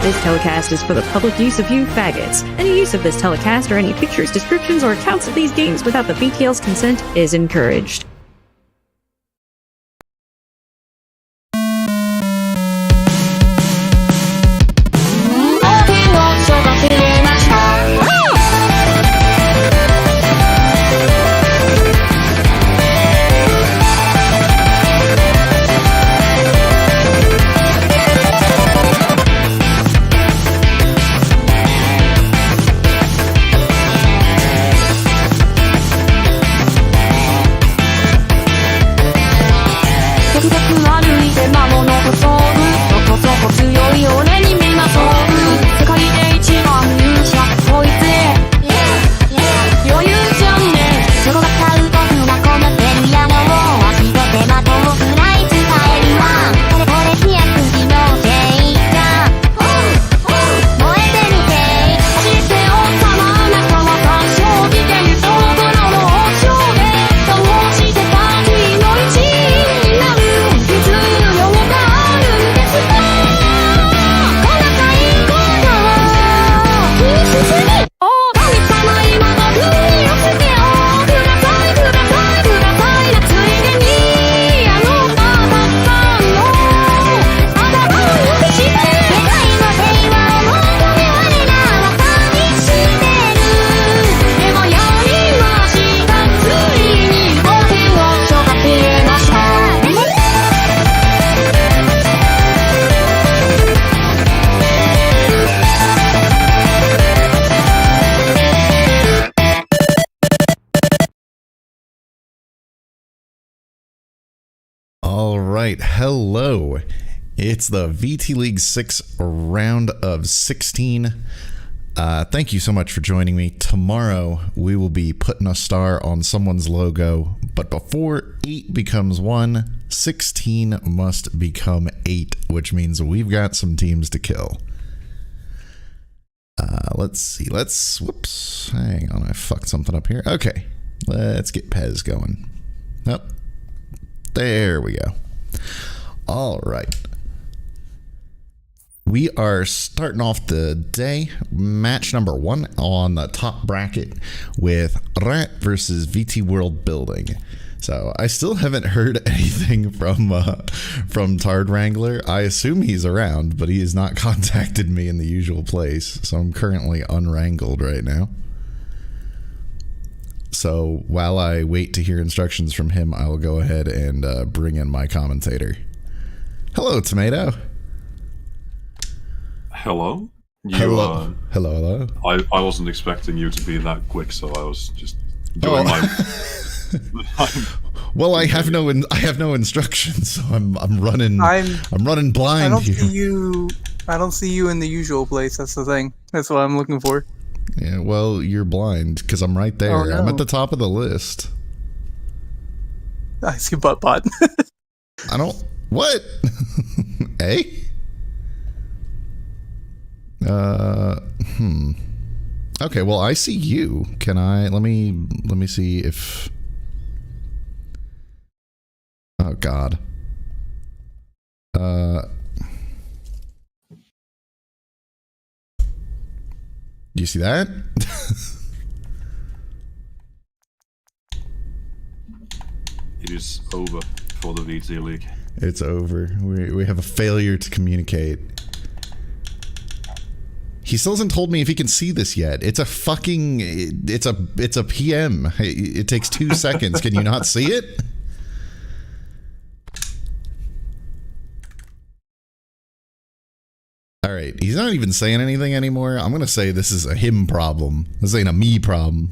This telecast is for the public use of you faggots. Any use of this telecast or any pictures, descriptions, or accounts of these games without the BTL's consent is encouraged. Hello, it's the VT League 6 round of 16. Thank you so much for joining me. Tomorrow we will be putting a star on someone's logo, but before 8 becomes 1, 16 must become 8, which means we've got some teams to kill. Let's see, whoops, hang on, I fucked something up here. Okay, let's get Pez going. Oh, there we go. All right. We are starting off the day, match number 1 on the top bracket with Rat versus VT World Building. So I still haven't heard anything from Tard Wrangler. I assume he's around, but he has not contacted me in the usual place. So I'm currently unwrangled right now. So while I wait to hear instructions from him, I will go ahead and bring in my commentator. Hello, Tomato. Hello? Hello. Hello. I wasn't expecting you to be that quick, so I was just doing Well, I have no instructions, so I'm running blind I don't see you in the usual place. That's the thing. That's what I'm looking for. Yeah, well, you're blind because I'm right there. Oh, no. I'm at the top of the list. I see butt pot. I don't. What? Eh? Okay, well, I see you. Can I? Let me see if. Oh God. Do you see that? It is over for the VT League. It's over. We have a failure to communicate. He still hasn't told me if he can see this yet. It's a fucking... It's a PM. It takes 2 seconds. Can you not see it? Alright, he's not even saying anything anymore. I'm gonna say this is a him problem. This ain't a me problem.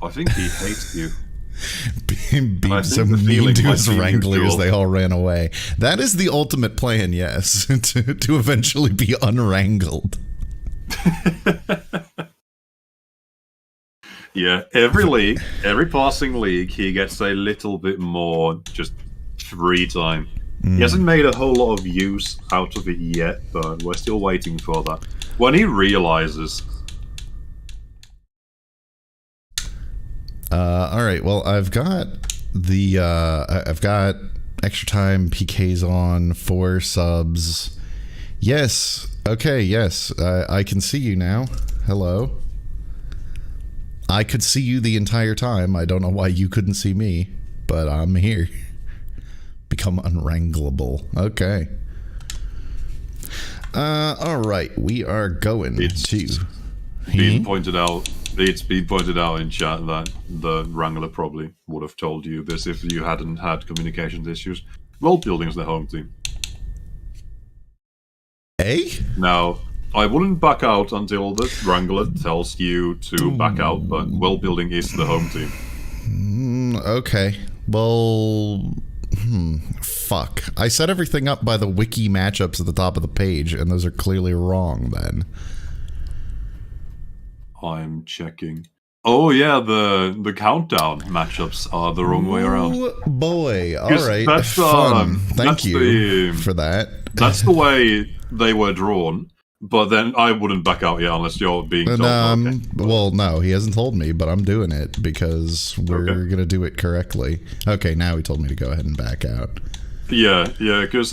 I think he hates you. Being so mean to his wranglers, they all ran away. That is the ultimate plan, yes, to eventually be unwrangled. Yeah, every passing league, he gets a little bit more just free time. He hasn't made a whole lot of use out of it yet, but we're still waiting for that. When he realizes... Alright, well, I've got extra time PKs on, 4 subs. Yes. Okay, yes. I can see you now. Hello. I could see you the entire time. I don't know why you couldn't see me, but I'm here. Become unwranglable. Okay. All right. We are going to... Been pointed out. It's been pointed out in chat that the Wrangler probably would have told you this if you hadn't had communications issues. World building is the home team. Eh? Now, I wouldn't back out until the Wrangler tells you to back out, but world building is the home team. Okay. Well... fuck. I set everything up by the wiki matchups at the top of the page, and those are clearly wrong then. I'm checking. Oh yeah, the countdown matchups are the wrong way around. Oh boy. All 'Cause right. that's, Fun. Thank that's you for that. That's the way they were drawn, but then I wouldn't back out yet unless you're being told. Okay. Well, no, he hasn't told me, but I'm doing it because we're going to do it correctly. Okay, now he told me to go ahead and back out. Yeah, because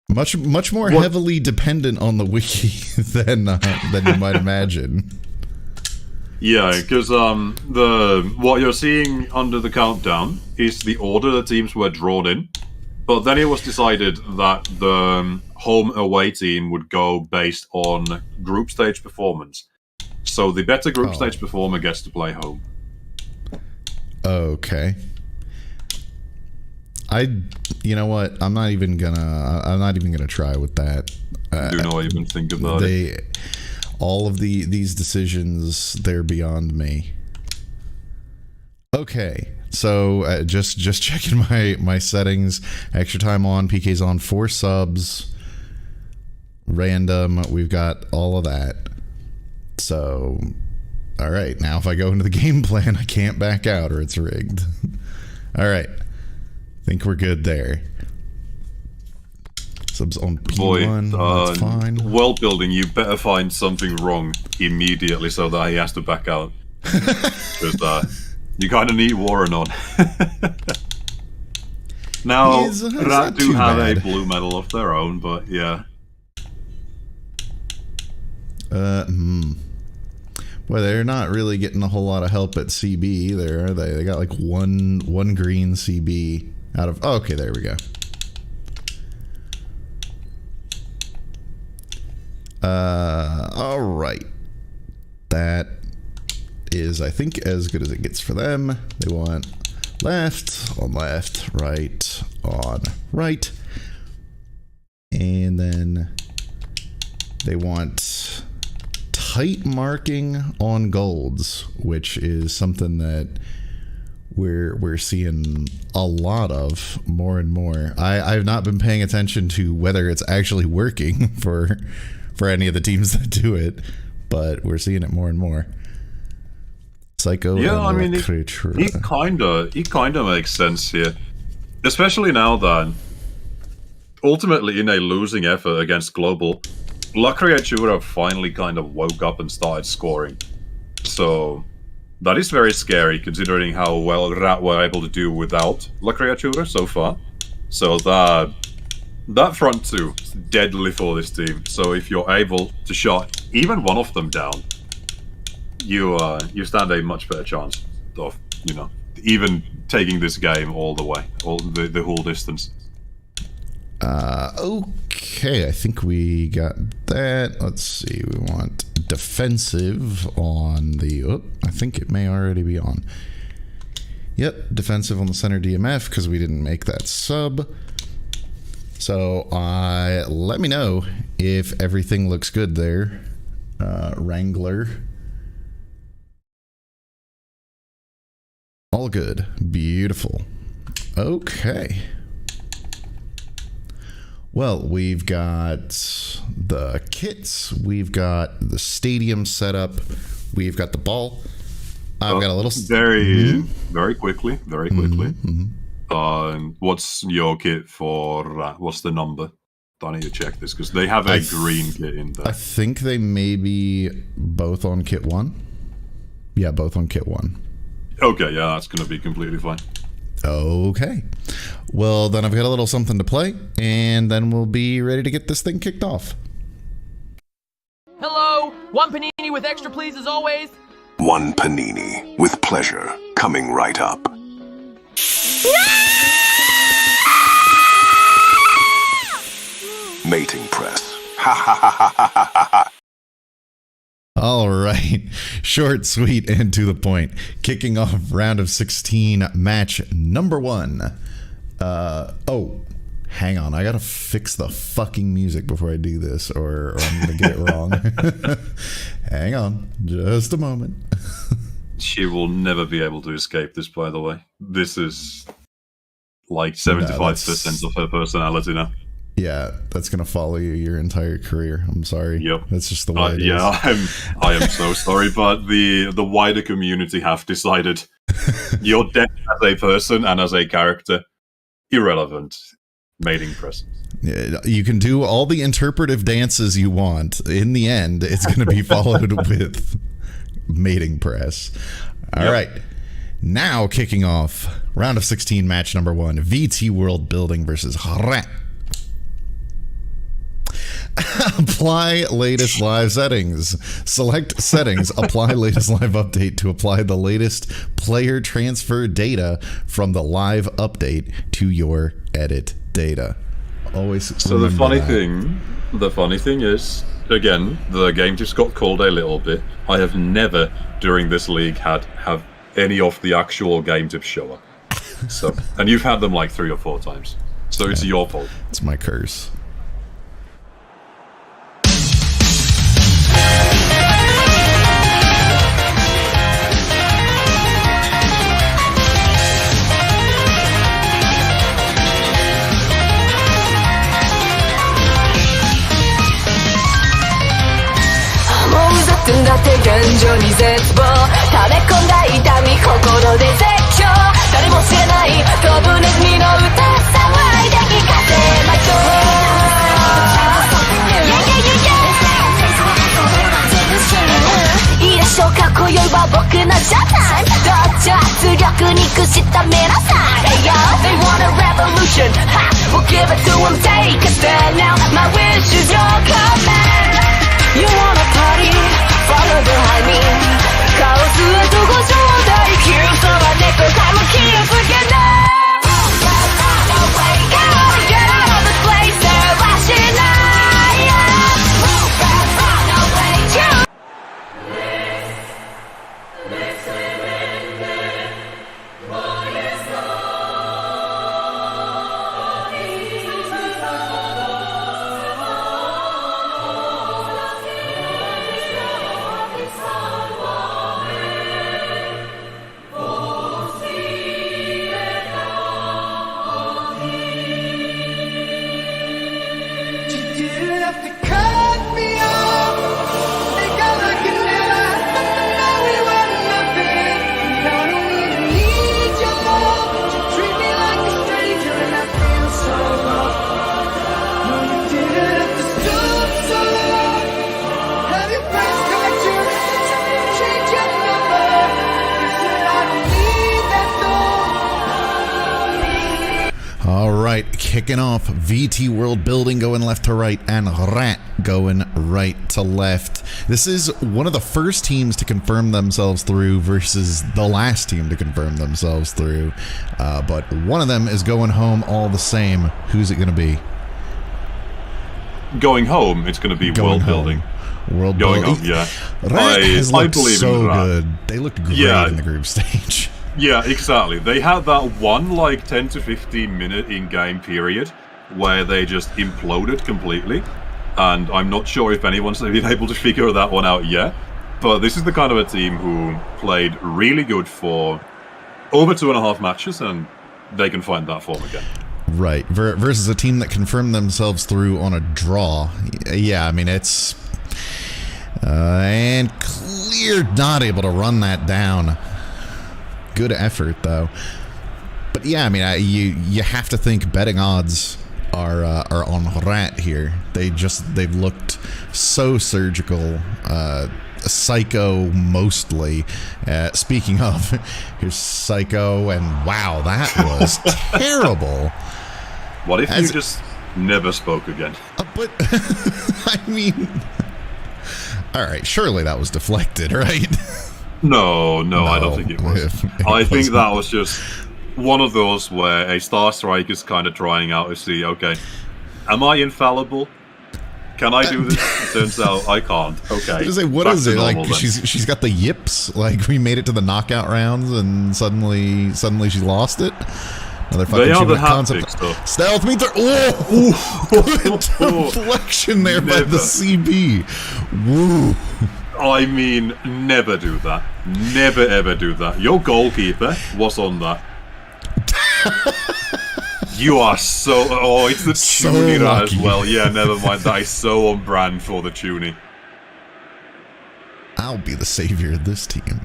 much more heavily dependent on the wiki than you might imagine. Yeah, because what you're seeing under the countdown is the order the teams were drawn in, but then it was decided that the home away team would go based on group stage performance. So the better group stage performer gets to play home. Okay. You know what? I'm not even gonna try with that. Do not even think about it. All of these decisions, they're beyond me. Okay, so just checking my settings. Extra time on, PK's on, 4 subs, random. We've got all of that. So, all right. Now, if I go into the game plan, I can't back out, or it's rigged. All right. Think we're good there. Subs on P1, that's fine. World building, you better find something wrong immediately so that he has to back out. Because you kind of need Warren on. Now, Rat do have a blue medal of their own, but yeah. Well, they're not really getting a whole lot of help at CB either, are they? They got like one green CB out of... Oh, okay, there we go. All right. That is, I think, as good as it gets for them. They want left on left, right on right. And then they want tight marking on golds, which is something that we're seeing a lot of more and more. I've not been paying attention to whether it's actually working for any of the teams that do it, but we're seeing it more and more. Psycho. Yeah, I mean, it kind of makes sense here, especially now that ultimately in a losing effort against Global, La Criatura finally kind of woke up and started scoring. So that is very scary considering how well Rat were able to do without La Criatura so far. So that front two is deadly for this team. So if you're able to shut even one of them down, you stand a much better chance of, even taking this game all the way, all the whole distance. Okay, I think we got that. Let's see, we want defensive on the... Oh, I think it may already be on. Yep, defensive on the center DMF because we didn't make that sub. So, let me know if everything looks good there. Wrangler. All good. Beautiful. Okay. Well, we've got the kits, we've got the stadium set up, we've got the ball. I've got a little... Very quickly. What's your kit for... what's the number? I need to check this, because they have a green kit in there. I think they may be both on kit 1. Yeah, both on kit 1. Okay, yeah, that's going to be completely fine. Okay. Well, then I've got a little something to play, and then we'll be ready to get this thing kicked off. Hello! One panini with extra please as always. One panini with pleasure coming right up. Mating press. Ha ha ha ha ha ha ha. All right. Short, sweet, and to the point. Kicking off round of 16, match number 1. Oh, hang on. I gotta fix the fucking music before I do this, or I'm gonna get it wrong. Hang on. Just a moment. She will never be able to escape this, by the way. This is like 75% of her personality now. Yeah, that's gonna follow you your entire career. I'm sorry. Yep. That's just the way it yeah, is. I am so sorry, but the wider community have decided you're dead as a person and as a character. Irrelevant. Mating presence. Yeah, you can do all the interpretive dances you want. In the end, it's going to be followed with mating press. All right. Now kicking off round of 16, match number 1. VT World Building versus Rat. Apply latest live settings. Select settings. Apply latest live update to apply the latest player transfer data from the live update to your edit data. Always. So the funny thing is, again, the game just got called a little bit. I have never during this league have any of the actual game tips show up. So, and you've had them like 3 or 4 times. So it's your fault. It's my curse.だって現状に絶望溜め込んだ痛み心で絶叫誰も知らない飛ぶネズミの歌騒いで聞かせましょういいでしょうか今宵は僕のショータイムどっちを圧力に屈しためなさい Hey yo, they want a revolution Ha, we'll give it to them, take a stand now My wish is your command You wanna party? Follow behind me カオスへとご招待 Keep so I next time will keep forgetting Get out of this place せわしないKicking off, VT World Building going left to right, and Rat going right to left. This is one of the first teams to confirm themselves through versus the last team to confirm themselves through. But one of them is going home all the same. Who's it going to be? Going home, it's going to be Going World home. Building. World Going Building. home, yeah. Rat has I looked believe so in Rat. good. They looked great Yeah. in the group stage. Yeah, exactly. They had that one, like, 10 to 15 minute in-game period where they just imploded completely. And I'm not sure if anyone's been able to figure that one out yet. But this is the kind of a team who played really good for over 2.5 matches, and they can find that form again. Right. Versus a team that confirmed themselves through on a draw. Yeah, I mean, it's... and Clear not able to run that down. Good effort, though. But yeah, I mean, you have to think betting odds are on Rat here. They've looked so surgical, Psycho mostly. Speaking of, here's Psycho, and wow, that was terrible. What if you just never spoke again? But, I mean, all right, surely that was deflected, right? No, I don't think it was. I think that was just one of those where a Star Striker's kind of trying out to see, okay, am I infallible? Can I do this? It turns out I can't. Okay. I was say, what is it? Like, she's got the yips. Like, we made it to the knockout rounds, and suddenly she lost it. Another fucking the concept. stuff. Stealth meter. Oh, deflection there by the CB. Woo. I mean, never do that. Never ever do that. Your goalkeeper was on that. You are so... Oh, it's the So tuning as lucky. well. Yeah, never mind. That is so on brand for the tuning. I'll be the savior of this team.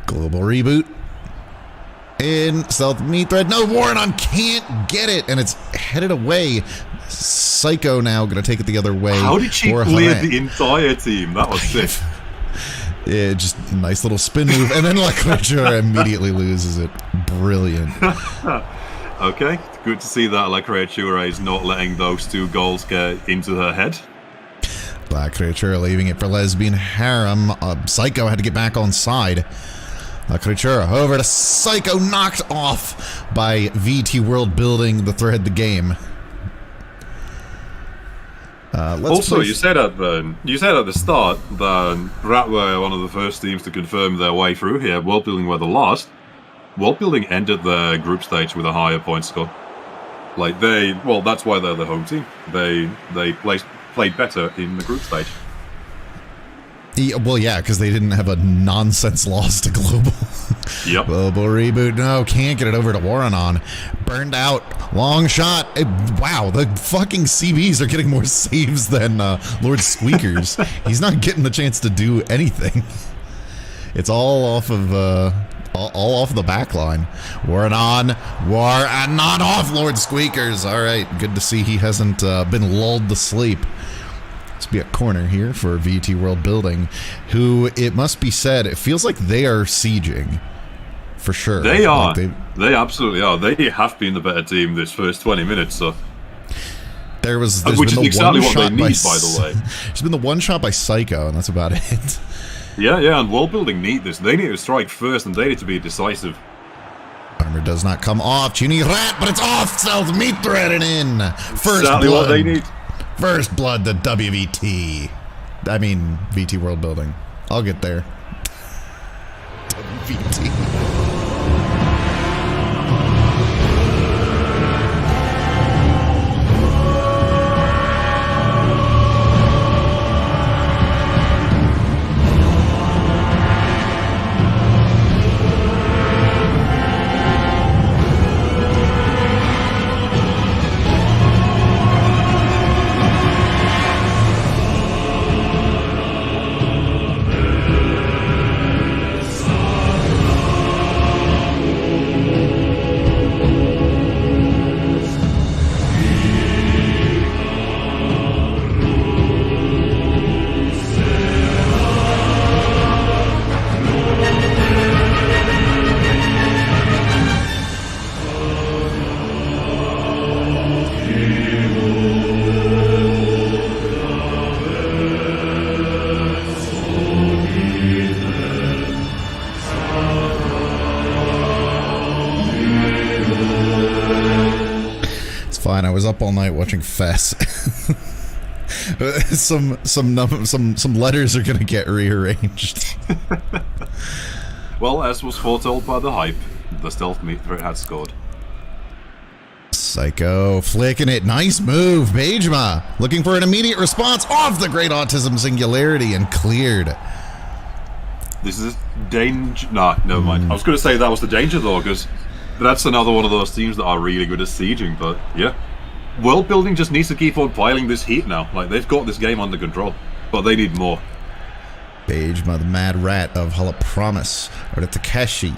Global reboot. In stealth meat thread. No, Warrenon can't get it, and it's headed away. Psycho now going to take it the other way. How did she for clear Haran. the entire team? That was sick. Yeah, just a nice little spin move, and then La Creatura immediately loses it. Brilliant. Okay, good to see that La Creatura is not letting those 2 goals get into her head. La Creatura leaving it for Lesbian Harem. Psycho had to get back on side. La Creatura over to Psycho, knocked off by VT World Building, the thread the game. Also, you said at the start that Rat were one of the first teams to confirm their way through here. World Building were the last. World Building ended their group stage with a higher point score. Like that's why they're the home team. They played better in the group stage. Yeah, because they didn't have a nonsense loss to Global. Yep. Global reboot. No, can't get it over to Warrenon. Burned out. Long shot. Wow, the fucking CBs are getting more saves than Lord Squeakers. He's not getting the chance to do anything. It's all off of all off the back line. Warrenon. Not off Lord Squeakers. All right, good to see he hasn't been lulled to sleep. This be a corner here for VT World Building, who, it must be said, it feels like they are sieging. For sure. They are. Like they absolutely are. They have been the better team this first 20 minutes, so... There's Which been is the exactly one what they shot need, by by the way. There's been the one shot by Psycho, and that's about it. Yeah, and World Building need this. They need to strike first, and they need to be decisive. Armor does not come off. Tuny Rat, but it's off. Stealth meat threaded in. First Exactly blood. what they need. First blood to WVT. I mean, VT World Building. I'll get there. WVT. Fine, I was up all night watching Fess. some letters are gonna get rearranged. Well, as was foretold by the hype, the stealth meat threat had scored. Psycho flicking it. Nice move, Bejma. Looking for an immediate response off the Great Autism Singularity and cleared. This is danger. Nah, never mind. I was going to say that was the danger though, because that's another one of those teams that are really good at sieging. But yeah, World Building just needs to keep on piling this heat now. Like, they've got this game under control, but they need more. Bejma, the Mad Rat of Hala Promise, or the Takeshi.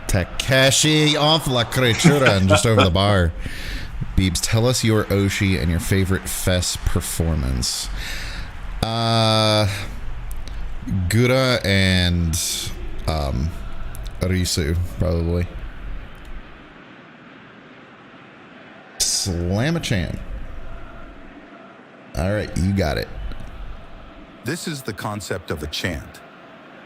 Takeshi off La Creatura and just over the bar. Beebs, tell us your Oshi and your favorite Fess performance. Gura and Risu, probably. Slam-a-chan. All right, you got it. This is the concept of a chant.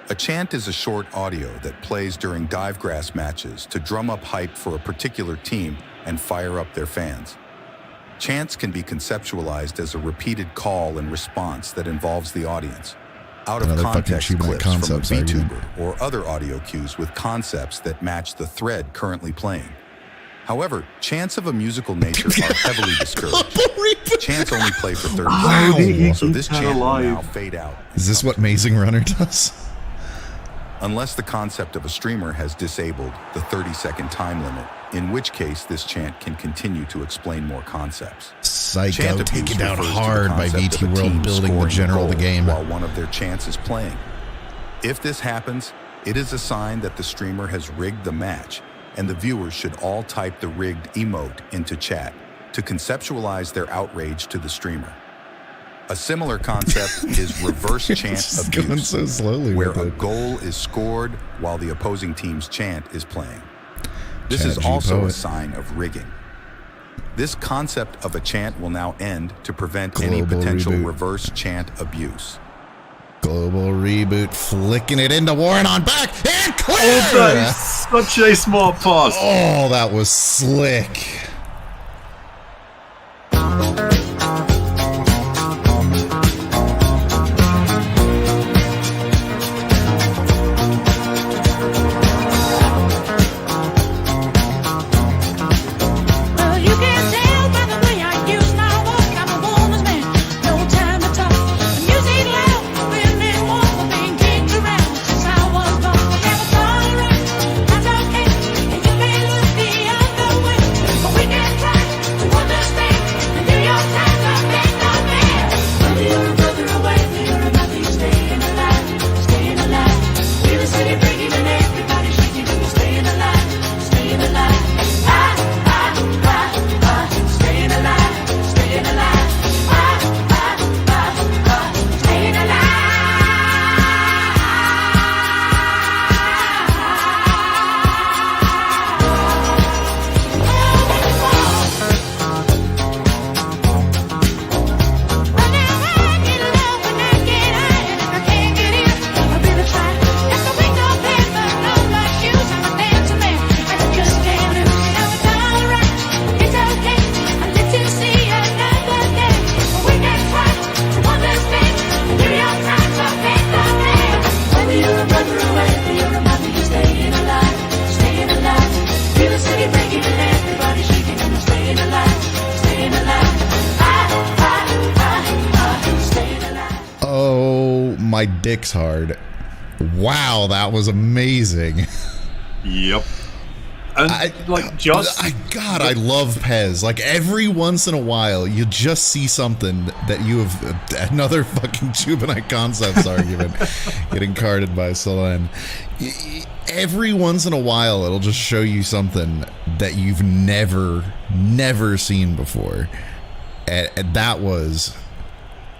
A chant is a short audio that plays during divegrass matches to drum up hype for a particular team and fire up their fans. Chants can be conceptualized as a repeated call and response that involves the audience. Out of context clips from a VTuber or other audio cues with concepts that match the thread currently playing. However, chants of a musical nature are heavily discouraged. Chants only play for 30 seconds, so this chant will now fade out. Is this what Mazing Runner does? Unless the concept of a streamer has disabled the 30-second time limit, in which case this chant can continue to explain more concepts. Psycho, take it down hard by VT World building the general of the game. While one of their chants is playing. If this happens, it is a sign that the streamer has rigged the match, and the viewers should all type the rigged emote into chat to conceptualize their outrage to the streamer. A similar concept is reverse chant abuse, so slowly where a goal is scored while the opposing team's chant is playing. This is also a sign of rigging. This concept of a chant will now end to prevent any potential reverse chant abuse. Global reboot, flicking it into Warren on back and clear! Oh, that is such a smart pass. Oh, that was slick. My dick's hard. Wow, that was amazing. Yep. And I love Pez. Like every once in a while, you just see something that you have another fucking Jubenite Concepts argument getting carded by Solen. Every once in a while, it'll just show you something that you've never seen before, and that was.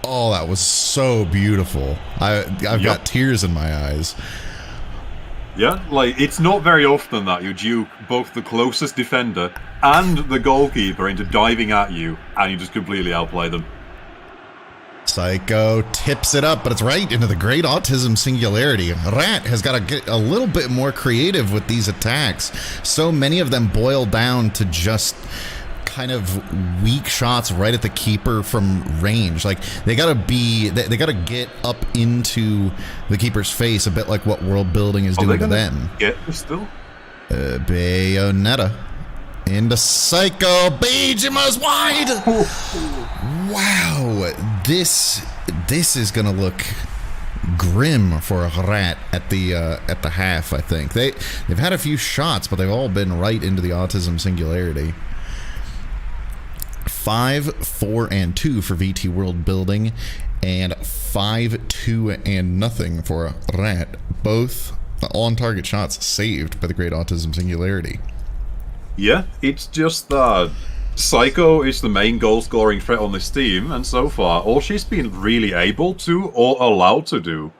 Oh, that was so beautiful. I've got tears in my eyes. Yeah, like, it's not very often that you duke both the closest defender and the goalkeeper into diving at you, and you just completely outplay them. Psycho tips it up, but it's right into the Great Autism Singularity. Rat has got to get a little bit more creative with these attacks. So many of them boil down to just kind of weak shots right at the keeper from range. Like they gotta get up into the keeper's face, a bit like what World Building is doing to them. Get this still? Bayonetta into Psycho. Bejima's wide. Wow, this is gonna look grim for a Rat at the half. I think they've had a few shots, but they've all been right into the Autism Singularity. 5-4-2 for VT World Building, and 5-2-0 for Rat. Both on-target shots saved by the Great Autism Singularity. Yeah, it's just that Psycho is the main goal-scoring threat on this team, and so far, all she's been really able to or allowed to do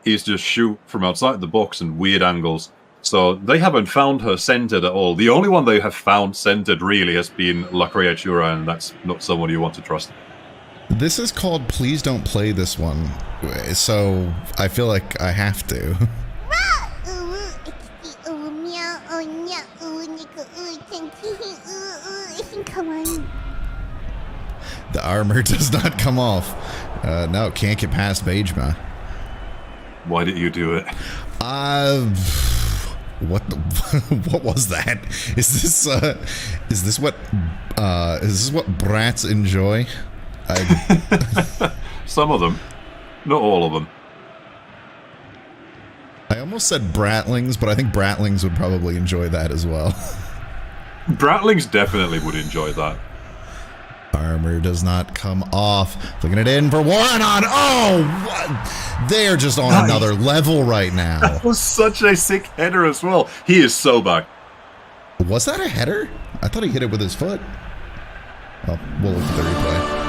is just shoot from outside the box and weird angles. So they haven't found her centered at all. The only one they have found centered really has been La Criatura, and that's not someone you want to trust. This is called Please Don't Play This One, so I feel like I have to. The armor does not come off. No, can't get past Bejima. Why did you do it? What the, what was that? Is this what brats enjoy? Some of them, not all of them. I almost said bratlings, but I think bratlings would probably enjoy that as well. Bratlings definitely would enjoy that. Armor does not come off. Flicking it in for one on. Oh, what? They are just on another level right now. That was such a sick header as well. He is so back. Was that a header? I thought he hit it with his foot. Oh, we'll look at the replay.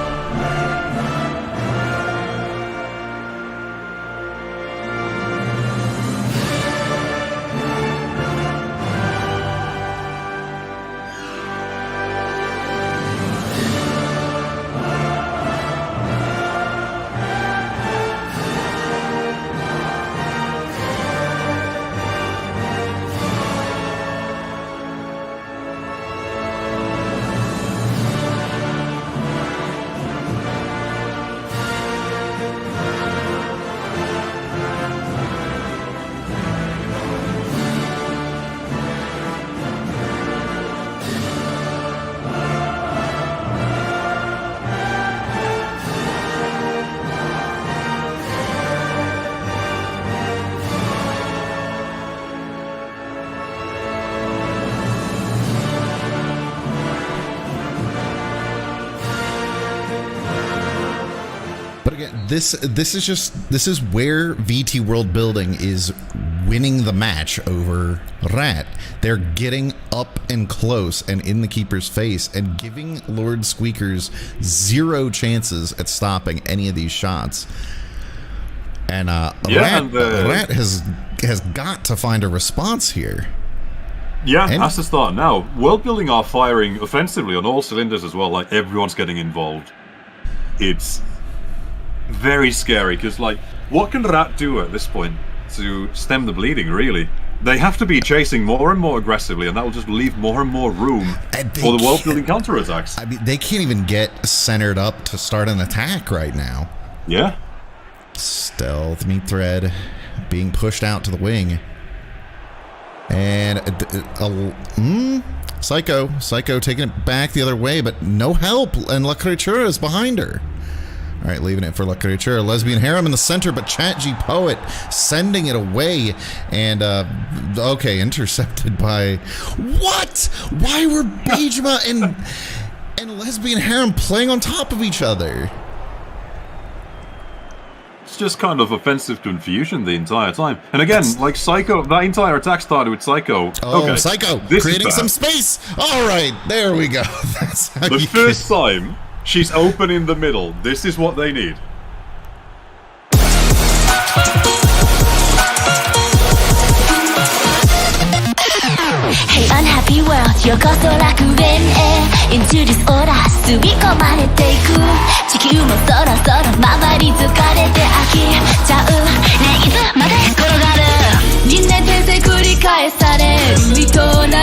This is where VT World Building is winning the match over Rat. They're getting up and close and in the keeper's face and giving Lord Squeakers zero chances at stopping any of these shots. And Rat has got to find a response here. Yeah, that's the start now. World Building are firing offensively on all cylinders as well. Like, everyone's getting involved. It's very scary, because, like, what can Rat do at this point to stem the bleeding, really? They have to be chasing more and more aggressively, and that will just leave more and more room for the world-building counterattacks. I mean, they can't even get centered up to start an attack right now. Yeah. Stealth meat thread being pushed out to the wing. And Psycho taking it back the other way, but no help, and La Creatura is behind her. All right, leaving it for La Creatura. Lesbian Harem in the center, but Chat-G Poet sending it away. And, okay, intercepted by... What? Why were Bejima and Lesbian Harem playing on top of each other? It's just kind of offensive confusion the entire time. And again, like Psycho, that entire attack started with Psycho. Oh, okay, Psycho, creating some space. All right, there we go. That's how the first time... She's open in the middle. This is what they need. Hey unhappy world よこそ楽園へ Into this order 吸い込まれていく地球もそろそろ回り疲れて飽きちゃうねいつまで転がる輪廻転生繰り返される営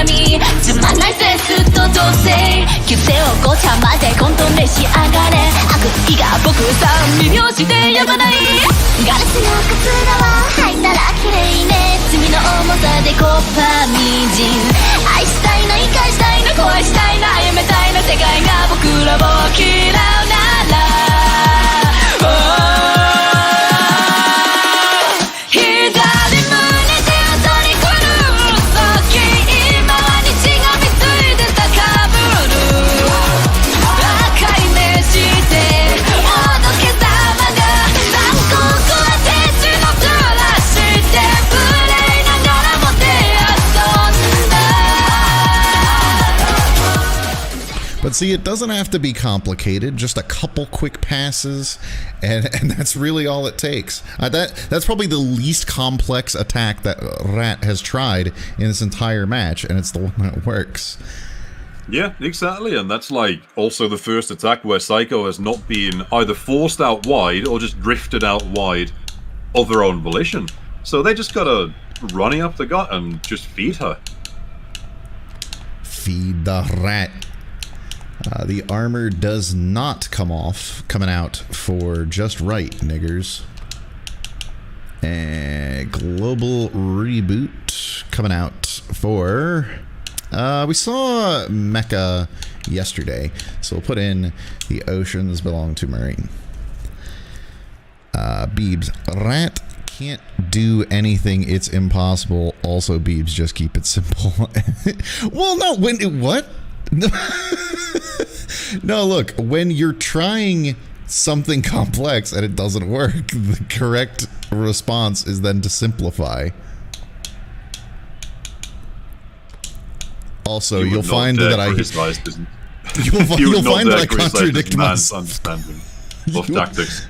みつまんないぜずっとどうせ急性をごちゃまで混沌召し上がれ悪意が僕さ耳をしてやまないガラスのカツラは入ったら綺麗ね罪の重さでコッパみじん愛したいな生かしたいな壊したいなやめたいな世界が僕らを嫌うなら、oh See, it doesn't have to be complicated. Just a couple quick passes, and that's really all it takes. That's probably the least complex attack that Rat has tried in this entire match, and it's the one that works. Yeah, exactly, and that's like also the first attack where Psycho has not been either forced out wide or just drifted out wide of their own volition. So they just gotta running up the gut and just feed her. Feed the rat. The armor does not come off, coming out for just right, niggers. And global reboot coming out for... we saw Mecha yesterday, so we'll put in the oceans belong to Marine. Beebs, Rat can't do anything, it's impossible. Also, Beebs, just keep it simple. Well, no, what? No, look, when you're trying something complex and it doesn't work, the correct response is then to simplify. Also, you'll find that you'll find that I contradict myself. Of tactics.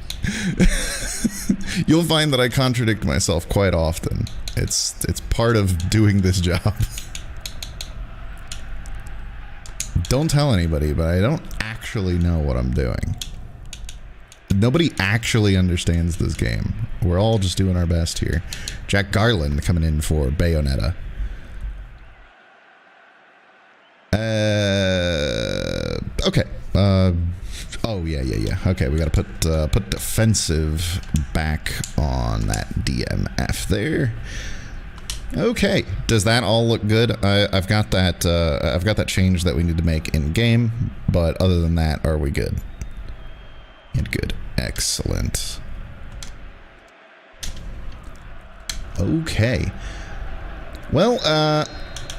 You'll find that I contradict myself quite often. It's part of doing this job. Don't tell anybody, but I don't actually know what I'm doing. Nobody actually understands this game. We're all just doing our best here. Jack Garland coming in for Bayonetta. Okay. Oh yeah. Okay, we gotta put defensive back on that DMF there. Okay, does that all look good? I've got that change that we need to make in game, but other than that, are we good? And good, excellent. Okay. Well,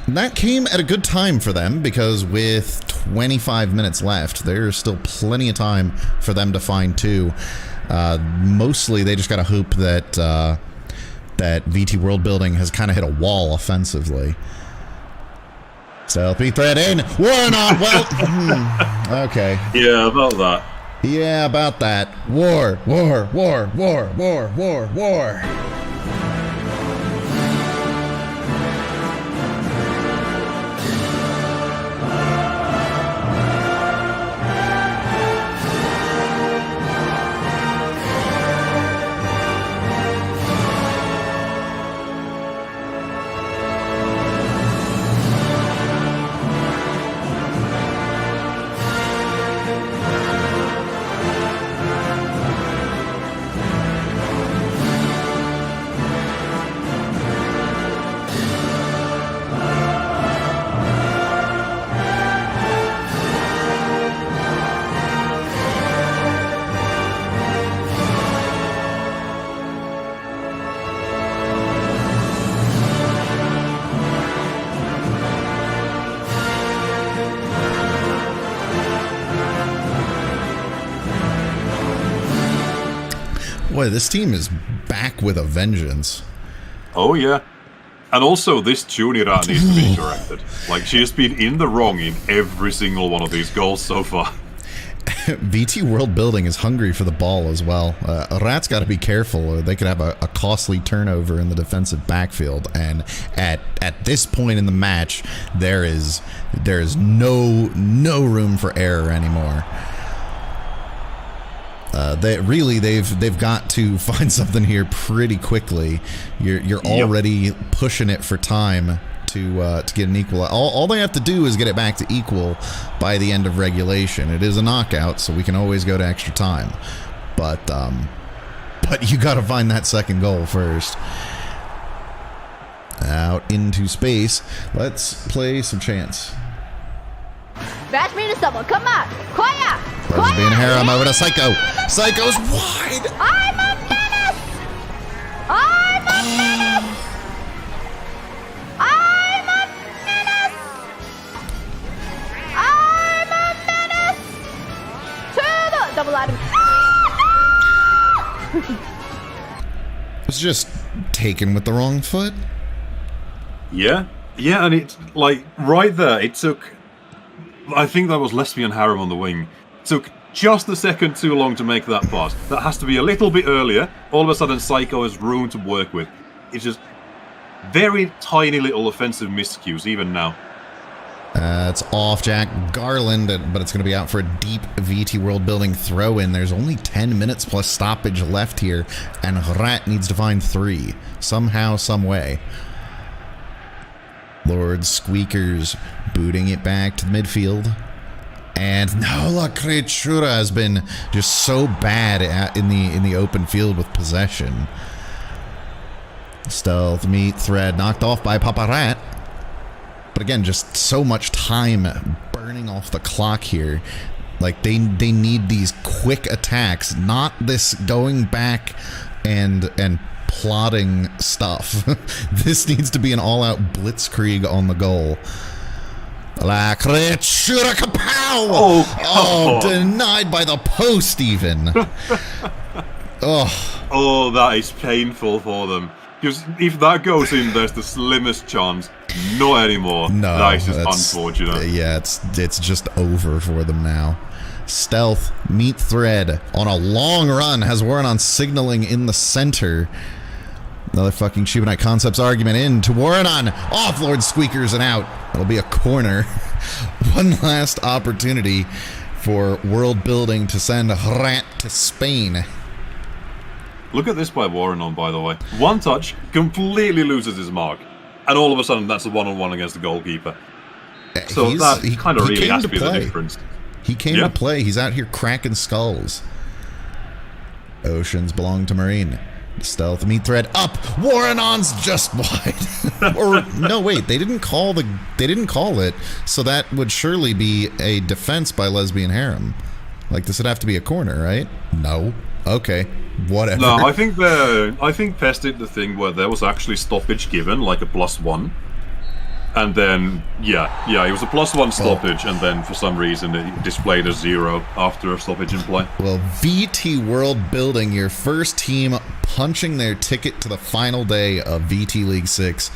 that came at a good time for them, because with 25 minutes left, there's still plenty of time for them to find two. Mostly, they just gotta hope that that VT World Building has kind of hit a wall offensively. Stealthy threat in. War not well. Okay. Yeah, about that. Yeah, about that. War. Boy, this team is back with a vengeance. Oh yeah. And also, this Junior needs to be corrected. Like, she has been in the wrong in every single one of these goals so far. VT World Building is hungry for the ball as well. Rat's got to be careful, or they could have a costly turnover in the defensive backfield. And at this point in the match, there is no room for error anymore. They've got to find something here pretty quickly. You're already pushing it for time to get an equal. All they have to do is get it back to equal by the end of regulation. It is a knockout, so we can always go to extra time. But you got to find that second goal first. Out into space. Let's play some chance. Bash me to someone, come on! Quiet! Lesbian harem over to Psycho. Psycho's wide! I'm a menace! I'm a menace! I'm a menace! I'm a menace! To the double item. It's just taken with the wrong foot. Yeah, and it's like right there. It took I think that was Lesbian Harem on the wing. Took just a second too long to make that pass. That has to be a little bit earlier. All of a sudden, Psycho has room to work with. It's just very tiny little offensive miscues, even now. It's off Jack Garland, but it's going to be out for a deep VT World Building throw-in. There's only 10 minutes plus stoppage left here, and Rat needs to find 3. Somehow, some way. Lord Squeakers booting it back to the midfield. And now La Creatura has been just so bad in the open field with possession. Stealth meet thread knocked off by Papa Rat. But again, just so much time burning off the clock here. Like, they need these quick attacks, not this going back and plotting stuff. This needs to be an all-out blitzkrieg on the goal. La Creatura Kapow! Oh, denied by the post even. Oh, that is painful for them. Because if that goes in, there's the slimmest chance. Not anymore. No, that is just unfortunate. Yeah, it's just over for them now. Stealth meet thread on a long run has Warren signaling in the center. Another fucking Shibanite Concepts argument in to Warrenon. Off Lord Squeakers and out. It'll be a corner. One last opportunity for World Building to send Rat to Spain. Look at this by Warrenon, by the way. One touch, completely loses his mark. And all of a sudden, that's a one-on-one against the goalkeeper. So that kind of really has to be the difference. He came to play. He's out here cracking skulls. Oceans belong to Marine. Stealth meet thread up. Warrenon's just wide. Or no, wait, they didn't call it. So that would surely be a defense by Lesbian Harem. Like, this would have to be a corner, right? No. Okay. Whatever. No, I think Pest did the thing where there was actually stoppage given, like a +1. And then, it was a +1 stoppage, and then for some reason it displayed a 0 after a stoppage in play. Well, VT World Building, your first team punching their ticket to the final day of VT League 6.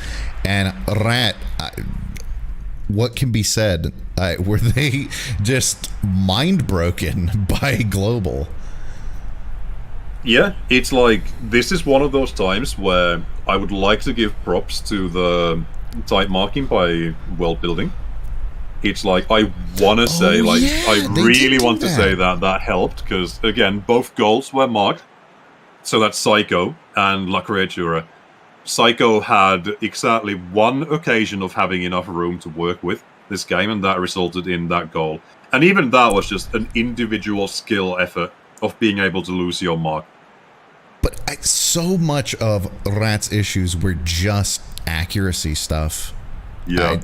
And Rat, what can be said? Were they just mind broken by Global? Yeah, it's like, this is one of those times where I would like to give props to the type marking by World Building. It's like, I want to say, I really want to say that helped, because, again, both goals were marked. So that's Psycho and La Creatura. Psycho had exactly one occasion of having enough room to work with this game, and that resulted in that goal. And even that was just an individual skill effort of being able to lose your mark. But so much of Rat's issues were just accuracy stuff. Yeah.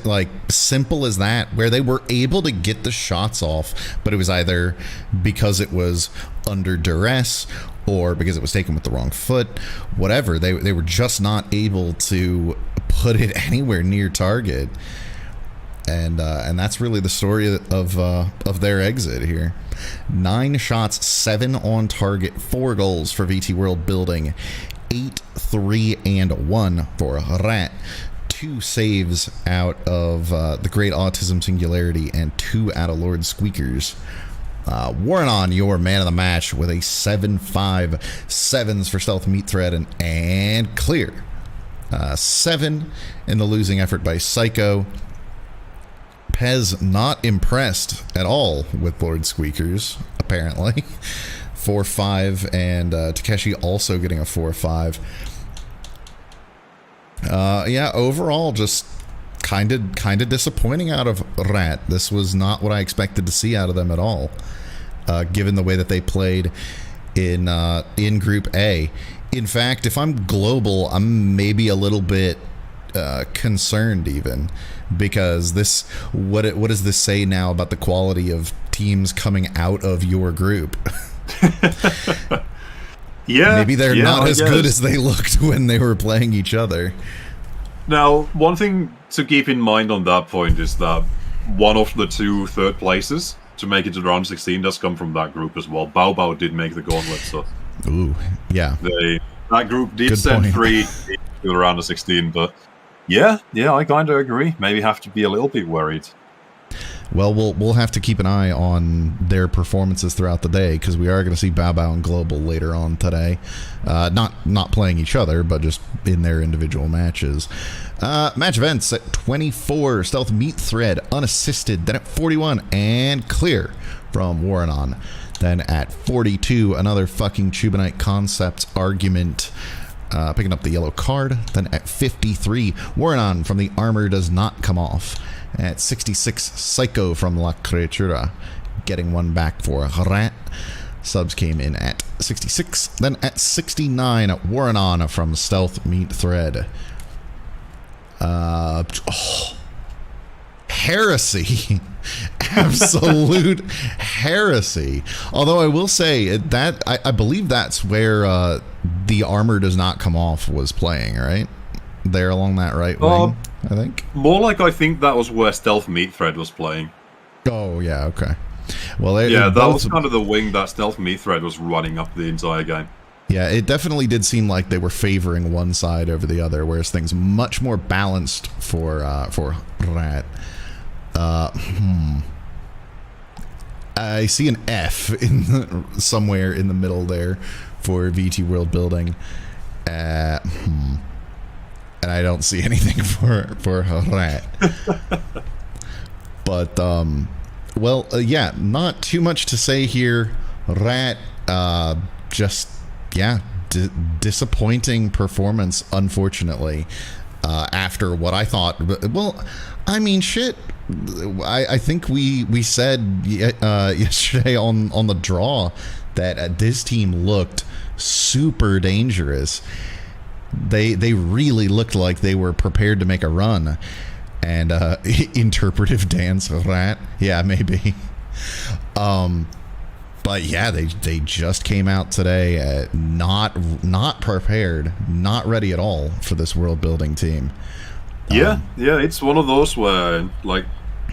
Like, simple as that, where they were able to get the shots off, but it was either because it was under duress or because it was taken with the wrong foot, whatever. They were just not able to put it anywhere near target. And that's really the story of their exit here. 9 shots, 7 on target, 4 goals for VT World Building, 8, 3, and 1 for Rat. 2 saves out of the Great Autism Singularity and 2 out of Lord Squeakers. Warrenon, your man of the match with a 7-5, 7s for Stealth Meat Thread and clear. 7 in the losing effort by Psycho. Pez not impressed at all with Lord Squeakers, apparently. 4-5, and Takeshi also getting a 4-5. Overall, just kind of disappointing out of Rat. This was not what I expected to see out of them at all, given the way that they played in Group A. In fact, if I'm Global, I'm maybe a little bit concerned even, because what does this say now about the quality of teams coming out of your group? Maybe they're not as good as they looked when they were playing each other. Now, one thing to keep in mind on that point is that one of the 2 third places to make it to round 16 does come from that group as well. Bao Bao did make the gauntlet, so that group did send 3 to the round of 16, but yeah, I kind of agree. Maybe have to be a little bit worried. Well, we'll have to keep an eye on their performances throughout the day, because we are going to see Bao Bao and Global later on today. Not playing each other, but just in their individual matches. Match events at 24, Stealth Meat Thread unassisted. Then at 41, and clear from Waranon. Then at 42, another fucking Chubanite Concepts argument. Picking up the yellow card. Then at 53, Waranon from the Armor Does Not Come Off. At 66, Psycho from La Creatura, getting one back for Rat. Subs came in at 66. Then at 69, Waranon from Stealth Meat Thread. Heresy. Absolute heresy. Although I will say that I believe that's where the Armor Does Not Come Off was playing, right? There along that right wing, I think. More like I think that was where Stealth Meat Thread was playing. Oh, yeah, okay. Well, that was kind of the wing that Stealth Meat Thread was running up the entire game. Yeah, it definitely did seem like they were favoring one side over the other, whereas things much more balanced for Rat. I see an F somewhere in the middle there for VT World Building. And I don't see anything for Rat. But yeah, not too much to say here. Rat, disappointing performance, unfortunately. After what I thought, well, I mean, shit. I think we said yesterday on the draw that this team looked super dangerous. They really looked like they were prepared to make a run. And interpretive dance, Rat. Yeah, maybe. But yeah, they just came out today not prepared, not ready at all for this world building team. Yeah, it's one of those where like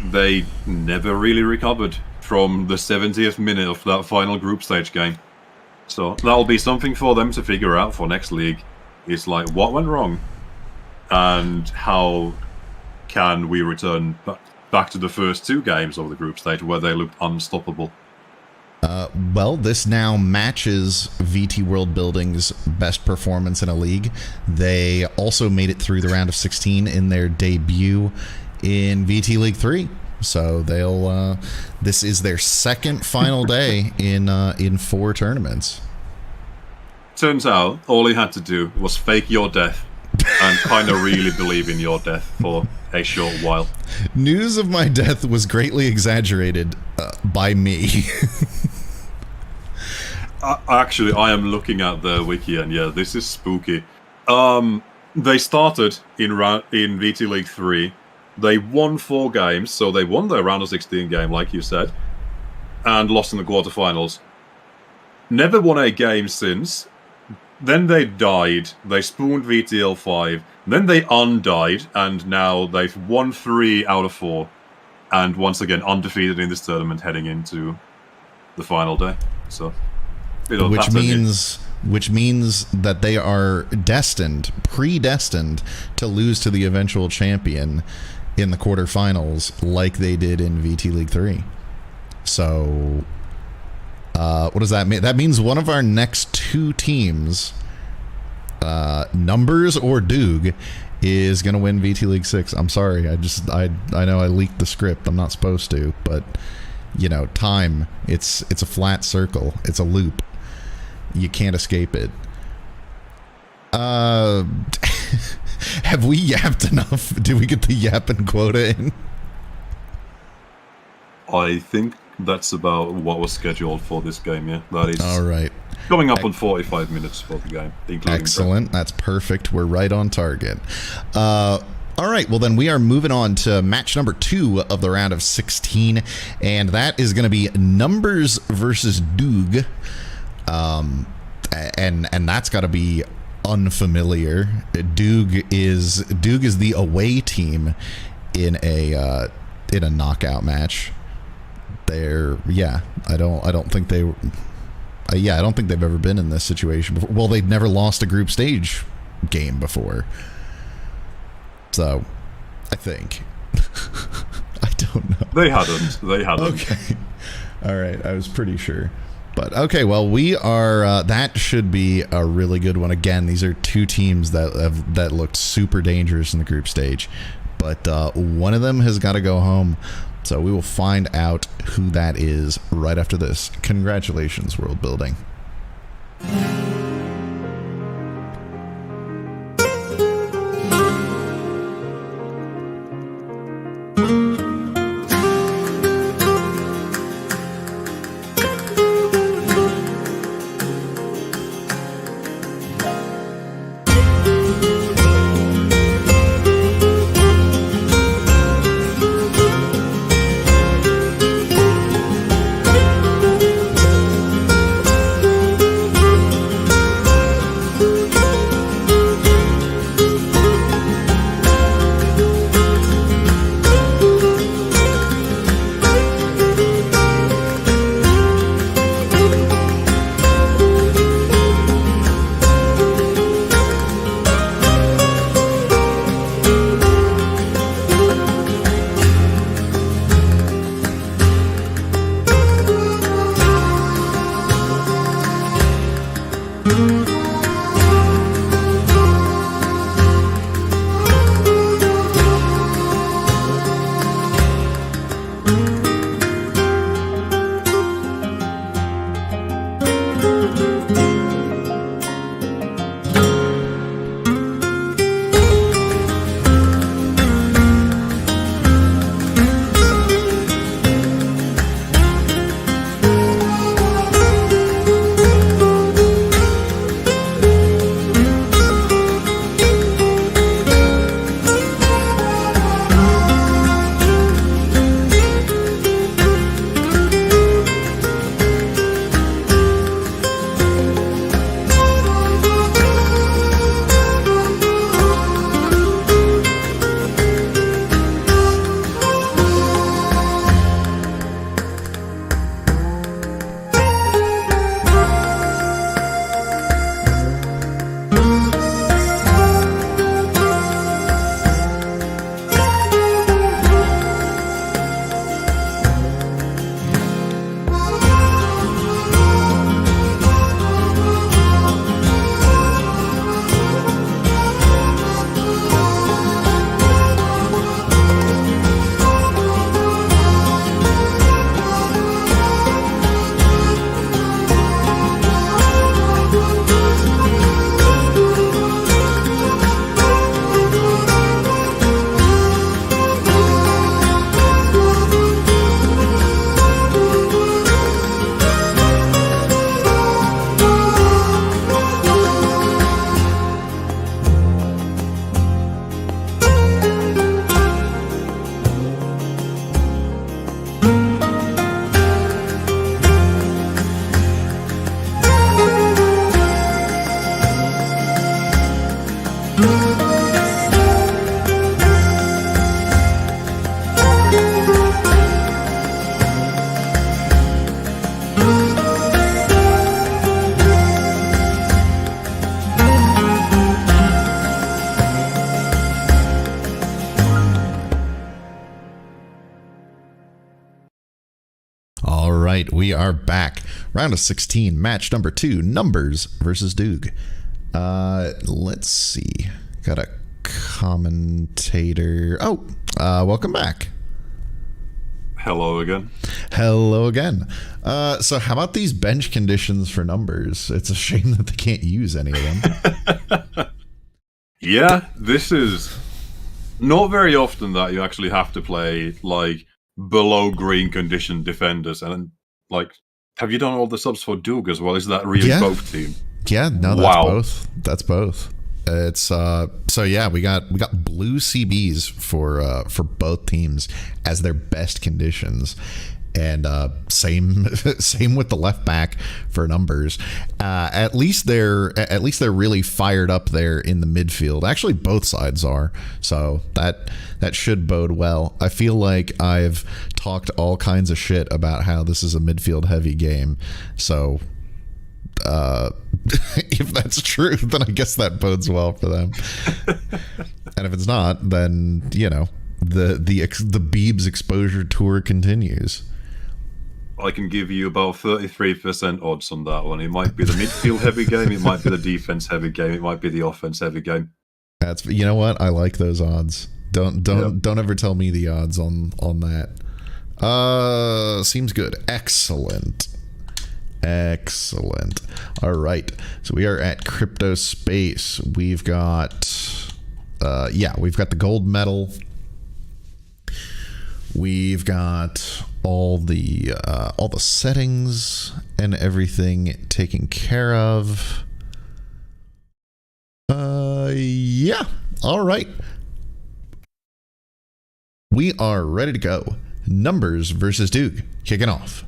they never really recovered from the 70th minute of that final group stage game. So that'll be something for them to figure out for next league. It's like, what went wrong? And how can we return back to the first two games of the group stage where they looked unstoppable? Well, this now matches VT World Building's best performance in a league. They also made it through the round of 16 in their debut in VT League 3. So they'll this is their second final day in 4 tournaments. Turns out all he had to do was fake your death and kind of really believe in your death for a short while. News of my death was greatly exaggerated by me. Actually, I am looking at the wiki, and yeah, this is spooky. They started in VT League 3. They won 4 games, so they won their round of 16 game, like you said, and lost in the quarterfinals. Never won a game since. Then they died. They spooned VTL 5. Then they undied, and now they've won 3 out of 4, and once again undefeated in this tournament, heading into the final day. So, which means that they are predestined to lose to the eventual champion in the quarterfinals, like they did in VT League 3. So, what does that mean? That means one of our next 2 teams, Numbers or Doog, is going to win VT League 6. I'm sorry. I know I leaked the script. I'm not supposed to, but time, it's a flat circle. It's a loop. You can't escape it. Have we yapped enough? Did we get the yapping quota in? I think that's about what was scheduled for this game, yeah. That is all right. Coming up on 45 minutes for the game, including excellent. That's perfect. We're right on target. All right, well then we are moving on to match number 2 of the round of 16, and that is going to be Numbers versus Doog. And that's got to be unfamiliar. Doog is the away team in a knockout match. I don't think they've ever been in this situation before. Well, they've never lost a group stage game before. So, I think. They hadn't. They hadn't. Okay. All right. I was pretty sure. But okay, well, we are. That should be a really good one. Again, these are two teams that looked super dangerous in the group stage, but one of them has got to go home. So we will find out who that is right after this. Congratulations, World Building. right, we are back. Round of 16, match number 2, Numbers versus Doog. Let's see. Got a commentator. Oh, welcome back. Hello again. Hello again. So how about these bench conditions for Numbers? It's a shame that they can't use any of them. Yeah, this is not very often that you actually have to play like below green condition defenders. And like, have you done all the subs for Doog as well? Is that really both team? Yeah, no, that's both. That's both. It's so yeah, we got blue CBs for both teams as their best conditions, and same with the left back for Numbers. At least they're really fired up there in the midfield. Actually, both sides are, so that should bode well. I feel like I've talked all kinds of shit about how this is a midfield heavy game, so. If that's true, then I guess that bodes well for them. And if it's not, then, you know, the Beebs exposure tour continues. I can give you about 33% odds on that one. It might be the midfield heavy game, it might be the defense heavy game, it might be the offense heavy game. That's, you know what? I like those odds. Don't ever tell me the odds on that. Seems good. Excellent. All right. So we are at Crypto Space. We've got we've got the gold medal. We've got all the settings and everything taken care of. Yeah. All right. We are ready to go. Numbers versus Duke. Kicking off.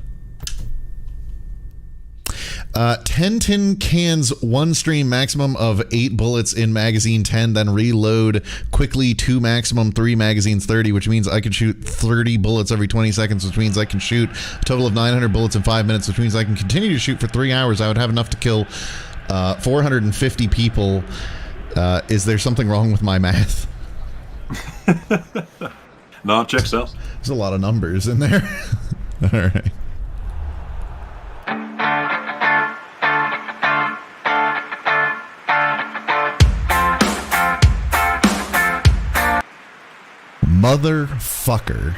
10 tin cans, one stream, maximum of 8 bullets in magazine 10, then reload quickly to maximum 3 magazines 30, which means I can shoot 30 bullets every 20 seconds, which means I can shoot a total of 900 bullets in 5 minutes, which means I can continue to shoot for 3 hours. I would have enough to kill 450 people. Is there something wrong with my math? No, it checks out. There's a lot of numbers in there. All right. Motherfucker.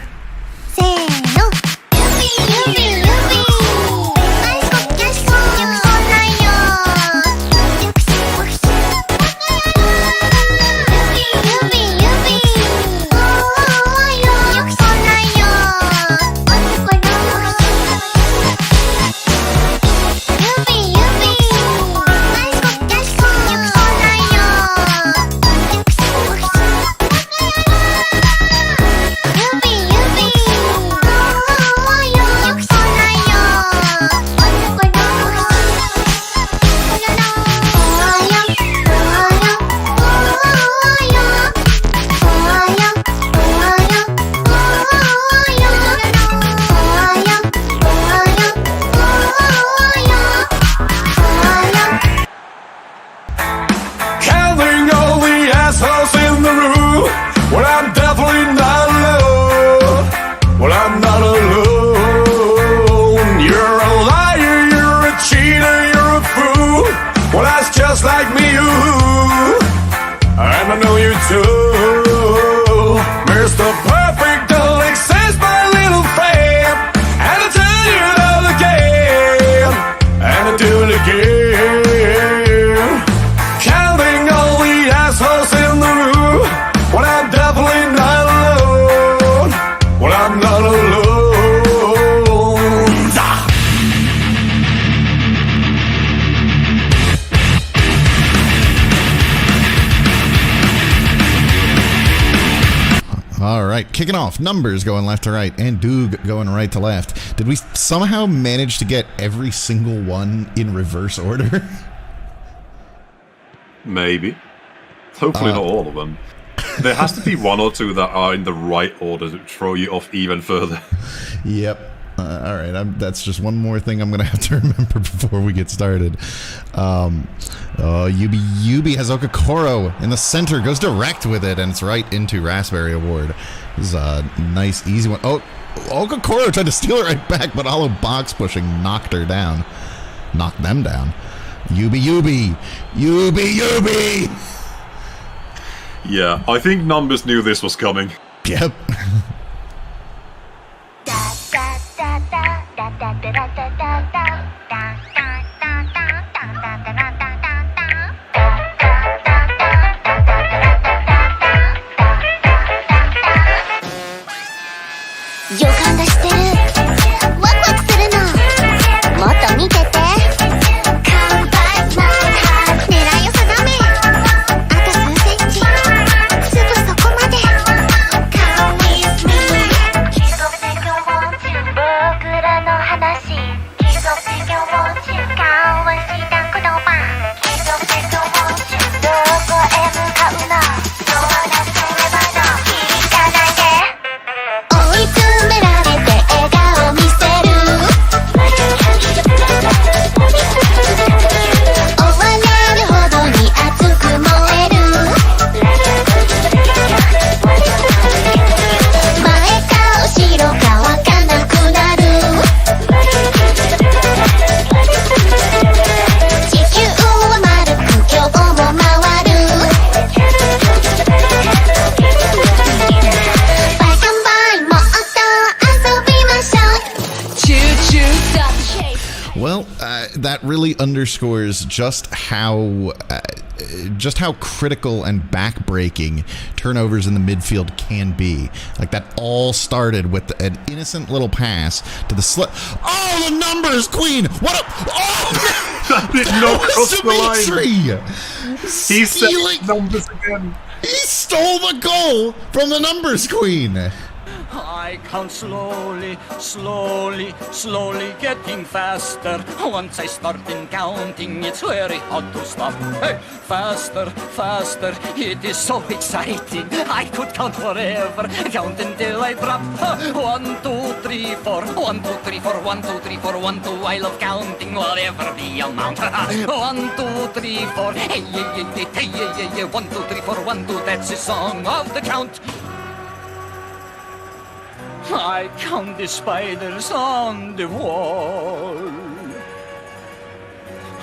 Kicking off, numbers going left to right, and Doog going right to left. Did we somehow manage to get every single one in reverse order? Maybe. Hopefully not all of them. There has to be one or two that are in the right order to throw you off even further. Yep. All right, that's just one more thing I'm going to have to remember before we get started. Yubi has Okakoro in the center, goes direct with it, and it's right into Raspberry Award. This is a nice, easy one. Oh, Okakoro tried to steal it right back, but Hollow box pushing knocked them down. Yubi! Yeah, I think Numbers knew this was coming. Yep. With me really underscores just how critical and backbreaking turnovers in the midfield can be. Like, that all started with an innocent little pass to the slip. Oh, the numbers queen! What a... Oh! That did not cross the line. He said numbers again. He stole the goal from the numbers queen. I count slowly, slowly, slowly getting faster. Once I start in counting, it's very hard to stop. Hey, faster, faster, it is so exciting. I could count forever, count until I drop. 1, 2, 3, 4, 1, 2, 3, 4, 1, 2, 3, 4, 1, 2. I love counting whatever the amount. 1, 2, 3, 4, hey, hey, hey, hey, hey, hey, 1, 2, 3, 4, 1, 2. That's the song of the count. I count the spiders on the wall.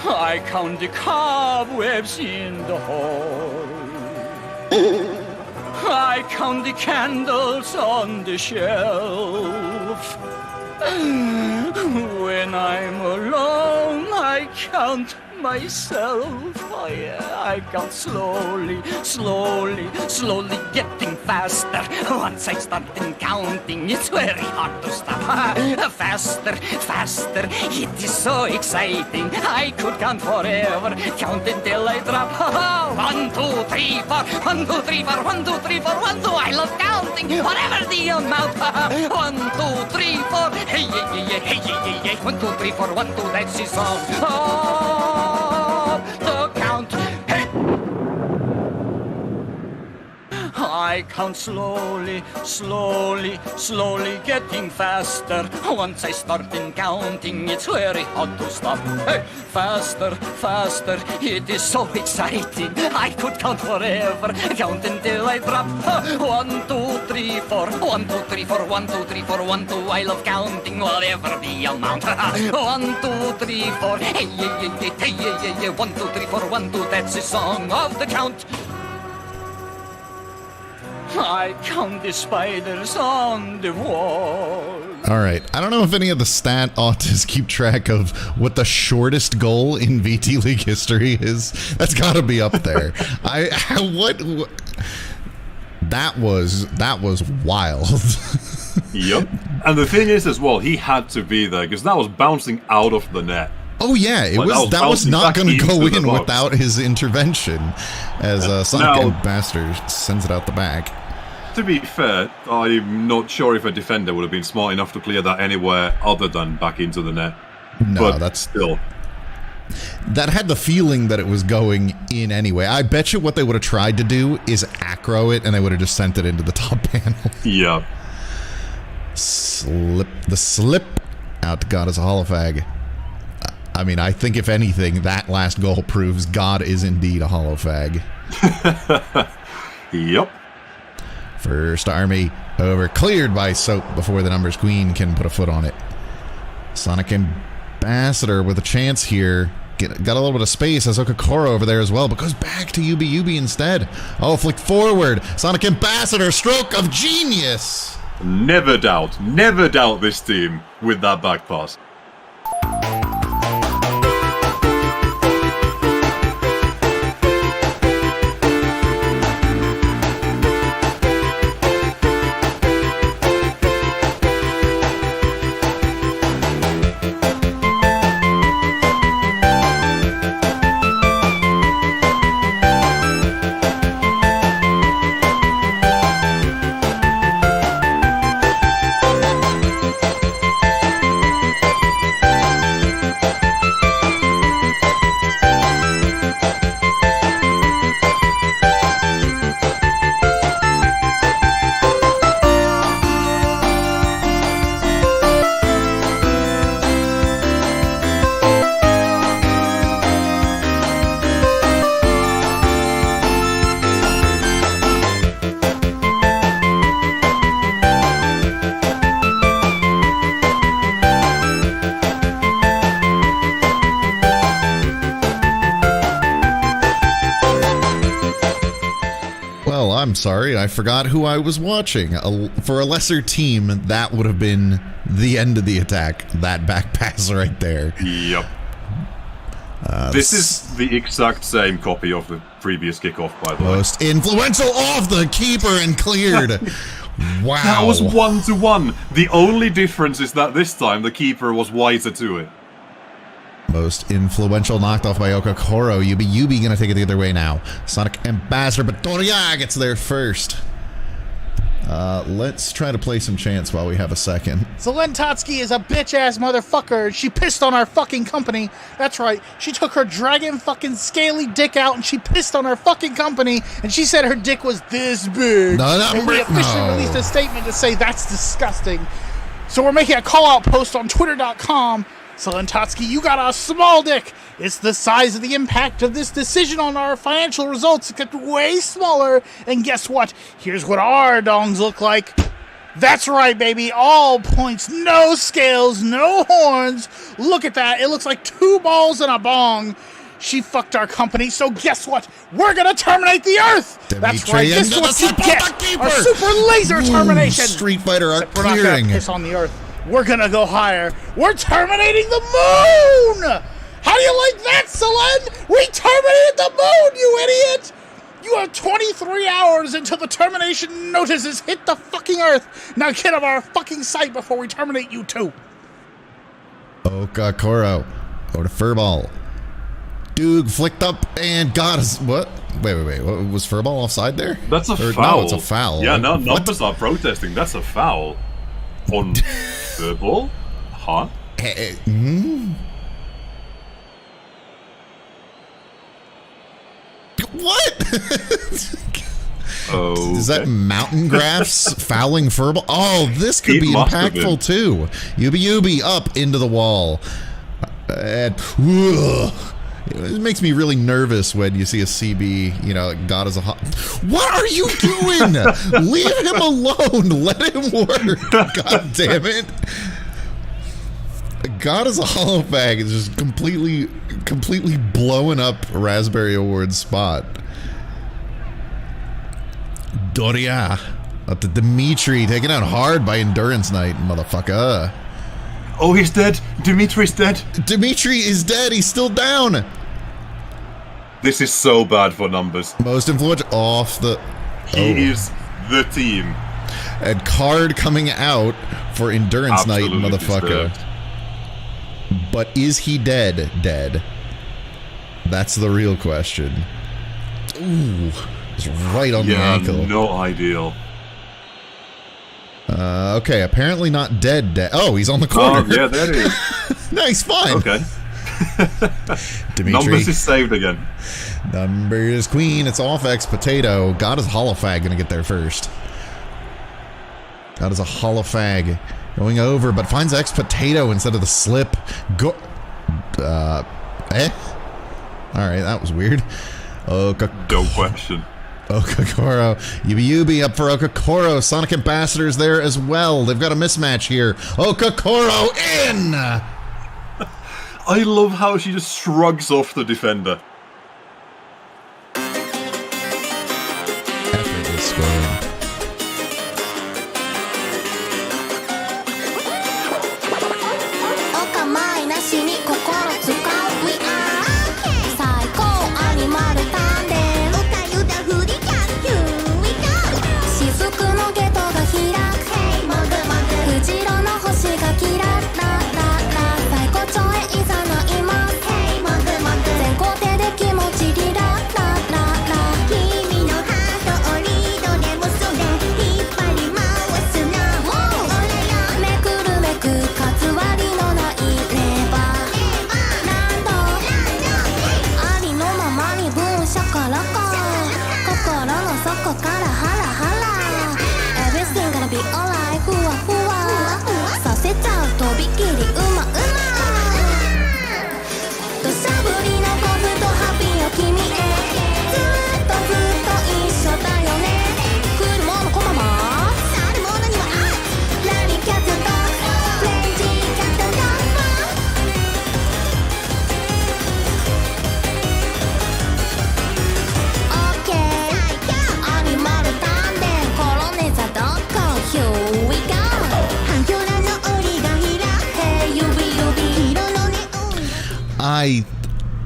I count the cobwebs in the hall. I count the candles on the shelf. When I'm alone, I count myself. Oh yeah, I count slowly, slowly, slowly getting faster. Once I start in counting, it's very hard to stop. Faster, faster, it is so exciting. I could count forever, count until I drop. 1, 2, 3, 4, 1, 2, 3, 4, 1, 2, 3, 4, 1, 2. I love counting, whatever the amount. 1, 2, 3, 4, hey, hey, hey, hey, hey, hey, 1, 2, 3, 4, 1, 2. That's the song. The count. Hey! I count slowly, slowly, slowly getting faster. Once I start in counting, it's very hard to stop. Hey! Faster, faster, it is so exciting. I could count forever, count until I drop. 1, 2, 3, 4, 1, 2, 3, 4, 1, 2, 3, 4, 1, 2. I love counting whatever the amount. 1, 2, 3, 4, hey, hey, hey, hey, hey, hey, 1, 2, 3, 4, 1, 2. That's the song of the count. I count the spiders on the wall. All right. I don't know if any of the stat autists keep track of what the shortest goal in VT League history is. That's got to be up there. That was wild. Yep. And the thing is as well, he had to be there because that was bouncing out of the net. Oh yeah, that was not going to go in without his intervention, as Sonic Ambassador sends it out the back. To be fair, I'm not sure if a defender would have been smart enough to clear that anywhere other than back into the net. No, but that's still. That had the feeling that it was going in anyway. I bet you what they would have tried to do is acro it, and they would have just sent it into the top panel. Yeah. Slip out to God as a holofag. I mean, I think if anything, that last goal proves God is indeed a holofag. Yep. First Army over, cleared by Soap before the numbers queen can put a foot on it. Sonic Ambassador with a chance here. Got a little bit of space as Okakoro over there as well, but goes back to Yubi instead. Oh, flick forward. Sonic Ambassador, stroke of genius. Never doubt this team with that back pass. I'm sorry, I forgot who I was watching. For a lesser team, that would have been the end of the attack. That back pass right there. Yep. This is the exact same copy of the previous kickoff, by the way. Most influential off the keeper and cleared. Wow. That was 1-1. The only difference is that this time the keeper was wiser to it. Most influential knocked off by Okakoro. Yubi gonna take it the other way now. Sonic Ambassador, but Doria gets there first. Let's try to play some chants while we have a second. Zelene Totsky is a bitch-ass motherfucker. She pissed on our fucking company. That's right. She took her dragon fucking scaly dick out and she pissed on our fucking company and she said her dick was this big. And we officially released a statement to say that's disgusting. So we're making a call-out post on Twitter.com. Zelene Totsky, you got a small dick. It's the size of the impact of this decision on our financial results. It gets way smaller. And guess what? Here's what our dongs look like. That's right, baby. All points, no scales, no horns. Look at that. It looks like 2 balls and a bong. She fucked our company, so guess what? We're gonna terminate the Earth! That's right, this is what you get! Our super laser termination! Street Fighter are we're not gonna piss on the Earth. We're gonna go higher. We're terminating the moon! How do you like that, Zelene? We terminated the moon, you idiot! You have 23 hours until the termination notices hit the fucking Earth. Now get off our fucking site before we terminate you too. Okakoro. Over to Furball. Dude flicked up and got us. What? Wait. What, was Furball offside there? That's a foul. No, it's a foul. Yeah, no, numbers are protesting. That's a foul. On Furball? Huh? What? Oh, is that Mountain Graphs fouling Furball? Oh, this could be impactful too. Yubi up into the wall. And, it makes me really nervous when you see a CB, you know, God is a What are you doing? Leave him alone. Let him work. God damn it. God is a hollow bag is just completely blowing up Raspberry Awards spot. Doria. Up to Dimitri, taken out hard by Endurance Knight, motherfucker. Oh, he's dead. Dimitri's dead. Dimitri is dead. He's still down. This is so bad for numbers. Most influential off the... He is the team. And card coming out for Endurance Knight, motherfucker. Disturbed. But is he dead? Dead. That's the real question. Ooh. It's right on the ankle. No ideal. Okay, apparently not dead. Oh, he's on the corner. Oh, yeah, there he is. Nice, fine. Okay. Dimitri. Numbers is saved again. Numbers queen. It's off X Potato. God is Holofag gonna get there first. God is a Holofag going over, but finds X Potato instead of the slip. Go. All right, that was weird. No question. Okakoro. Yubi up for Okakoro. Sonic Ambassador's there as well. They've got a mismatch here. Okakoro in! I love how she just shrugs off the defender. Effortless scoring.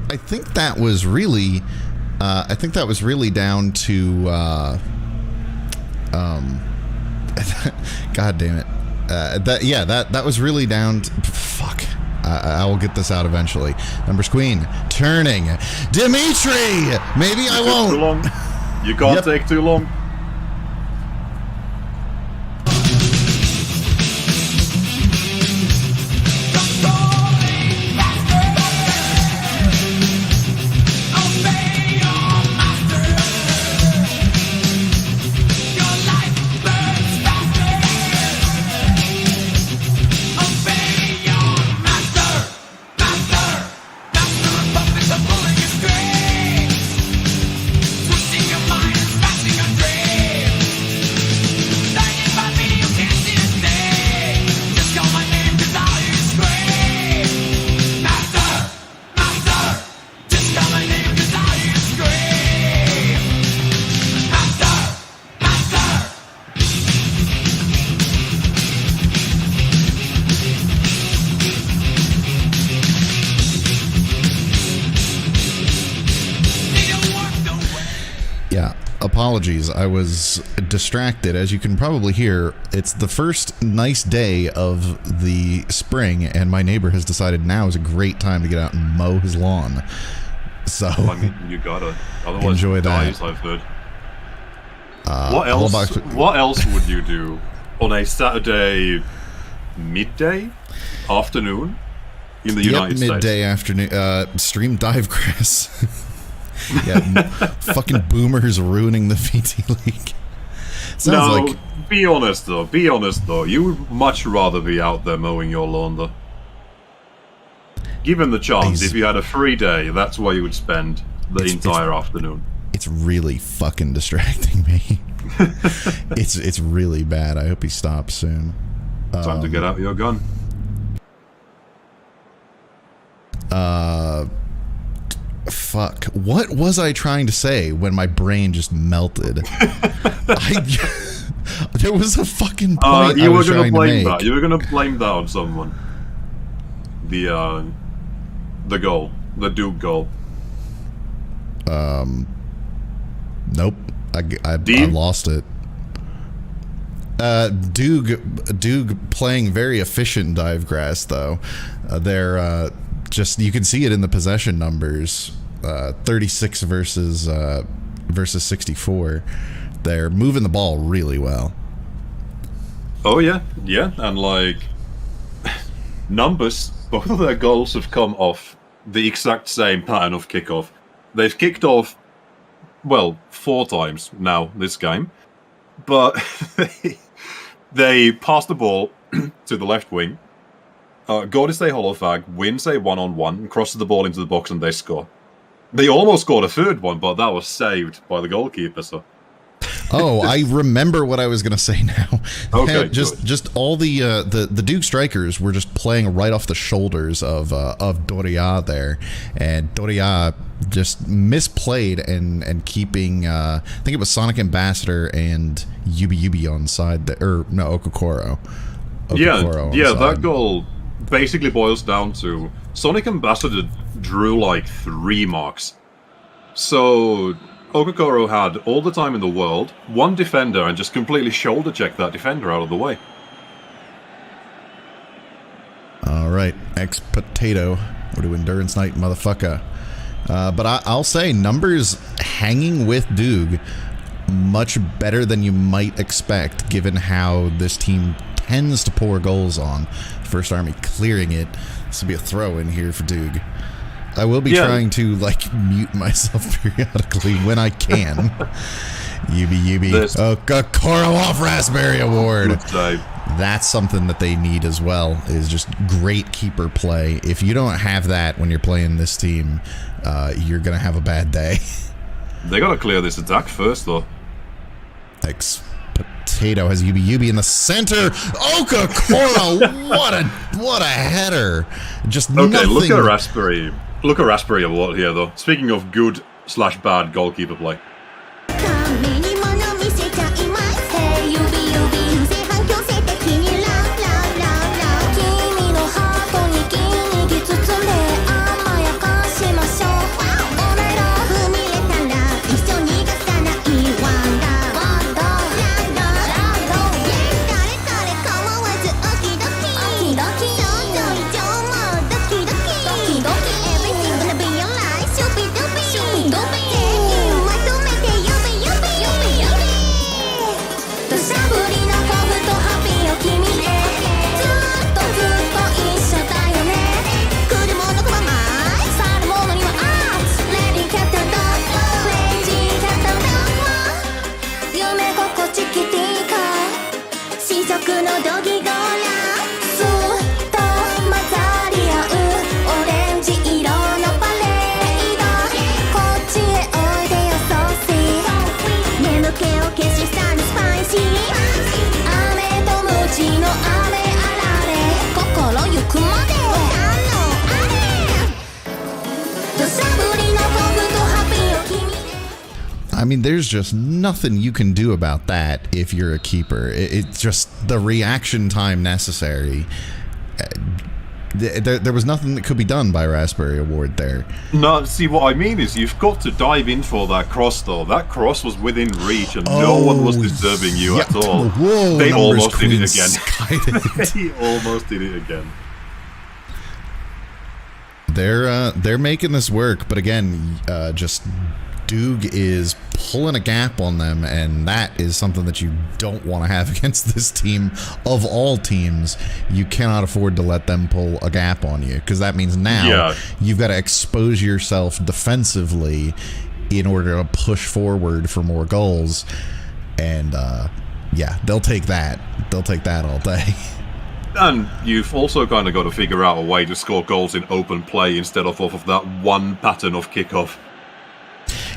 I I think that was really down to God damn it. That was really down to, fuck. I will get this out eventually. Numbers Queen turning. Dimitri! Maybe I won't. Too long. You can't take too long. Apologies, I was distracted. As you can probably hear, it's the first nice day of the spring, and my neighbor has decided now is a great time to get out and mow his lawn. So, I mean, you gotta. Otherwise, enjoy that. I've heard. What else would you do on a Saturday midday afternoon in the United States? Midday afternoon. Stream Divegrass. Yeah, fucking boomers ruining the VT League. Sounds like... Be honest though. You would much rather be out there mowing your lawn, though. Given the chance, if you had a free day, that's where you would spend the entire afternoon. It's really fucking distracting me. It's really bad. I hope he stops soon. Time to get out your gun. Fuck. What was I trying to say when my brain just melted? There was a fucking point I was trying to make. You were gonna blame that on someone. The goal. The Duke goal. Nope. I lost it. Doog playing very efficient Divegrass, though. They're just, you can see it in the possession numbers. 36 versus 64. They're moving the ball really well. Oh yeah, and like numbers, both of their goals have come off the exact same pattern of kickoff. They've kicked off, well, 4 times now this game, but they pass the ball to the left wing. Gordisay Holofag wins a 1-on-1 and crosses the ball into the box and they score. They almost scored a third one, but that was saved by the goalkeeper. So. Oh, I remember what I was going to say now. Okay, just all the Duke strikers were just playing right off the shoulders of Doria there, and Doria just misplayed and keeping I think it was Sonic Ambassador and Yubi on side there, or no, Okokoro. That goal basically boils down to Sonic Ambassador drew like 3 marks. So Okokoro had all the time in the world, 1 defender, and just completely shoulder checked that defender out of the way. Alright, ex-potato. We're doing Endurance Night, motherfucker. But I'll say, numbers hanging with Doog much better than you might expect, given how this team tends to pour goals on. First Army clearing it. This will be a throw in here for Doog. I will be trying to, like, mute myself periodically when I can. Yubi. Okokoro off Raspberry Award. That's something that they need as well, is just great keeper play. If you don't have that when you're playing this team, you're going to have a bad day. They got to clear this attack first, though. Potato has Yubi in the center. Okokoro, what a header! Just okay. Nothing. Look at Raspberry Award here, though. Speaking of good/bad goalkeeper play. mean, there's just nothing you can do about that if you're a keeper. It's just the reaction time necessary. There was nothing that could be done by Raspberry Award there. No, see, what I mean is you've got to dive in for that cross, though. That cross was within reach, and no one was disturbing you at all. Whoa, they Numbers almost did Queen it again. skied They almost did it again. They're making this work, but again, just Doog is pulling a gap on them, and that is something that you don't want to have against this team. Of all teams, you cannot afford to let them pull a gap on you, because that means now you've got to expose yourself defensively in order to push forward for more goals. And yeah, they'll take that. They'll take that all day. And you've also kind of got to figure out a way to score goals in open play instead of off of that one pattern of kickoff.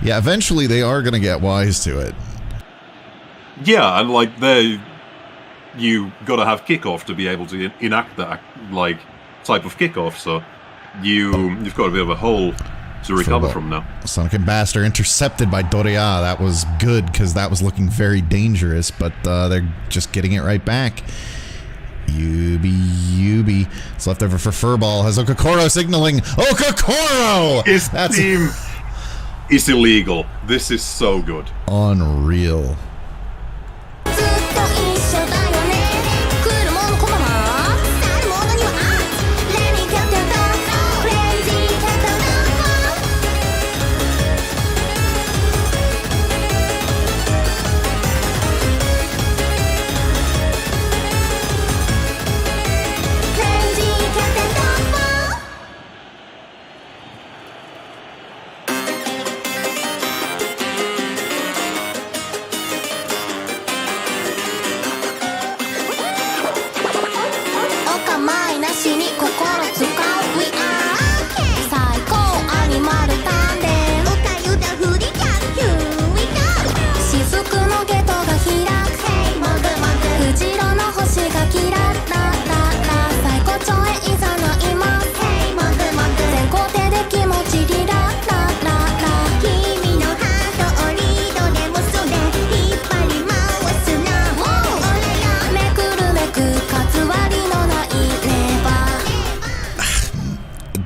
Yeah, eventually they are going to get wise to it. Yeah, and like you got to have kickoff to be able to enact that like type of kickoff. So you've got a bit of a hole to recover from now. Sonic and Baster intercepted by Doria. That was good because that was looking very dangerous, but they're just getting it right back. Yubi. It's left over for Furball. Has Okokoro signaling. Okokoro! His team is illegal. This is so good. Unreal.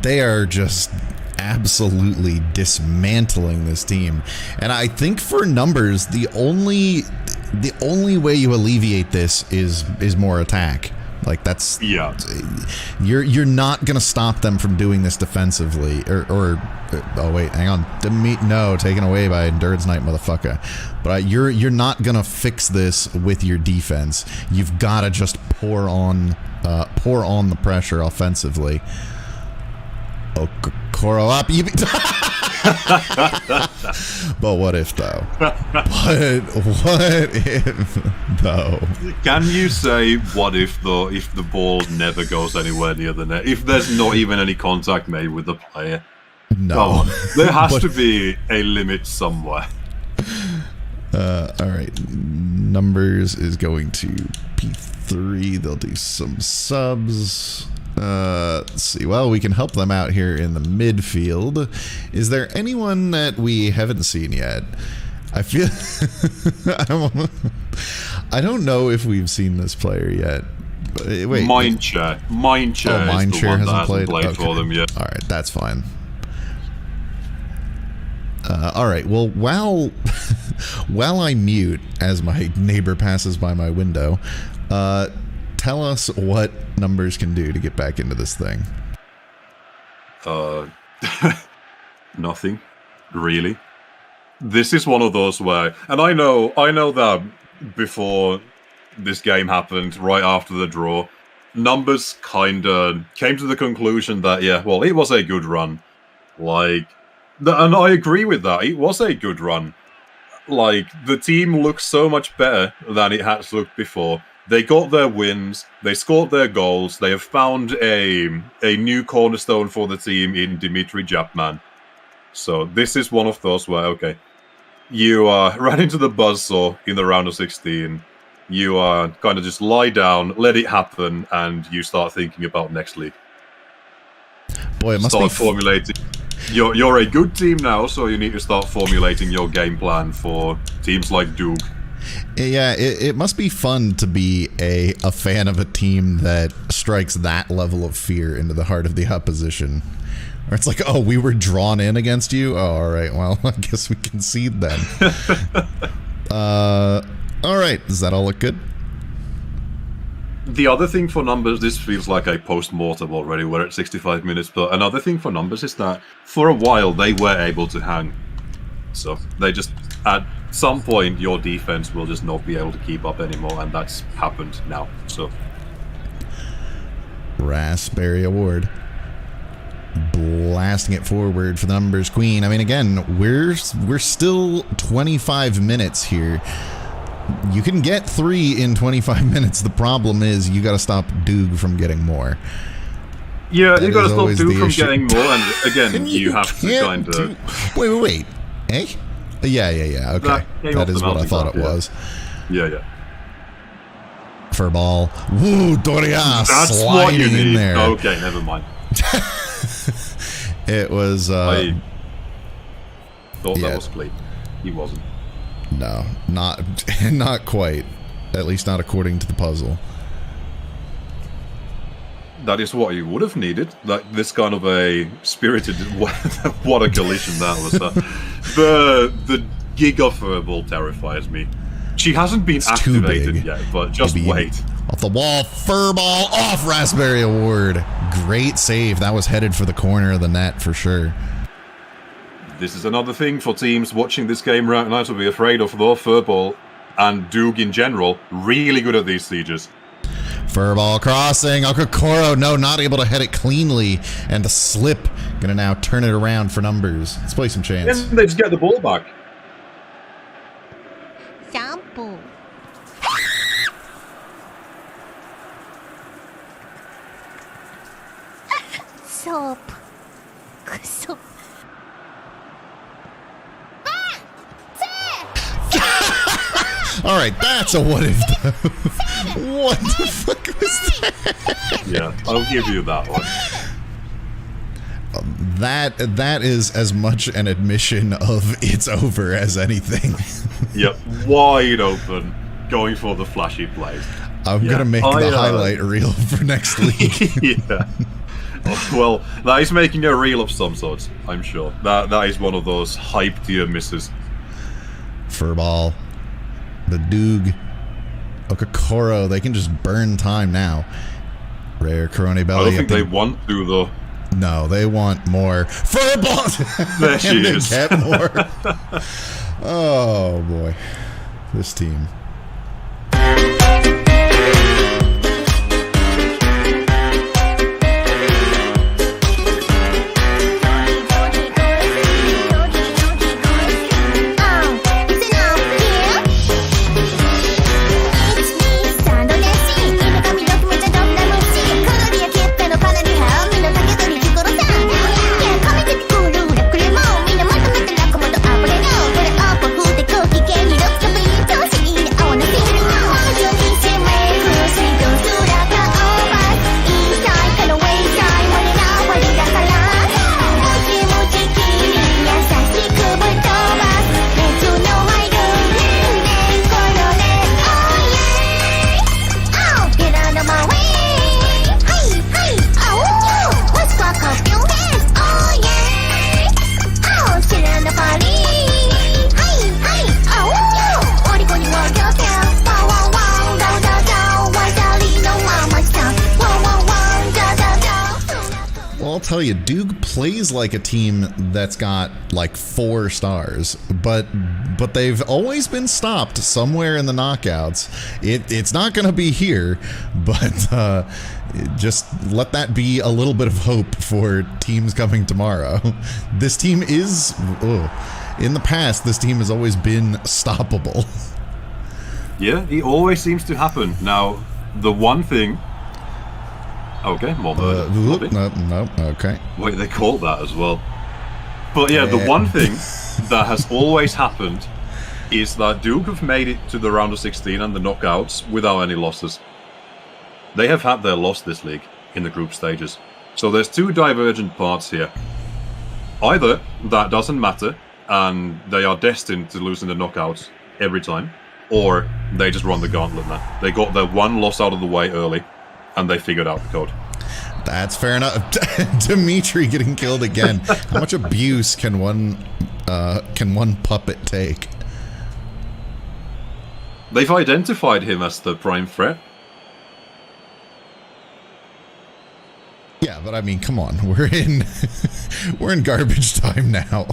They are just absolutely dismantling this team, and I think for numbers, the only way you alleviate this is more attack. Like that's you're not gonna stop them from doing this defensively, or oh wait, hang on, no, taken away by Endurance Knight, motherfucker. But you're not gonna fix this with your defense. You've got to just pour on the pressure offensively. Okokoro up. But what if though? What if though? Can you say what if though if the ball never goes anywhere near the net? If there's not even any contact made with the player? No. There has to be a limit somewhere. Alright. Numbers is going to P3. They'll do some subs. Let's see. Well, we can help them out here in the midfield. Is there anyone that we haven't seen yet? I feel I don't know if we've seen this player yet. Wait, Mindshare. Mindshare. Oh, Mindshare hasn't played okay. For them yet. All right, that's fine. All right. Well, while I mute as my neighbor passes by my window, tell us what numbers can do to get back into this thing. Nothing, really. This is one of those where, and I know that before this game happened, right after the draw, Numbers kinda came to the conclusion that it was a good run. Like, and I agree with that. It was a good run. Like, the team looks so much better than it has looked before. They got their wins, they scored their goals, they have found a new cornerstone for the team in Dimitri Japman. So this is one of those where, okay, you ran into the buzzsaw in the round of 16, you kind of just lie down, let it happen, and you start thinking about next league. Boy, it must start be formulating You're a good team now, so you need to start formulating your game plan for teams like Duke. Yeah, it must be fun to be a fan of a team that strikes that level of fear into the heart of the opposition. Or it's like, oh, we were drawn in against you? Oh, all right, well, I guess we concede then. All right, does that all look good? The other thing for Numbers, this feels like a post-mortem already, we're at 65 minutes, but another thing for Numbers is that for a while they were able to hang. So they just, at some point, your defense will just not be able to keep up anymore, and that's happened now. So Raspberry Award. Blasting it forward for the Numbers Queen. I mean, again, we're still 25 minutes here. You can get 3 in 25 minutes. The problem is you got to stop Doog from getting more. Yeah, That you got to is stop always Duke the from issue. getting more, and again, you have to can't kind of... Wait. Eh? Yeah. Okay. That is what I thought it was. Yeah. For ball. Woo, Doria That's what you sliding in need. there. Okay, never mind. It was... I thought yeah. that was clean. He wasn't. No, not quite. At least not according to the puzzle. That is what you would have needed. Like this kind of a spirited... what a collision that was. The Giga Furball terrifies me. She hasn't been It's too activated big. yet, but just Maybe wait. Off the wall, Furball off Raspberry Award. Great save. That was headed for the corner of the net for sure. This is another thing for teams watching this game right now to be afraid of, though. Furball and Doog in general, really good at these sieges. Furball crossing. Okokoro, no, not able to head it cleanly. And the slip. Gonna now turn it around for Numbers. Let's play some chance. And they just get the ball back. Shampoo. Soap. Soap. All right, that's a what if though. What the fuck was that? Yeah, I'll give you that one. That is as much an admission of it's over as anything. Yep, wide open, going for the flashy plays. I'm gonna make the highlight reel for next week. Yeah. Well, that is making a reel of some sort, I'm sure. That is one of those hype tier misses. Furball. The Doog. Okokoro. They can just burn time now. Rare Corone Belly. I don't think they want to, though. No, they want more. Furball! There she And they is. get more. Oh, boy. This team. I'll tell you, Duke plays like a team that's got like 4 stars, but they've always been stopped somewhere in the knockouts. It's not going to be here, but just let that be a little bit of hope for teams coming tomorrow. This team is, in the past, this team has always been stoppable. Yeah, it always seems to happen. Now, the one thing... Okay, more murder. No, okay. Wait, they called that as well. But yeah, the one thing that has always happened is that Duke have made it to the round of 16 and the knockouts without any losses. They have had their loss this league in the group stages. So there's 2 divergent parts here. Either that doesn't matter, and they are destined to lose in the knockouts every time, or they just run the gauntlet now. They got their one loss out of the way early, and they figured out the code. That's fair enough. Dimitri getting killed again. How much abuse can one puppet take? They've identified him as the prime threat. Yeah, but I mean, come on. We're in garbage time now.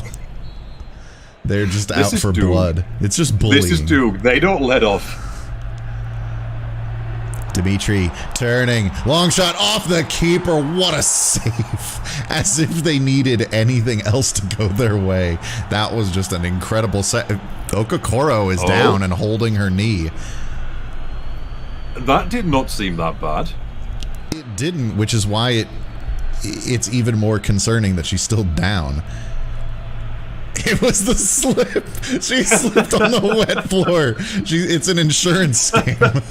They're just out for blood. It's just bullying. This is Duke. They don't let off. Dimitri turning. Long shot off the keeper. What a save. As if they needed anything else to go their way. That was just an incredible set. Okakoro is down and holding her knee. That did not seem that bad. It didn't, which is why it's even more concerning that she's still down. It was the slip. She slipped on the wet floor. It's an insurance scam.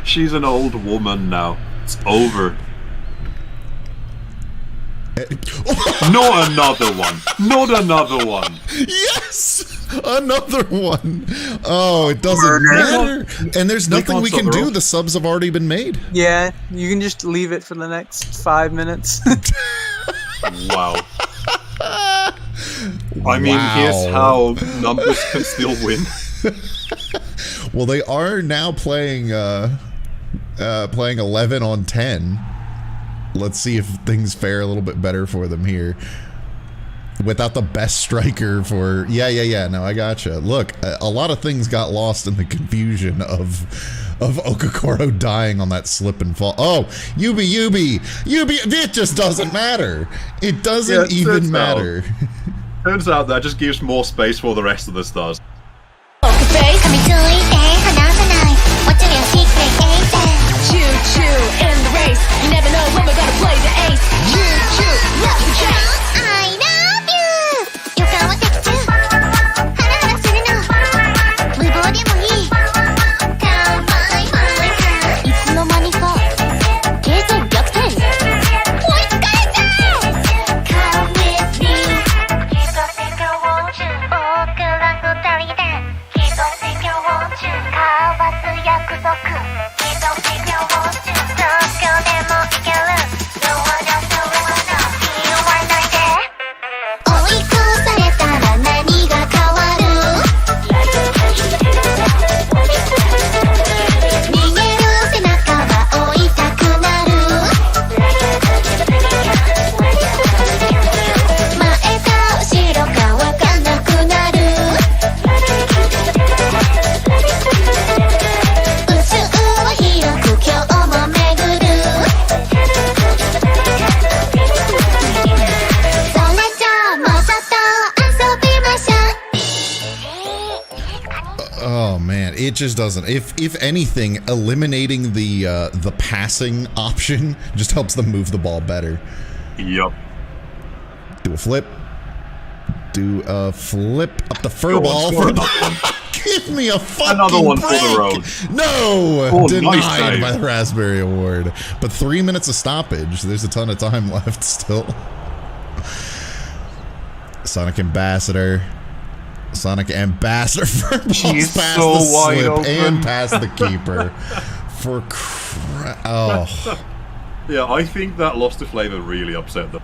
She's an old woman now. It's over. Not another one. Not another one. Yes! Another one. Oh, it doesn't matter. And there's nothing we can do. The subs have already been made. Yeah, you can just leave it for the next 5 minutes. Wow. I mean, here's how numbers can still win. Well, they are now playing 11 on 10. Let's see if things fare a little bit better for them here. Without the best striker for... Yeah, no, I gotcha. Look, a lot of things got lost in the confusion of Okakoro dying on that slip and fall. Oh, Yubi, it just doesn't matter. It doesn't even matter. Turns out that just gives more space for the rest of the stars. Choo-choo in the race. You never know when we're gonna play the ace. Choo-choo, love the chase. I love you. 予感は的中。ハラハラするの。無謀でもいい。乾杯。いつの間にか。計算逆転。追いつかれた。Come with me。一つ世界を中。僕ら二人で。一つ世界を中。交わす約束。It just doesn't. If anything, eliminating the passing option just helps them move the ball better. Yep. Do a flip. Do a flip up the fur ball. Give me a fucking another one break. For the road. No, denied nice by the Raspberry Award. But 3 minutes of stoppage. There's a ton of time left still. Sonic Ambassador. Sonic Ambassador for She's past so the slip open. and past the keeper. For oh. Yeah, I think that lost the flavor really upset them.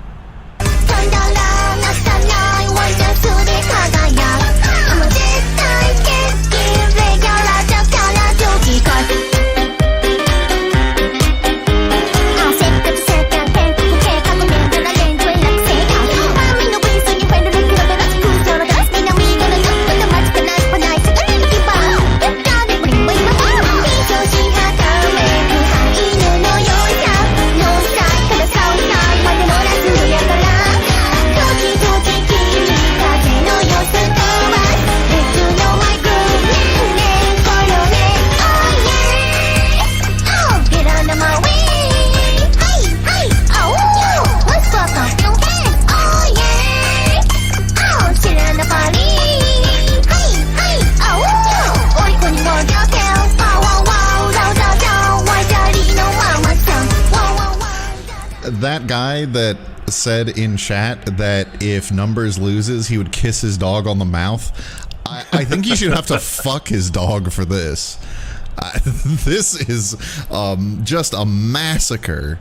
That guy that said in chat that if Numbers loses, he would kiss his dog on the mouth. I think he should have to fuck his dog for this. This is just a massacre.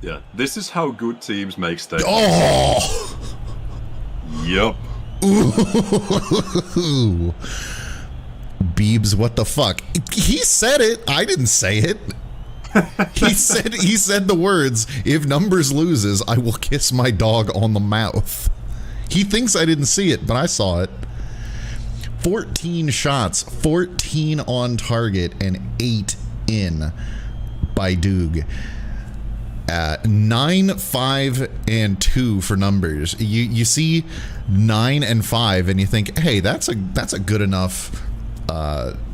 Yeah, this is how good teams make statements. Oh! Yup. Ooh. Beebs, what the fuck? He said it. I didn't say it. He said the words, if Numbers loses, I will kiss my dog on the mouth. He thinks I didn't see it, but I saw it. 14 shots, 14 on target, and 8 in by Doog. 9, 5, and 2 for Numbers. You see 9 and 5, and you think, hey, that's a good enough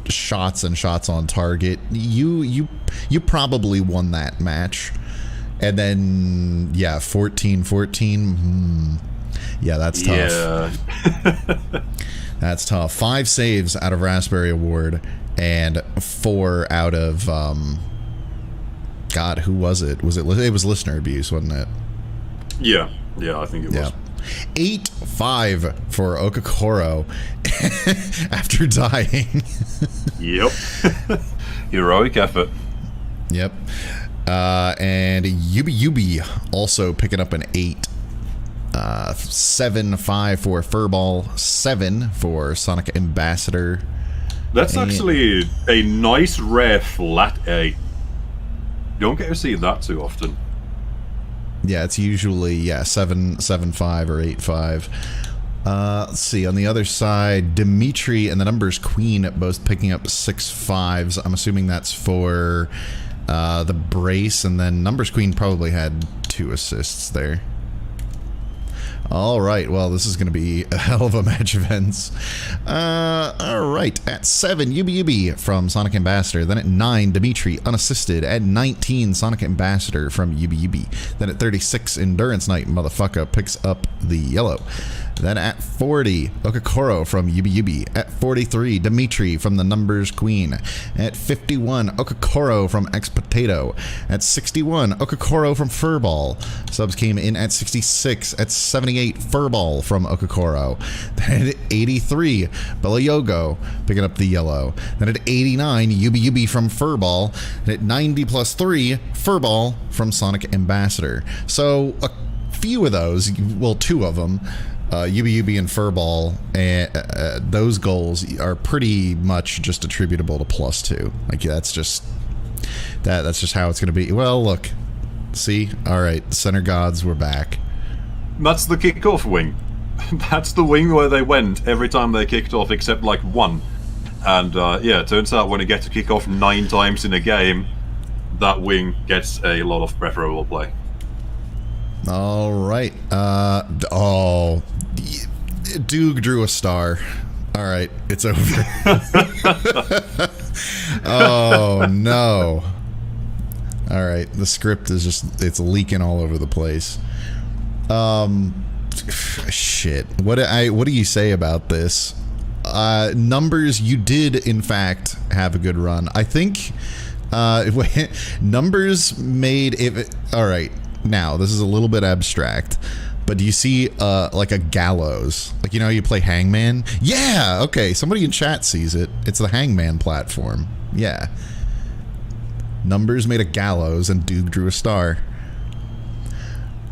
shots and shots on target. You probably won that match. And then 14. Yeah, that's tough. Yeah. That's tough. 5 saves out of Raspberry Award and 4 out of God, who was it? It was listener abuse, wasn't it? Yeah, I think it was. 8-5 for Okakoro after dying. Yep. Heroic effort. Yep. And Yubi also picking up an 8. 7-5 for Furball. 7 for Sonic Ambassador. That's actually a nice rare flat A. You don't get to see that too often. Yeah, it's usually 7-5 or 8-5. Let's see, on the other side, Dimitri and the Numbers Queen both picking up 6 5s. I'm assuming that's for the brace, and then Numbers Queen probably had 2 assists there. All right, well, this is going to be a hell of a match of ends. All right, at 7, Yubi from Sonic Ambassador. Then at 9, Dimitri, unassisted. At 19, Sonic Ambassador from Yubi. Then at 36, Endurance Knight, motherfucker, picks up the yellow. Then at 40, Okakoro from Yubi. At 43, Dimitri from the Numbers Queen. At 51, Okakoro from X Potato. At 61, Okakoro from Furball. Subs came in at 66. At 78, Furball from Okakoro. Then at 83, Bella Yogo picking up the yellow. Then at 89, Yubi from Furball. And at 90 plus 3, Furball from Sonic Ambassador. So a few of those, well, 2 of them, Yubi and Furball, and those goals are pretty much just attributable to +2. Like, that's just how it's going to be. Well, look, see, all right, Center Gods, we're back. That's the kickoff wing. That's the wing where they went every time they kicked off, except like 1. And it turns out when it gets to kick off 9 times in a game, that wing gets a lot of preferable play. All right. Doog drew a star. All right, it's over. Oh, no. All right, the script is it's leaking all over the place. Shit. What do you say about this? Numbers, you did, in fact, have a good run. I think Numbers made it... All right. Now, this is a little bit abstract, but do you see like a gallows? Like, you know, you play Hangman? Yeah, okay, somebody in chat sees it. It's the Hangman platform. Yeah. Numbers made a gallows and Doog drew a star.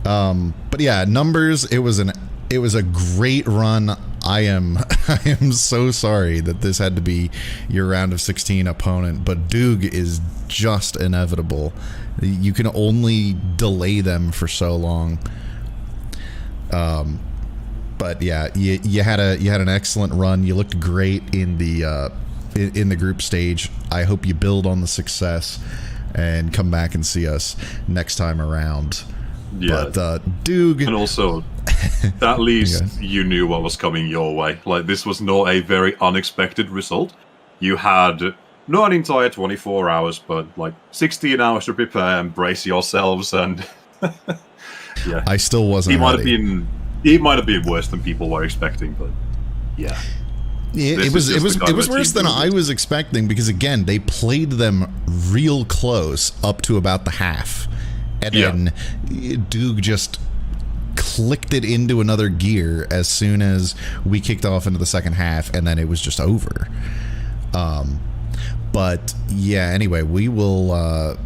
But yeah, Numbers, it was a great run. I am so sorry that this had to be your round of 16 opponent, but Doog is just inevitable. You can only delay them for so long. But yeah, you had an excellent run. You looked great in the group stage. I hope you build on the success and come back and see us next time around. Yeah, but Doog, and also at least you knew what was coming your way. Like, this was not a very unexpected result. You had not an entire 24 hours, but like 16 hours to prepare and brace yourselves. And yeah, I still wasn't. It might have been worse than people were expecting, but yeah. It was worse than I was expecting because again they played them real close up to about the half, and then Doog just clicked it into another gear as soon as we kicked off into the second half, and then it was just over. But yeah, anyway, we will.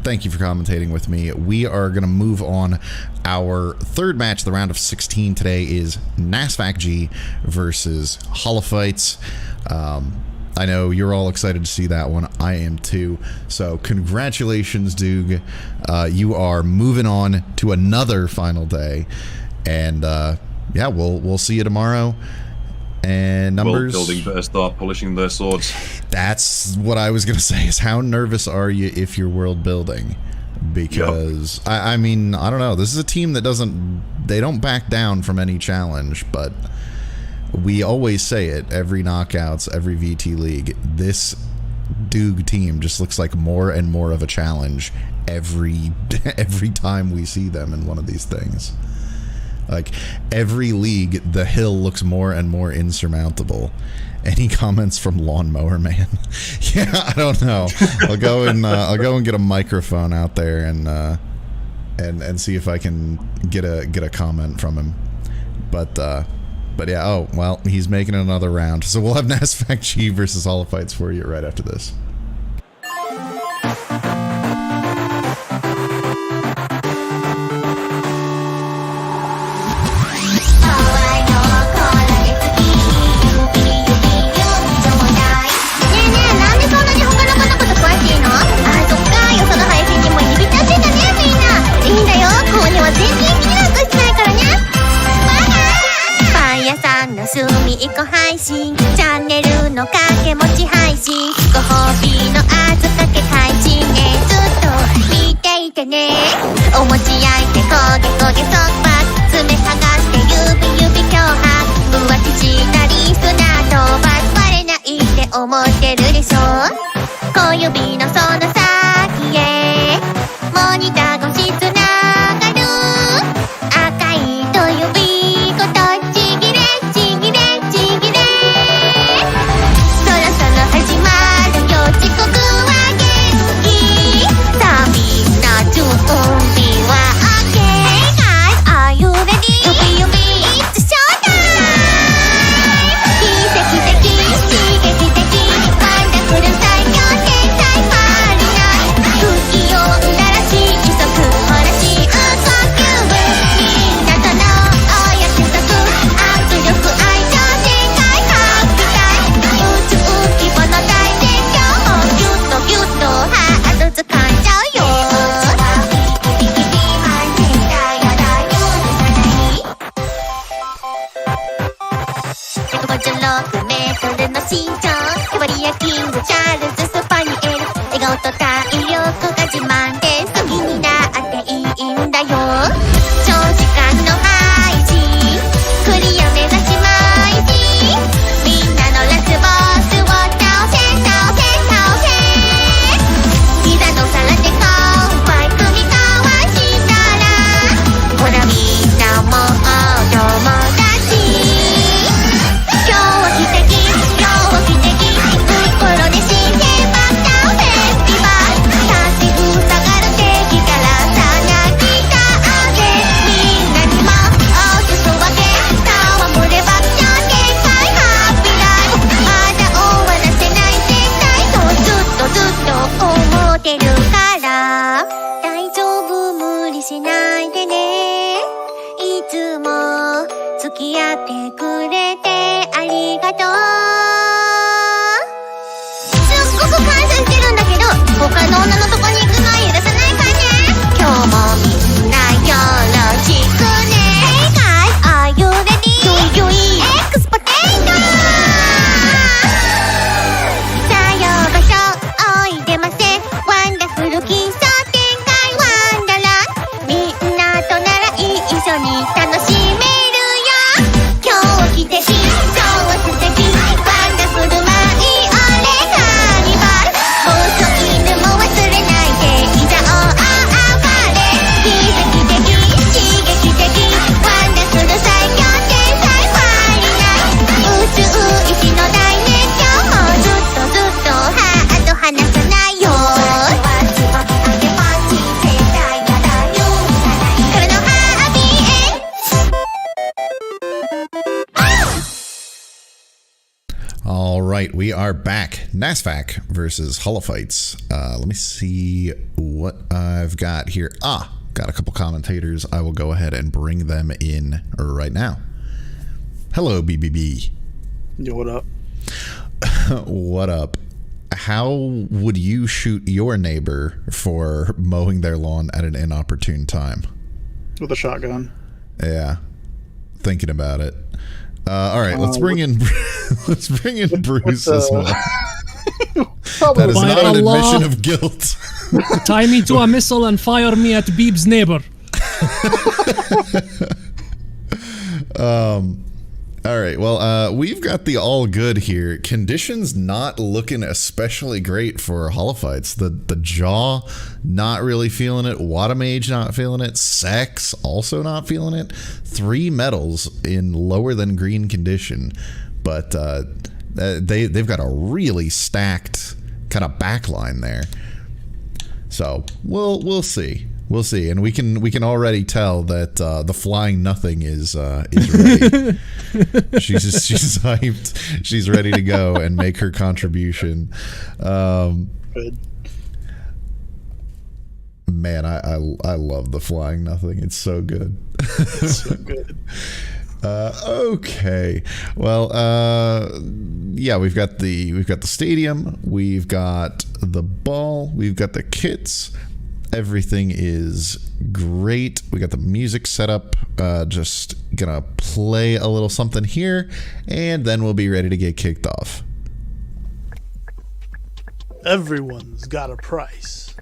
Thank you for commentating with me. We are going to move on. Our third match, the round of 16 today, is NASFAC G versus Holofights. I know you're all excited to see that one. I am too. So congratulations, Doog. You are moving on to another final day. And yeah, we'll see you tomorrow. And numbers. World building better start polishing their swords. That's what I was going to say, is how nervous are you if you're world building? Because, I mean, I don't know. This is a team that they don't back down from any challenge, but we always say it, every knockouts, every VT League, this Doog team just looks like more and more of a challenge every time we see them in one of these things. Like, every league, the hill looks more and more insurmountable. Any comments from Lawnmower Man? Yeah, I don't know. I'll go and get a microphone out there and see if I can get a comment from him. But yeah. Oh well, he's making another round, so we'll have NASFAC G versus Holofights for you right after this. right, we are back. NASFAC versus Holophites. Let me see what I've got here. Got a couple commentators. I will go ahead and bring them in right now. Hello, BBB. Yo, what up? What up? How would you shoot your neighbor for mowing their lawn at an inopportune time? With a shotgun. Yeah, thinking about it. All right, let's bring in Bruce as well. That is By not an Allah. admission of guilt. Tie me to a missile and fire me at Beeb's neighbor. All right, well, we've got the all good here. Conditions not looking especially great for Holophites. The Jaw not really feeling it. Watamage not feeling it. Sex also not feeling it. 3 medals in lower than green condition, but they've got a really stacked kind of backline there. So we'll see. We'll see, and we can already tell that the Flying Nothing is ready. she's hyped. She's ready to go and make her contribution. Good. Man, I love the Flying Nothing. It's so good. So good. Okay. Well, yeah, we've got the stadium, we've got the ball, we've got the kits. Everything is great. We got the music set up. Just gonna play a little something here, and then we'll be ready to get kicked off. Everyone's got a price.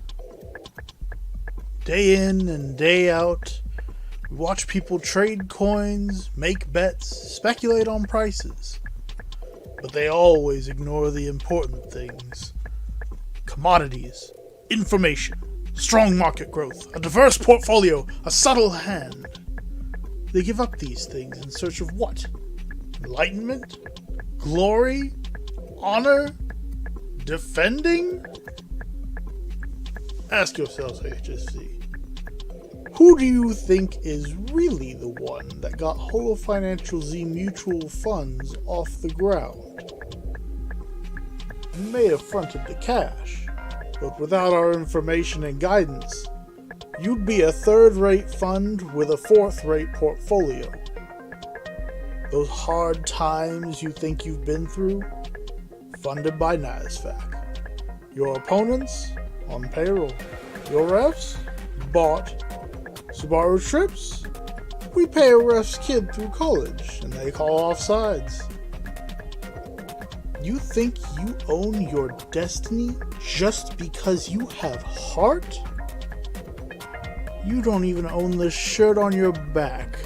Day in and day out, we watch people trade coins, make bets, speculate on prices. But they always ignore the important things. Commodities, information, strong market growth, a diverse portfolio, a subtle hand. They give up these things in search of what? Enlightenment? Glory? Honor? Defending? Ask yourselves, HSC. Who do you think is really the one that got Holo Financial Z mutual funds off the ground? You may have fronted the cash, but without our information and guidance, you'd be a third-rate fund with a fourth-rate portfolio. Those hard times you think you've been through? Funded by NASFAC. Your opponents? On payroll. Your refs? Bought. Subaru trips? We pay a ref's kid through college, and they call off sides. You think you own your destiny just because you have heart? You don't even own the shirt on your back.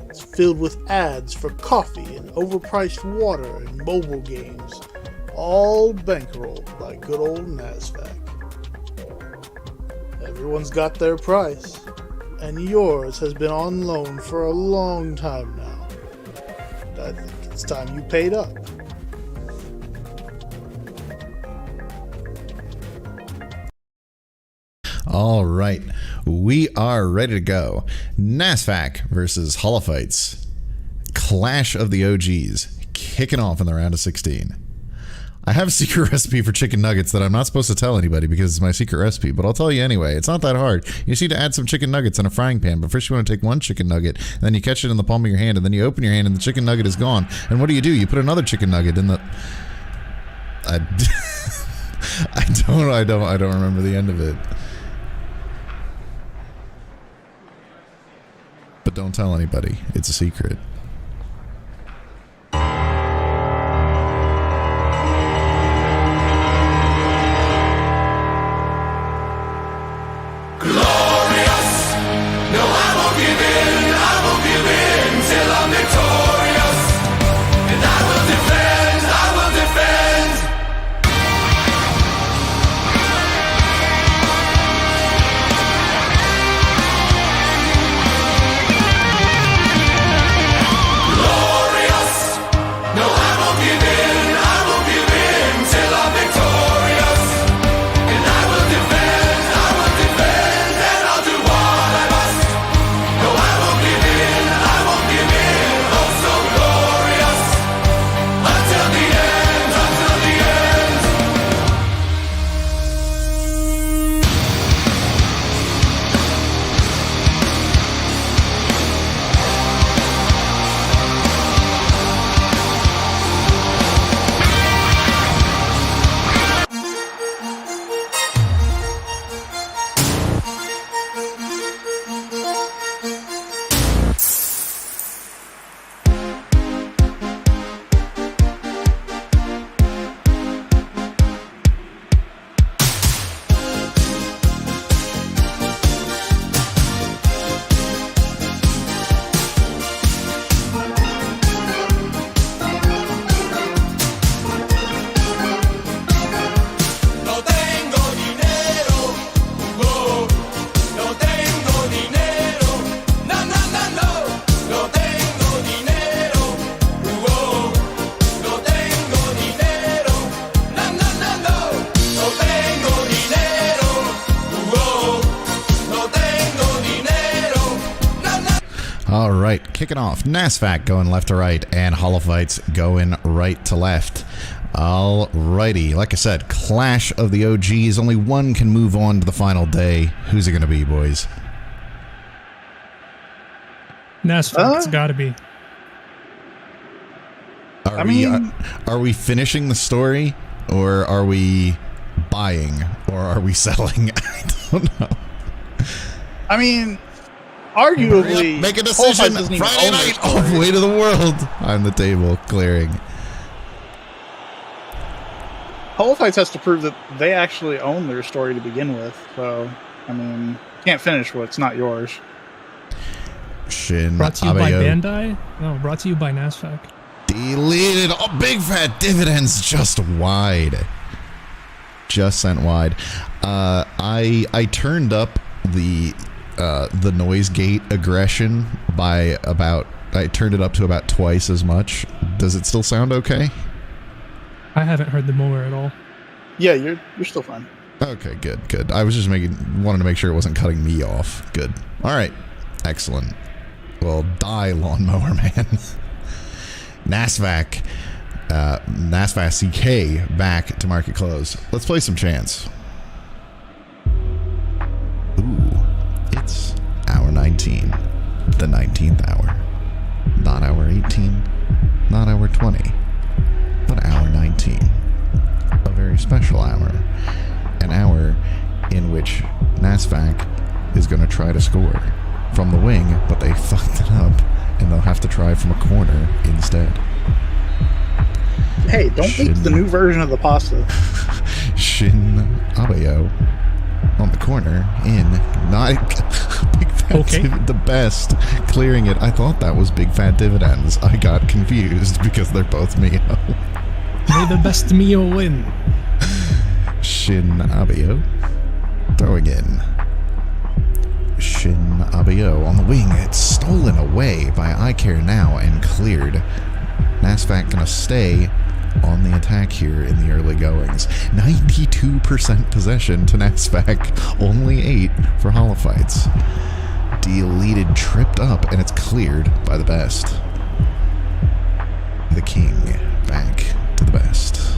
It's filled with ads for coffee and overpriced water and mobile games, all bankrolled by good old NASFAC. Everyone's got their price, and yours has been on loan for a long time now. And I think it's time you paid up. All right, we are ready to go. NASFAC versus Holophites. Clash of the OGs, kicking off in the round of 16. I have a secret recipe for chicken nuggets that I'm not supposed to tell anybody because it's my secret recipe, but I'll tell you anyway. It's not that hard. You just need to add some chicken nuggets in a frying pan, but first you want to take one chicken nugget, and then you catch it in the palm of your hand, and then you open your hand, and the chicken nugget is gone. And what do? You put another chicken nugget in the... I don't remember the end of it. But don't tell anybody. It's a secret. kicking off. Nasvac going left to right, and Holophites going right to left. Alrighty, like I said, clash of the OGs. Only one can move on to the final day. Who's it going to be, boys? Nasvac's got to be. Are we finishing the story, or are we buying, or are we selling? I don't know. I mean, arguably, make a decision. Friday night, all way to the world. On the table, clearing. Holophites has to prove that they actually own their story to begin with. So, I mean, you can't finish what's not yours. Shin Brought to you by Abayo. Bandai? No, brought to you by Nasvac. Deleted. Oh, big fat dividends just wide. Just sent wide. I turned up the noise gate aggression by about. I turned it up to about twice as much. Does it still sound okay? I haven't heard the mower at all. Yeah, you're still fine. Okay, good. I was just wanted to make sure it wasn't cutting me off. Good. All right. Excellent. Well, die, lawnmower man. Nasvac CK back to market close. Let's play some chance. Ooh, it's hour 19, the 19th hour. Not hour 18, not hour 20, but hour 19. A very special hour. An hour in which Nasvac is going to try to score from the wing, but they fucked it up, and they'll have to try from a corner instead. Hey, don't beat the new version of the pasta. Shin Abayo on the corner in not Big Fat the best, clearing it. I thought that was Big Fat Dividends. I got confused because they're both Mio. May the best Mio win. Shin Abayo throwing in. Shin Abayo on the wing. It's stolen away by I Care Now and cleared. Nasvac gonna stay on the attack here in the early goings. 92% possession to Nasvac. Only 8 for Holophites. Deleted, tripped up, and it's cleared by the best. The king back to the best.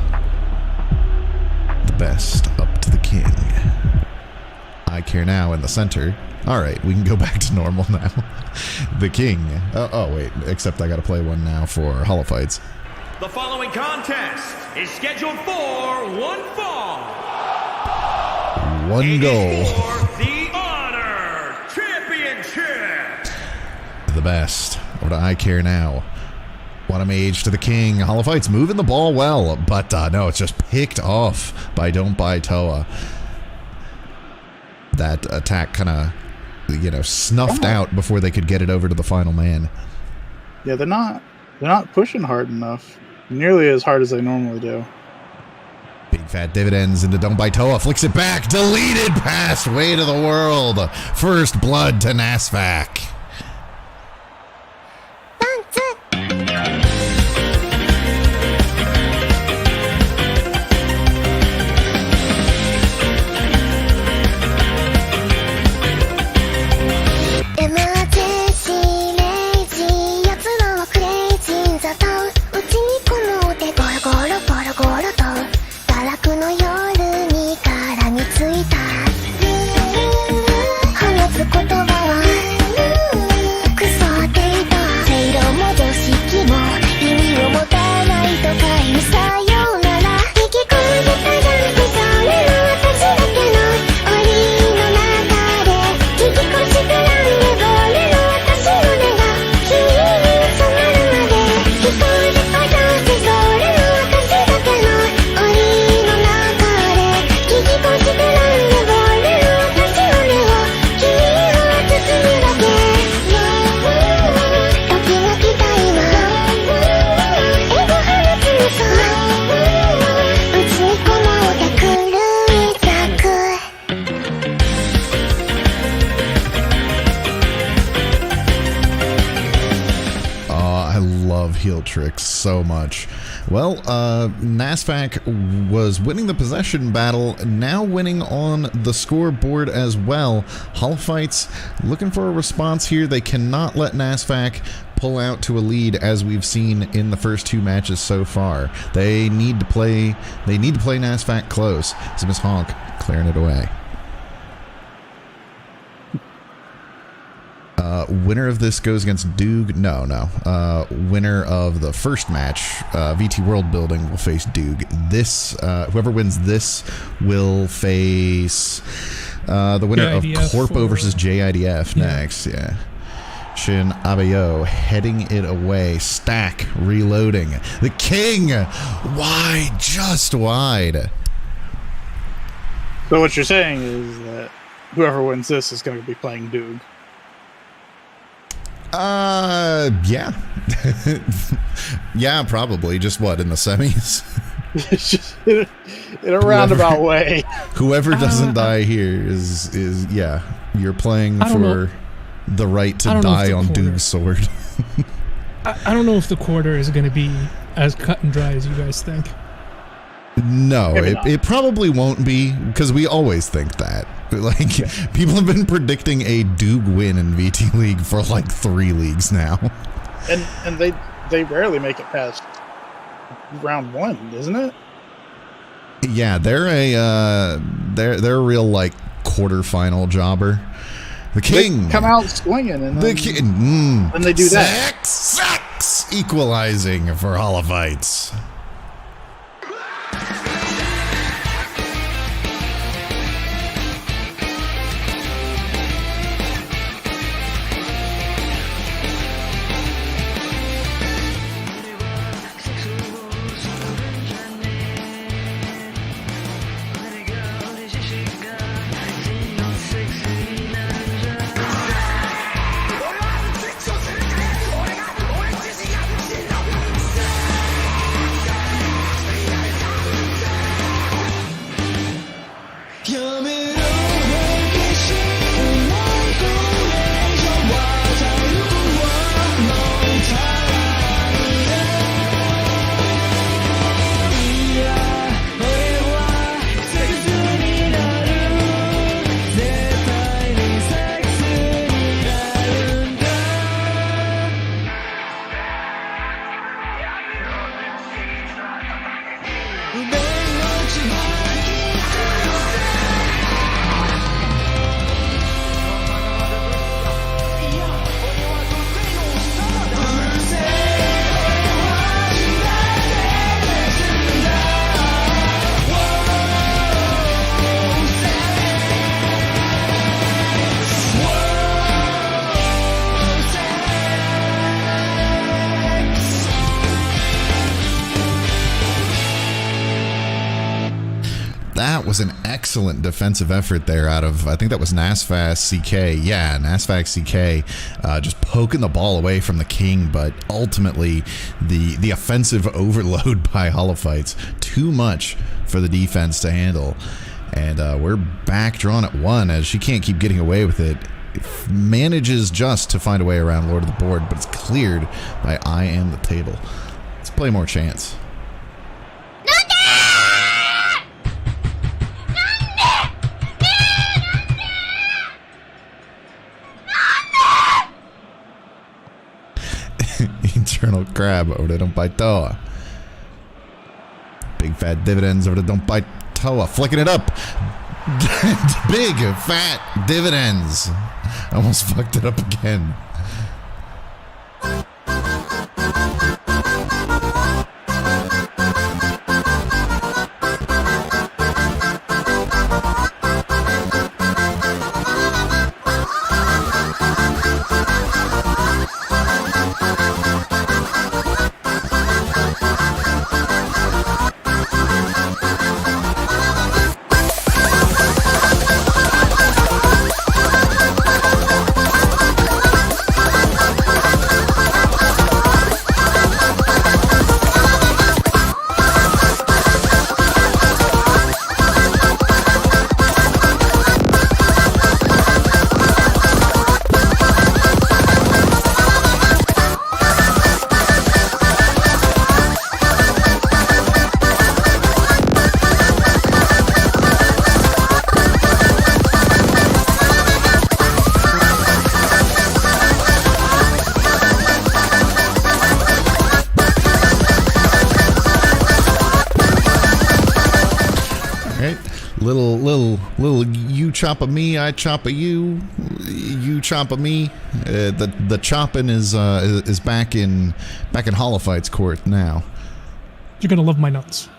The best up to the king. I Care Now in the center. Alright, we can go back to normal now. The king. Oh, wait. Except I gotta play one now for Holophites. The following contest is scheduled for one fall. One goal. For the Honor Championship. The best. Over to I Care Now. What a mage to the king. Holophites moving the ball well, but no, it's just picked off by Don't Buy Toa. That attack kind of, snuffed out before they could get it over to the final man. Yeah, they're not pushing hard enough. Nearly as hard as they normally do. Big Fat Dividends into Don't Buy Toa. Flicks it back. Deleted pass. Way to the world. First blood to Nasvac. Heel tricks so much. Well, Nasvac was winning the possession battle, now winning on the scoreboard as well. Holophites looking for a response here. They cannot let Nasvac pull out to a lead as we've seen in the first 2 matches so far. They need to play NASFAC close. It's Miss Honk clearing it away. Winner of this goes against Doog. No. Winner of the first match, VT World Building, will face Doog. This, whoever wins this will face the winner of Corpo versus JIDF next. Yeah. Shin Abayo heading it away. Stack reloading. The King wide, just wide. So what you're saying is that whoever wins this is going to be playing Doog. Yeah. Yeah, probably. Just what, in the semis? It's just in a roundabout way. Whoever doesn't die here is yeah, you're playing for the right to die on Doog's sword. I don't know if the quarter is going to be as cut and dry as you guys think. No, it probably won't be, because we always think that. Like, people have been predicting a Doog win in VT League for like 3 leagues now. And they rarely make it past round 1, isn't it? Yeah, they're a real like quarterfinal jobber. The King they come out swinging, and the King. Then they do that. Sex equalizing for Holofites. That was an excellent defensive effort there out of, I think that was NASFAC CK. Yeah, NASFAC CK just poking the ball away from the King, but ultimately the offensive overload by Holofites, too much for the defense to handle. And we're back drawn at 1 as she can't keep getting away with it. Manages just to find a way around Lord of the Board, but it's cleared by I Am the Table. Let's play more chance. Eternal Crab over there, don't bite Toa. Big fat dividends over there, don't bite Toa. Flicking it up. Big fat dividends. Almost fucked it up again. little you chop a me, I chop a you, you chop a me. The chopping is back in Hollow Fight's court now. You're gonna love my nuts.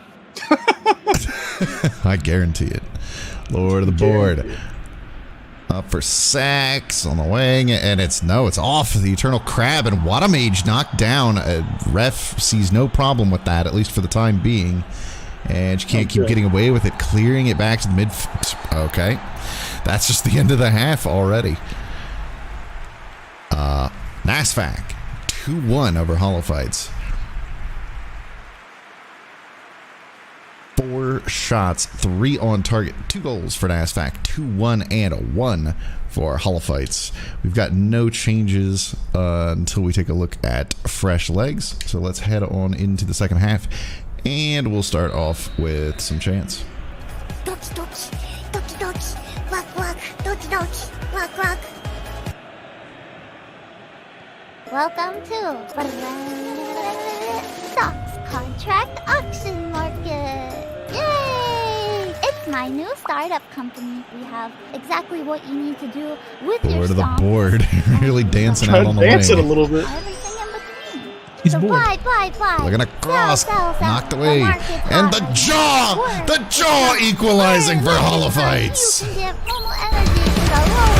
I guarantee it. Lord of the board. Up for sacks on the wing, and it's off. The Eternal Crab and What a Mage knocked down. Ref sees no problem with that, at least for the time being. And she can't keep getting away with it, clearing it back to the mid. Okay. That's just the end of the half already. Nasfac, 2-1 over Hollow Fights. 4 shots, 3 on target, 2 goals for Nasfac, 2-1 and a 1 for Hollow Fights. We've got no changes until we take a look at fresh legs. So let's head on into the second half, and we'll start off with some chants. Doki doki, doki doki, wak wak, doki doki, wak wak. Welcome to Stocks Contract Auction Market. Yay! It's my new startup company. We have exactly what you need to do with your Lord of the stocks. board, really dancing out on the dancing wing. a little bit. Everything in between. He's So bored. buy. Looking across, Sell. knocked The away, market's and the hot. jaw equalizing for Hollow Fights. You can get promo energy to the low.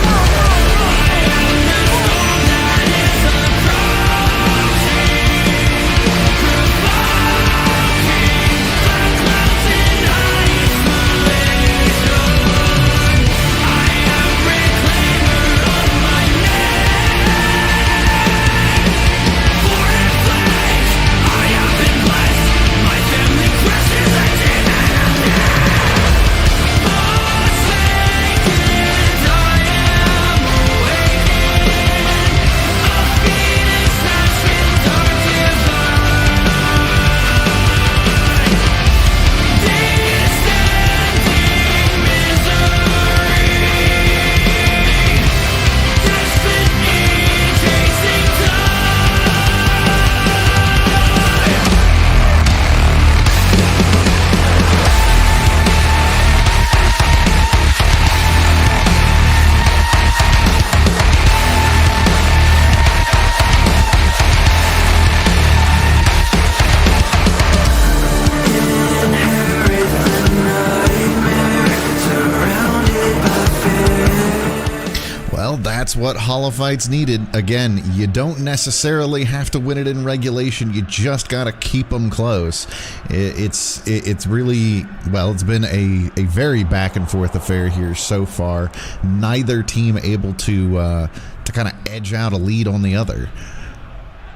That's what Hollow Fights needed. Again, you don't necessarily have to win it in regulation. You just got to keep them close. It's really, well, it's been a very back and forth affair here so far. Neither team able to kind of edge out a lead on the other.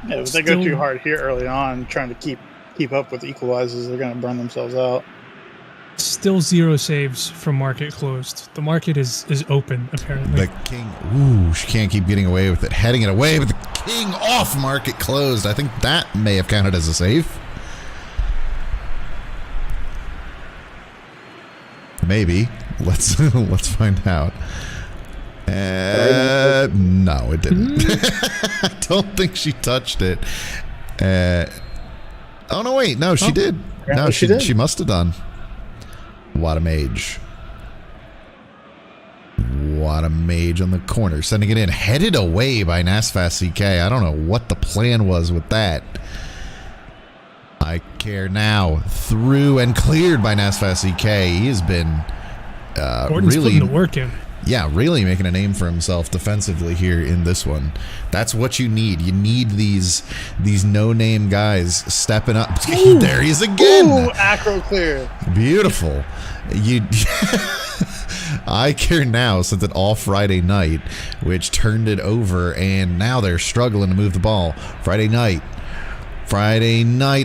Yeah, if they go too hard here early on, trying to keep up with equalizers, they're going to burn themselves out. Still 0 saves from market closed. The market is open, apparently. The king, ooh, she can't keep getting away with it. Heading it away, but the king off market closed. I think that may have counted as a save. Maybe. Let's find out. No, it didn't. I don't think she touched it. Oh no, wait, no, she did. No, she did. She must have done. What a mage. What a mage on the corner, sending it in, headed away by Nasfast CK. I don't know what the plan was with that. I care now. Through and cleared by Nasfast CK. He has been Gordon's really putting the work in. Yeah, really making a name for himself defensively here in this one. That's what you need. You need these no-name guys stepping up. Ooh, there he is again. Ooh, acro clear. Beautiful. I care now sent it all Friday night, which turned it over, and now they're struggling to move the ball. Friday night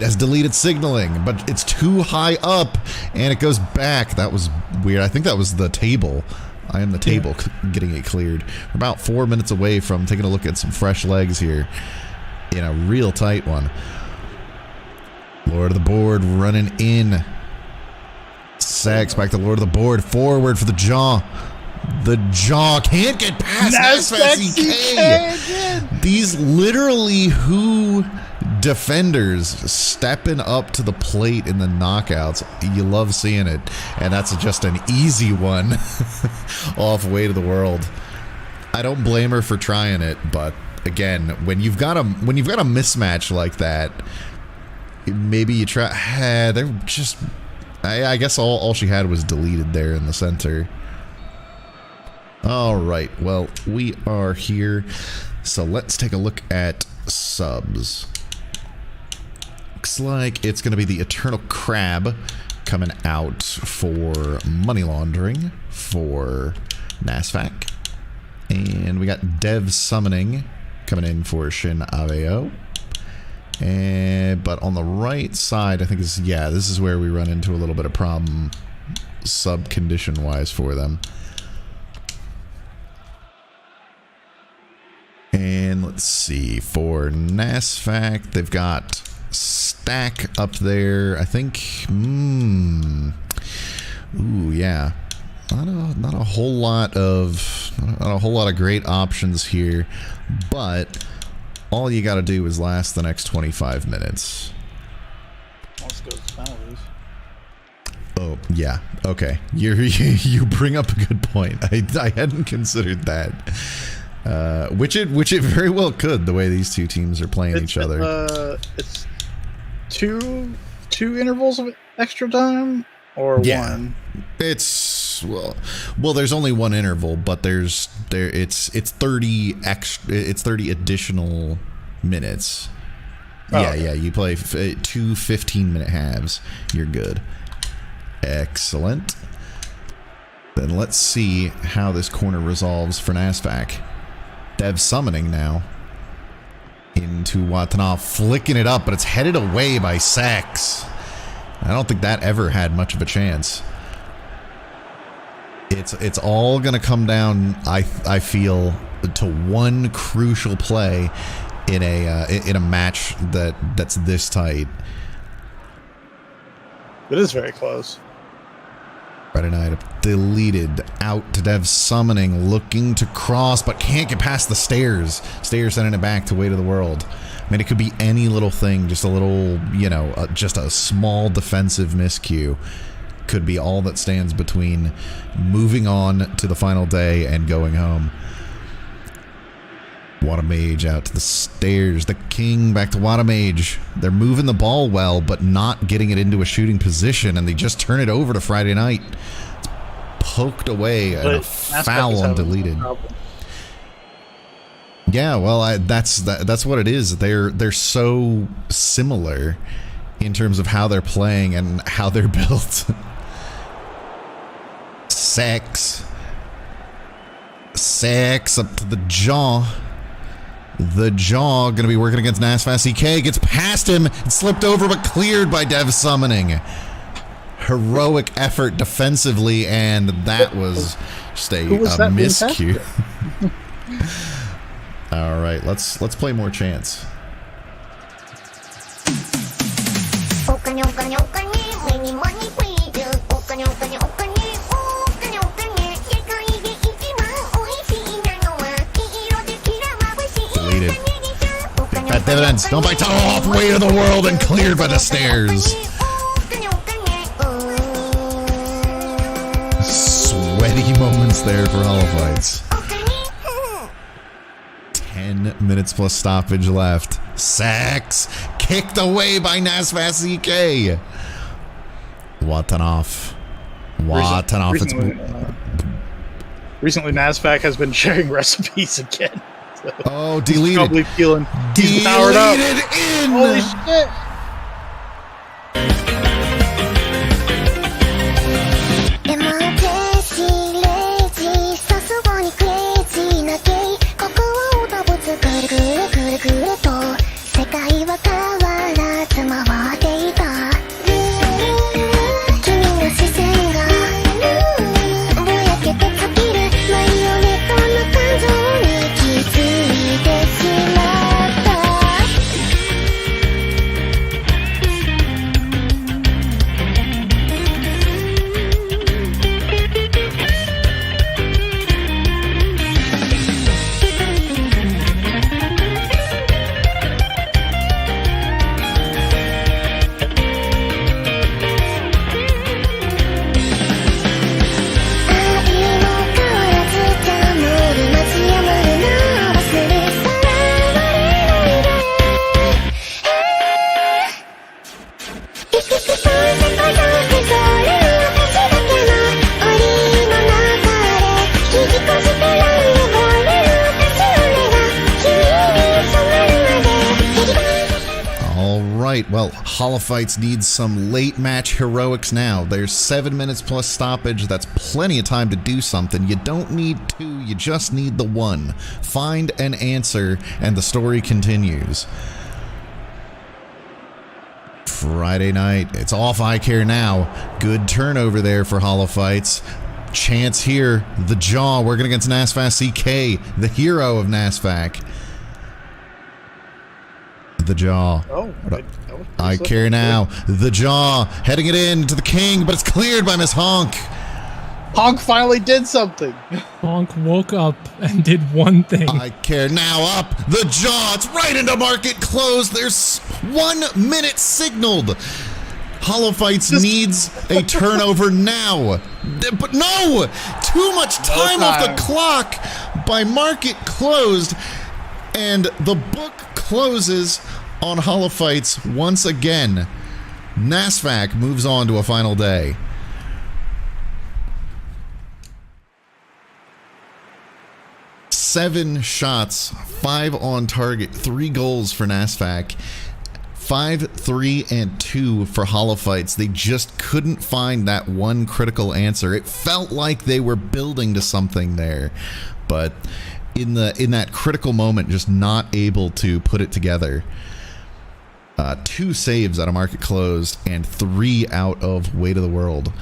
has deleted signaling, but it's too high up, and it goes back. That was weird. I think that was the table. I am the table getting it cleared. We're about 4 minutes away from taking a look at some fresh legs here in a real tight one. Lord of the board running in. Sags back to Lord of the board. Forward for the jaw. The jaw can't get past Nasfast CK. These literally, who defenders stepping up to the plate in the knockouts. You love seeing it, and that's just an easy one off Way to the World. I don't blame her for trying it, but again, when you've got a mismatch like that, maybe you try. They're just. I guess all she had was deleted there in the center. All right, well, we are here, so let's take a look at subs. Looks like it's going to be the Eternal Crab coming out for Money Laundering for NASFAC. And we got Dev Summoning coming in for Shin Aveo. But on the right side, I think this is where we run into a little bit of problem sub condition wise for them. And let's see, for NASFAC, they've got Stack up there. I think, ooh, yeah, not a whole lot of great options here, but all you got to do is last the next 25 minutes. Let's go to penalties. Oh, yeah. Okay. You bring up a good point. I hadn't considered that. Which it very well could, the way these two teams are playing each other. It's two intervals of extra time, or one? It's well there's only one interval, but it's 30 additional minutes. Oh, yeah, okay. yeah, you play 2 15-minute halves. You're good. Excellent. Then let's see how this corner resolves for NASFAC. Dev Summoning now into Watanabe, flicking it up, but it's headed away by Sax. I don't think that ever had much of a chance. It's all gonna come down, I feel, to one crucial play in a match that's this tight. It is very close. Friday night deleted out to Dev Summoning, looking to cross, but can't get past the stairs. Stairs sending it back to Way to the World. I mean, it could be any little thing, just a little, just a small defensive miscue. Could be all that stands between moving on to the final day and going home. Watamage out to the stairs. The King back to Watamage. They're moving the ball well, but not getting it into a shooting position, and they just turn it over to Friday night. It's poked away and a foul on deleted. Yeah, well, that's what it is. They're so similar in terms of how they're playing and how they're built. Sex up to the jaw. The jaw going to be working against NASFAC CK. Gets past him and slipped over, but cleared by Dev Summoning. Heroic effort defensively, and that was just a miscue. All right, let's play more chance. Deleted. Got dividends. Don't bite off. Way to the World and cleared by the stairs. Sweaty moments there for Hollow Fights. 10 minutes plus stoppage left. Sax kicked away by NASFAC CK. Watanabe. Recently, NASFAC has been sharing recipes again. So oh, deleted. Probably feeling he's powered up. In. Holy shit. All right, well, Holofights needs some late match heroics now. There's 7 minutes plus stoppage. That's plenty of time to do something. You don't need 2, you just need the 1. Find an answer, and the story continues. Friday night, it's off eye care now. Good turnover there for Holofights. Chance here, the Jaw working against Nasfak CK, the hero of Nasfak. The Jaw. I care now. The Jaw heading it in to the King, but it's cleared by Miss Honk. Honk finally did something. Honk woke up and did one thing. I care now. Up the Jaw. It's right into market close. There's 1 minute signaled. Holofights needs a turnover now. But no! Too much time off the clock by market closed. And the book closes on Holofights once again. Nasfak moves on to a final day. Seven shots, 5 on target, 3 goals for Nasfak. 5, 3, and 2 for Holofights. They just couldn't find that one critical answer. It felt like they were building to something there, but in that critical moment, just not able to put it together. 2 saves out of market closed and 3 out of Weight of the World.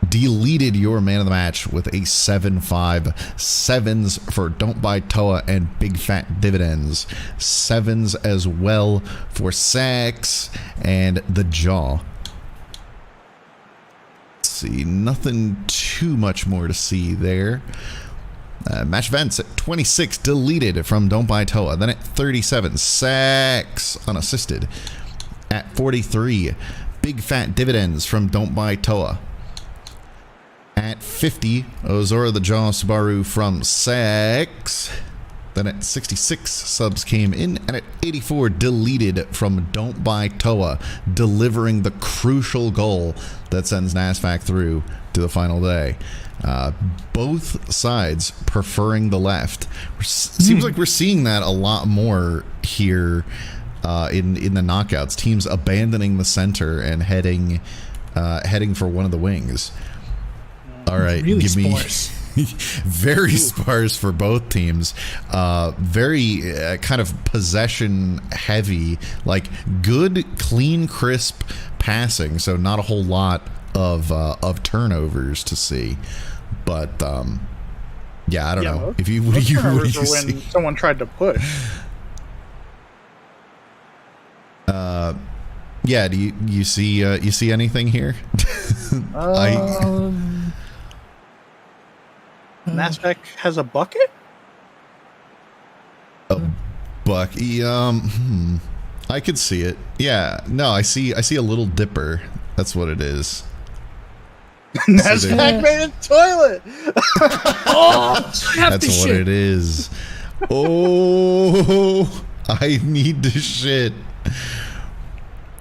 Deleted your man of the match with a 7-5. 7s for Don't Buy Toa and Big Fat Dividends. 7s as well for Sax and the Jaw. Let's see, nothing too much more to see there. Match events at 26, deleted from Don't Buy Toa. Then at 37, Sax unassisted. At 43, Big Fat Dividends from Don't Buy Toa. At 50, Ozora the Jaw Subaru from Sax. Then at 66, subs came in. And at 84, deleted from Don't Buy Toa, delivering the crucial goal that sends Nasfak through to the final day. Both sides preferring the left. Seems like we're seeing that a lot more here in the knockouts. Teams abandoning the center and heading for one of the wings. All right, really give me sparse. very sparse for both teams. Very kind of possession heavy, like good, clean, crisp passing. So not a whole lot of turnovers to see. But yeah, I don't know. If you what do you see? When someone tried to push. Yeah, do you see anything here? Nasfak has a bucket? A buck. I could see it. Yeah. No, I see a little dipper. That's what it is. Nasfak made a toilet. That's what it is. Oh, I need to shit.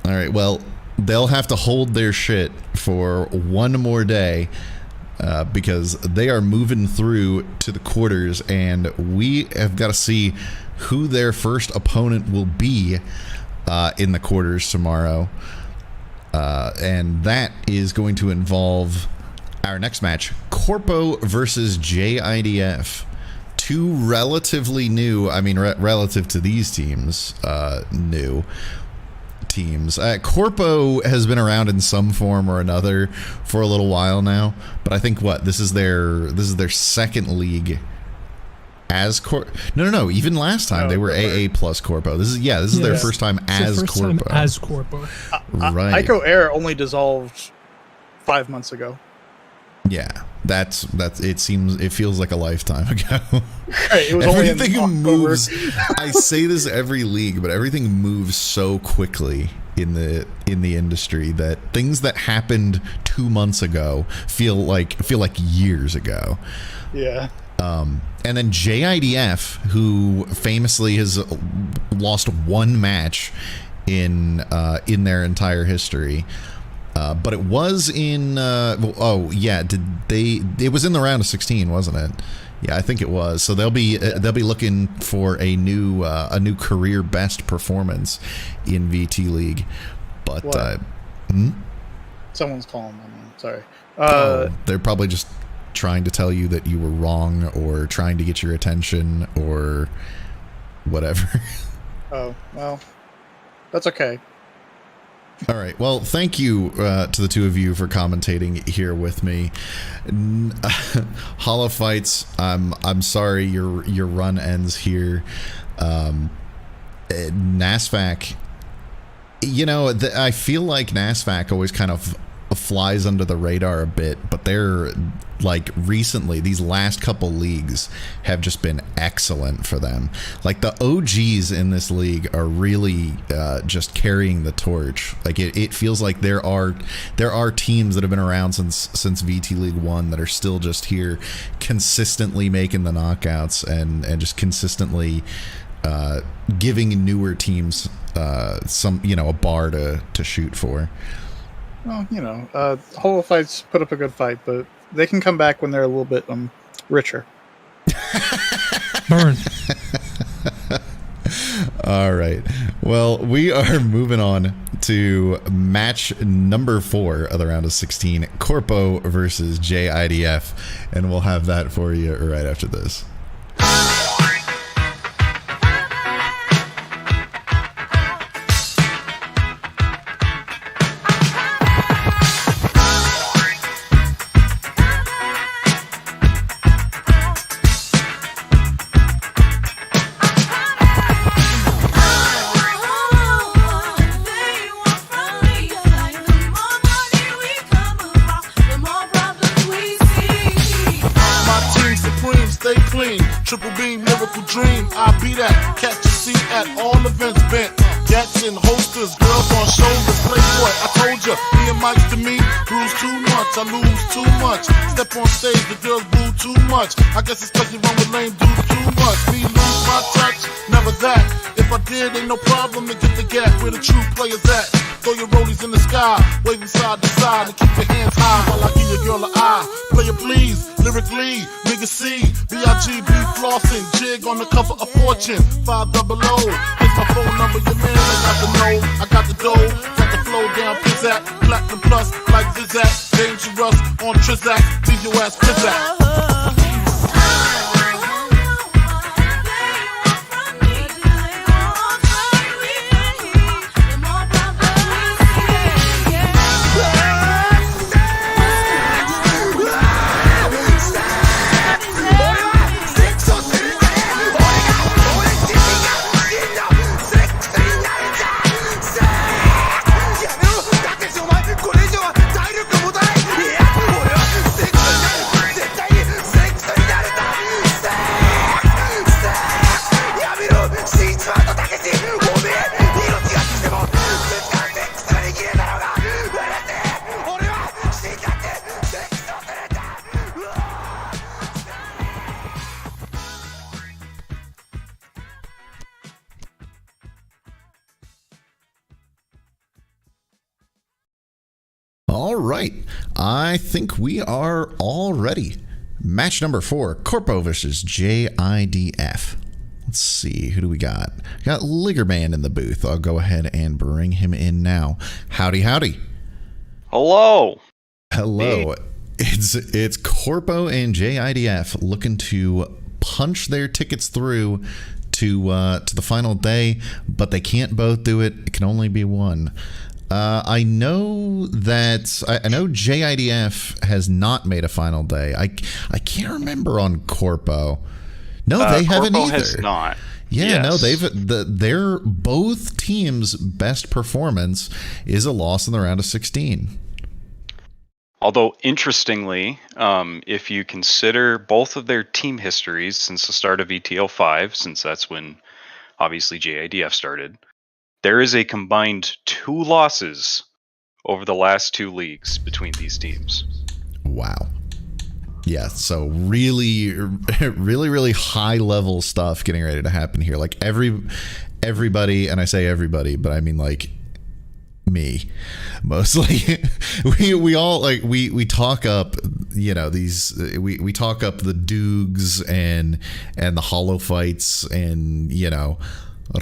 All right. Well, they'll have to hold their shit for one more day. Because they are moving through to the quarters, and we have got to see who their first opponent will be in the quarters tomorrow. And that is going to involve our next match, Corpo versus JIDF. 2 relatively new, I mean, relative to these teams, new teams. Corpo has been around in some form or another for a little while now, but I think this is their second league as No, even last time they were AA plus Corpo. This is their first time as Corpo. Right. Ico Air only dissolved 5 months ago. Yeah, that's it feels like a lifetime ago. Right, it was everything moves. I say this every league, but everything moves so quickly in the industry that things that happened 2 months ago feel like years ago. Yeah. And then JIDF, who famously has lost 1 match in their entire history. But it was in it was in the round of 16, wasn't it? Yeah, I think it was. So they'll be looking for a new career best performance in VT League. But Someone's calling my name. Sorry. They're probably just trying to tell you that you were wrong, or trying to get your attention, or whatever. Oh, well, that's okay. All right. Well, thank you to the two of you for commentating here with me. Hollow Fights, I'm sorry your run ends here. NASFAC, I feel like NASFAC always kind of flies under the radar a bit, but they're like recently, these last couple leagues have just been excellent for them. Like the OGs in this league are really just carrying the torch. Like it feels like there are teams that have been around since VT League 1 that are still just here consistently making the knockouts and just consistently giving newer teams a bar to shoot for. Well, Hollow Fights put up a good fight, but they can come back when they're a little bit richer. Burn. All right. Well, we are moving on to match number 4 of the round of 16, Corpo versus JIDF, and we'll have that for you right after this. Triple beam, miracle dream, I be that. Catch a seat at all events bent. Gats and holsters, girls on shoulders. Playboy, I told ya, me and Mike's to me, bruise too much, I lose too much. Step on stage, the girls boo too much. I guess it's cause you run with lame dudes too much. Me lose my touch, never that. If I did, ain't no problem to get the gap where the true players at. Throw your rollies in the sky, waving side to side, and keep your hands high while I give your girl an eye. Player please, lyrically, nigga C, B-I-G-B flossing, jig on the cover of Fortune, 500. Here's my phone number, your man, I got the know, I got the dough, got the flow down, pizzat, platinum plus, like Zizak, dangerous on Trizak, leave your ass pizzat. All right, I think we are all ready. Match number 4, Corpo versus JIDF. Let's see, who do we got? Got Liggerman in the booth. I'll go ahead and bring him in now. Howdy, howdy. Hello. Hello. It's Corpo and JIDF looking to punch their tickets through to the final day, but they can't both do it. It can only be one. I know JIDF has not made a final day. I can't remember on Corpo. No, they haven't Corpo either. Has not. Yeah, Yes. no, their both teams' best performance is a loss in the round of 16. Although, interestingly, if you consider both of their team histories since the start of ETL 5, since that's when obviously JIDF started, there is a combined 2 losses over the last 2 leagues between these teams. Wow. Yeah, so really, really high level stuff getting ready to happen here. Like everybody, and I say everybody, but I mean like me mostly. we all like we talk up, you know, these we talk up the Doogs and the Hollow Fights and, you know,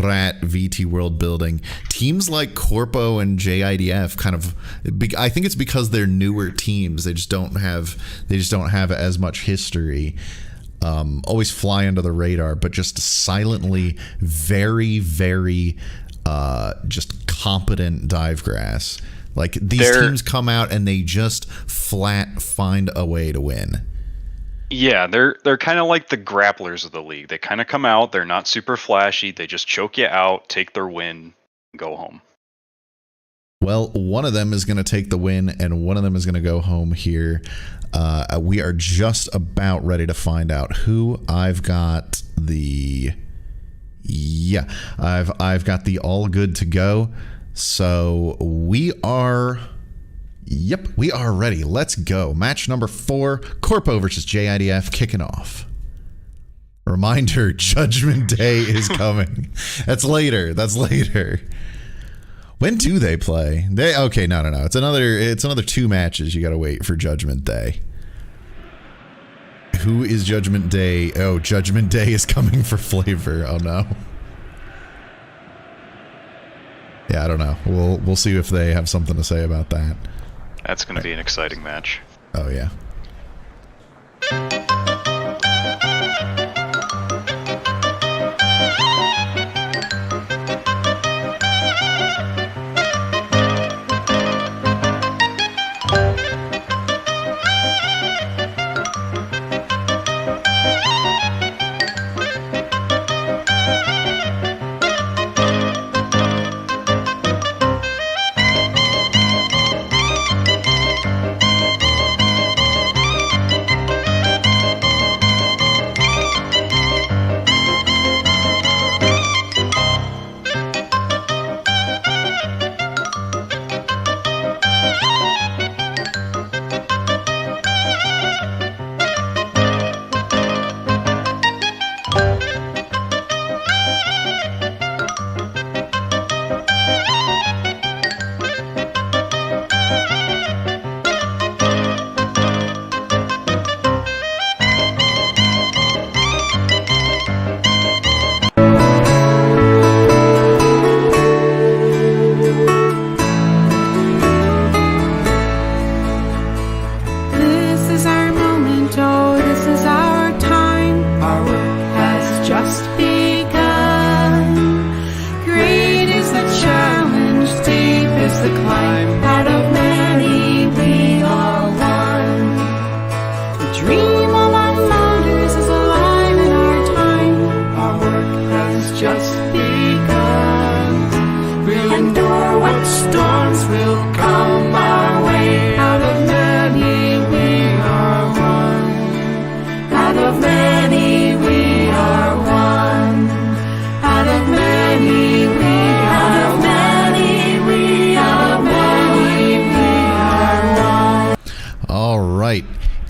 Rat, VT World Building. Teams like Corpo and JIDF kind of, I think it's because they're newer teams. They just don't have as much history. Always fly under the radar, but just silently very just competent Divegrass. Like these teams come out and they just flat find a way to win. Yeah, they're kind of like the grapplers of the league. They kind of come out, they're not super flashy, they just choke you out, take their win, and go home. Well, one of them is going to take the win, and one of them is going to go home here. We are just about ready to find out who. I've got the all good to go. So we are ready. Let's go. Match number 4, Corpo versus JIDF kicking off. Reminder, Judgment Day is coming. That's later. When do they play? No. It's another 2 matches. You got to wait for Judgment Day. Who is Judgment Day? Oh, Judgment Day is coming for Flavor. Oh no. Yeah, I don't know. We'll see if they have something to say about that. That's going to be an exciting match. Oh yeah.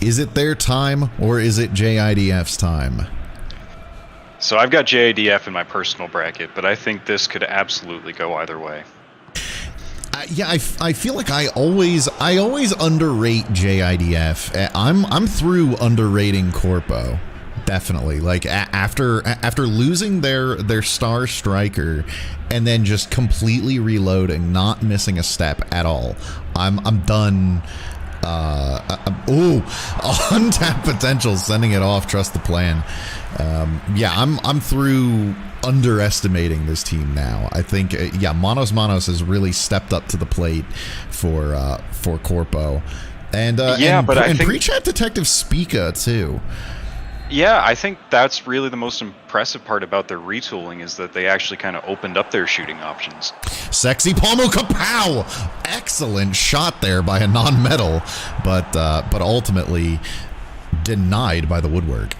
Is it their time or is it JIDF's time? So I've got JIDF in my personal bracket, but I think this could absolutely go either way. Yeah, I feel like I always underrate JIDF. I'm through underrating Corpo, definitely. Like after losing their star striker and then just completely reloading, not missing a step at all. I'm done. Untapped potential, sending it off, trust the plan. Yeah, I'm through underestimating this team now. I think Manos has really stepped up to the plate for Corpo, and pre-chat Detective Spica too. Yeah, I think that's really the most impressive part about their retooling is that they actually kind of opened up their shooting options. Sexy Palmo Kapow! Excellent shot there by a non-metal, but ultimately denied by the woodwork.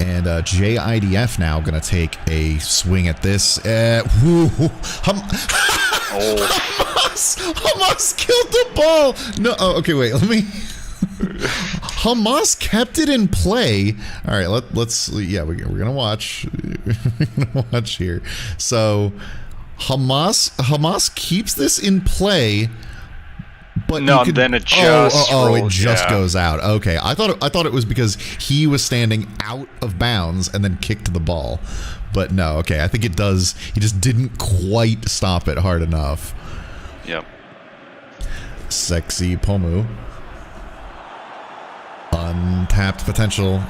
And JIDF now going to take a swing at this. Hamas killed the ball! No, okay, wait, let me... Hamas kept it in play. All right, let's we're gonna watch. We're gonna watch here. So Hamas keeps this in play. But no, then it just it just goes out. Okay, I thought it was because he was standing out of bounds and then kicked the ball. But no, okay, I think it does. He just didn't quite stop it hard enough. Yep. Sexy Pomu. Untapped potential.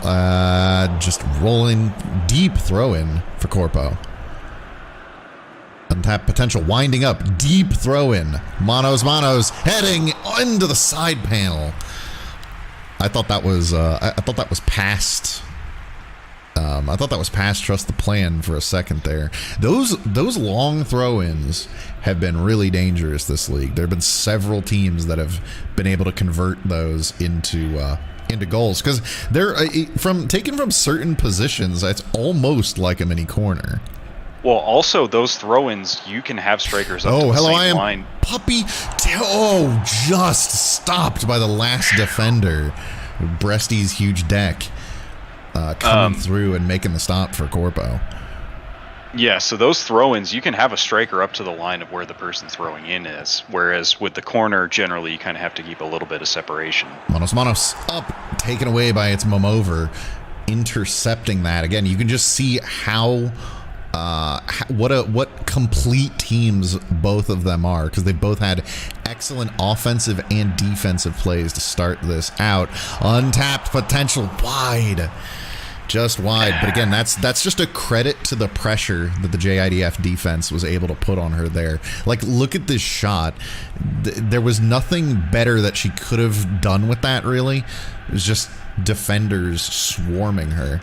Just rolling deep throw in for Corpo. Untapped potential, winding up, deep throw in. Manos, heading into the side panel. I thought that was past. I thought that was past trust the plan for a second there. Those long throw-ins have been really dangerous this league. There have been several teams that have been able to convert those into goals because they're taken from certain positions. It's almost like a mini corner. Well, also those throw-ins, you can have strikers up to the same line. Puppy. Just stopped by the last defender. Bresty's huge deck coming through and making the stop for Corpo. Yeah, so those throw-ins, you can have a striker up to the line of where the person throwing in is. Whereas with the corner, generally, you kind of have to keep a little bit of separation. Manos up, taken away by its Momover, intercepting that. Again, you can just see how... what complete teams both of them are, because they both had excellent offensive and defensive plays to start this out. Untapped potential, just wide. But again, that's just a credit to the pressure that the JIDF defense was able to put on her there. Like, look at this shot. There was nothing better that she could have done with that, really. It was just defenders swarming her.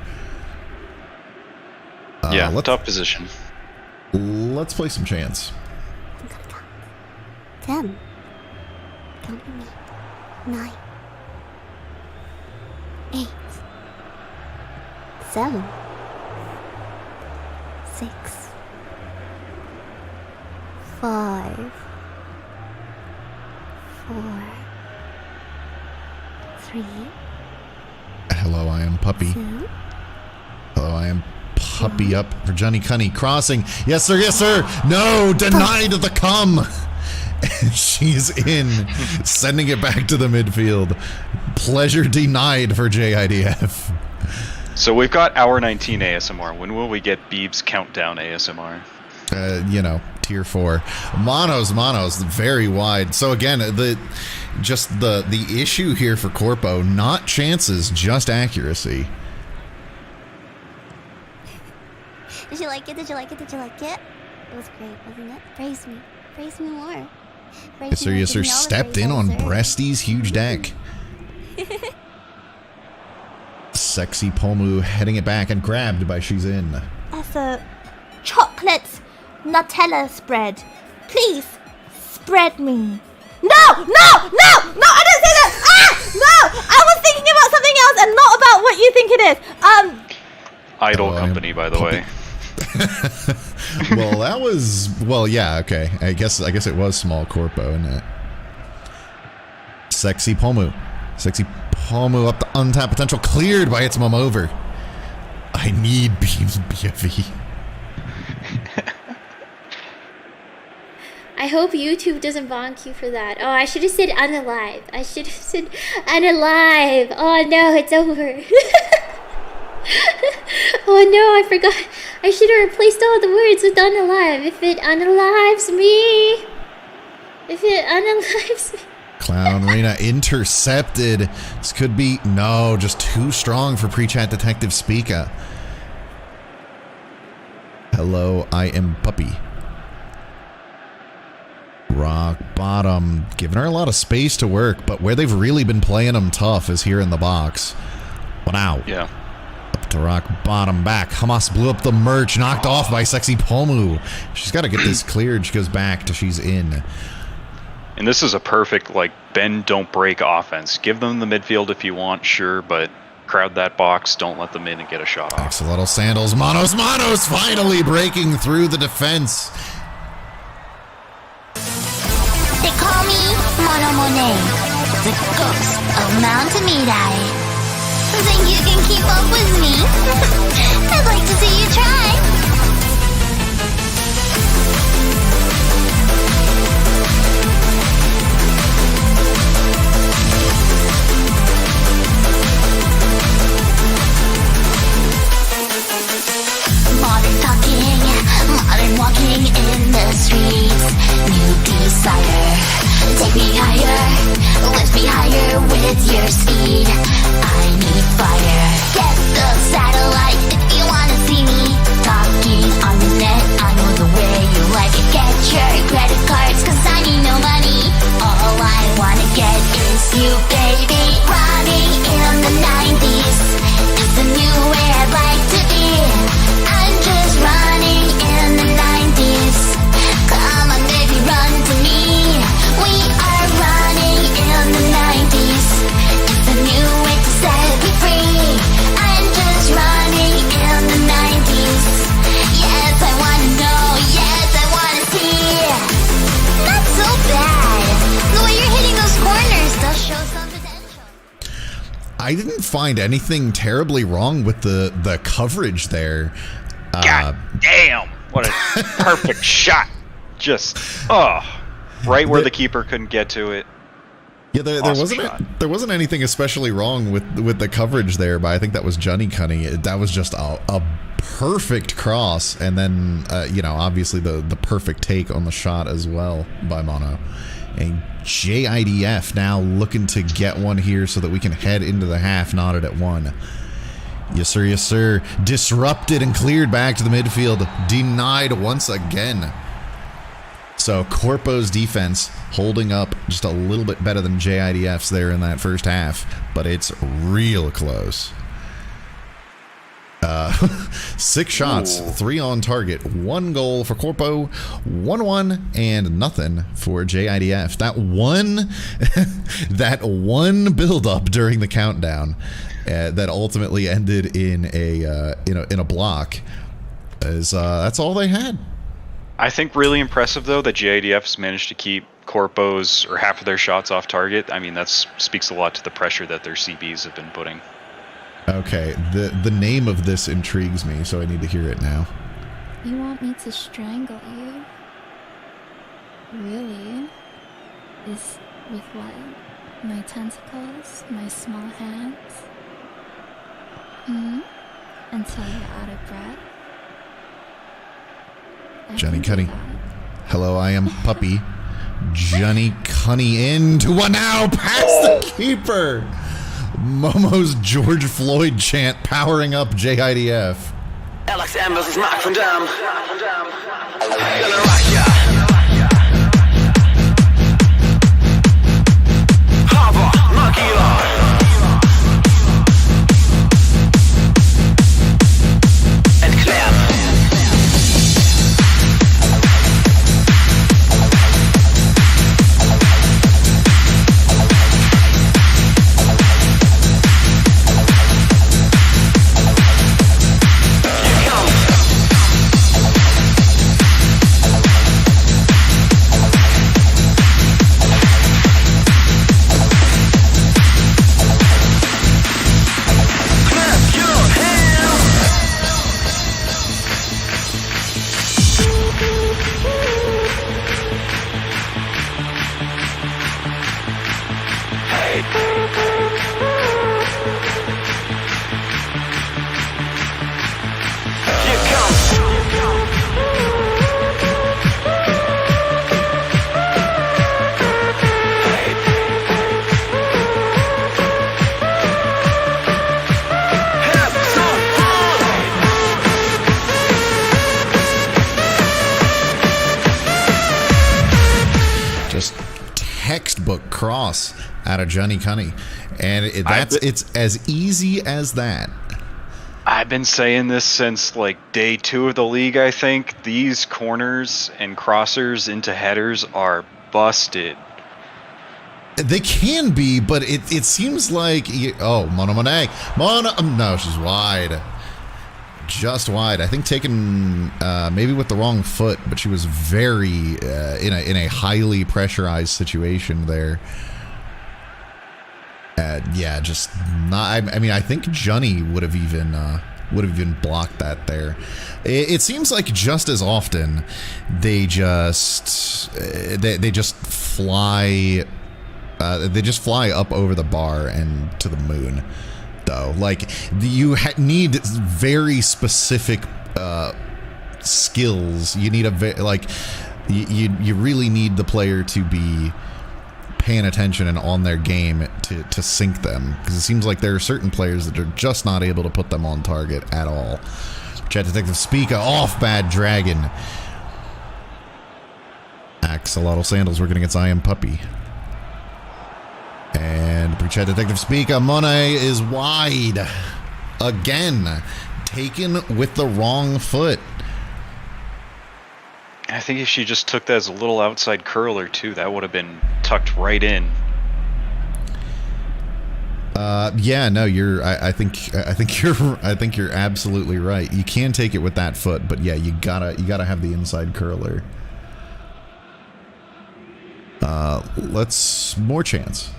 Tough position. Let's play some chance. 10. Count with me. 9. 8. 7. 6. 5. 4. 3. Hello, I am Puppy. 2. Hello, I am Puppy up for Johnny Cunny. Crossing. Yes, sir. Yes, sir. No. Denied the come. And she's in. Sending it back to the midfield. Pleasure denied for JIDF. So we've got hour 19 ASMR. When will we get Beeb's countdown ASMR? Tier 4. Manos, very wide. So again, the issue here for Corpo, not chances, just accuracy. Did you like it? Did you like it? Did you like it? It was great, wasn't it? Praise me. Praise me more. Yes, sir. Stepped in on Bresty's huge deck. Sexy Pomu heading it back and grabbed by She's In. That's a chocolate Nutella spread. Please, spread me. No! I didn't say that! No! I was thinking about something else and not about what you think it is. Idol company, by the way. Well, that was... Well, yeah, okay. I guess it was small Corpo, isn't it? Sexy Pomu. Sexy Pomu up the untapped potential. Cleared by its Momover. I need Beam's BFE. I hope YouTube doesn't bonk you for that. Oh, I should have said unalive. I should have said unalive. Oh no, it's over. Oh no, I forgot. I should have replaced all the words with unalive. If it unalives me. If it unalives me. Clown Rena intercepted. This could be... No, just too strong for pre-chat detective Speaka. Hello, I am Puppy. Rock bottom. Giving her a lot of space to work, but where they've really been playing them tough is here in the box. Wow. Yeah. Up to rock bottom back. Hamas blew up the merch, knocked off by Sexy Pomu. She's got to get this cleared. She goes back to She's In. And this is a perfect, bend, don't break offense. Give them the midfield if you want, sure, but crowd that box. Don't let them in and get a shot off. Axolotl Sandals. Manos finally breaking through the defense. They call me Monomone. the ghost of Mount Amidai. Think you can keep up with me? I'd like to see you try. Modern talking, modern walking in the streets. New desire, take me higher, lift me higher with your speed. I need fire. Get the satellite if you wanna see me talking on the net. I know the way you like it. Get your credit cards, cause I need no money. All I wanna get is you, baby. Running in the 90s is the new way I'd like to be. I'm just running in the 90s. Come on, baby, run to me. We are running in the 90s. It's a new way to set me free. I'm just running in the 90s. Yes, I wanna know. Yes, I wanna see. Not so bad. The way you're hitting those corners does show some potential. I didn't find anything terribly wrong with the coverage there. God damn! What a perfect shot! Just right where the keeper couldn't get to it. Yeah, there wasn't anything especially wrong with the coverage there, but I think that was Johnny Cunny. That was just a perfect cross, and then obviously the perfect take on the shot as well by Mono. And JIDF now looking to get one here so that we can head into the half knotted at 1. Yes, sir. Yes, sir. Disrupted and cleared back to the midfield. Denied once again. So Corpo's defense holding up just a little bit better than JIDF's there in that first half, but it's real close. 6 shots, 3 on target, 1 goal for Corpo, 1-1, and nothing for JIDF. That one build-up during the countdown that ultimately ended in a block is that's all they had. I think really impressive though that JIDF's managed to keep Corpo's or half of their shots off target. I mean, that speaks a lot to the pressure that their CBs have been putting. Okay, the name of this intrigues me, so I need to hear it now. You want me to strangle you? Really? Is with what? My tentacles? My small hands? Until you're out of breath? Johnny Cunny. Hello, I am Puppy. Johnny Cunny into one now past the keeper. Momo's George Floyd chant powering up JIDF. LXM versus Mark Van Dam. Gonna rock ya. Harbor, Makila. And Claire. Textbook cross out of Johnny Cunny, and it's as easy as that. I've been saying this since like day 2 of the league. I think these corners and crossers into headers are busted. They can be, but it seems like no, she's wide. Just wide. I think taken maybe with the wrong foot, but she was very in a highly pressurized situation there. Yeah, just not. I mean, I think Johnny would have even blocked that there. It seems like just as often they just fly. They just fly up over the bar and to the moon, though. Like you need very specific skills. You need you really need the player to be paying attention and on their game to sink them, because it seems like there are certain players that are just not able to put them on target at all. Chat Detective Speaker off Bad Dragon. Axolotl Sandals working against I Am Puppy. And Chat Detective Speaker, Monet is wide. Again, taken with the wrong foot. I think if she just took that as a little outside curler too, that would have been tucked right in. Yeah, no, I think you're absolutely right. You can take it with that foot, but yeah, you gotta have the inside curler. Let's more chance.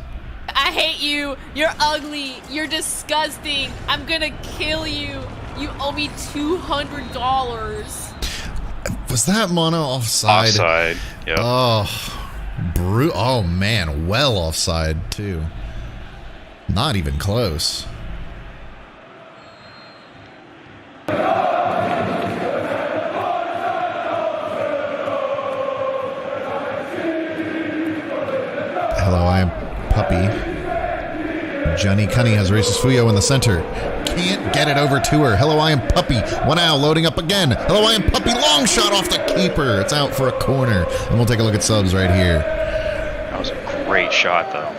I hate you. You're ugly. You're disgusting. I'm gonna kill you. You owe me $200. Was that Mono offside? Offside, yep. Oh man, well offside too. Not even close. Hello, I am Puppy. Johnny Cunny has racist Fuyo in the center. Can't get it over to her. Hello, I am Puppy. 1-0, loading up again. Hello, I am Puppy. Long shot off the keeper. It's out for a corner. And we'll take a look at subs right here. That was a great shot, though.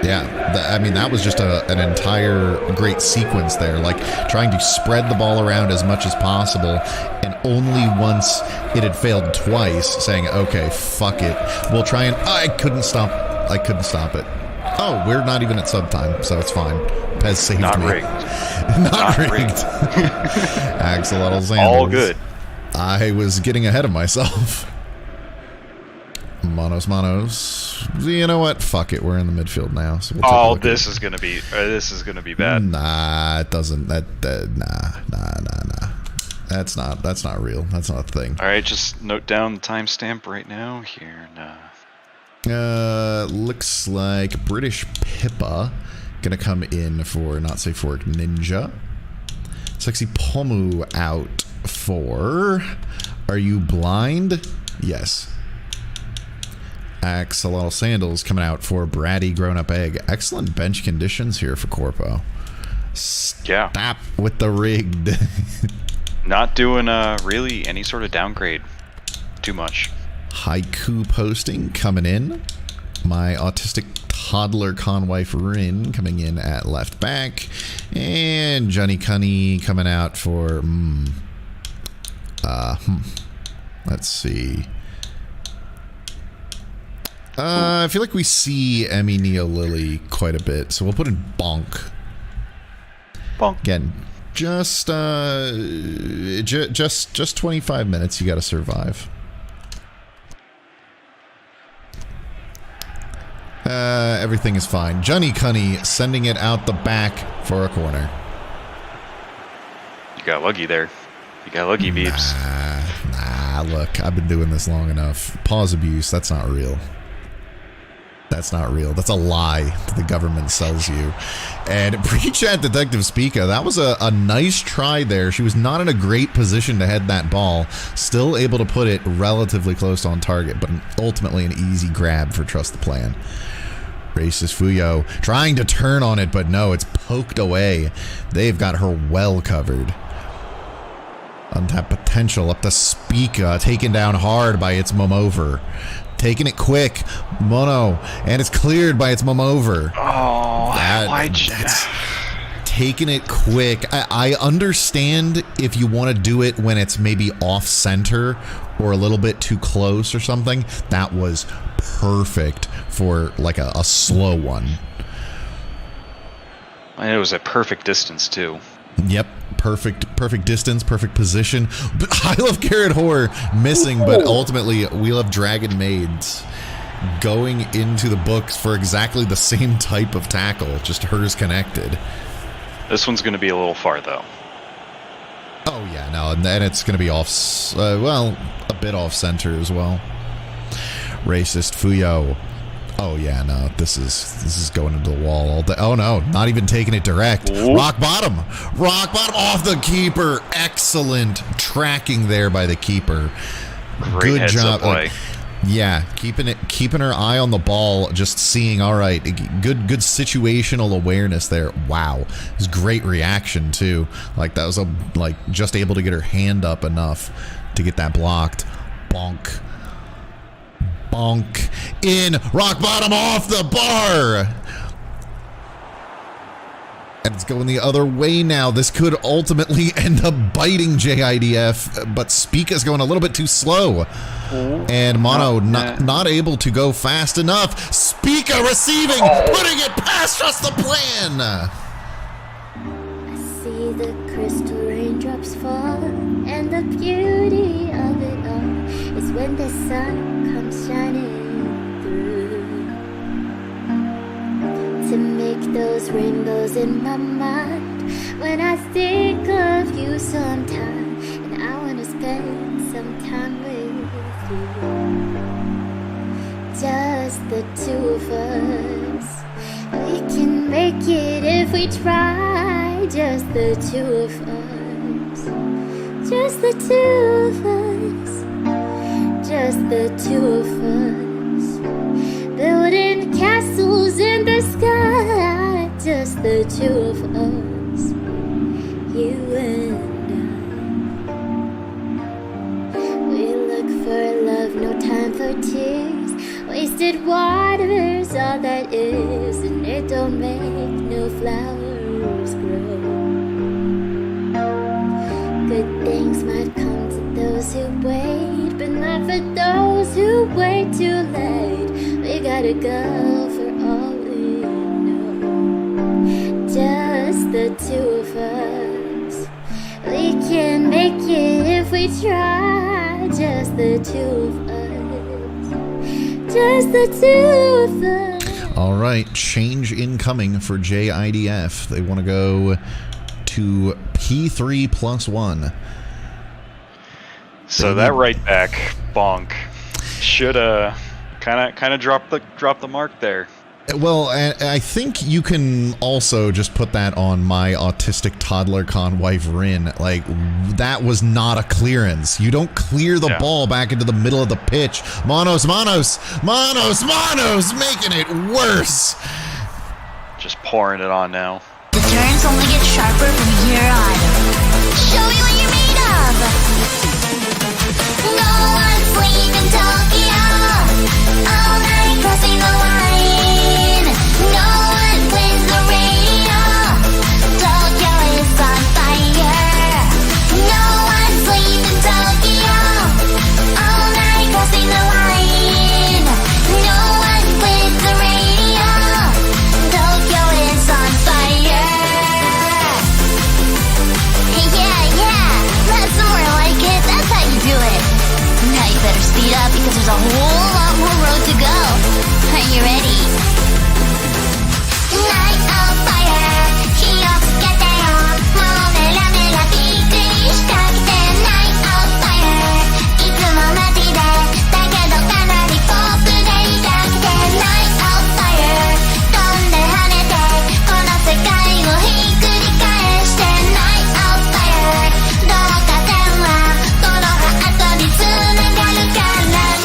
Yeah, I mean, that was just an entire great sequence there. Like, trying to spread the ball around as much as possible. And only once it had failed twice, saying, okay, fuck it. We'll try and... I couldn't stop it. Oh, we're not even at sub time, so it's fine. Pez saved Not me. rigged. Not rigged. Axolotl Sandals. All good. I was getting ahead of myself. Monos. You know what? Fuck it. We're in the midfield now. So we'll take a look this is gonna be bad. Nah, it doesn't. Nah. That's not real. That's not a thing. All right, just note down the timestamp right now here. Nah. Looks like British Pippa gonna come in for Not Safe for Work Ninja. Sexy Pomu out for Are You Blind? Yes. Axolotl Sandals coming out for Bratty Grown Up Egg. Excellent bench conditions here for Corpo. Stop with the rigged. Not doing really any sort of downgrade too much. Haiku posting coming in. My autistic toddler conwife Rin coming in at left back. And Johnny Cunny coming out for... Let's see. I feel like we see Emmy Neo Lily quite a bit, so we'll put in Bonk. Bonk. Again, just 25 minutes you gotta survive. Everything is fine. Johnny Cunny sending it out the back for a corner. You got lucky there. You got lucky, Beeps. Nah, look, I've been doing this long enough. Pause abuse, that's not real. That's not real. That's a lie that the government sells you. And pre-chat Detective Speaker, that was a nice try there. She was not in a great position to head that ball. Still able to put it relatively close on target, but ultimately an easy grab for Trust the Plan. Racist Fuyo trying to turn on it, but no, it's poked away. They've got her well covered. Untapped potential up the Speaker, taken down hard by its Momover. Taking it quick, Mono, and it's cleared by its Momover. Oh, that's taking it quick. I understand if you want to do it when it's maybe off center or a little bit too close or something. That was perfect for like a slow one. And it was at perfect distance too. Yep, perfect distance, perfect position. I love Carrot Horror missing, but ultimately we love Dragon Maids going into the books for exactly the same type of tackle, just hers connected. This one's going to be a little far, though. Oh, yeah, no, and then it's going to be off, well, a bit off center as well. Racist Fuyo. Oh, yeah, no, this is going into the wall all day. Oh, no, not even taking it direct. Ooh. Rock bottom off the keeper. Excellent tracking there by the keeper. Great Good job. play. Yeah, keeping her eye on the ball, just seeing, all right, good situational awareness there. Wow. It was great reaction too. Like that was just able to get her hand up enough to get that blocked. Bonk. In, rock bottom off the bar. And it's going the other way now. This could ultimately end up biting JIDF, but Spica's going a little bit too slow. And Mono not able to go fast enough. Spica receiving, putting it past Trust the Plan. I see the crystal raindrops fall, and the beauty of it all is when the sun comes shining through to make those rainbows in my mind. When I think of you sometime, and I want to spend some time with just the two of us. We can make it if we try. Just the two of us. Just the two of us. Just the two of us. Building castles in the sky. Just the two of us. You and for love, no time for tears. Wasted water's all that is, and it don't make no flowers grow. Good things might come to those who wait, but not for those who wait too late. We gotta go for all we know. Just the two of us. We can make it if we try. Just the two of us. Just the two of us. All right, change incoming for JIDF. They want to go to P3 plus 1. So that right back bonk should kind of drop the mark there. Well, I think you can also just put that on my autistic toddler con wife Rin. Like, that was not a clearance. You don't clear the ball back into the middle of the pitch. Manos, making it worse. Just pouring it on now. The turns only get sharper from here on. Show me what you're made of. No one's leaving Tokyo. All night crossing the line. No one plays the radio. Tokyo is on fire. No one's leaving Tokyo. All night crossing the line. No one plays the radio. Tokyo is on fire. Yeah, that's more like it. That's how you do it. Now you better speed up because there's a whole lot more road to go. Are you ready? Night of fire, 火をつけてよ。もうメラメラびっくりしたくて。Night of fire、いつもマジで。だけどかなりポップでいたくて。Night of fire、飛んで跳ねて。この世界をひっくり返して。Night of fire、どうか電話、このハートにつながるから。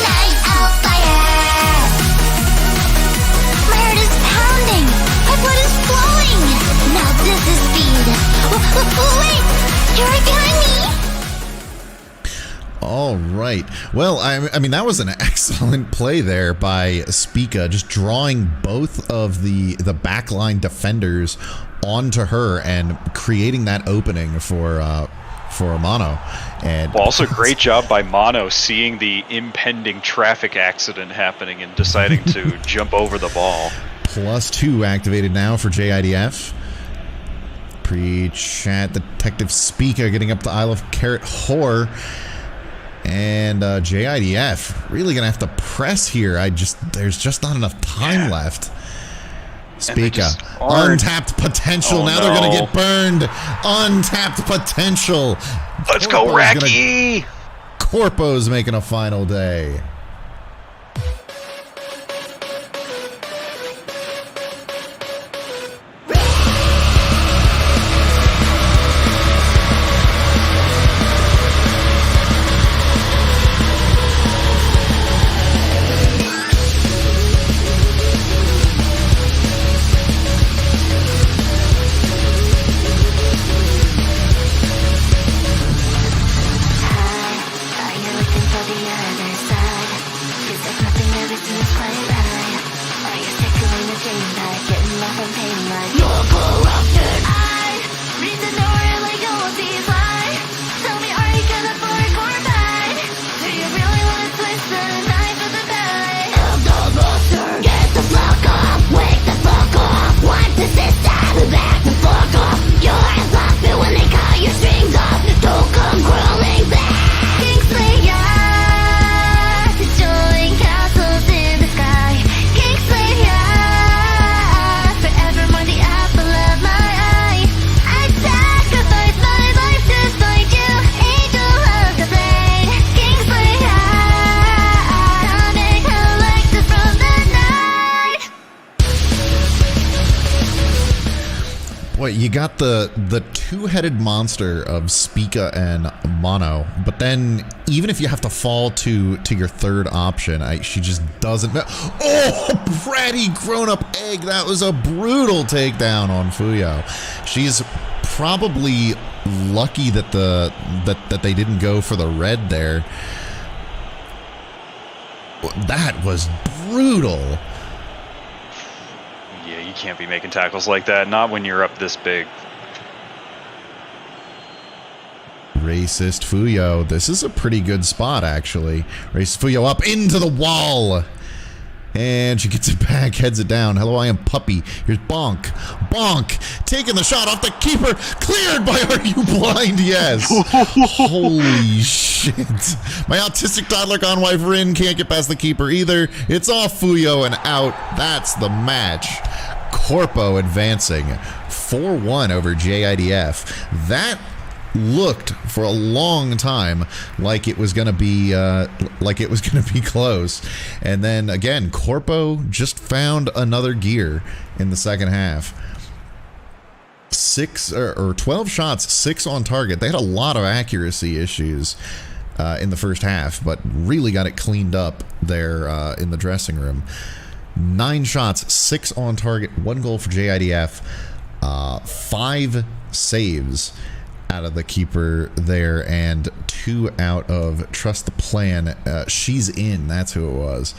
Night of fire、My heart is pounding. My blood is flowing. Now this is speed. Wait, you're right behind me. All right. Well, I mean, that was an excellent play there by Spica, just drawing both of the backline defenders onto her and creating that opening for Mono. And well, also great job by Mono seeing the impending traffic accident happening and deciding to jump over the ball. +2 activated now for JIDF. Pre-chat Detective Spica getting up to Isle of Carrot Whore. And JIDF really gonna have to press here. There's just not enough time left. Spica, untapped potential. Now they're gonna get burned. Untapped potential. Let's go, Raki! Corpo's making a final day. You got the two-headed monster of Spica and Mono, but then even if you have to fall to your third option, she just doesn't. Oh, bratty grown-up egg! That was a brutal takedown on Fuyo. She's probably lucky that that they didn't go for the red there. That was brutal. You can't be making tackles like that, not when you're up this big. Racist Fuyo. This is a pretty good spot, actually. Racist Fuyo up into the wall. And she gets it back, heads it down. Hello, I am Puppy. Here's Bonk. Bonk taking the shot off the keeper. Cleared by Are You Blind? Yes. Holy shit. My autistic toddler gone wife Rin can't get past the keeper either. It's off Fuyo and out. That's the match. Corpo advancing 4-1 over JIDF. That looked for a long time like it was gonna be close, and then again Corpo just found another gear in the second half. 12 shots, 6 on target. They had a lot of accuracy issues in the first half, but really got it cleaned up there in the dressing room. 9 shots, 6 on target, 1 goal for JIDF, 5 saves out of the keeper there, and 2 out of Trust the Plan. She's in, that's who it was.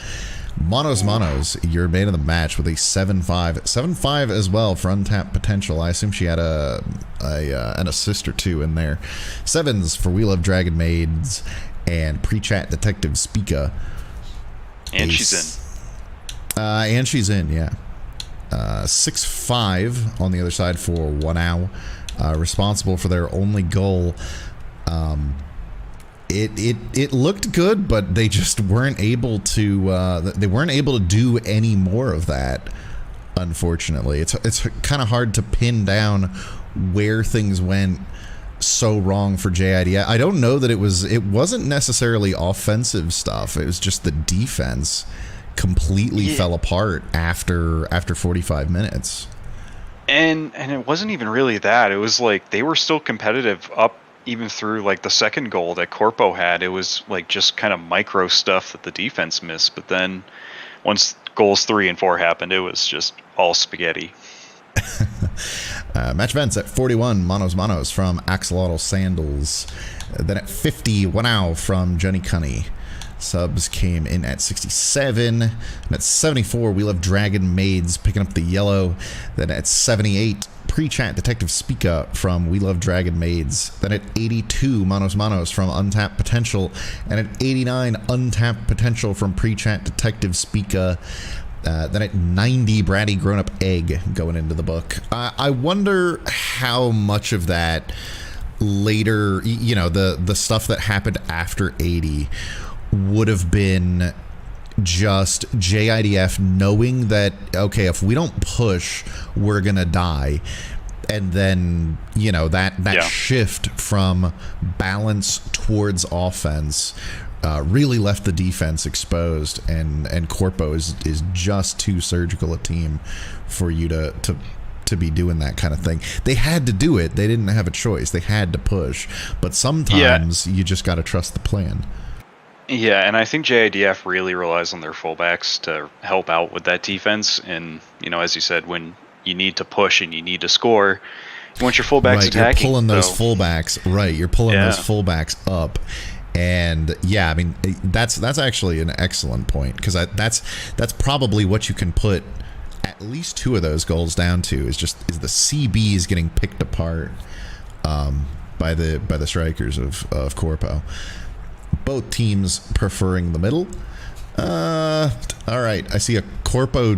Monos, your man of the match with a 7-5. 7-5 as well for untapped potential. I assume she had an assist or 2 in there. 7s for We Love Dragon Maids and Pre-Chat Detective Spica. And she's in. And she's in, yeah. 6-5 on the other side for Wanao, responsible for their only goal. It looked good, but they just weren't able to. Do any more of that. Unfortunately, it's kind of hard to pin down where things went so wrong for JIDF. I don't know that it wasn't necessarily offensive stuff. It was just the defense completely fell apart after 45 minutes. And it wasn't even really that. It was like they were still competitive up even through like the second goal that Corpo had. It was like just kind of micro stuff that the defense missed. But then once goals 3 and 4 happened, it was just all spaghetti. Match events at 41, Monos from Axolotl Sandals. Then at 50, Wanao from Johnny Cunny. Subs came in at 67. And at 74, We Love Dragon Maids picking up the yellow. Then at 78, Pre-Chat Detective Spica from We Love Dragon Maids. Then at 82, Monos from Untapped Potential. And at 89, Untapped Potential from Pre-Chat Detective Spica. Then at 90, Bratty Grown Up Egg going into the book. I wonder how much of that later, you know, the stuff that happened after 80 would have been just JIDF knowing that, okay, if we don't push, we're gonna die. And then, you know, that shift from balance towards offense really left the defense exposed, and Corpo is just too surgical a team for you to be doing that kind of thing. They had to do it. They didn't have a choice. They had to push. But sometimes you just got to trust the plan. Yeah, and I think JIDF really relies on their fullbacks to help out with that defense. And, you know, as you said, when you need to push and you need to score, you want your fullbacks attacking. You're pulling those fullbacks, right. You're pulling those fullbacks up. And yeah, I mean, that's actually an excellent point, because that's probably what you can put at least 2 of those goals down to, is the CBs getting picked apart by the strikers of Corpo. Both teams preferring the middle. All right, I see a Corpo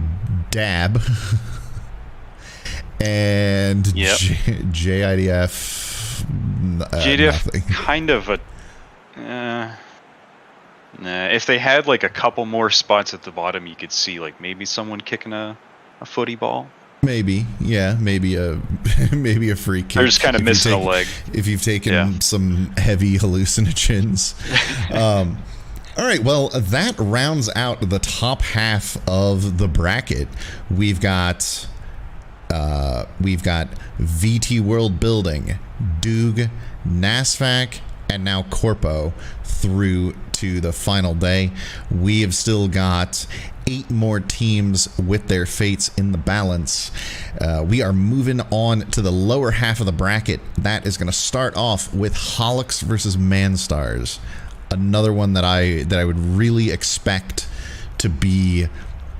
dab and JIDF. JIDF kind of a. If they had like a couple more spots at the bottom, you could see like maybe someone kicking a footy ball. Maybe, yeah, maybe a free kick. They're just kind of missing a leg. If you've taken some heavy hallucinogens. All right, well, that rounds out the top half of the bracket. We've got VT World Building, Doog, NASFAC, and now Corpo through to the final day. We have still got 8 more teams with their fates in the balance. We are moving on to the lower half of the bracket. That is going to start off with Holics versus Manstars. Another one that I would really expect to be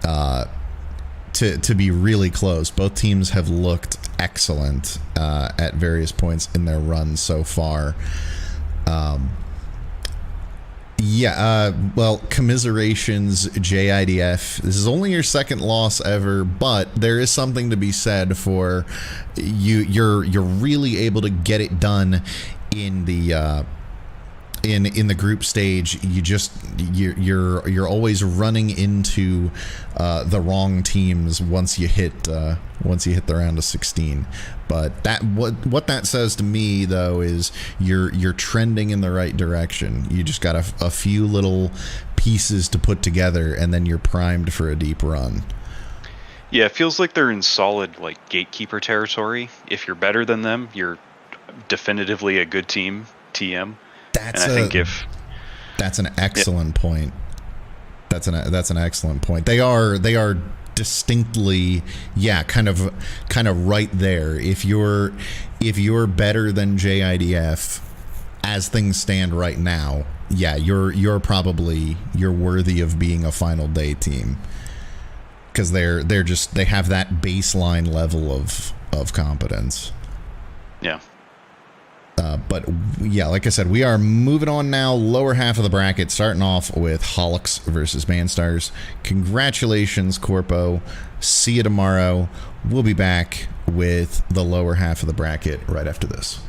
to be really close. Both teams have looked excellent at various points in their run so far. Well, commiserations, JIDF. This is only your second loss ever, but there is something to be said for you're really able to get it done in the in the group stage. You're always running into the wrong teams once you hit the round of 16. But that what that says to me though is you're trending in the right direction. You just got a few little pieces to put together, and then you're primed for a deep run. Yeah, it feels like they're in solid like gatekeeper territory. If you're better than them, you're definitively a good team. TM. That's an excellent point. That's an excellent point. They are distinctly, kind of right there. If you're better than JIDF as things stand right now, you're worthy of being a final day team, because they have that baseline level of competence. Yeah. But like I said, we are moving on now. Lower half of the bracket, starting off with Holics versus Manstars. Congratulations, Corpo. See you tomorrow. We'll be back with the lower half of the bracket right after this.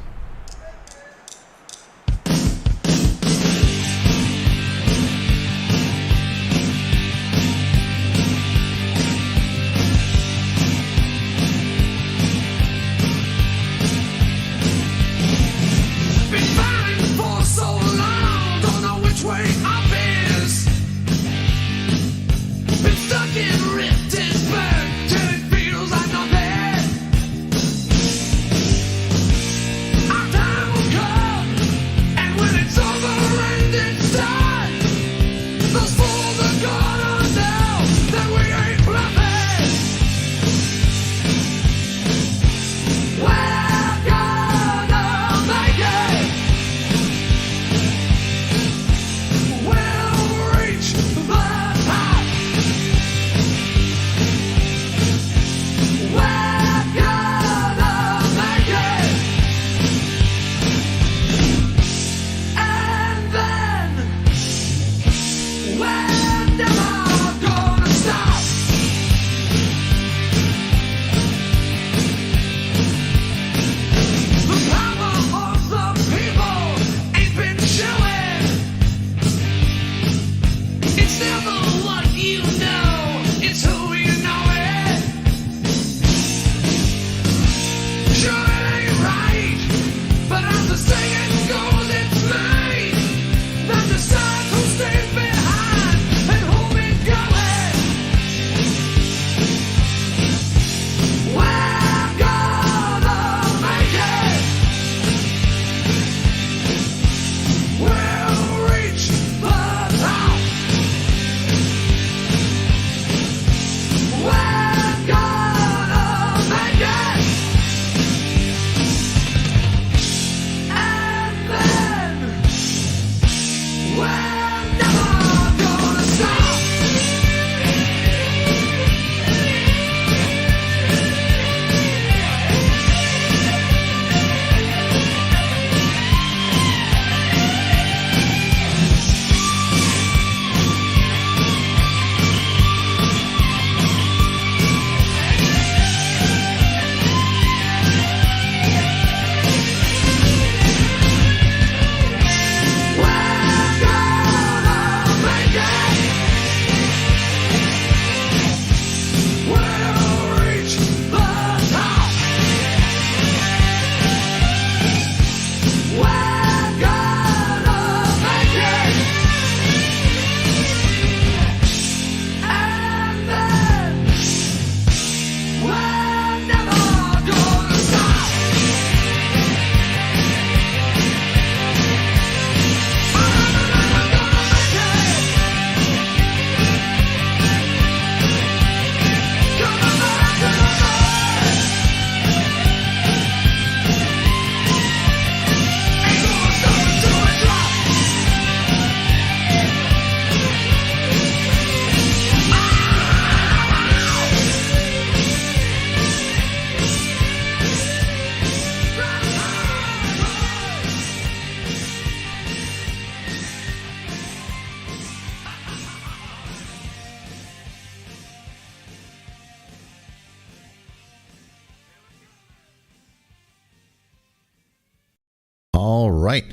All right.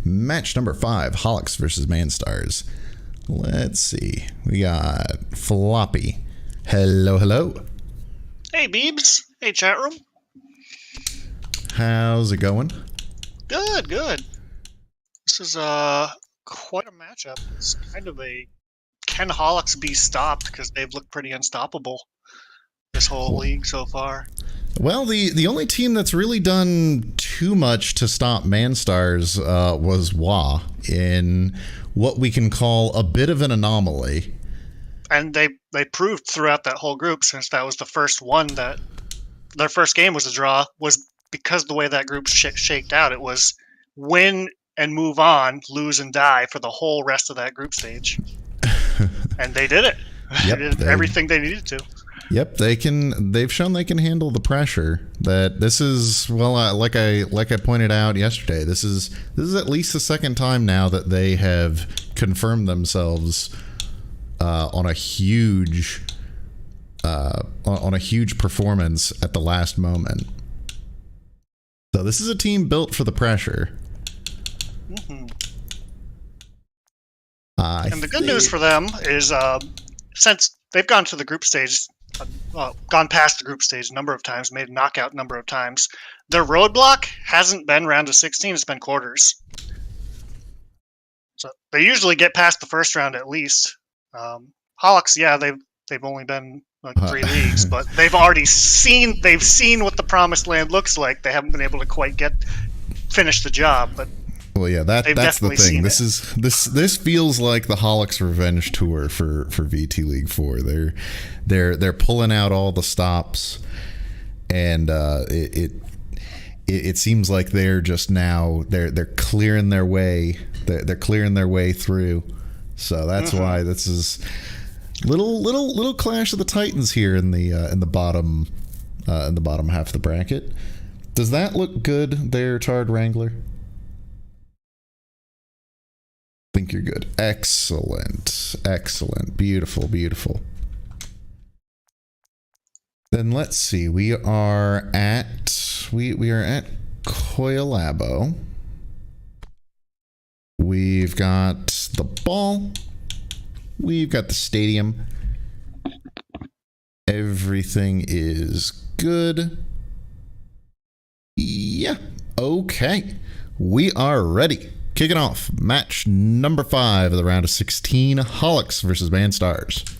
Match number 5, Holics versus Manstars. Let's see. We got Floppy. Hello, hello. Hey, Beebs. Hey, chat room. How's it going? Good, good. This is quite a matchup. It's kind of a can Holics be stopped, because they've looked pretty unstoppable this whole league so far. Well, the only team that's really done too much to stop Manstars was WA in what we can call a bit of an anomaly. And they proved throughout that whole group, since that was the first one that their first game was a draw, was because the way that group shaked out. It was win and move on, lose and die for the whole rest of that group stage. And they did it. Yep, they did everything they needed to. Yep, they've shown they can handle the pressure. That this is, well, like I pointed out yesterday, this is at least the second time now that they have confirmed themselves on a huge performance at the last moment. So this is a team built for the pressure. Mm-hmm. And the good news for them is, since they've gone to the group stage, gone past the group stage a number of times, made a knockout number of times, their roadblock hasn't been round of 16, it's been quarters. So they usually get past the first round at least. Holics, yeah, they've only been like 3 leagues, but they've seen what the promised land looks like. They haven't been able to finish the job, but well, yeah, that's the thing. This feels like the Holics Revenge Tour for VT League 4. They're pulling out all the stops, and it seems like they're just now they're clearing their way. They're clearing their way through. So that's why this is little clash of the Titans here in the bottom half of the bracket. Does that look good there, Tard Wrangler? Think you're good. Excellent. Beautiful. Then let's see. We are at Koilabo. We've got the ball. We've got the stadium. Everything is good. Yeah. Okay. We are ready. Kicking off match number 5 of the round of 16, Holics versus Manstars.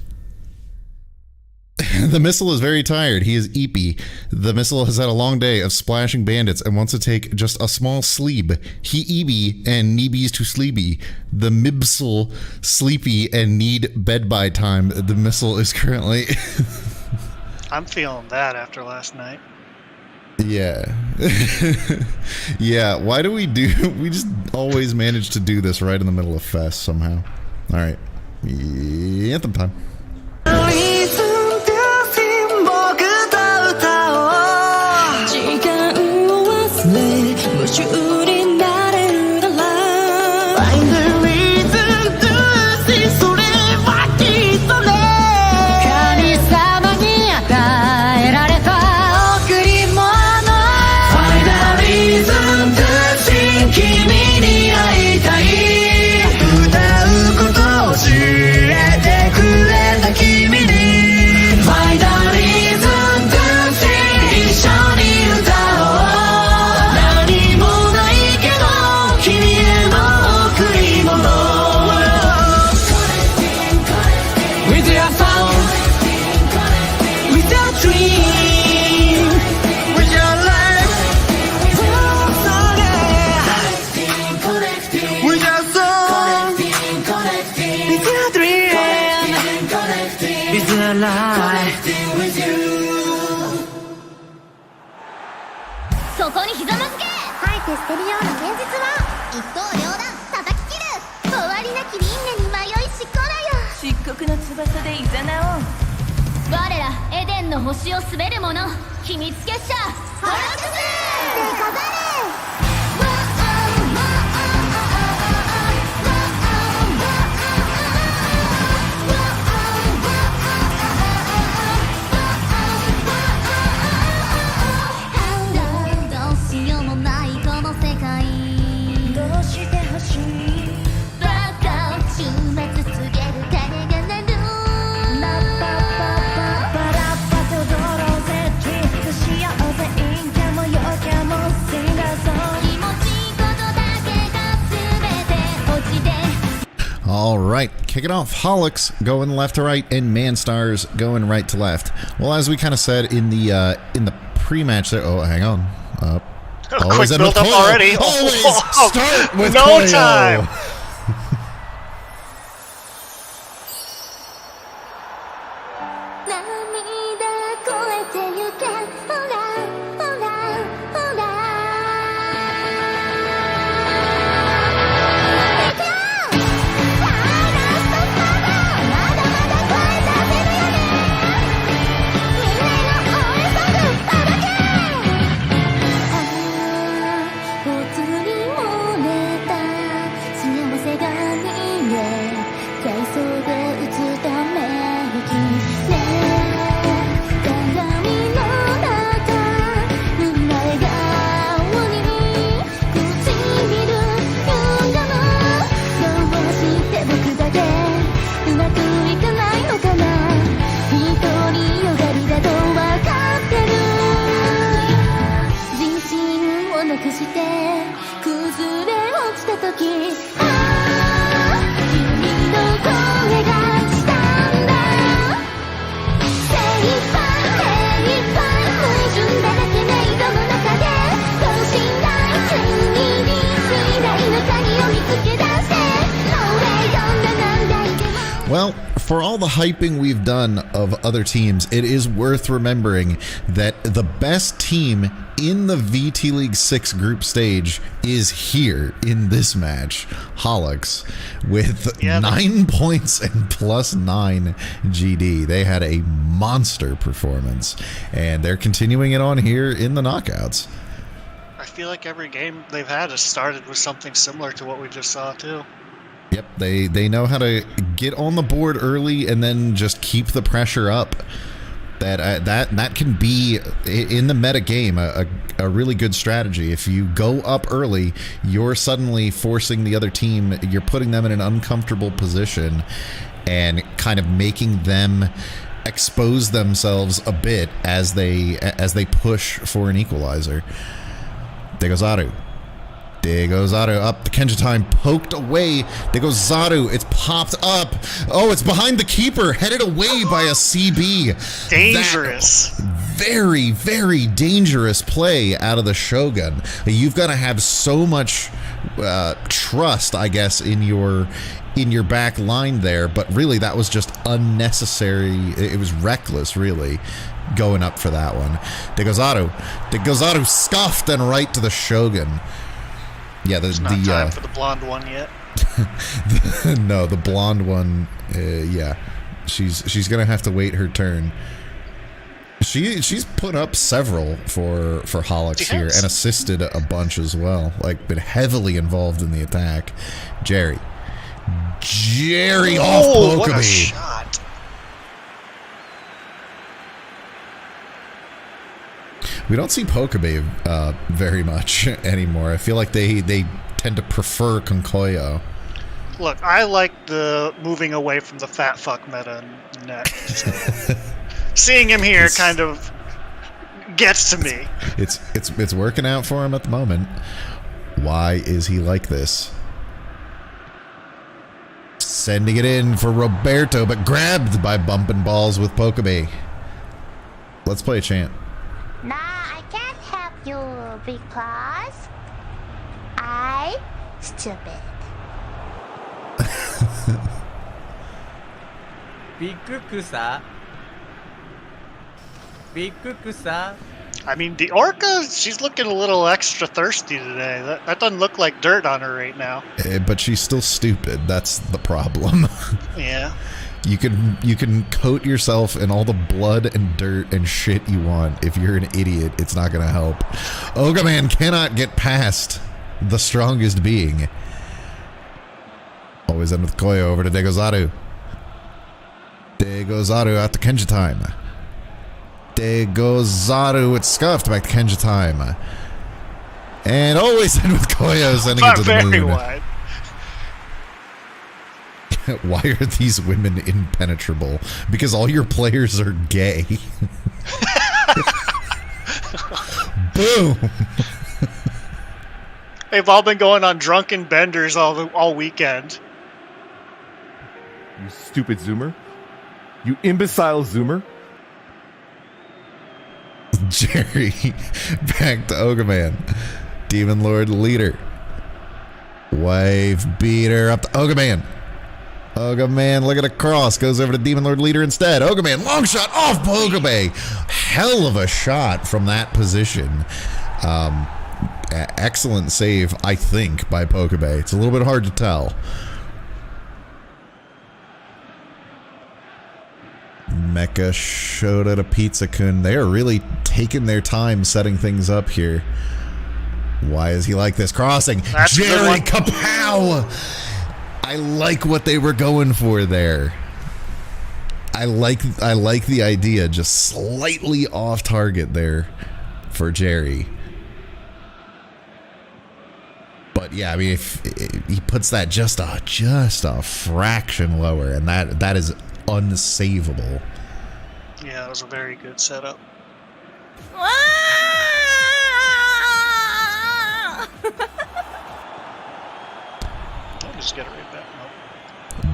The missile is very tired. He is eepy. The missile has had a long day of splashing bandits and wants to take just a small sleep. He eeby and neebies to sleepy. The mibsel sleepy and need bed by time. The missile is currently... I'm feeling that after last night. Yeah. Yeah, why do we just always manage to do this right in the middle of Fest somehow. Alright. Anthem time. kicking off, Holics going left to right, and Manstars going right to left. Well, as we kind of said in the pre-match there. Oh, hang on. Quick build up already. Always start with no Koyo. time. Well, for all the hyping we've done of other teams, it is worth remembering that the best team in the VT League 6 group stage is here in this match, Holics, with 9 points and +9 GD. They had a monster performance, and they're continuing it on here in the knockouts. I feel like every game they've had has started with something similar to what we just saw, too. Yep, they know how to get on the board early and then just keep the pressure up. That can be, in the meta game, a really good strategy. If you go up early, you're suddenly forcing the other team, you're putting them in an uncomfortable position and kind of making them expose themselves a bit as they push for an equalizer. There goes Zaru. There goes Zaru up. The Kenja time poked away. There goes Zaru. It's popped up. Oh, it's behind the keeper. Headed away by a CB. Dangerous. Very, very dangerous play out of the Shogun. You've got to have so much trust, I guess, in your back line there. But really, that was just unnecessary. It was reckless, really, going up for that one. There goes Zaru. There goes Zaru, scuffed and right to the Shogun. Yeah, there's not time for the blonde one yet. No, the blonde one, yeah, she's gonna have to wait her turn. She's put up several for Holics here and assisted a bunch as well. Like, been heavily involved in the attack. Jerry off Pokemon. What a shot! We don't see Pokemon very much anymore. I feel like they tend to prefer Konkoyo. Look, I like the moving away from the fat fuck meta net. So seeing him here kind of gets to me. It's working out for him at the moment. Why is he like this? Sending it in for Roberto, but grabbed by bumping balls with Pokemon. Let's play a chant. Nah, I can't help you because I stupid. I mean, the Orca, she's looking a little extra thirsty today. That doesn't look like dirt on her right now. But she's still stupid. That's the problem. Yeah. You can coat yourself in all the blood and dirt and shit you want. If you're an idiot, it's not going to help. Ogaman cannot get past the strongest being. Always end with Koyo over to Degozaru. Degozaru out to Kenja time. Degozaru, it's scuffed back to Kenja time. And always end with Koyo sending it to the moon. Very wide. Why are these women impenetrable? Because all your players are gay. Boom. They've all been going on drunken benders all weekend. You stupid Zoomer. You imbecile Zoomer. Jerry back to Ogaman. Demon Lord leader. Wave beater up to Ogaman. Ogaman, look at a cross. Goes over to Demon Lord leader instead. Ogaman, long shot off Pokebay. Hell of a shot from that position. Excellent save, I think, by Pokebay. It's a little bit hard to tell. Mecha Shota to Pizza-kun. They are really taking their time setting things up here. Why is he like this? Crossing. That's Jerry Kapow! I like what they were going for there. I like the idea, just slightly off target there for Jerry. But yeah, I mean, if he puts that just a fraction lower, and that is unsavable. Yeah, that was a very good setup. I'll just get it right back.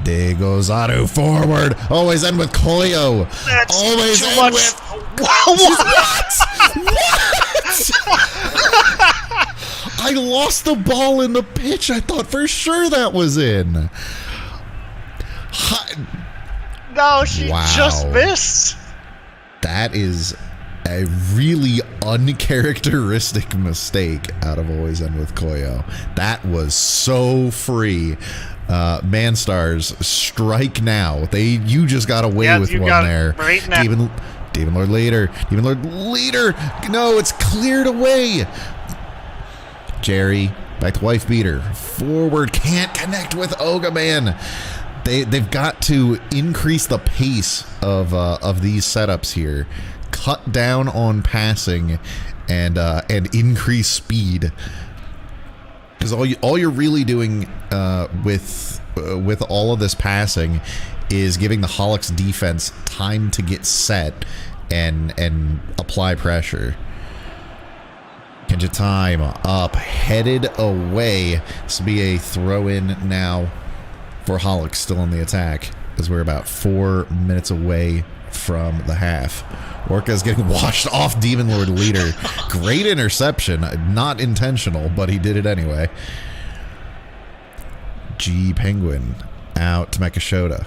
There goes Otto forward. Always end with Koyo. That's always too end much. with What? I lost the ball in the pitch. I thought for sure that was in. No, she Wow. just missed. That is a really uncharacteristic mistake out of Always End with Koyo. That was so free. Manstars, strike now. You just got away with you one got it there. right now. Demon Lord leader. Demon Lord leader. No, it's cleared away. Jerry back to wife beater. Forward, can't connect with Ogaman. They've got to increase the pace of these setups here. Cut down on passing and increase speed. Because all you're really doing with all of this passing is giving the Holox defense time to get set and apply pressure. Kenja time up, headed away. This will be a throw-in now for Holox, still on the attack, as we're about 4 minutes away from the half. Orca's getting washed off Demon Lord leader. Great interception, not intentional, but he did it anyway. G Penguin out to Mecha Shota.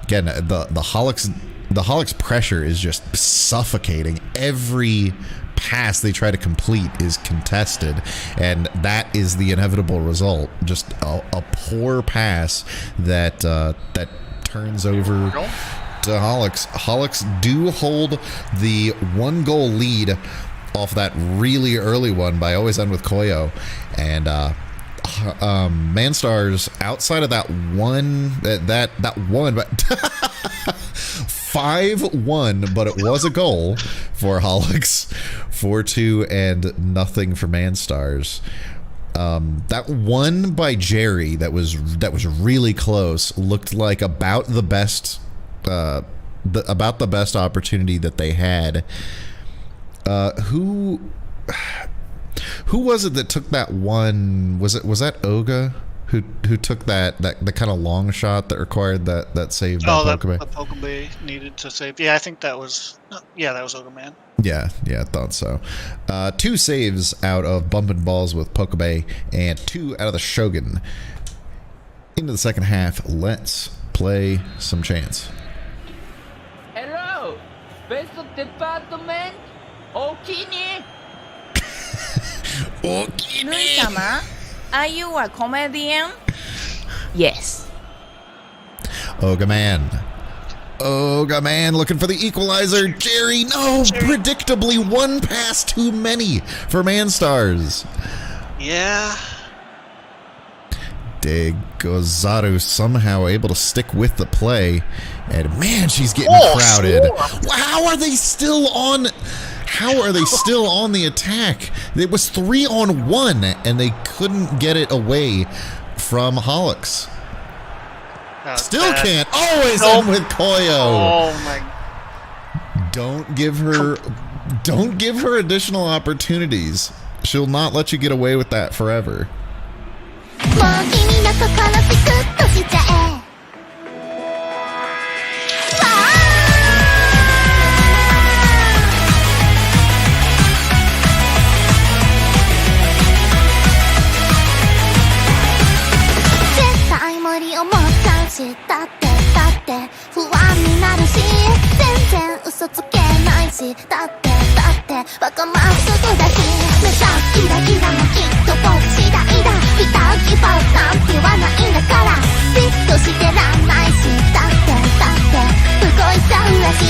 Again, the Holox pressure is just suffocating. Every pass they try to complete is contested, and that is the inevitable result. Just a poor pass that turns over to Holox. Holox do hold the 1-goal lead off that really early one by Always End with Koyo, and Manstars outside of that one, but 5-1, but it was a goal for Holox. 4-2 and nothing for Manstars. That one by Jerry that was really close looked like about the best opportunity that they had. Who was it that took that one? Was that Oga who took that kind of long shot that required that save by Pokebay? That Pokebay needed to save. Yeah, I think that was Ogaman. Yeah, I thought so. 2 saves out of Bumpin' Balls with Pokebay and 2 out of the Shogun. Into the second half, let's play some chants. Hello, best of department, Okini. Nui-sama, are you a comedian? Yes. Ogaman looking for the equalizer. Jerry, no, predictably 1 pass too many for Manstars. Yeah. Degozaru somehow able to stick with the play, and man, she's getting crowded. How are they still on the attack? It was 3-on-1 and they couldn't get it away from Holox. Still can't. Always end with Koyo. Oh my. Don't give her additional opportunities. She'll not let you get away with that forever. しだってわがまっすぐだし目指すキラキラもきっと僕次第だビターギバーなんてはないんだからビッとしてらんないしだって動いちゃうらしい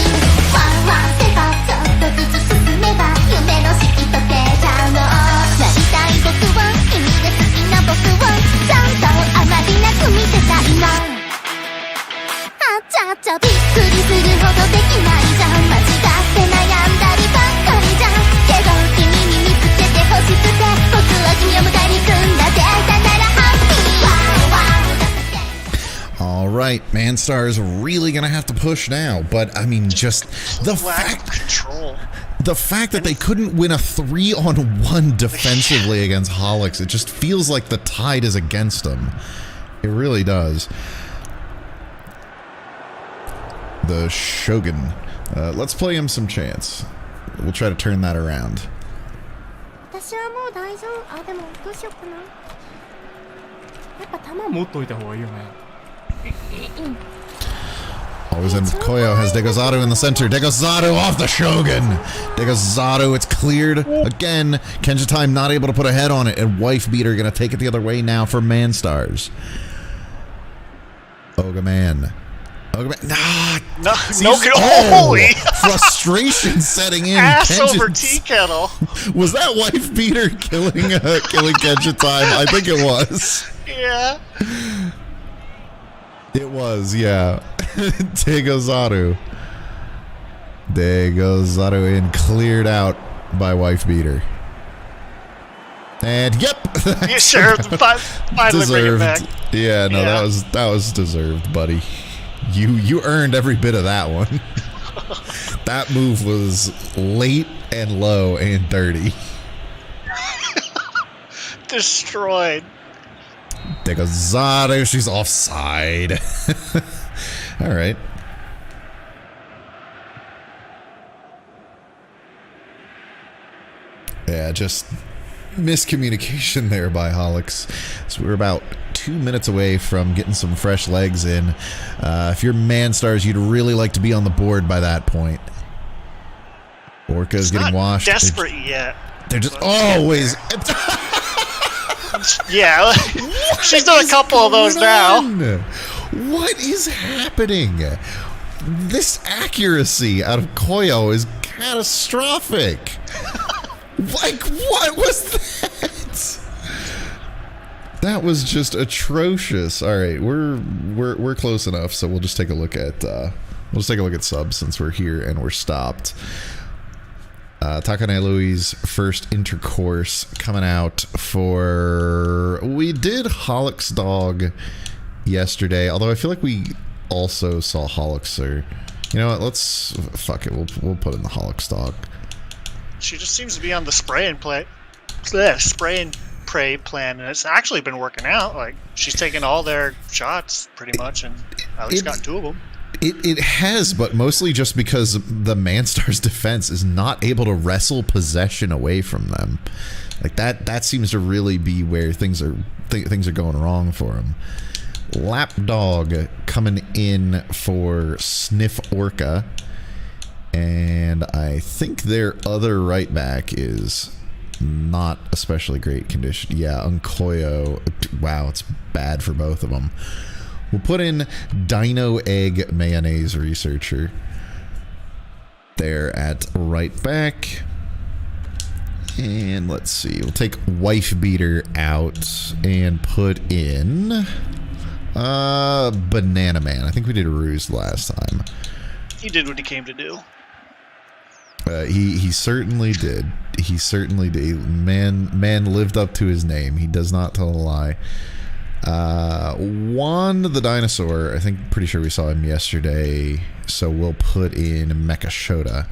ワンワンせばちょっとずつ進めば夢の式とてちゃうのなりたい僕は君で好きな僕をちゃんとあまりなく見てたいわあちゃちゃびっくりするほどできないじゃん間違って悩んだりばっかりじゃんけど君に見つけて欲しくて僕は君を迎えに行くんだってだならハッピーワンワン All right, Manstar's really gonna have to push now, but I mean, just the fact that they couldn't win a 3-on-1 defensively against Holix, it just feels like the tide is against them. It really does. The Shogun. Let's play him some chance. We'll try to turn that around. 私はもう大丈夫。あ、でもどうしようかな。やっぱ弾持っといた方がいいよね。Always ends with Koyo has Degozaru in the center. Degozaru off the Shogun. Degozaru, it's cleared again. Kenja Time not able to put a head on it, and Wife Beater gonna take it the other way now for Manstars. Oga Man. Nah, holy frustration setting in. Ass over tea kettle. Was that Wife Beater killing Kenja Time? I think it was. Yeah. It was, yeah. Degozaru in, cleared out by Wife Beater. And yep. You sure? Finally bring it back. Yeah, no, yeah. That was deserved, buddy. You earned every bit of that one. That move was late and low and dirty. Destroyed. Degozaru, she's offside. All right. Yeah, just miscommunication there by Holix. So we're about 2 minutes away from getting some fresh legs in. If you're Manstars, you'd really like to be on the board by that point. Orca's getting washed. Desperate yet. They're just always. Yeah, she's done a couple of those now. What is happening? This accuracy out of Koyo is catastrophic. Like, what was that? That was just atrocious. All right, we're close enough, so we'll just take a look at subs since we're here and we're stopped. Takane Louie's first intercourse coming out for... We did Holix Dog yesterday, although I feel like we also saw Holixer. You know what, let's... Fuck it, we'll put in the Holix Dog. She just seems to be on the spray and pray plan, and it's actually been working out. Like, she's taken all their shots, pretty much, and at least got 2 of them. It has, but mostly just because the Manstars defense is not able to wrestle possession away from them. Like that seems to really be where things are going wrong for them. Lapdog coming in for Sniff Orca, and I think their other right back is not especially great condition. Yeah, Unkoyo. Wow, it's bad for both of them. We'll put in Dino Egg Mayonnaise Researcher there at right back. And let's see. We'll take Wife Beater out and put in Banana Man. I think we did Ruse last time. He did what he came to do. He certainly did. He certainly did. Man lived up to his name. He does not tell a lie. Juan the Dinosaur, I think, pretty sure we saw him yesterday, so we'll put in Mecha Shota.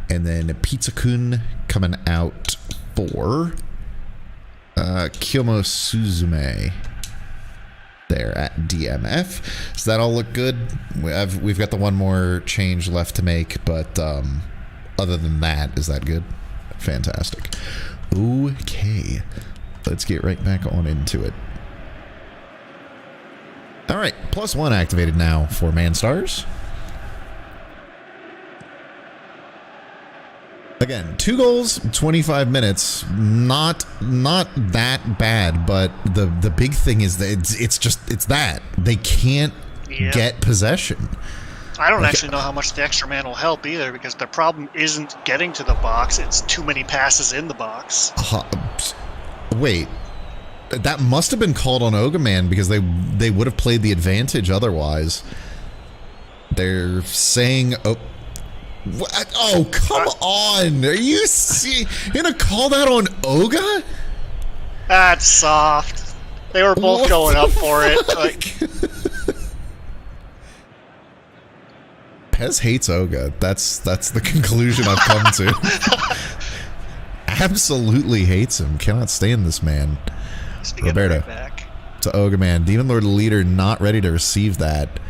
And then Pizza-kun coming out for Kiyomo Suzume there at DMF. Does that all look good? We've got the one more change left to make, but other than that, is that good? Fantastic. Okay, let's get right back on into it. All right, +1 activated now for Manstars. Again, 2 goals, 25 minutes. Not that bad, but the big thing is that it's that they can't get possession. I don't actually know how much the extra man will help either, because their problem isn't getting to the box, it's too many passes in the box. Wait, that must have been called on Ogaman, because they would have played the advantage otherwise. They're saying, what? Oh, come on. Are you gonna call that on Oga? That's soft. They were both going up for it. Like, Pez hates Oga. That's the conclusion I've come to. Absolutely hates him. Cannot stand this man. Roberto. To Oga Man. Demon Lord leader not ready to receive that.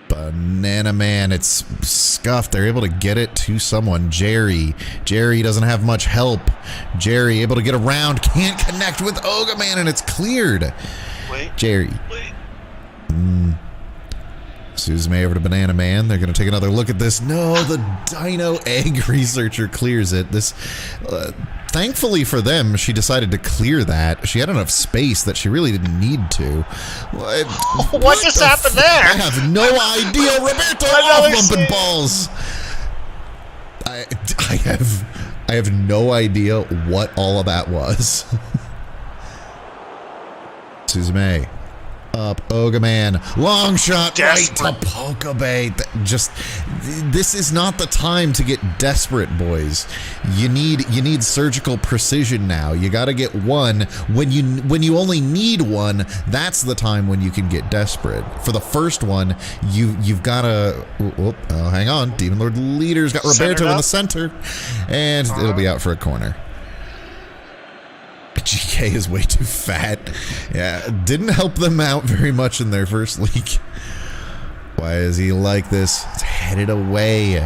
Banana Man, it's scuffed. They're able to get it to someone. Jerry doesn't have much help. Jerry able to get around, can't connect with Oga Man, and it's cleared. Jerry. Suzume over to Banana Man. They're going to take another look at this. No, the Dino Egg researcher clears it. This, thankfully for them, she decided to clear that. She had enough space that she really didn't need to. What just happened there? I have no idea. Roberto off bumping balls. I have no idea what all of that was. Suzume. Up, Oga Man, long shot right to Pokabe. Just, this is not the time to get desperate, boys. You need surgical precision now. You got to get one. When you only need one, that's the time when you can get desperate. For the first one, you've got to. Oh, hang on, Demon Lord leader's got Roberto in the center, and it'll be out for a corner. GK is way too fat. Yeah, didn't help them out very much in their first league. Why is he like this? It's headed away.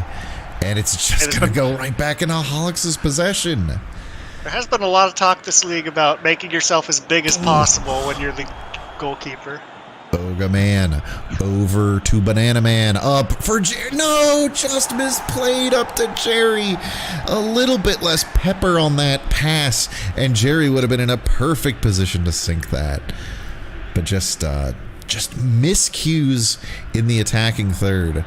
And it's just going to go right back into Holix's possession. There has been a lot of talk this league about making yourself as big as possible when you're the goalkeeper. Oga Man over to Banana Man, up for Jerry. No, just misplayed up to Jerry. A little bit less pepper on that pass, and Jerry would have been in a perfect position to sink that. But just miscues in the attacking third.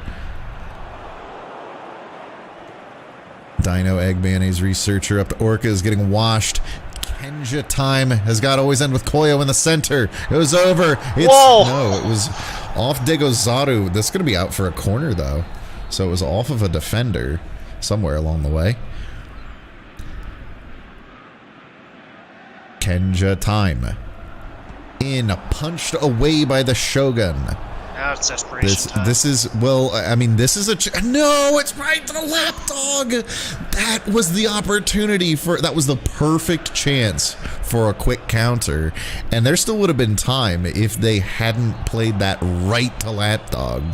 Dino Egg Mayonnaise researcher up to Orca is getting washed. Kenja time has got to always end with Koyo in the center. Goes over. No, it was off Degozaru. This is going to be out for a corner, though. So it was off of a defender somewhere along the way. Kenja time. Punched away by the Shogun. Now it's desperation time. This is, well, I mean, this is no, it's right to the lapdog. That was the opportunity that was the perfect chance for a quick counter. And there still would have been time if they hadn't played that right to lapdog.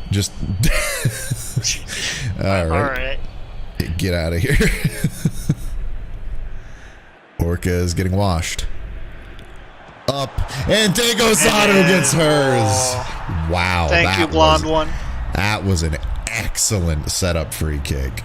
Just, all right. Get out of here. Orca is getting washed. Up, and Degozaru gets hers. Wow. Thank you, blonde one. That was an excellent setup free kick.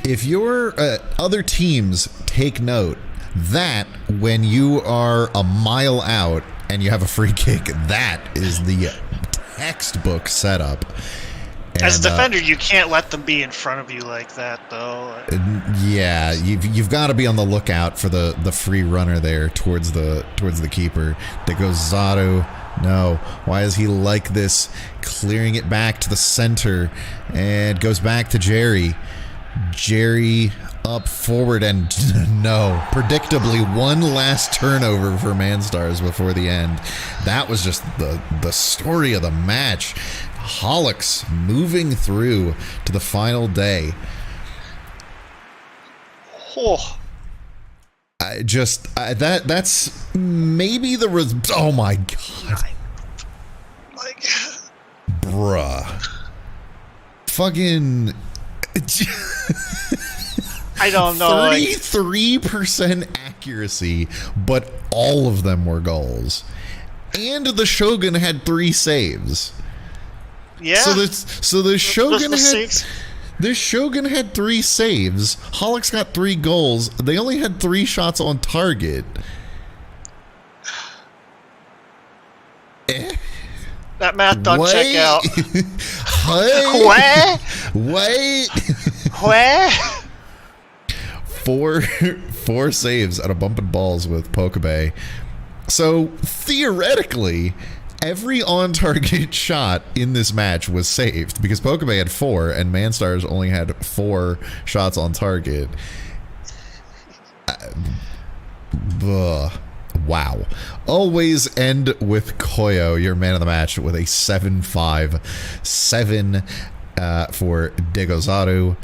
If your other teams take note that when you are a mile out and you have a free kick, that is the textbook setup. As a defender, you can't let them be in front of you like that, though. Yeah, you've got to be on the lookout for the free runner there towards the keeper. There goes Zato. No, why is he like this? Clearing it back to the center, and goes back to Jerry. Jerry up forward, and no, predictably one last turnover for Manstars before the end. That was just the story of the match. Holics moving through to the final day. Oh. That's maybe the oh my god. Like, bruh. Fucking I don't know. 33% accuracy, but all of them were goals. And the Shogun had 3 saves. Yeah. So the Shogun had 3 saves. Holics got 3 goals. They only had 3 shots on target. That math don't check out. Wait. Four saves out of bumping balls with Pokebay. So theoretically, every on-target shot in this match was saved because Pokebay had 4 and Manstars only had 4 shots on target. Wow. Always end with Koyo, your man of the match, with a 7-5-7 for Degozaru.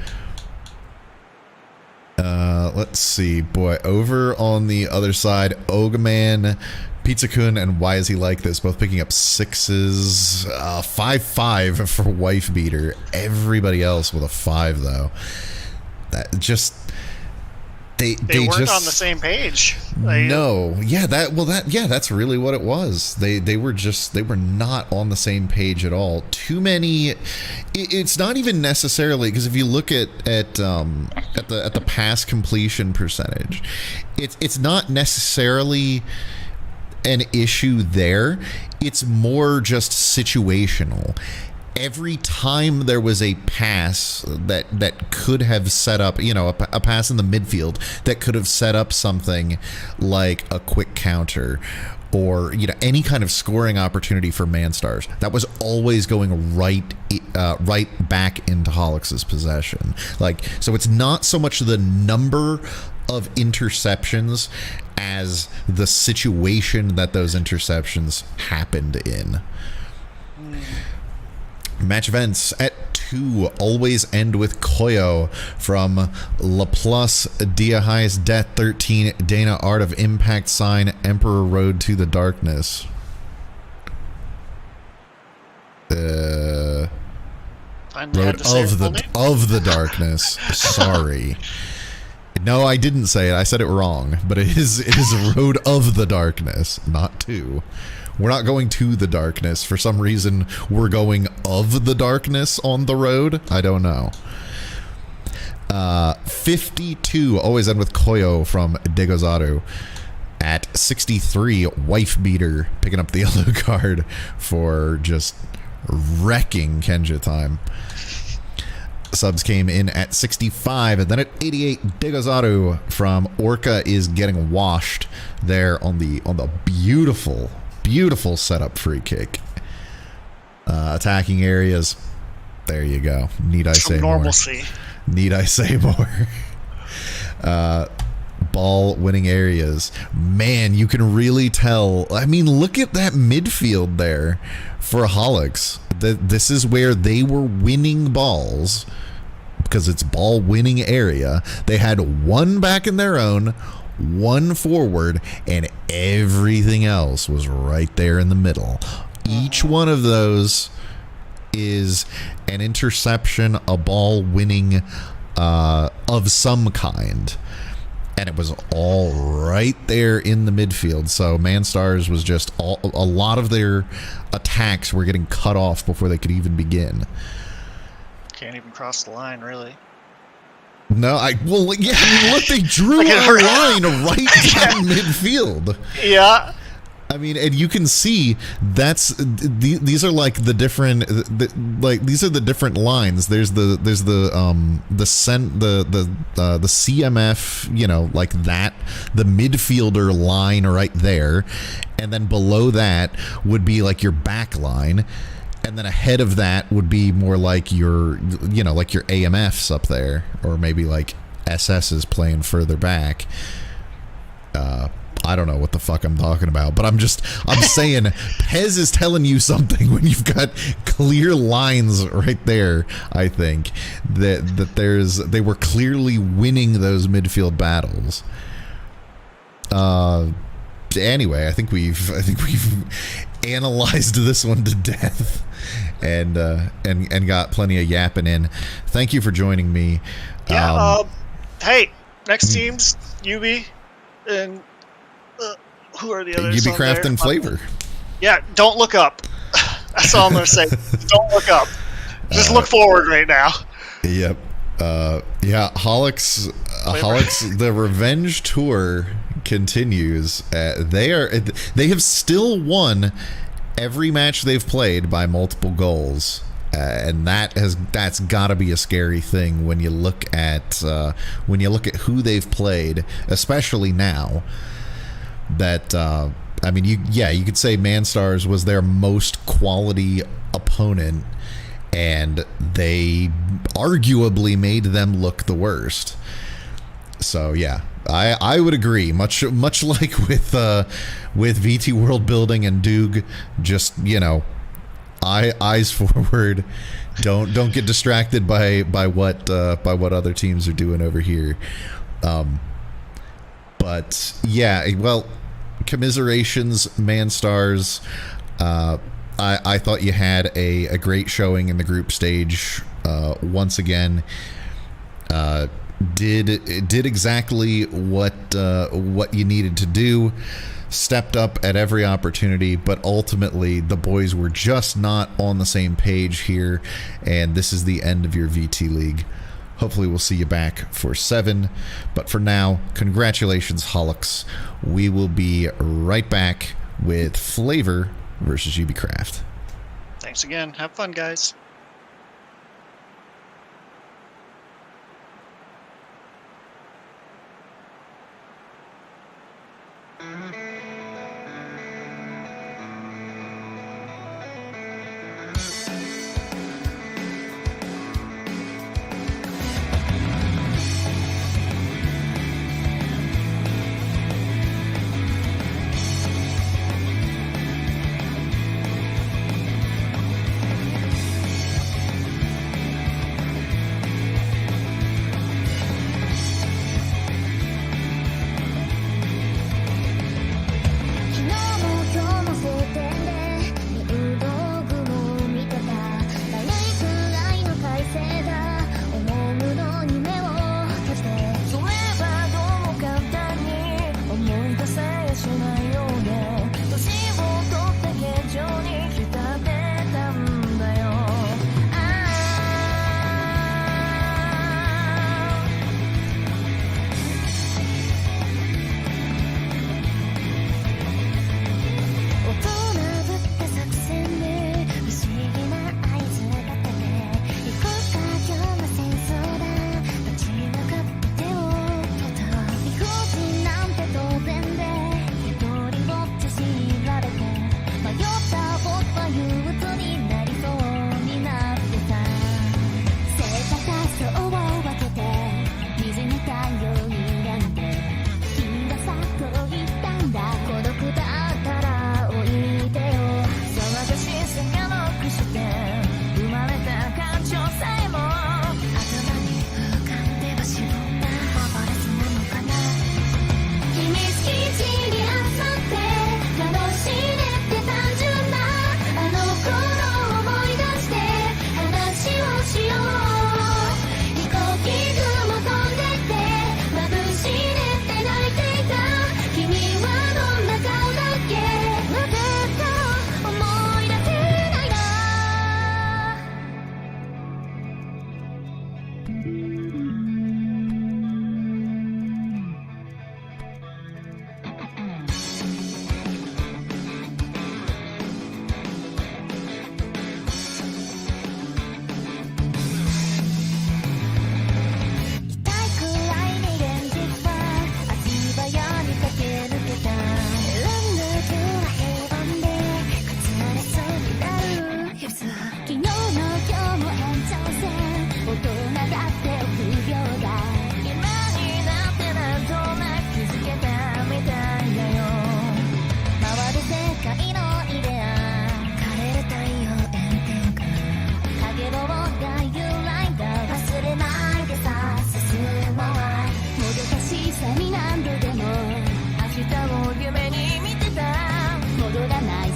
Let's see, boy, over on the other side, Ogaman, Pizza-kun, and Why Is He Like This, both picking up 6s. 5-5 for Wife Beater. Everybody else with a 5, though. That just... They weren't just, on the same page. No, that's really what it was. They were not on the same page at all. Too many. It's not even necessarily because if you look at the pass completion percentage, it's not necessarily an issue there. It's more just situational. Every time there was a pass that could have set up, a pass in the midfield that could have set up something like a quick counter or, any kind of scoring opportunity for Manstars, that was always going right back into Holics' possession. So it's not so much the number of interceptions as the situation that those interceptions happened in. Match events at 2 always end with Koyo from Laplace, Dia High's Death 13, Dana Art of Impact Sign, Emperor Road to the Darkness. Road of the Darkness. Sorry. No, I didn't say it. I said it wrong, but it is Road of the Darkness, not 2. We're not going to the darkness. For some reason, we're going of the darkness on the road. I don't know. 52, always end with Koyo from Degozaru. At 63, Wife Beater, picking up the yellow card for just wrecking Kenja time. Subs came in at 65, and then at 88, Degozaru from Orca is getting washed there on the beautiful setup free kick. Attacking areas. There you go. Need I say normalcy. More? Need I say more? Ball winning areas. Man, you can really tell. I mean, look at that midfield there for Holics. This is where they were winning balls because it's ball winning area. They had 1 back in their own, 1 forward, and everything else was right there in the middle. Each one of those is an interception, a ball winning of some kind. And it was all right there in the midfield. So Manstars was just a lot of their attacks were getting cut off before they could even begin. Can't even cross the line, really. No, well, yeah. I mean, look, they drew a line right down midfield. Yeah. I mean, and you can see these are like the different these are the different lines. There's the CMF, you know, like that, the midfielder line right there, and then below that would be like your back line, and then ahead of that would be more like your, you know, like your AMFs up there, or maybe like SS's playing further back. I don't know what the fuck I'm talking about, but I'm saying Pez is telling you something when you've got clear lines right there. I think that they were clearly winning those midfield battles. Anyway, I think we've analyzed this one to death and got plenty of yapping in. Thank you for joining me. Yeah. Hey, next team's UB and. Who are the others? UB Craft and Flavor. Yeah, don't look up. That's all I'm going to say. Don't look up. Just look forward right now. Yep. Yeah, Holix, the Revenge Tour continues. They have still won every match they've played by multiple goals. And that's got to be a scary thing when you look at who they've played, especially now. That I mean, you could say Manstars was their most quality opponent, and they arguably made them look the worst. So yeah, I would agree. Much like with VT World Building and Doog, just, you know, eyes forward. Don't get distracted by what other teams are doing over here. But yeah, well, commiserations, Manstars. I thought you had a great showing in the group stage. Once again, did exactly what you needed to do. Stepped up at every opportunity, but ultimately the boys were just not on the same page here, and this is the end of your VT League. Hopefully we'll see you back for 7. But for now, congratulations, Holix. We will be right back with Flavor versus UB Craft. Thanks again. Have fun, guys.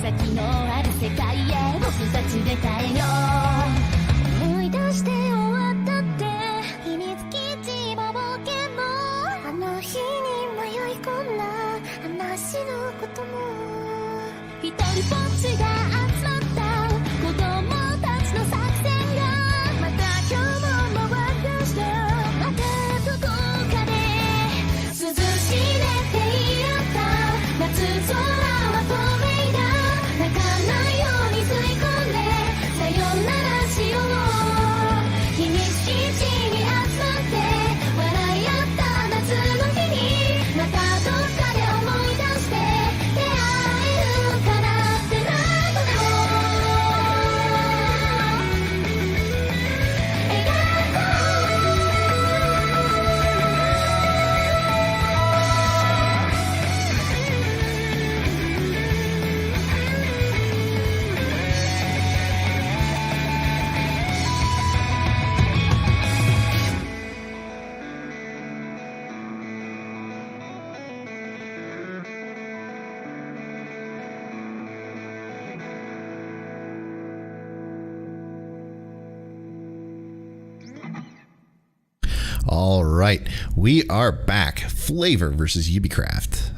先のある世界へ僕たちで変えよう思い出して終わったって秘密基地も冒険もあの日に迷い込んだ話のことも一人ぼっちが集まった子供たちの作戦がまた今日も回してまたどこかで涼しげてい合った夏空は透明だ泣かないように吸い込んでさよならしよう秘密基地に集まって笑い合った夏の日にまたどっかで思い出して出会えるかなって何度もAll right, we are back. Flavor versus Ubisoft.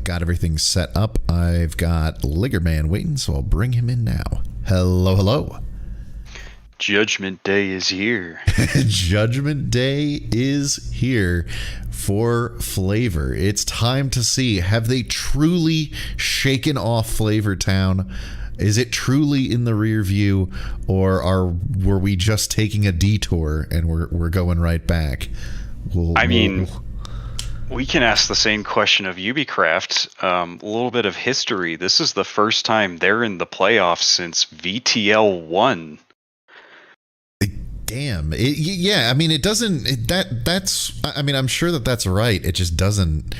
Got everything set up. I've got Liggerman waiting, so I'll bring him in now. Hello, hello. Judgment Day is here. Judgment Day is here for Flavor. It's time to see, have they truly shaken off Flavor Town? Is it truly in the rear view, or were we just taking a detour and we're going right back? We can ask the same question of Ubisoft. A little bit of history. This is the first time they're in the playoffs since VTL 1. Damn. Yeah, I mean, it doesn't. That's. I mean, I'm sure that's right. It just doesn't.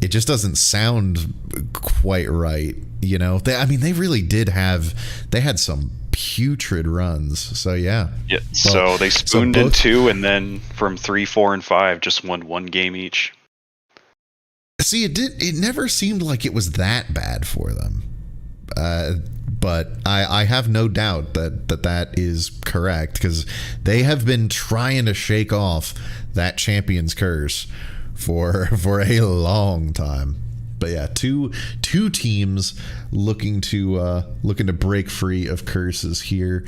It just doesn't sound quite right. You know, they really did have. They had some putrid runs. So yeah. Yeah. So they spooned in 2, and then from 3, 4, and 5, just won 1 game each. See, it never seemed like it was that bad for them. But I have no doubt that is correct, because they have been trying to shake off that champion's curse for a long time. But yeah, two teams looking to break free of curses here.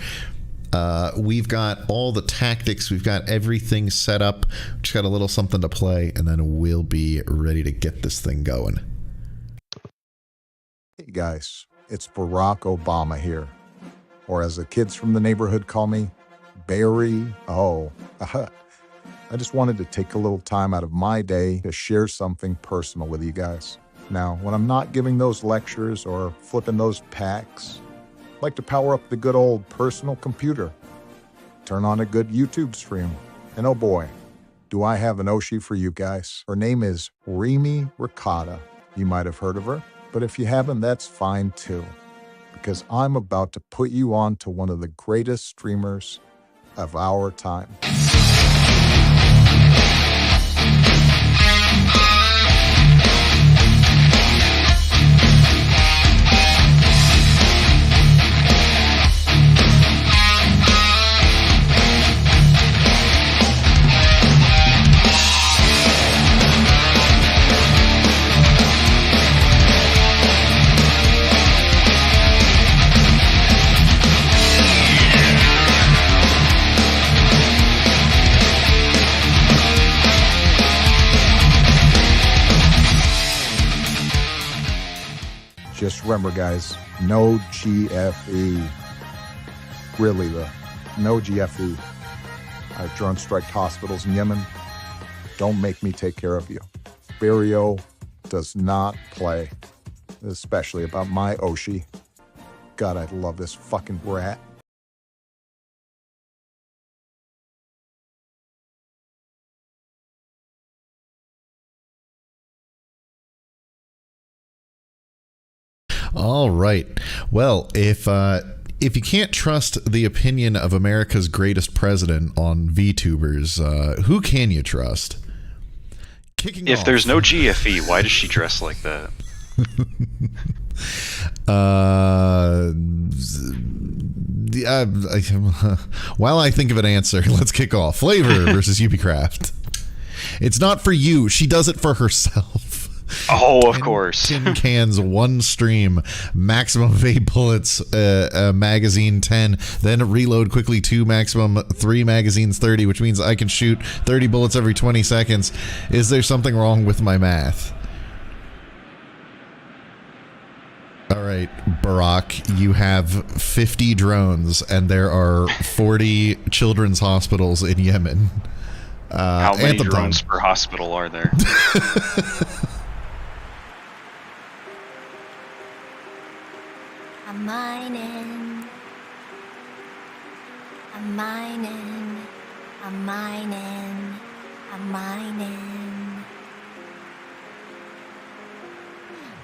We've got all the tactics, we've got everything set up, just got a little something to play, and then we'll be ready to get this thing going. Hey guys, it's Barack Obama here, or as the kids from the neighborhood call me, Barry. I just wanted to take a little time out of my day to share something personal with you guys. Now, when I'm not giving those lectures or flipping those packs, I like to power up the good old personal computer, turn on a good YouTube stream, and oh boy, do I have an Oshi for you guys. Her name is Rimi Ricotta. You might have heard of her, but if you haven't, that's fine too, because I'm about to put you on to one of the greatest streamers of our time. Just remember, guys, no GFE. Really, though. No GFE. I've drone-striked hospitals in Yemen. Don't make me take care of you. Barrio does not play, especially about my Oshi. God, I love this fucking brat. All right. Well, if you can't trust the opinion of America's greatest president on VTubers, who can you trust? If there's no GFE, why does she dress like that? While I think of an answer, let's kick off. Flavor versus UbiCraft. It's not for you. She does it for herself. Oh, of course. Tin cans, 1 stream, maximum of 8 bullets, magazine 10, then reload quickly 2, maximum 3 magazines 30, which means I can shoot 30 bullets every 20 seconds. Is there something wrong with my math? All right, Barack, you have 50 drones, and there are 40 children's hospitals in Yemen. How many drones per hospital are there? I'm mining. I'm mining. I'm mining. I'm mining.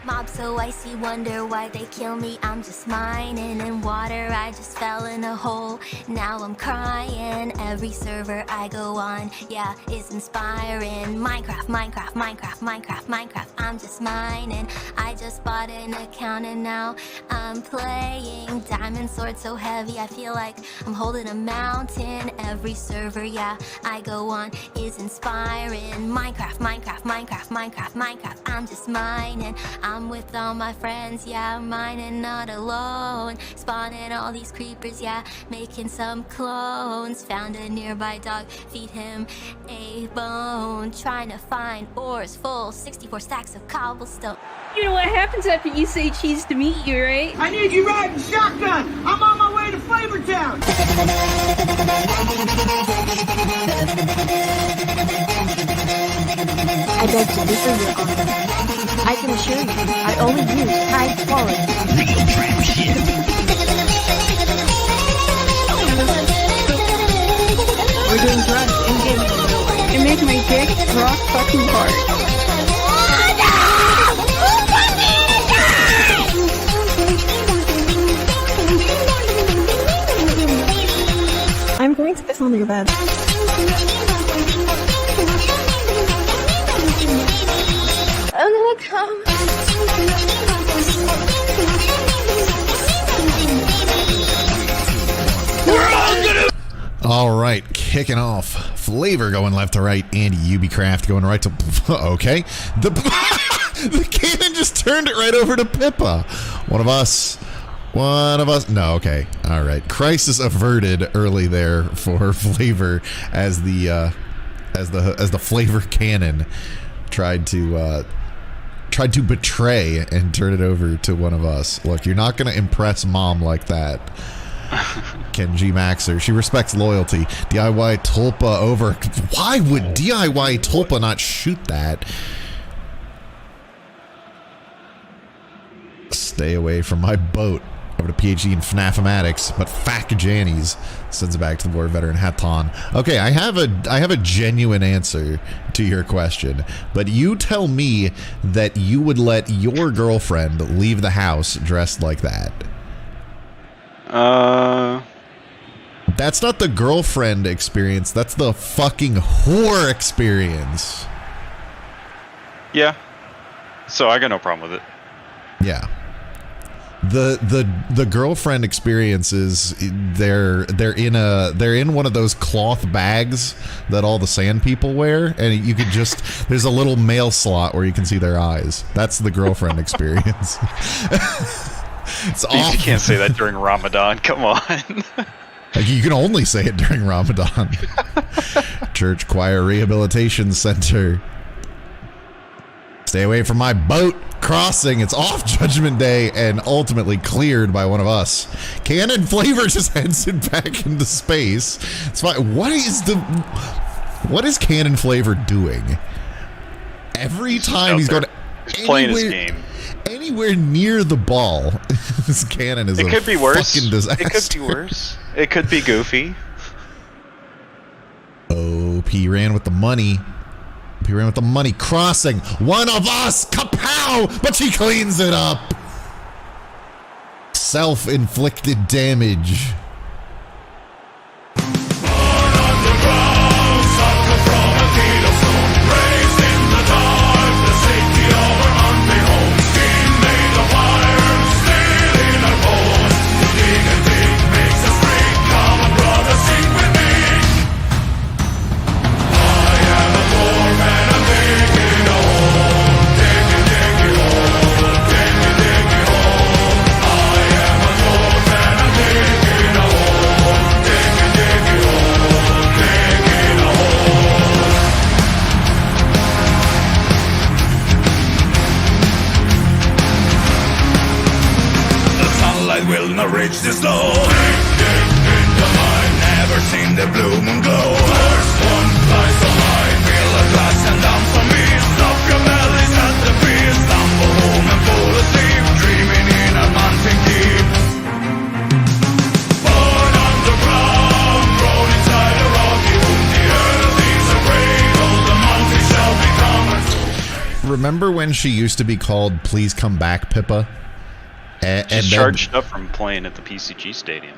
Mob so icy, wonder why they kill me. I'm just mining in water, I just fell in a hole. Now I'm crying, every server I go on, yeah, is inspiring. Minecraft, Minecraft, Minecraft, Minecraft, Minecraft, I'm just mining. I just bought an account and now I'm playing. Diamond sword so heavy, I feel like I'm holding a mountain. Every server, yeah, I go on is inspiring. Minecraft, Minecraft, Minecraft, Minecraft, Minecraft, I'm just mining. I'm with all my friends, yeah, I'm mining not alone. Spawning all these creepers, yeah, making some clones. Found a nearby dog, feed him a bone. Trying to find ores full, 64 stacks of cobblestone. You know what happens after you say cheese to meet you, right? I need you riding shotgun. I'm on my way to Flavortown. I beg to differ, Your Honor. I can assure you, I only use high quality. Real trap shit. We're doing drugs in game. It makes my dick rock fucking hard. I'm going to piss on your bed. I'm gonna come. All right, kicking off. Flavor going left to right, and UbiCraft going right to... Okay. The cannon just turned it right over to Pippa. One of us. No, okay. All right. Crisis averted early there for Flavor as the Flavor cannon tried to betray and turn it over to one of us. Look, you're not going to impress Mom like that. Kenji Maxer. She respects loyalty. DIY Tulpa over. Why would DIY Tulpa not shoot that? Stay away from my boat. Over to PhD in FNAFmatics, but Fack Jannies sends it back to the war veteran Haton. Okay, I have a genuine answer to your question, but you tell me that you would let your girlfriend leave the house dressed like that. That's not the girlfriend experience, that's the fucking whore experience. Yeah. So I got no problem with it. Yeah. The girlfriend experience is they're in one of those cloth bags that all the sand people wear, and you could just there's a little mail slot where you can see their eyes. That's the girlfriend experience. It's awful. You can't say that during Ramadan. Come on. Like, you can only say it during Ramadan. Church Choir Rehabilitation Center. Stay away from my boat. Crossing. It's off Judgment Day and ultimately cleared by one of us. Cannon Flavor just heads it back into space. It's fine. What is Cannon Flavor doing? Every time he's going playing his game. Anywhere near the ball, this cannon is it could be worse. Fucking disaster. It could be worse. It could be goofy. Oh, P ran with the money. He ran with the money. Crossing. One of us. Kapow! But she cleans it up. Self-inflicted damage. Raised in the dark, the safety of our unmade home. Skin made of fire. light will not reach this low. In the mind, never seen the blue moon glow. First one flies so high, feel a glass and down for me. Stop your bellies at the beat, stumble home and fall asleep, dreaming in a mountain deep. Born underground, grown inside a rocky womb. The earth is a cradle, the mountain shall become a... Remember when she used to be called "Please Come Back, Pippa"? She's charged up from playing at the PCG Stadium.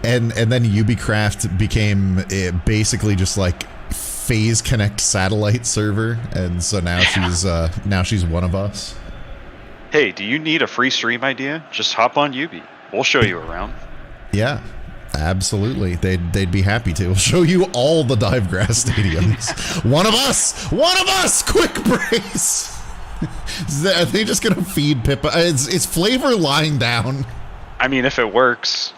and then UbiCraft became basically just like Phase Connect satellite server, and so now she's one of us. Hey, do you need a free stream idea? Just hop on Ubi. We'll show you around. Yeah, absolutely. They'd be happy to. We'll show you all the Divegrass stadiums. One of us. Quick brace. Are they just gonna feed Pippa? Is Flavor lying down? I mean, if it works.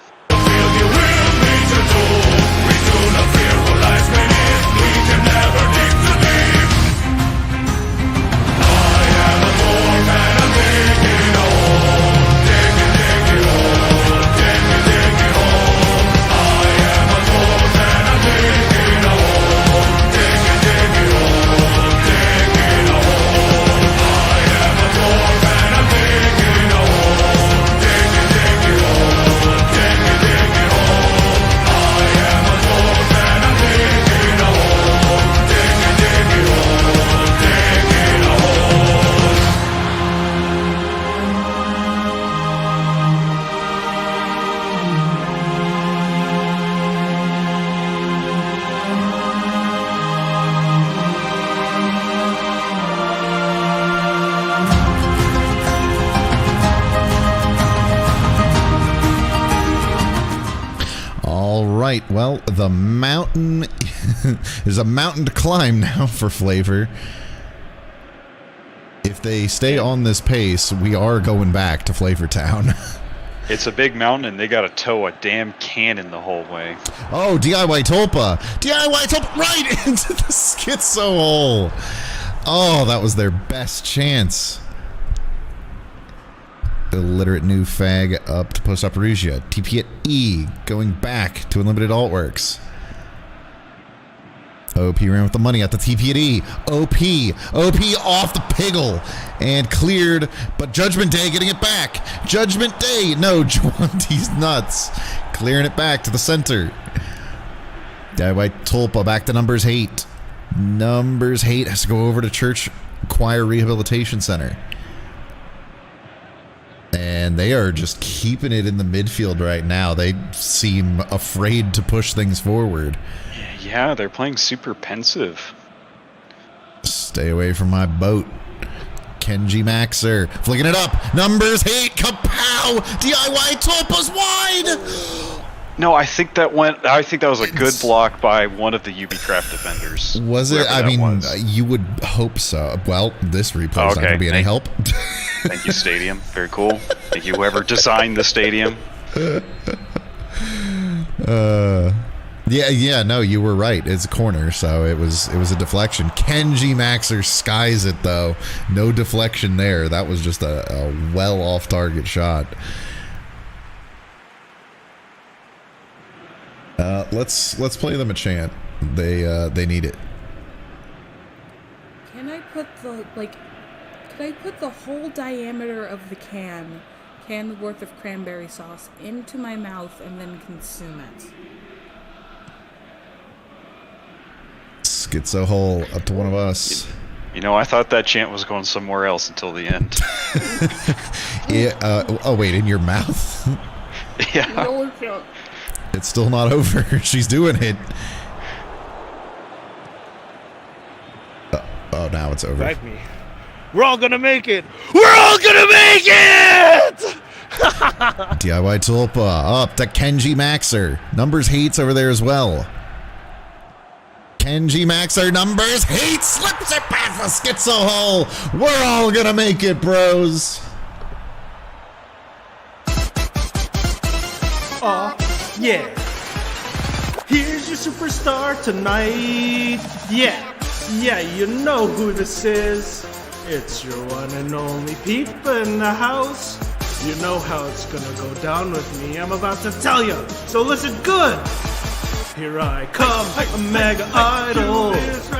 Right, well, the mountain... There's a mountain to climb now for Flavor. If they stay on this pace, we are going back to Flavor Town. It's a big mountain, and they gotta tow a damn cannon the whole way. Oh, DIY Tulpa! DIY Tulpa right into the schizo hole! Oh, that was their best chance. Illiterate new fag up to Post Operusia. TP at E, going back to Unlimited Altworks. OP ran with the money at the TP at E. OP off the Piggle and cleared, but Judgment Day getting it back. Judgment Day, no, Juanti's nuts. Clearing it back to the center. DIY Tulpa back to Numbers Hate. Numbers Hate has to go over to Church Choir Rehabilitation Center. And they are just keeping it in the midfield right now. They seem afraid to push things forward. Yeah, they're playing super pensive. Stay away from my boat. Kenji Maxer flicking it up. Numbers Hate. Kapow! DIY Tulpa's wide! No, I think that was a good block by one of the UbiCraft defenders. Was it? I mean, you would hope so. Well, this replay's not going to be any help. Thank you, Stadium. Very cool. Thank you, whoever designed the stadium. Yeah, no, you were right. It's a corner, so it was a deflection. Kenji Maxer skies it though. No deflection there. That was just a well off target shot. Let's play them a chant. They need it. Can I put the whole diameter of the can worth of cranberry sauce into my mouth and then consume it? Schizo hole up to one of us. You know, I thought that chant was going somewhere else until the end. Yeah. Oh wait, in your mouth? Yeah. No, can't. It's still not over. She's doing it. Oh, now it's over. Drive me. We're all gonna make it. We're all gonna make it! DIY Tulpa up to Kenji Maxer. Numbers Hates over there as well. Kenji Maxer, Numbers Hate, slips it past the schizo hole. We're all gonna make it, bros. Yeah. Here's your superstar tonight. Yeah, you know who this is. It's your one and only Peep in the house. You know how it's gonna go down with me. I'm about to tell you, so listen good. Here I come, a mega idol.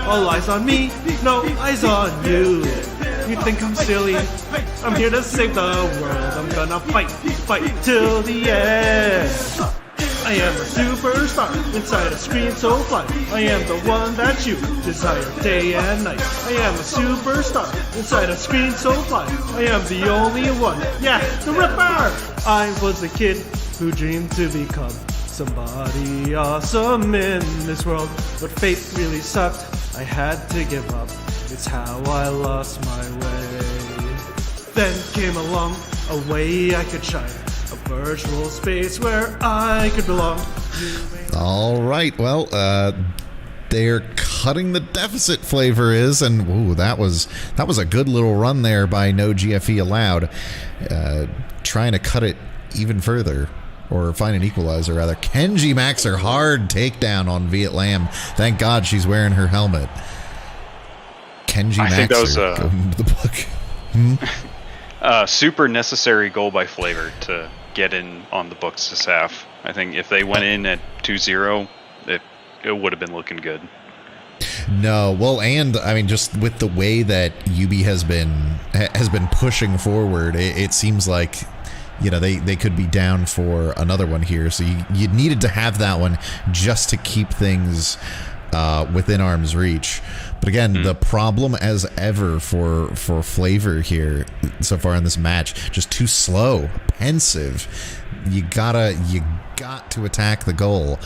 All eyes on me, no eyes on you. You think I'm silly? I'm here to save the world. I'm gonna fight till the end. I am a superstar inside a screen so fly. I am the one that you desire day and night. I am a superstar inside a screen so fly. I am the only one, yeah, the Ripper. I was a kid who dreamed to become somebody awesome in this world, but fate really sucked. I had to give up. It's how I lost my way. Then came along a way I could shine. A virtual space where I could belong. All right, well, they're cutting the deficit, Flavor is, and ooh, that was a good little run there by No GFE Allowed, trying to cut it even further, or find an equalizer rather. Kenji Maxer, hard takedown on Viet Lam. Thank God she's wearing her helmet. Kenji I think that was Maxer going to the book. Super necessary goal by Flavor to get in on the books this half. I think if they went in at 2-0, it would have been looking good. No, well, and I mean, just with the way that Yubi has been pushing forward, it seems like, you know, they could be down for another one here. So you needed to have that one just to keep things within arm's reach. But again, the problem as ever for Flavor here so far in this match, just too slow, pensive. You got to attack the goal.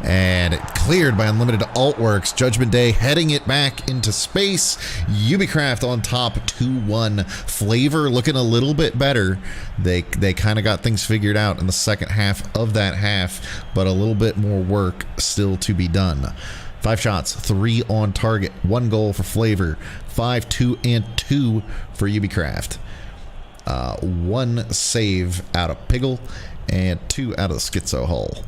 And it cleared by Unlimited Altworks. Judgment Day heading it back into space. Ubicraft on top 2-1. Flavor looking a little bit better. They kind of got things figured out in the second half of that half, but a little bit more work still to be done. 5 shots, 3 on target, 1 goal for Flavor, 5, 2, and 2 for Ubicraft. 1 save out of Piggle, and 2 out of the Schizo Hull.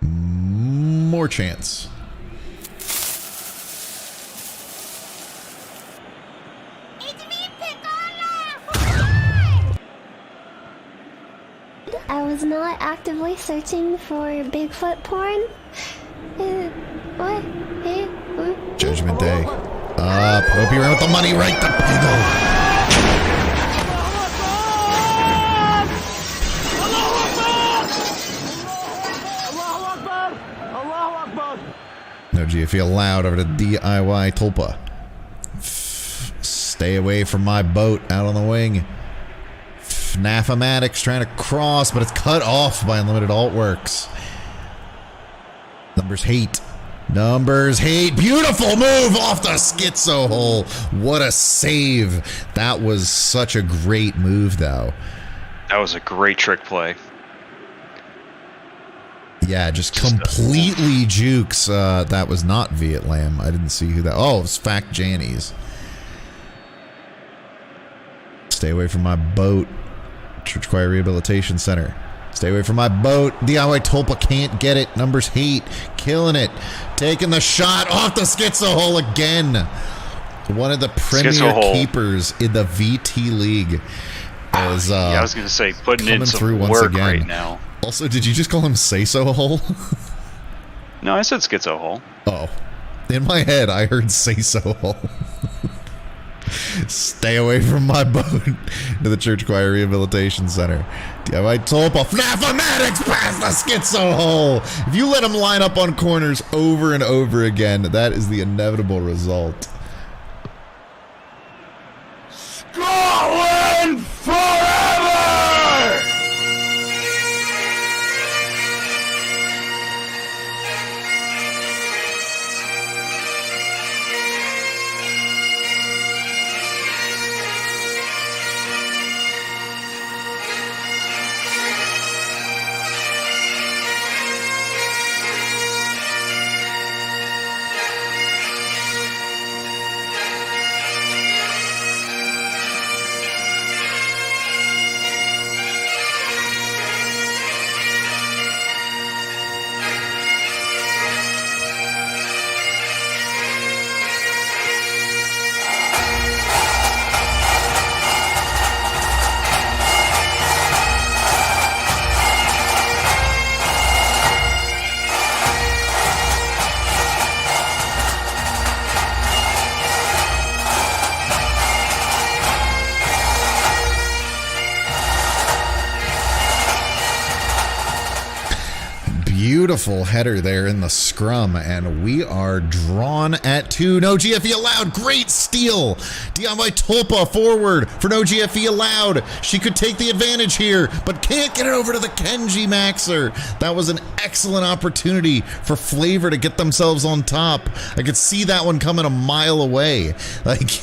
More chance. I was not actively searching for Bigfoot porn. What? Judgment Day. Up. Hope you're out with the money right to Piggle. No GFE allowed over to DIY Tulpa. Stay away from my boat out on the wing. Fnafamatics trying to cross, but it's cut off by Unlimited Altworks. Numbers hate. Beautiful move off the Schizo hole. What a save. That was such a great move, though. That was a great trick play. Yeah, just completely jukes. That was not Viet Lam. I didn't see who that. Oh, it was Fact Jannies. Stay away from my boat. Church Choir Rehabilitation Center. Stay away from my boat. DIY Tulpa can't get it. Numbers hate. Killing it. Taking the shot off the Schizo hole again. One of the premier keepers in the VT League. As, yeah, I was going to say, putting in some work right now. Also, did you just call him Seiso Hole? No, I said Schizo Hole. Oh. In my head, I heard Seiso Hole. Stay away from my boat to the Church Choir Rehabilitation Center. DIY Tulpa, Fnafamatics past the Schizo hole. If you let him line up on corners over and over again, that is the inevitable result. Scotland forever! Beautiful header there in the scrum, and we are drawn at 2. No GFE allowed. Great steal. Dion by Tulpa forward for no GFE allowed. She could take the advantage here, but can't get it over to the Kenji Maxer. That was an excellent opportunity for Flavor to get themselves on top. I could see that one coming a mile away. Like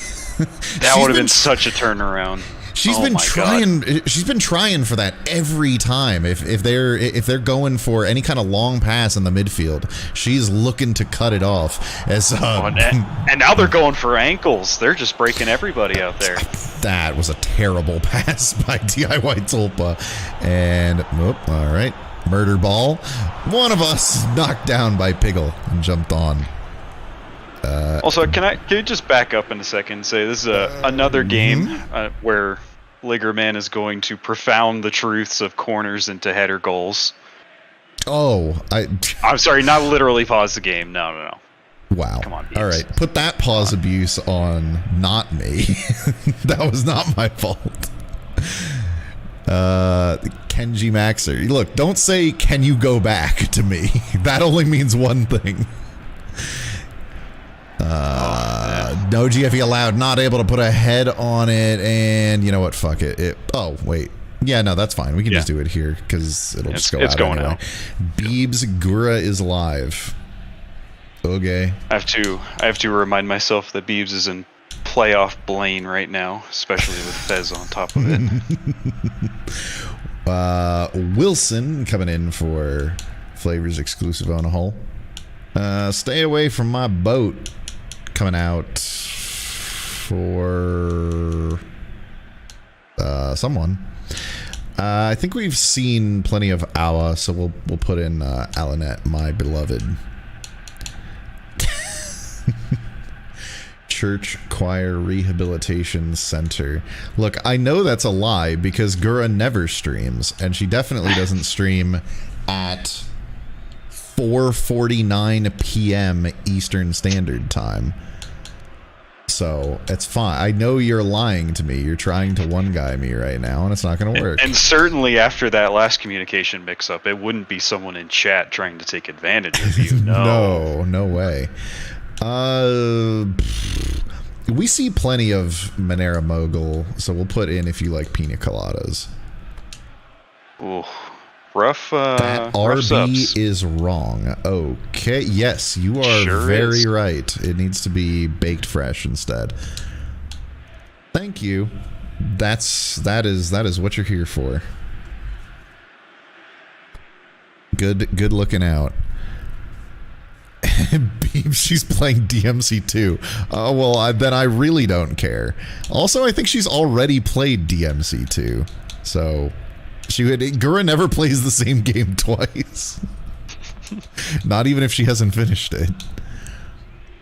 that would have been such a turnaround. She's been trying. She's been trying for that every time. If they're going for any kind of long pass in the midfield, she's looking to cut it off. And now they're going for ankles. They're just breaking everybody out there. That was a terrible pass by DIY Tulpa. And all right, murder ball. One of us knocked down by Piggle and jumped on. Also, can you just back up in a second and say this is another game where Liggerman is going to profound the truths of corners into header goals. Oh, I'm sorry, not literally pause the game. No. Wow. Come on, all right, put that pause abuse on not me. That was not my fault. Kenji Maxer. Look, don't say, can you go back to me? That only means one thing. No GFE allowed, not able to put a head on it, and you know what, fuck it. Oh, wait. Yeah, no, that's fine. We can just do it here, because it'll just go out going anyway. out. Beebs Gura is live. Okay. I have to remind myself that Beebs is in playoff Blaine right now, especially with Fez on top of it. Wilson coming in for Flavors exclusive on a hole. Stay away from my boat. Coming out for someone. I think we've seen plenty of Awa, so we'll put in Alanet, my beloved. Church Choir Rehabilitation Center. Look, I know that's a lie because Gura never streams, and she definitely doesn't stream at 4:49 p.m. Eastern Standard Time. So it's fine. I know you're lying to me. You're trying to one guy me right now, and it's not going to work. And certainly after that last communication mix-up, it wouldn't be someone in chat trying to take advantage of you. No way. We see plenty of Monera Mogul, so we'll put in if you like pina coladas. Ooh. Rough that RB subs. is wrong. Okay, yes, you are very right. It needs to be baked fresh instead. Thank you. That is what you're here for. Good looking out. She's playing DMC2. Well, then I really don't care. Also, I think she's already played DMC2, so. Gura never plays the same game twice. Not even if she hasn't finished it.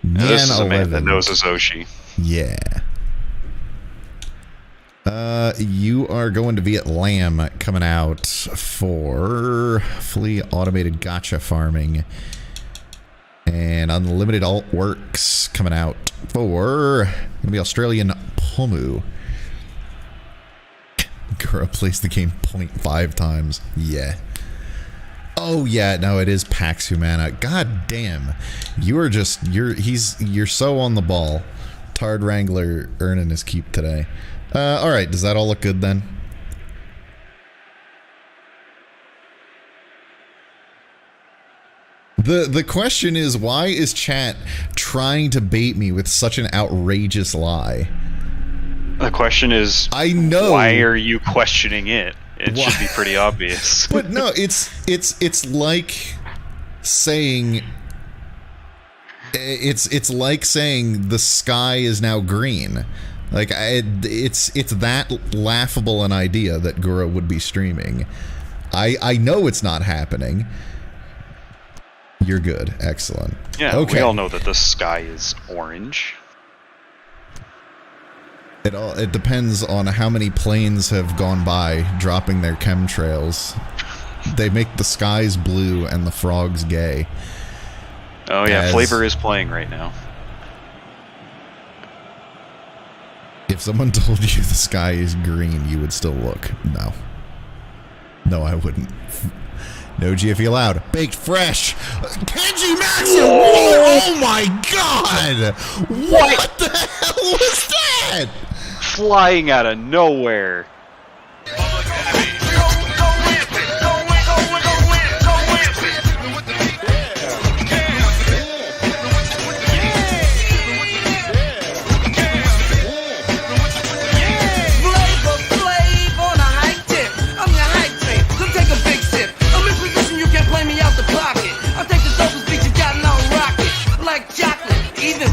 This is a man that knows his Oshi. Yeah. You are going to be at Lamb coming out for fully automated gacha farming. And Unlimited Alt Works coming out for gonna be Australian Pomu. Gura plays the game 0.5 times. Yeah. Oh yeah, no, it is Pax Humana. God damn. You're so on the ball. Tard Wrangler earning his keep today. Alright, does that all look good then? The question is, why is chat trying to bait me with such an outrageous lie? The question is, I know. Why are you questioning it? It should be pretty obvious. But no, it's like saying it's like saying the sky is now green. Like it's that laughable an idea that Gura would be streaming. I know it's not happening. You're good. Excellent. Yeah, okay. We all know that the sky is orange. It depends on how many planes have gone by dropping their chemtrails. They make the skies blue and the frogs gay. Oh yeah, Flavor is playing right now. If someone told you the sky is green, you would still look. No. No, I wouldn't. No GFE allowed. Baked fresh. Kenji Maxim. Oh my god. What the hell was that? Flying out of nowhere.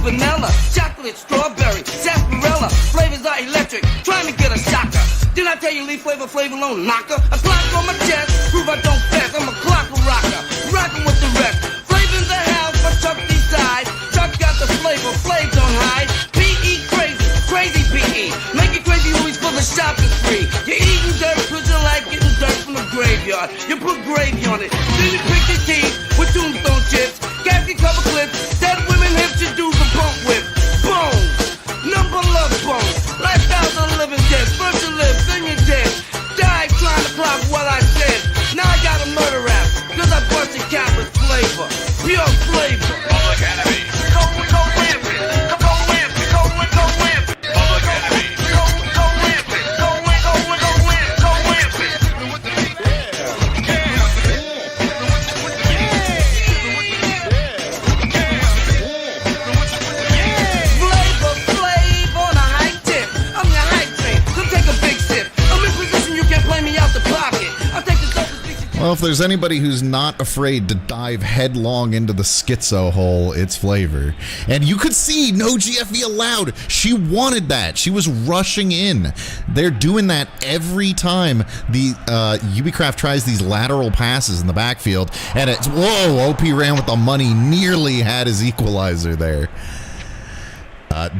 Vanilla, chocolate, strawberry, sarsaparilla, flavors are electric, trying to get a shocker. Didn't I tell you leaf flavor alone, knocker? A clock on my chest, prove I don't fess, I'm a clock rocker, rocking with the rest. Flavor in the house, but Chuck decide. Chuck got the flavor, Flav don't hide. P.E. crazy, crazy P.E. Make it crazy always for the shopping spree. You're eating dirt cause you like getting dirt from the graveyard. You put gravy on it, then you pick your teeth with tombstone chips, casket cover clips, dead women hips you do the bump with. Boom! Number love bone. Lifestyles of living dead. First you live, then you're dead. Die trying to clock what I said. Now I got a murder rap, cause I busted cap with flavor. Pure flavor. Public enemy. Go rampant. Go rampant. Go rampant. Public enemy. Go rampant. Go rampant. Go rampant. Well, if there's anybody who's not afraid to dive headlong into the schizo hole, it's Flavor. And you could see no GFE allowed. She wanted that. She was rushing in. They're doing that every time the UbiCraft tries these lateral passes in the backfield. And it's, whoa, OP ran with the money, nearly had his equalizer there.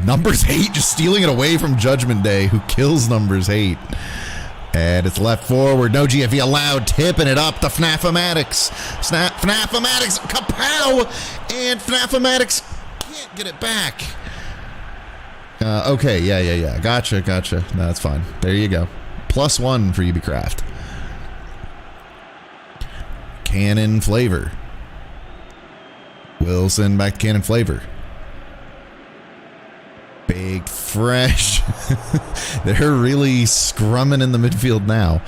Numbers 8 just stealing it away from Judgment Day, who kills Numbers 8. And it's left forward. No GFE allowed. Tipping it up to FNAF-O-Matics. FNAF-O-Matics. Kapow! And FNAF-O-Matics can't get it back. Okay. Yeah. Gotcha. No, that's fine. There you go. +1 for UbiCraft. Cannon Flavor. Wilson back to Cannon Flavor. Baked fresh. They're really scrumming in the midfield now.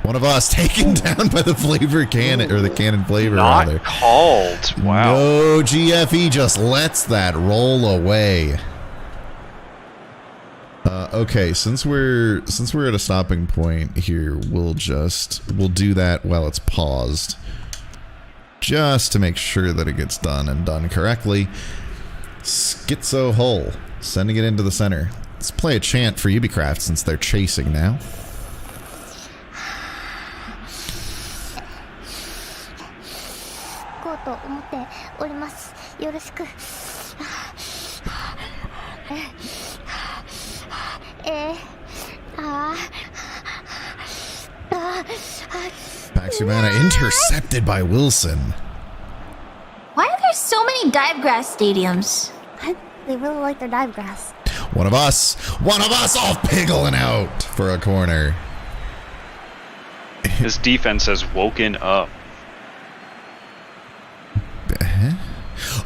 One of us taken down by the Flavor Cannon, or the Cannon Flavor Not rather. called. Wow. No GFE just lets that roll away. Okay, since we're at a stopping point here, we'll do that while it's paused, just to make sure that it gets done and done correctly. Schizo Hole. Sending it into the center. Let's play a chant for UbiCraft since they're chasing now. Baxumana intercepted by Wilson. Why are there so many divegrass stadiums? They really like their divegrass. One of us off piggling out for a corner. His defense has woken up.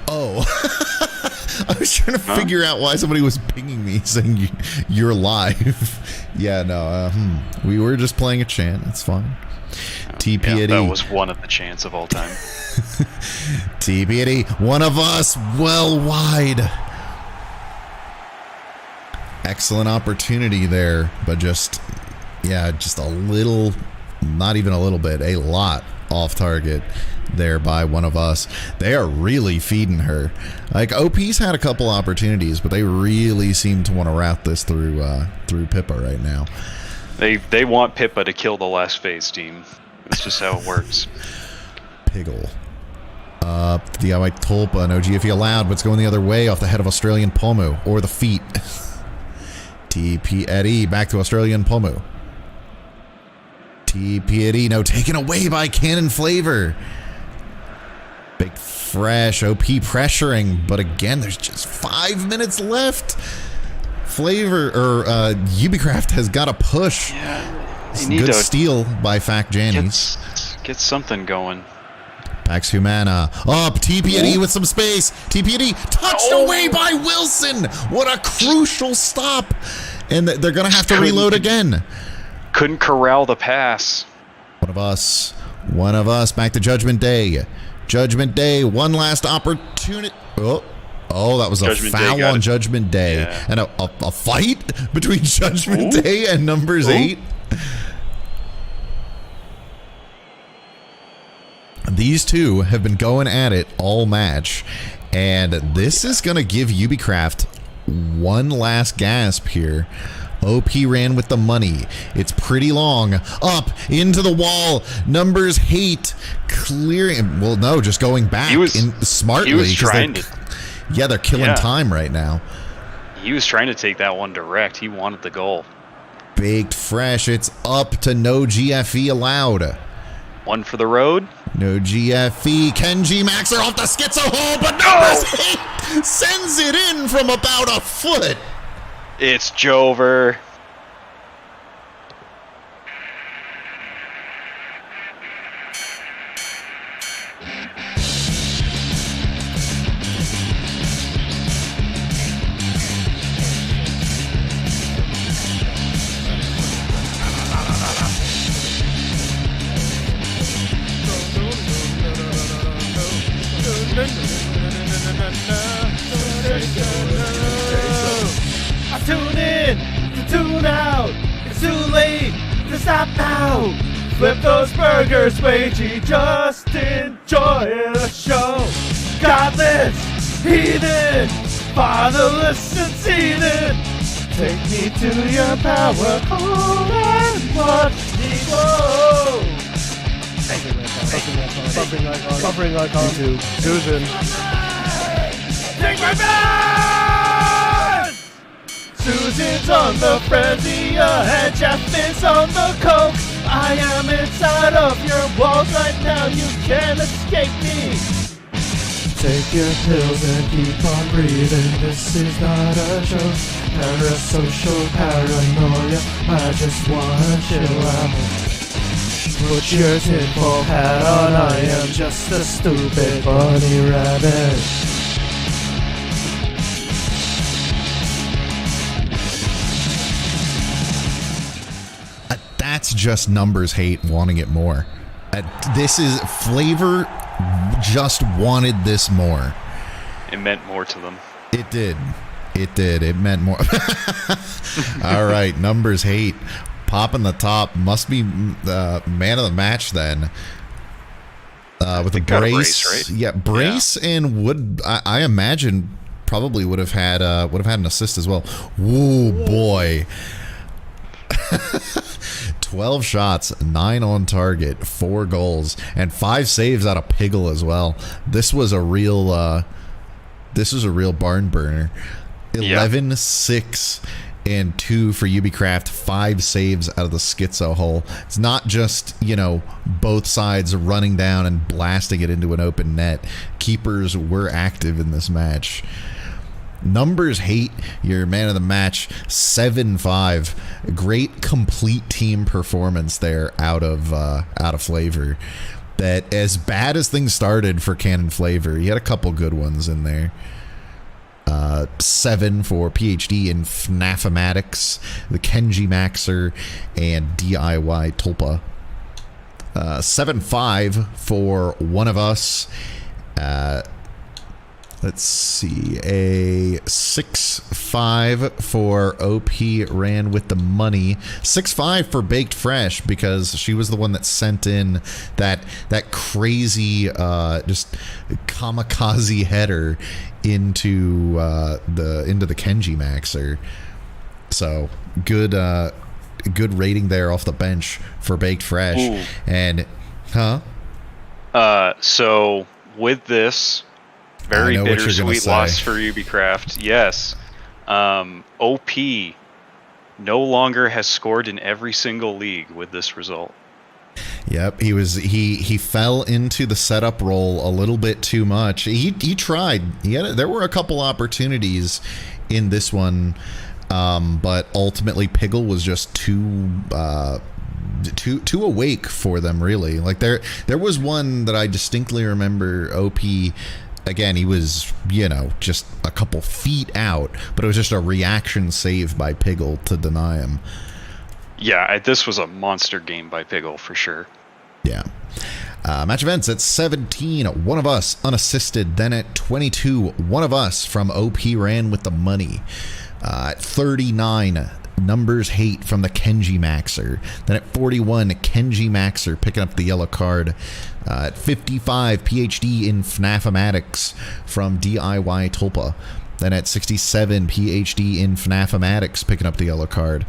Oh. I was trying to figure out why somebody was pinging me saying you're live. Yeah, no, we were just playing a chant. It's fine. TPD. Yeah, that was one of the chants of all time. TPD, one of us, well wide. Excellent opportunity there, but just a little, not even a little bit, a lot off target there by one of us. They are really feeding her. Like, OP's had a couple opportunities, but they really seem to want to route this through Pippa right now. They want Pippa to kill the last phase team. That's just how it works. Piggle. DIY Tulpa, no GFE allowed, but it's going the other way off the head of Australian Pomu, or the feet. TP Eddie, back to Australian Pomu. TP Eddie, no, taken away by Cannon Flavor. Big fresh, OP pressuring, but again, there's just 5 minutes left. Flavor, or UbiCraft has got to push. Yeah. Good steal by Fact Jannies. Get something going. Pax Humana up. TP&E with some space. TP&E touched away by Wilson. What a crucial stop. And they're going to have to reload again. Couldn't corral the pass. One of us. Back to Judgment Day. Judgment Day. One last opportunity. Oh, that was a foul on Judgment Day. Yeah. And a fight between Judgment Day and Numbers 8. These two have been going at it all match, and this is going to give UbiCraft one last gasp here. OP ran with the money. It's pretty long. Up into the wall. Numbers Hate clearing. Well, no, just going back smartly. He was trying to. Yeah, they're killing time right now. He was trying to take that one direct. He wanted the goal. Baked Fresh. It's up to no GFE allowed. One for the road. No GFE. Kenji Maxer off the schizo hole, but Numbers Hate sends it in from about a foot. It's Jover. I tune in to tune out. It's too late to stop now. Flip those burgers, Wagey. Just enjoy the show. Godless, heathen, fatherless and seething. Take me to your power core and watch me go. Bumping like on YouTube. Susan. Take my man! Susan's on the frenzy ahead, Jeff is on the coke. I am inside of your walls right now, you can't escape me. Take your pills and keep on breathing, this is not a joke. Parasocial paranoia, I just wanna chill out. Put your tinfoil hat on, I am just a stupid bunny rabbit. That's just Numbers Hate wanting it more. This is Flavor just wanted this more. It meant more to them. It did. It meant more. All right, Numbers Hate. Popping the top. Must be man of the match then. With a brace. Right? Yeah, brace and would I imagine probably would have had an assist as well. Woo boy. 12 shots, 9 on target, 4 goals, and 5 saves out of Piggle as well. This was a real barn burner. 11, 6, and 2 for UbiCraft, 5 saves out of the schizo hole. It's not just, both sides running down and blasting it into an open net. Keepers were active in this match. Numbers Hate, your man of the match, 7-5. Great complete team performance there out of Flavor. That as bad as things started for Cannon Flavor, he had a couple good ones in there. 7 for PhD in FNAFmatics, the Kenji Maxer, and DIY Tulpa. 7-5 for One of Us. Let's see, a 6-5 for OP ran with the money. 6-5 for Baked Fresh because she was the one that sent in that crazy just kamikaze header into the Kenji Maxer. So good rating there off the bench for Baked Fresh. Ooh. And so with this very bittersweet loss for UbiCraft. Yes. OP no longer has scored in every single league with this result. Yep, he fell into the setup role a little bit too much. He tried. There were a couple opportunities in this one, but ultimately Piggle was just too too awake for them, really. Like there was one that I distinctly remember. OP, again, he was, just a couple feet out, but it was just a reaction save by Piggle to deny him. Yeah, this was a monster game by Piggle for sure. Yeah. Match events at 17, One of Us unassisted. Then at 22, One of Us from OP ran with the money. At 39, Numbers Hate from the Kenji Maxer. Then at 41, Kenji Maxer picking up the yellow card. At 55, PhD in FNAFmatics from DIY Tulpa. Then at 67, PhD in FNAFmatics picking up the yellow card.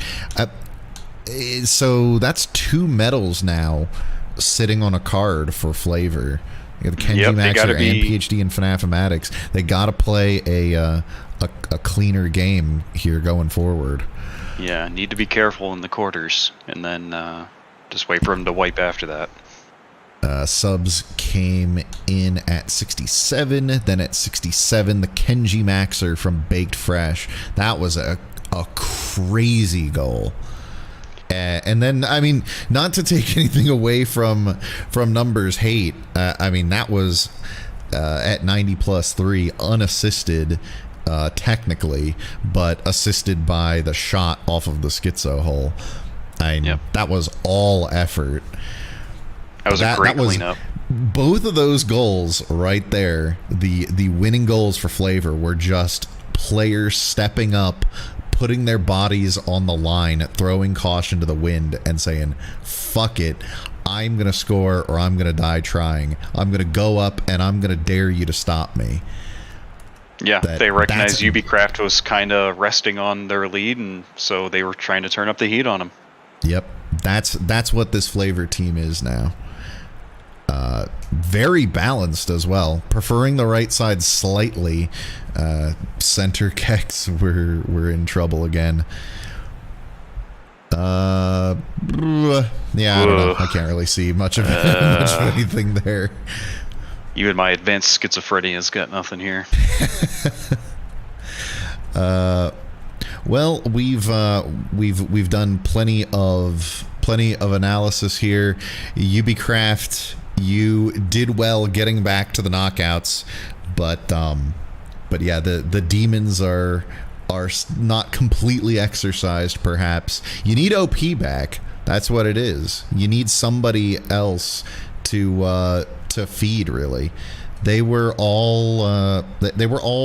So that's 2 medals now sitting on a card for Flavor. You got the Kenji Maxer and PhD in FNAFmatics. They got to play a cleaner game here going forward. Yeah, need to be careful in the quarters, and then just wait for him to wipe after that. Subs came in at 67. Then at 67, the Kenji Maxer from Baked Fresh. That was a crazy goal. And then, I mean, not to take anything away from Numbers Hate, I mean, that was at 90+3, unassisted, technically, but assisted by the shot off of the Schizo hole. That was all effort. That was a great cleanup. Both of those goals right there, the winning goals for Flavor, were just players stepping up, putting their bodies on the line, throwing caution to the wind, and saying, fuck it, I'm going to score or I'm going to die trying. I'm going to go up and I'm going to dare you to stop me. Yeah, they recognized UBCraft was kind of resting on their lead, and so they were trying to turn up the heat on them. Yep, that's what this Flavor team is now. Very balanced as well, preferring the right side slightly. Center Kex we're in trouble again. Yeah, I don't know. I can't really see much of anything there. Even my advanced schizophrenia's got nothing here. Well, we've done plenty of analysis here. UBCraft, you did well getting back to the knockouts, but yeah, the demons are not completely exercised. Perhaps you need OP back. That's what it is. You need somebody else to feed. Really, they were all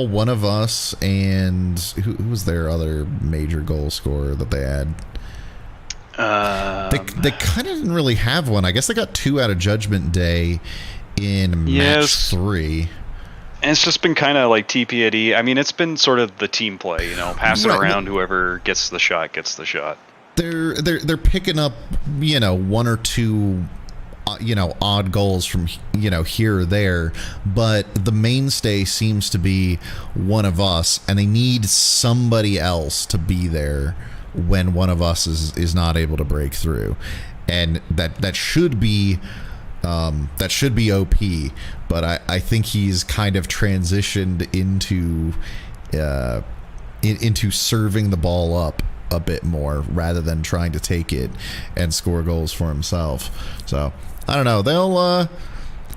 One of Us, and who was their other major goal scorer that they had? They kind of didn't really have one. I guess they got 2 out of Judgment Day in match 3. And it's just been kind of like TP at E. I mean, it's been sort of the team play, pass it around. Whoever gets the shot gets the shot. They're picking up, 1 or 2, odd goals from, here or there, but the mainstay seems to be One of Us, and they need somebody else to be there when One of Us is not able to break through, and that should be OP, but I think he's kind of transitioned into serving the ball up a bit more rather than trying to take it and score goals for himself. So I don't know.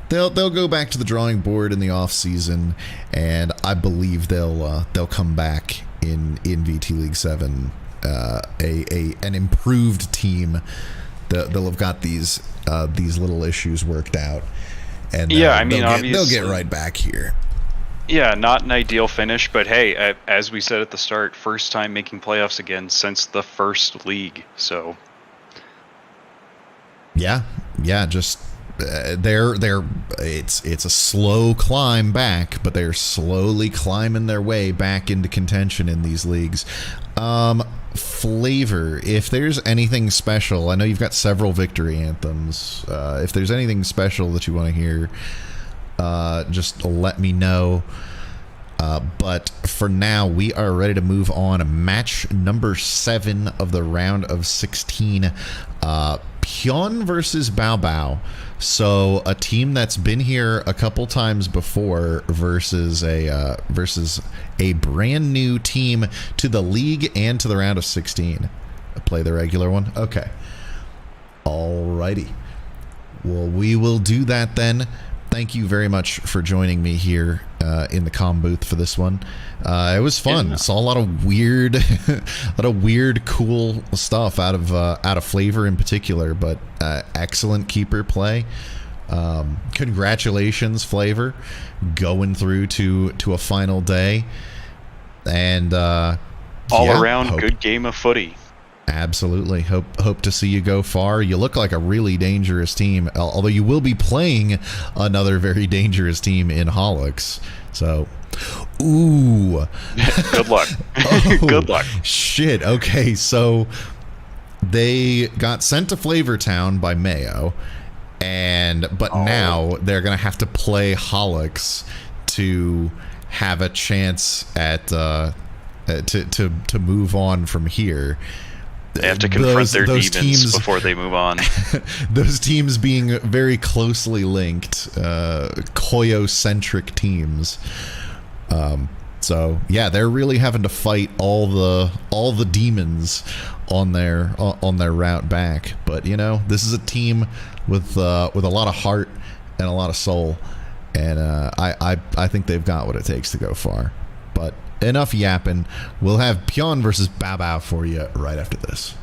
They'll go back to the drawing board in the off season, and I believe they'll come back in VT League 7. An improved team. They'll have got these little issues worked out, and obviously they'll get right back here. Yeah, not an ideal finish, but hey, as we said at the start, first time making playoffs again since the first league. So yeah, just it's a slow climb back, but they're slowly climbing their way back into contention in these leagues. Flavor, if there's anything special, I know you've got several victory anthems. If there's anything special that you want to hear, just let me know. But for now, we are ready to move on. Match number 7 of the round of 16. Pyeon versus Bao Bao. So a team that's been here a couple times before versus a brand new team to the league and to the round of 16. Play the regular one. Okay. Alrighty. Well, we will do that then. Thank you very much for joining me here in the comm booth for this one. It was fun. Saw a lot of weird, cool stuff out of Flavor in particular, but excellent keeper play. Congratulations, Flavor, going through to a final day, and all around good game of footy. Absolutely. Hope to see you go far. You look like a really dangerous team, although you will be playing another very dangerous team in Hollux. So, ooh. Good luck. Good luck. Shit. Okay, so they got sent to Flavortown by Mayo, but now they're going to have to play Hollux to have a chance at to move on from here. They have to confront their demons teams, before they move on. Those teams being very closely linked, Koyo-centric teams. So yeah, they're really having to fight all the demons on their route back. But this is a team with a lot of heart and a lot of soul, and I think they've got what it takes to go far. But enough yapping. We'll have Pion versus Babao for you right after this.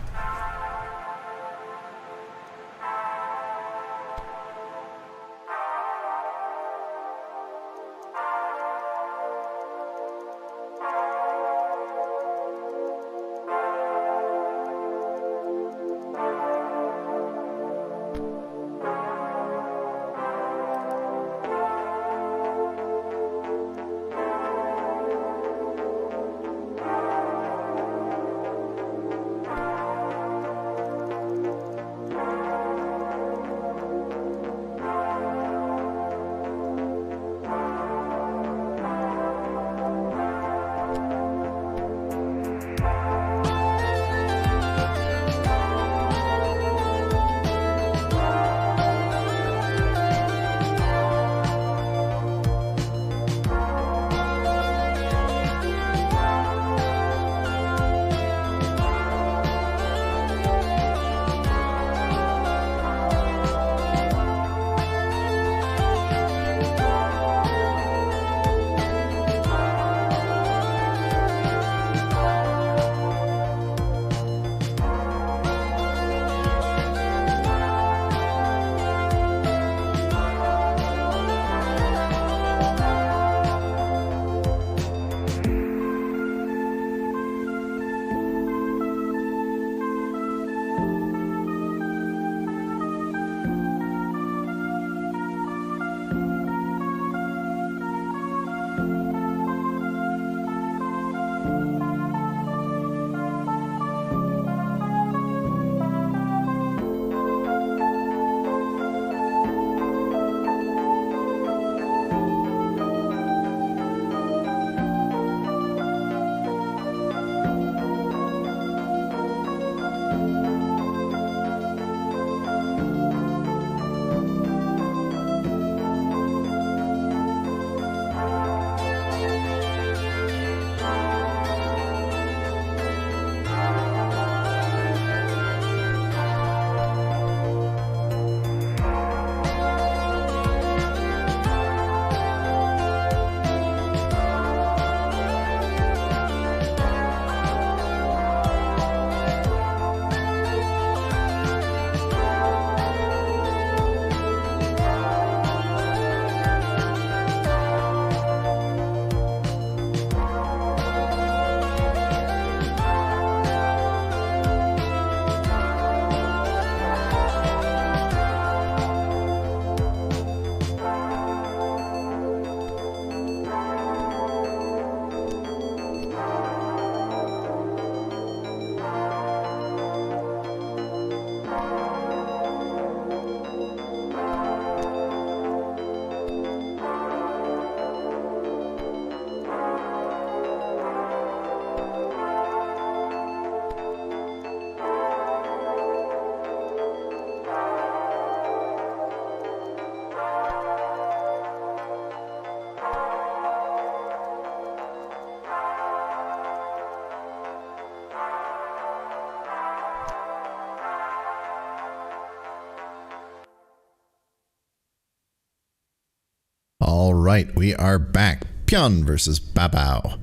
right, we are back. Pion versus Babao.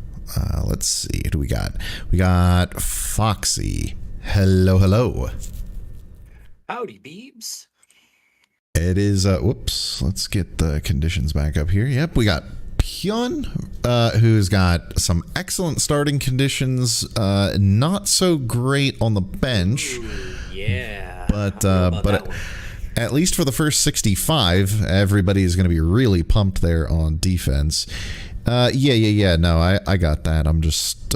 Let's see, who do we got? We got Foxy. Hello, hello. Howdy, Beebs. It is, whoops, let's get the conditions back up here. Yep, we got Pion, who's got some excellent starting conditions, not so great on the bench. Ooh, yeah. But at least for the first 65, everybody is going to be really pumped there on defense. Yeah. No, I got that. I'm just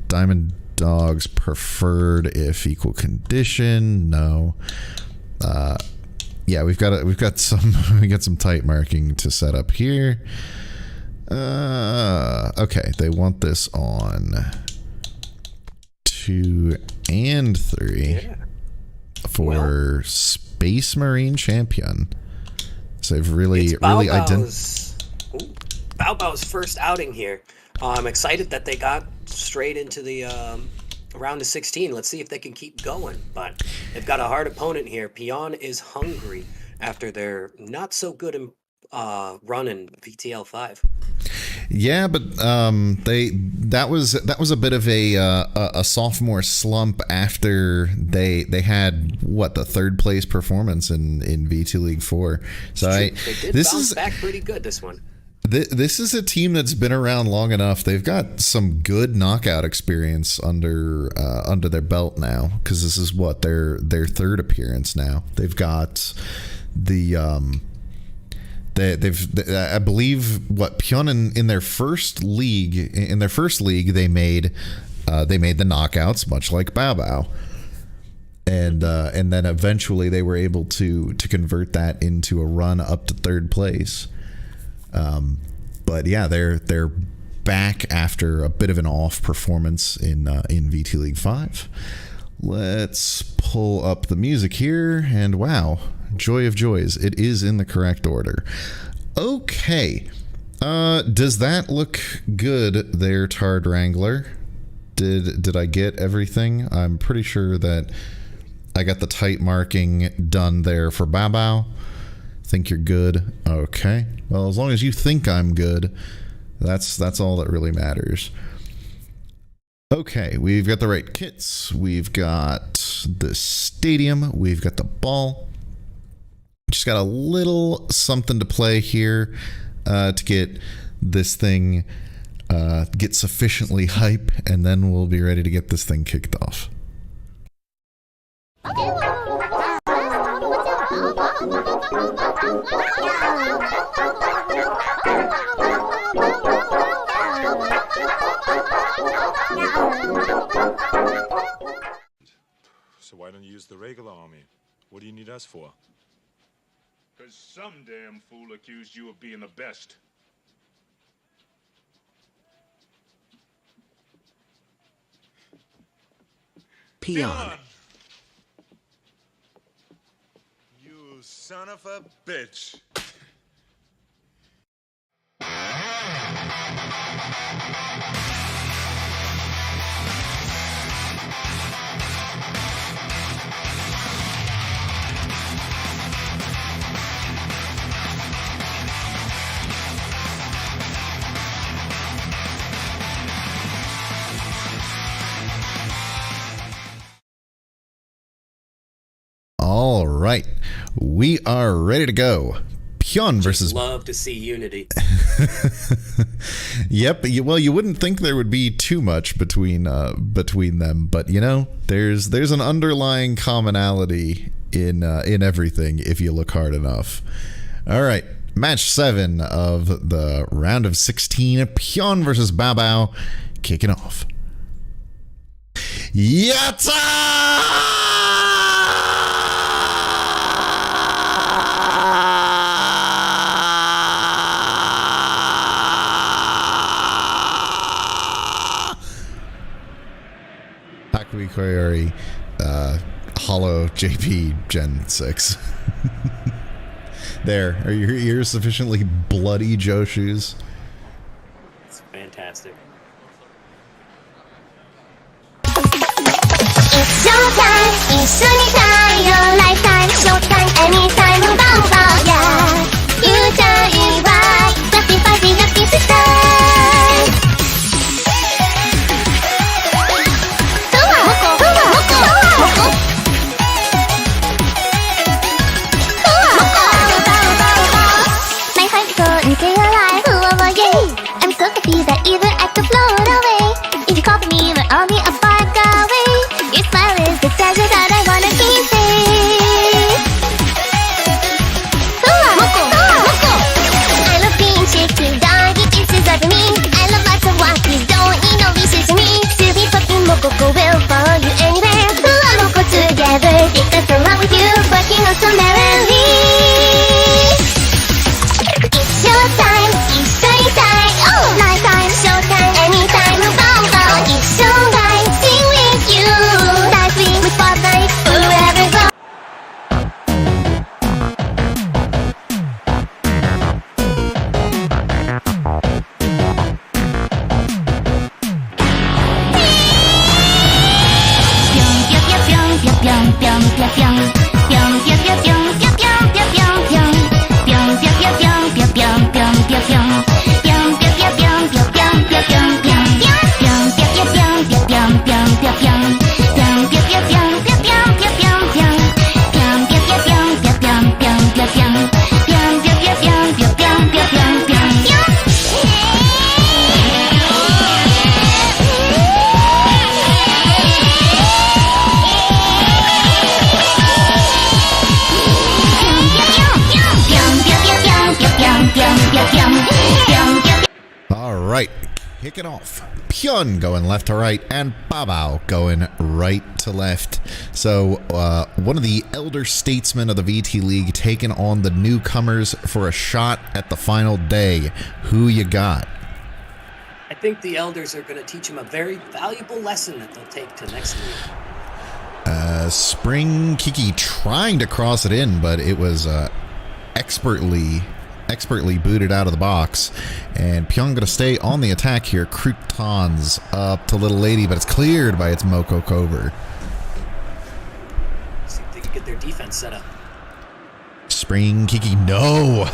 Diamond Dogs preferred if equal condition. No. Yeah, we got some type marking to set up here. Okay, they want this on 2 and 3 for Space Marine Champion. So they've really identified. Bao Bao's first outing here. I'm excited that they got straight into the round of 16. Let's see if they can keep going. But they've got a hard opponent here. Pion is hungry after their not so good run in VTL 5. Yeah, but that was a bit of a sophomore slump after they had the third place performance in VT League 4. So they did bounce back pretty good this one. This is a team that's been around long enough. They've got some good knockout experience under their belt now, because this is their third appearance now. They've got I believe Pion in their first league they made the knockouts, much like Bao Bao. And then eventually they were able to convert that into a run up to third place. But yeah, they're back after a bit of an off performance in VT League 5. Let's pull up the music here, and wow, joy of joys, it is in the correct order. Okay, does that look good there, Tard Wrangler? Did I get everything? I'm pretty sure that I got the tight marking done there for Bao Bao. Think you're good? Okay. Well, as long as you think I'm good, that's all that really matters. Okay, we've got the right kits. We've got the stadium. We've got the ball. Just got a little something to play here to get this thing get sufficiently hype, and then we'll be ready to get this thing kicked off. So why don't you use the regular army? What do you need us for? Because some damn fool accused you of being the best. Pion. You son of a bitch. All right, we are ready to go. Pion versus. Love to see unity. Yep. Well, you wouldn't think there would be too much between them, but there's an underlying commonality in everything if you look hard enough. All right, match 7 of the round of 16. Pion versus Bao Bao, kicking off. Yatta! Koyori, Hollow JP Gen 6. There, are your ears sufficiently bloody, Joe Shoes? It's fantastic. It's showtime, 一緒に太陽 Lifetime, showtime, anytime, Bao Bao, yeah. 言うちゃいわい、Fluffy right, kicking off. Pyun going left to right, and Babao going right to left. So one of the elder statesmen of the VT League taking on the newcomers for a shot at the final day. Who you got? I think the elders are going to teach him a very valuable lesson that they'll take to next week. Spring Kiki trying to cross it in, but it was expertly booted out of the box. And Pyong going to stay on the attack here. Croutons up to Little Lady, but it's cleared by its Moko Cover. See if they can get their defense set up. Spring Kiki, no,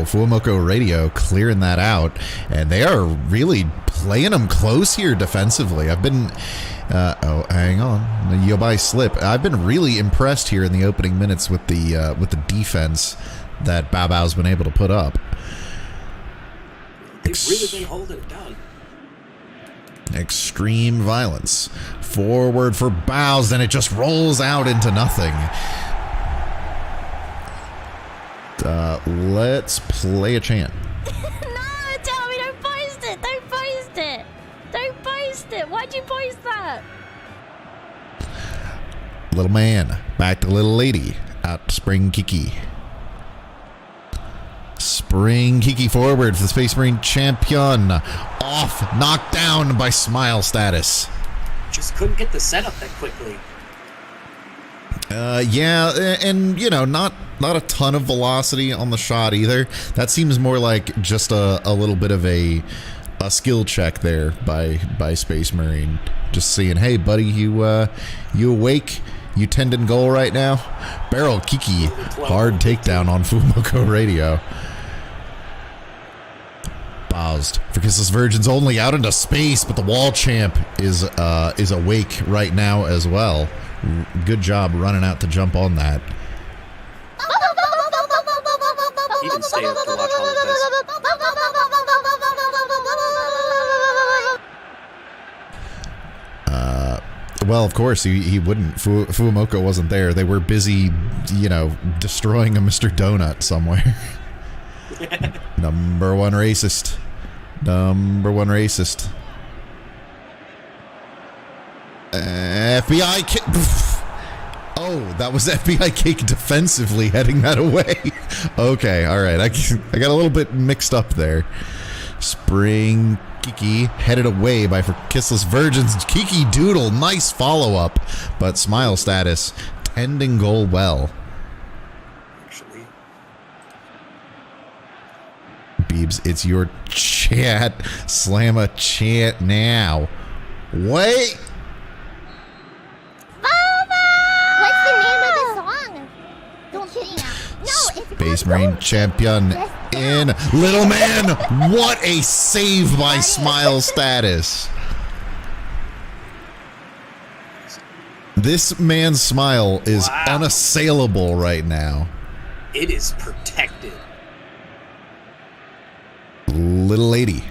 Fuamoko Radio clearing that out, and they are really playing them close here defensively. I've been, hang on, the Yobai slip. I've been really impressed here in the opening minutes with the defense that Babao's been able to put up. They've really been holding it down. Extreme violence. Forward for Bows, then it just rolls out into nothing. Let's play a chant. No, Tommy, don't post it. Don't post it. Don't post it. Why'd you post that? Little man, back to Little Lady. Out to Spring Kiki. Spring Kiki forward for the Space Marine champion. Off, knocked down by Smile Status. Just couldn't get the setup that quickly. Yeah, and not a ton of velocity on the shot either. That seems more like just a little bit of a skill check there by Space Marine. Just seeing, hey buddy, you awake? You tending goal right now? Barrel Kiki, hard takedown on Fuamoko Radio. Paused for Kissless Virgins only out into space, but the wall champ is awake right now as well. Good job running out to jump on that. He didn't stay up to watch all of this. Well, of course, he wouldn't. Fuamoko wasn't there. They were busy, destroying a Mr. Donut somewhere. Number one racist. FBI kick. Oh, that was FBI cake defensively heading that away. Okay, all right. I got a little bit mixed up there. Spring Kiki headed away by for Kissless Virgins. Kiki Doodle, nice follow-up, but Smile Status tending goal well. Actually, Beebs, it's your chat. Slam a chant now. Wait. Space Marine champion in. Little man, what a save by Smile Status. This man's smile is unassailable right now. It is protected. Little lady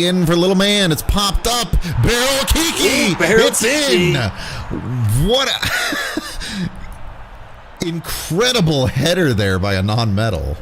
in for little man. It's popped up. Barrel Kiki. It's in. What a incredible header there by a non-metal.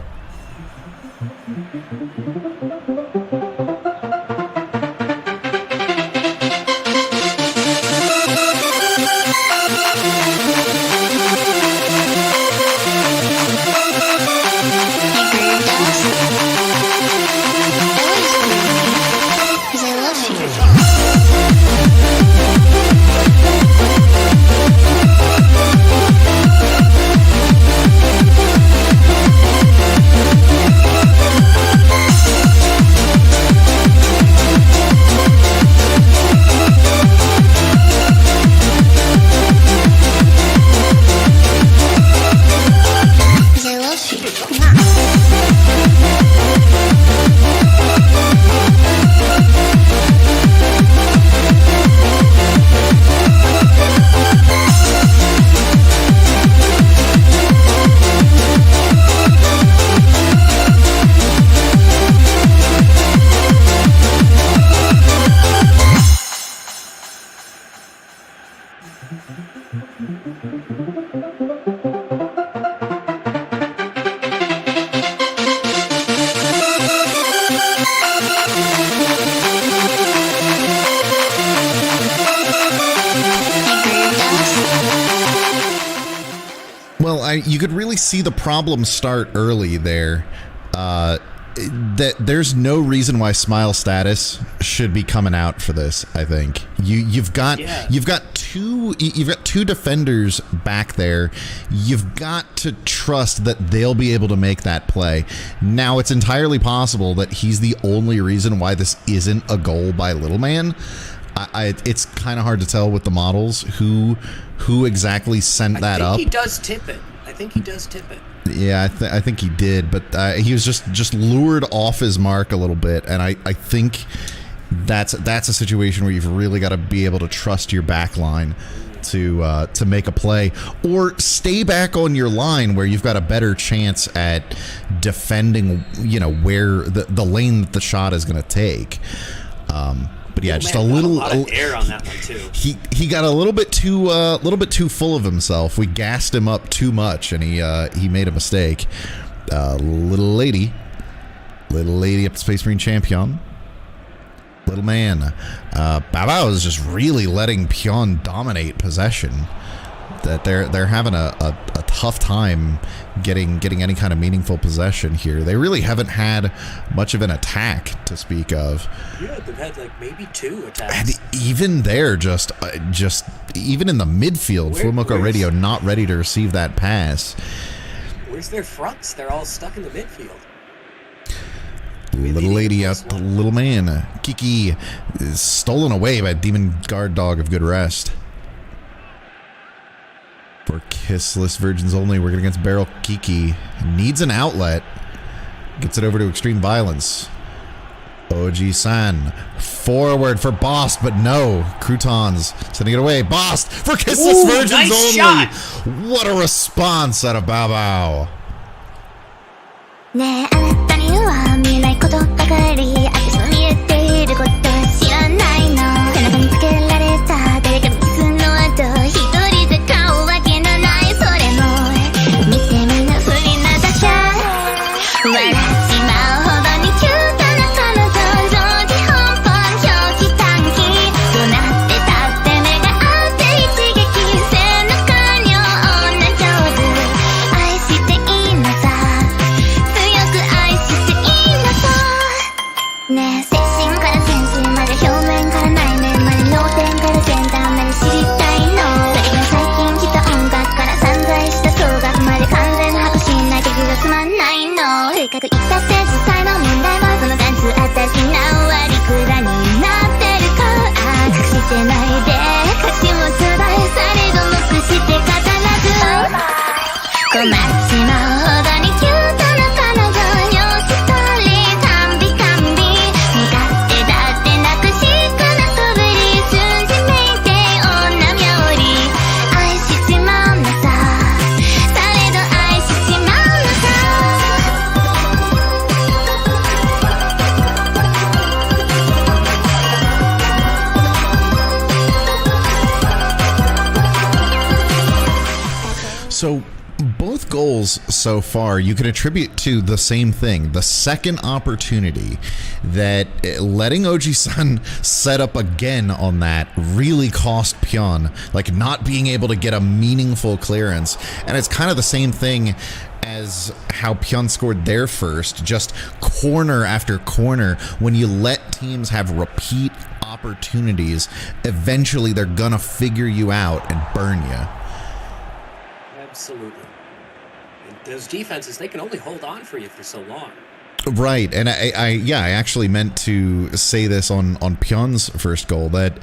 Well, you could really see the problem start early there. That there's no reason why Smile Status should be coming out for this. I think you've got two defenders back there. You've got to trust that they'll be able to make that play. Now, it's entirely possible that he's the only reason why this isn't a goal by Little Man. It's kind of hard to tell with the models who exactly sent that up. He does tip it. I think he does tip it. Yeah, I think he did, but he was just lured off his mark a little bit, and I think that's a situation where you've really got to be able to trust your back line to make a play, or stay back on your line where you've got a better chance at defending, where the lane that the shot is going to take. But yeah, just a lot of air on that one too. He got a little bit too full of himself. We gassed him up too much, and he made a mistake. Little lady up to Space Marine Champion. Little man. Bao is just really letting Pion dominate possession. That they're having a tough time getting any kind of meaningful possession here. They really haven't had much of an attack to speak of. Yeah, they've had like maybe 2 attacks. And even there, just even in the midfield, Fumoka Radio not ready to receive that pass. Where's their fronts? They're all stuck in the midfield. Little lady out to Little Man. Kiki is stolen away by Demon Guard Dog of Good Rest. For Kissless Virgins Only, working against Barrel. Kiki needs an outlet. Gets it over to Extreme Violence. OG-san forward for Bost, but no. Croutons sending it away. Bost for Kissless Virgins nice Only. Shot. What a response out of Bao Bao. ねえあなたには見えないことばかり私の見えていること知らないの背中につけられた誰かのキスの後一人で買うわけのないそれも見てみな不利な打者笑っちまうほどにキュートな彼女常時本本表記短期どうなってたって目が合って一撃背中に女上手愛していいのさねえ精神からセンスまで表面から内面まで脳天から先端まで知りたいのそれが最近来た音楽から散在した総額まで完全把握しないと気が済まないのとにかく言ったせず才能問題はその眼中私何割くらになってるか隠してないで隠しもつらいされどもくして語らず困っちまうほどにキュートな彼女よストーリー完備完備向かってだってなくしかなとぶり数字めいて女冥利愛しちまうのさされど愛しちまうのさ So both goals so far you can attribute to the same thing, the second opportunity that letting OG-san set up again on that really cost Pion, like not being able to get a meaningful clearance. And it's kind of the same thing as how Pion scored their first, just corner after corner. When you let teams have repeat opportunities, eventually they're gonna figure you out and burn you. Absolutely. And those defenses, they can only hold on for you for so long. Right, and I actually meant to say this on Pion's first goal, that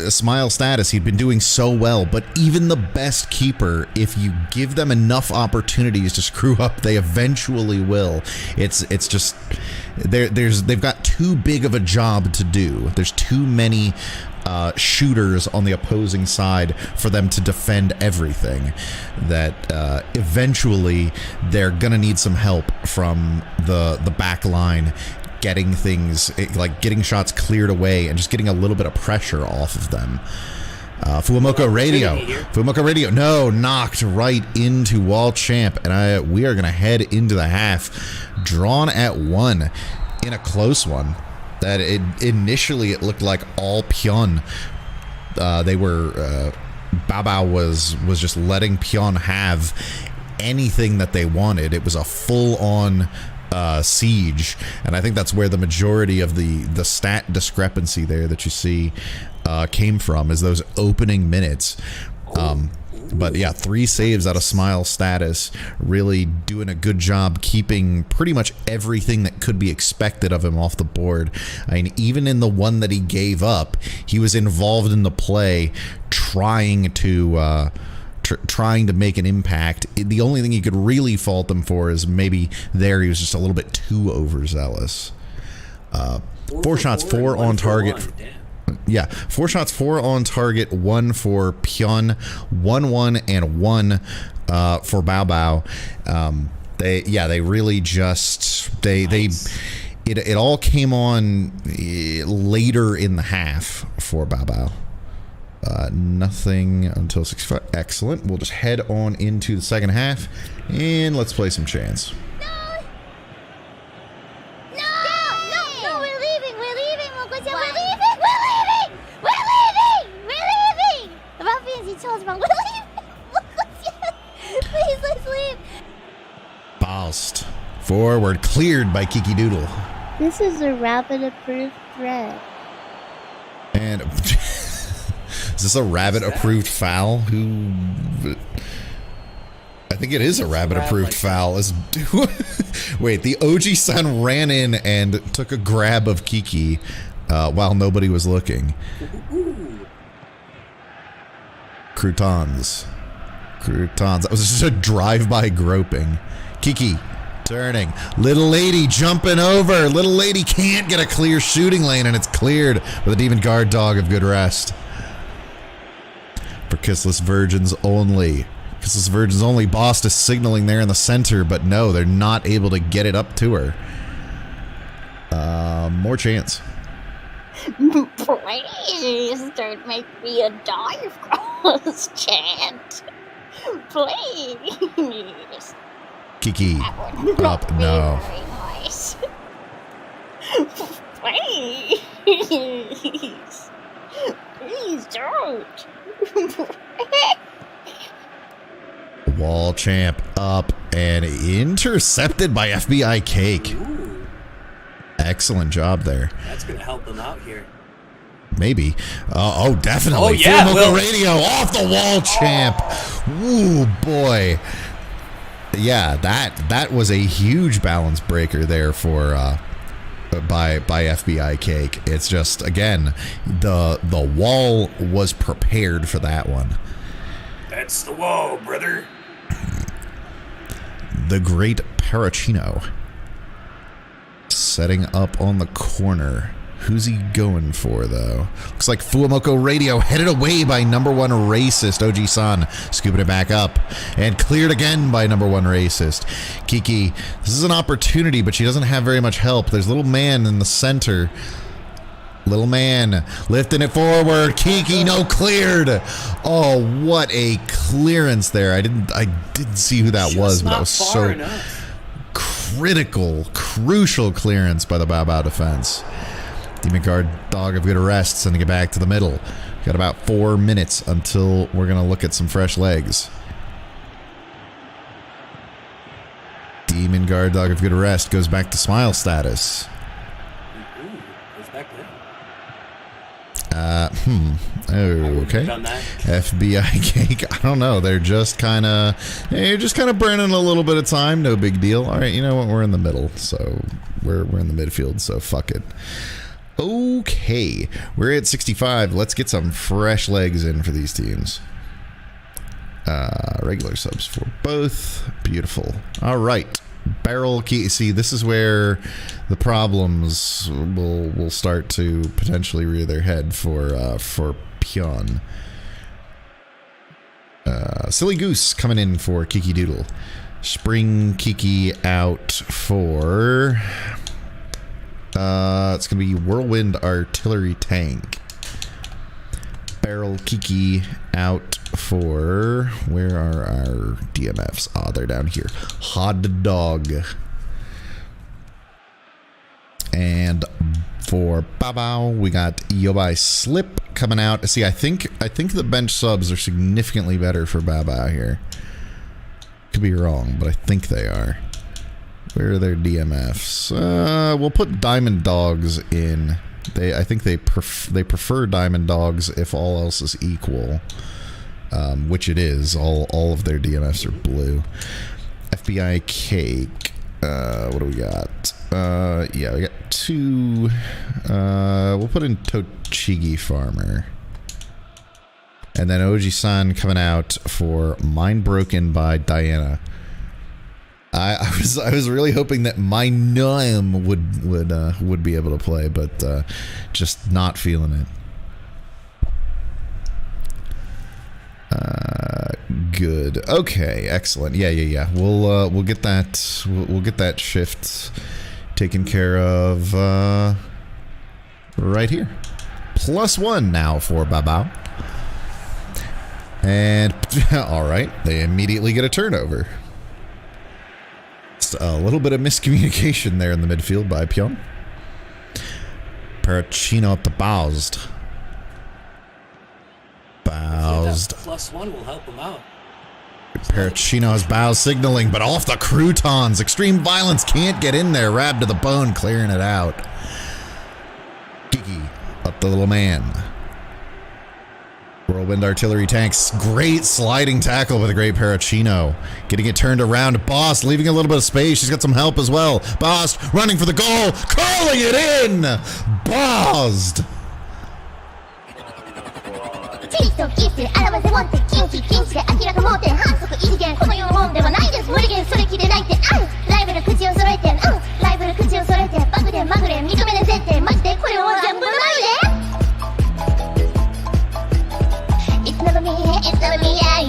Smile Status, he'd been doing so well, but even the best keeper, if you give them enough opportunities to screw up, they eventually will. It's just they've got too big of a job to do. There's too many shooters on the opposing side for them to defend everything, that eventually they're gonna need some help from the back line, getting things like getting shots cleared away and just getting a little bit of pressure off of them. Fumoka Radio, no, knocked right into Wall Champ, and we are gonna head into the half, drawn at 1 in a close one. That initially it looked like all Pion. They were Bao Bao was just letting Pion have anything that they wanted. It was a full-on siege, and I think that's where the majority of the stat discrepancy there that you see came from, is those opening minutes. But yeah, 3 saves out of Smile status, really doing a good job keeping pretty much everything that could be expected of him off the board. I mean, even in the one that he gave up, he was involved in the play, trying to make an impact. The only thing you could really fault him for is maybe there he was just a little bit too overzealous. 4 shots, 4 on target. Yeah, 4 shots, 4 on target, 1 for Pion, 1-1, and 1 for Bao Bao. They really just it all came on later in the half for Bao Bao. Nothing until 65. Excellent. We'll just head on into the second half, and let's play some chants. Please, let's leave. Ballst. Forward, cleared by Kiki Doodle. This is a rabbit approved thread. And is this a rabbit approved foul? I think it is a rabbit approved foul. Wait, the OG-san ran in and took a grab of Kiki while nobody was looking. Croutons. That was just a drive-by groping. Kiki turning. Little lady jumping over. Little lady can't get a clear shooting lane, and it's cleared with a Demon Guard Dog of Good Rest. For Kissless Virgins only. Kissless Virgins only. Boss is signaling there in the center, but no, they're not able to get it up to her. More chance. Please don't make me a dive cross chant. Please. Kiki. Up. No. Very nice. Please. Please don't. Wall champ up and intercepted by FBI Cake. Ooh. Excellent job there. That's going to help them out here. Maybe. Oh, definitely. Oh, yeah. Full Radio off the wall champ. Ooh, boy. Yeah, that was a huge balance breaker there for by FBI Cake. It's just, again, the wall was prepared for that one. That's the wall, brother. The Great Parachino setting up on the corner. Who's he going for, though? Looks like Fuamoko Radio headed away by number 1 racist OG-san, scooping it back up and cleared again by number 1 racist. Kiki, this is an opportunity, but she doesn't have very much help. There's little man in the center. Little man lifting it forward. Kiki, no, cleared. Oh, what a clearance there. I didn't see who that was, but that was so critical, crucial clearance by the Bao Bao defense. Demon Guard Dog of Good Rest sending it back to the middle. Got about 4 minutes until we're going to look at some fresh legs. Demon Guard Dog of Good Rest goes back to Smile status. Goes back there. Okay. FBI Cake. I don't know. They're just kind of burning a little bit of time. No big deal. All right. You know what? We're in the middle, so we're in the midfield. So fuck it. Okay, we're at 65. Let's get some fresh legs in for these teams. Regular subs for both. Beautiful. All right. Barrel key. See, this is where the problems will start to potentially rear their head for Pion. Silly Goose coming in for Kiki Doodle. Spring Kiki out for... it's going to be Whirlwind Artillery Tank. Barrel Kiki out for... Where are our DMFs? Ah, they're down here. Hot Dog. And for Bao Bao, we got Yobai Slip coming out. See, I think the bench subs are significantly better for Baba here. Could be wrong, but I think they are. Where are their DMFs? We'll put Diamond Dogs in. I think they prefer Diamond Dogs if all else is equal, which it is. All of their DMFs are blue. FBI Cake. What do we got? Yeah, we got 2. We'll put in Tochigi Farmer. And then Oji-san coming out for Mind Broken by Diana. I was really hoping that My Noam would be able to play, but just not feeling it. Good. Okay. Excellent. Yeah. We'll get that. We'll get that shift taken care of right here. +1 now for Babao. And all right, they immediately get a turnover. Just a little bit of miscommunication there in the midfield by Pyeon. Parachino at the Baused. +1 will help him out. Parachino has bow signaling, but off the croutons. Extreme Violence can't get in there. Rab to the bone, clearing it out. Kiki up the little man. Whirlwind Artillery Tanks. Great sliding tackle with a great Parachino. Getting it turned around. Boss leaving a little bit of space. She's got some help as well. Boss running for the goal. Calling it in. Bossed. チリとキス表せもってキンキキンチで明らか盲点反則異次元この世のもんではないです無理ゲンそれきでないってライバル口を揃えてライバル口を揃えてバグでまぐれ認めね絶対マジでこれを全部ないで It's never me, it's never me, yeah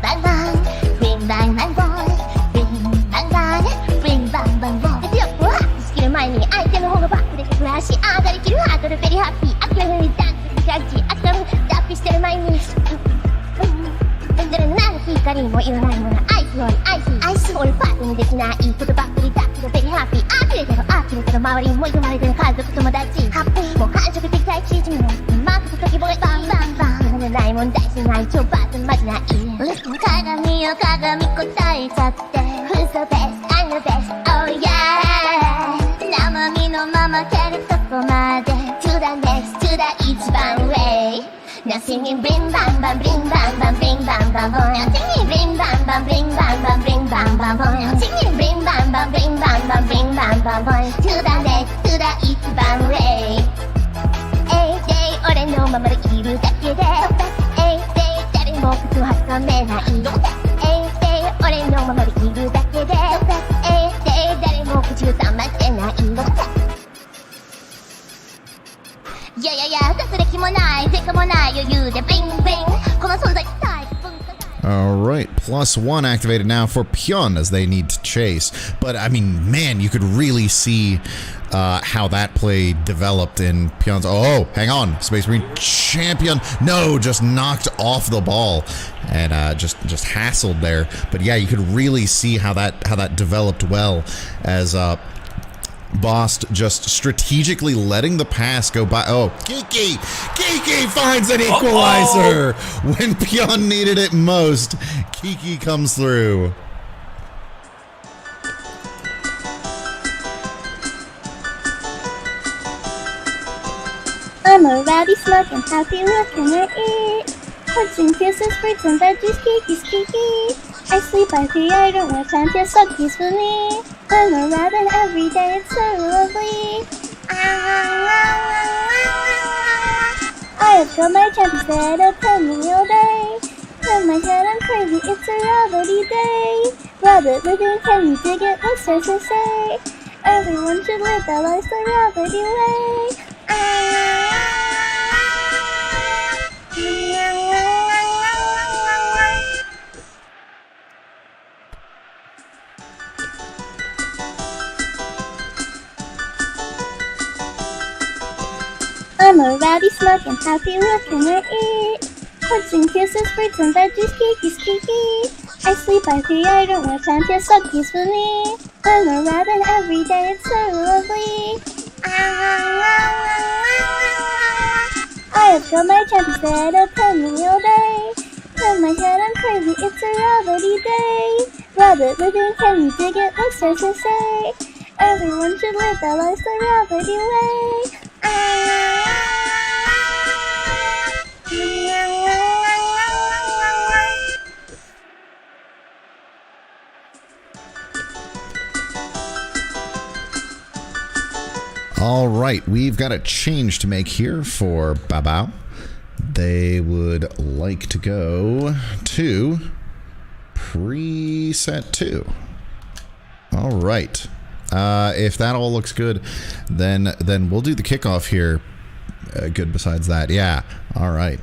Bang bang, bing bang bang boy Bing bang bang, bing bang bang boy 強くはスキル前に相手の方がバックでくる足上がりきるハードルベリーハッピー諦めるダンスキャッチ諦め脱皮してる前に飛んでるなんて光もいらないものアイスよりアイスオールパートにできないことばっかりだけどベリーハッピー呆れてる周りもいとまれてる家族友達ハッピーもう繁殖的大チームマークと時ボケバンバンバンなない問題しない超バートマジない鏡よ鏡答えちゃって Who's the best? I'm the best Oh yeah 生身のまま蹴るとこまで To the next to the 一番上 Now singing bring bam bam bring bam bam bring bam bam boy Now singing bring bam bam bring bam bam bring bam bam boy Now singing bring bam bam bring bam bam bring bam bam boy To the next to the 一番上 A day 俺のままでいるだけで A day 誰も靴を挟めない A day 俺のままでいるだけで A day 誰も口を覚ませない いや学歴もない前科もない余裕でビンビンこの存在自体 Alright, +1 activated now for Pyeon as they need to chase. But, I mean, man, you could really see how that play developed in Pyeon's... Oh, hang on. Space Marine Champion. No, just knocked off the ball and just hassled there. But, yeah, you could really see how that developed well as... Bost just strategically letting the pass go by. Oh, Kiki finds an equalizer when Pyeon needed it most. Kiki comes through. I'm a rowdy slug and happy looking at it. Hugs and kisses, fruits and veggies, Kiki's Kiki. I sleep by the I don't have time to suck peacefully. I'm a rabbit every day, it's so lovely. I have got my champ instead of penny all day. In my head I'm crazy, it's a rabbity day. Rabbit living, can you dig it? What's there to say? Everyone should live their lives the rabbity way. I'm a rowdy slug and happy looking at it. Hugs and kisses, fruits and veggies, Kiki's Kiki. I sleep by the I don't have time to suck peacefully. I'm a rabbit every day, it's so lovely. I have got my champion set up coming all day. In my head I'm crazy, it's a rabbity day. Rabbit living, can you dig it? It starts to say everyone should live their lives the rabbity way. All right, we've got a change to make here for Babao. They would like to go to preset 2. All right. If that all looks good, then we'll do the kickoff here. Good besides that. Yeah. All right.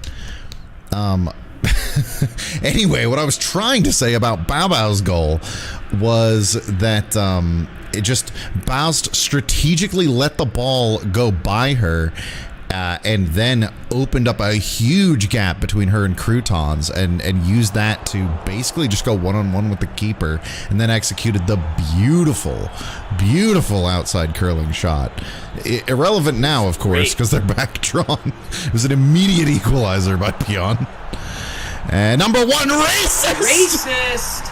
Anyway, what I was trying to say about Bao's goal was that it just Bao's strategically let the ball go by her and then opened up a huge gap between her and Croutons and used that to basically just go one-on-one with the keeper and then executed the beautiful outside curling shot. Irrelevant now, of course, because they're back drawn. It was an immediate equalizer by Pion. And number 1, racist! Racist!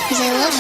Because I love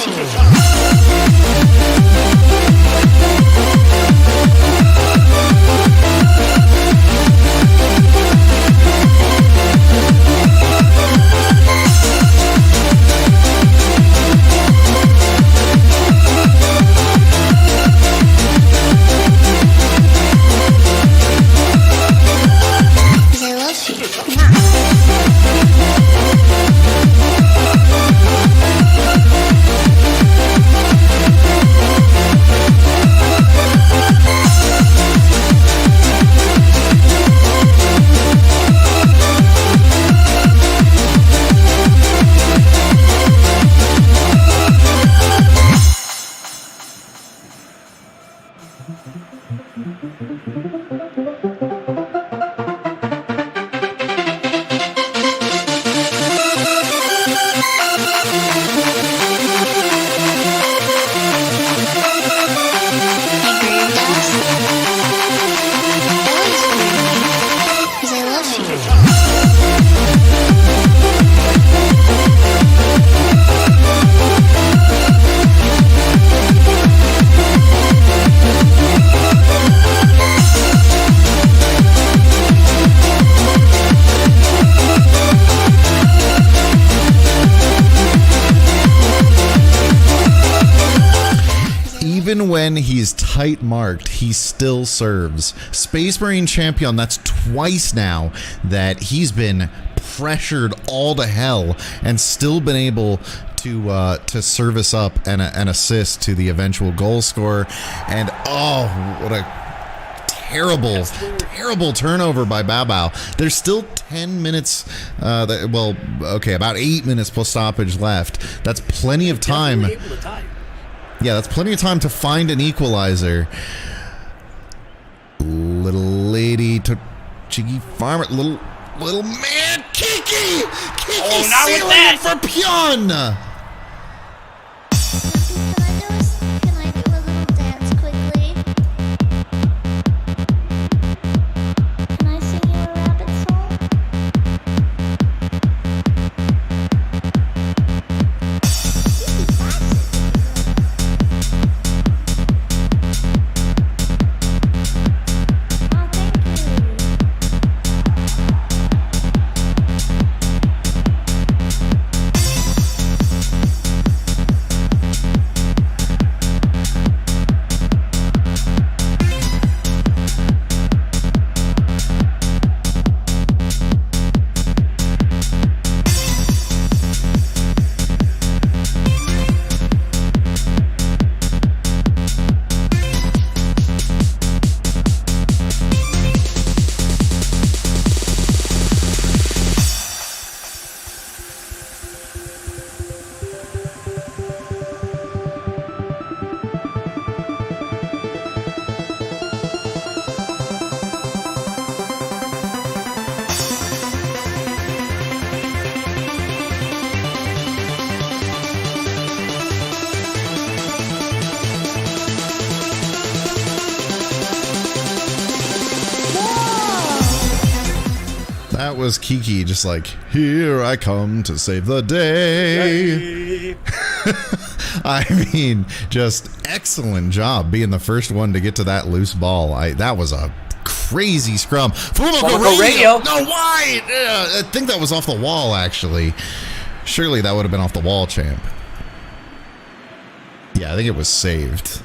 Even when he's tight marked, he still serves. Space Marine Champion, that's twice now that he's been pressured all to hell and still been able to service up and assist to the eventual goal scorer. And oh, what a terrible turnover by Babao. There's still 10 minutes, about 8 minutes plus stoppage left. That's plenty of time. Yeah, that's plenty of time to find an equalizer. Little lady to Chiggy Farmer, little man, Kiki! Oh, not with that! For Pion! was Kiki just like, here I come to save the day. I mean, just excellent job being the first one to get to that loose ball. That was a crazy scrum. Fumoko Radio. No, why? I think that was off the wall, actually. Surely that would have been off the wall, champ. Yeah, I think it was saved.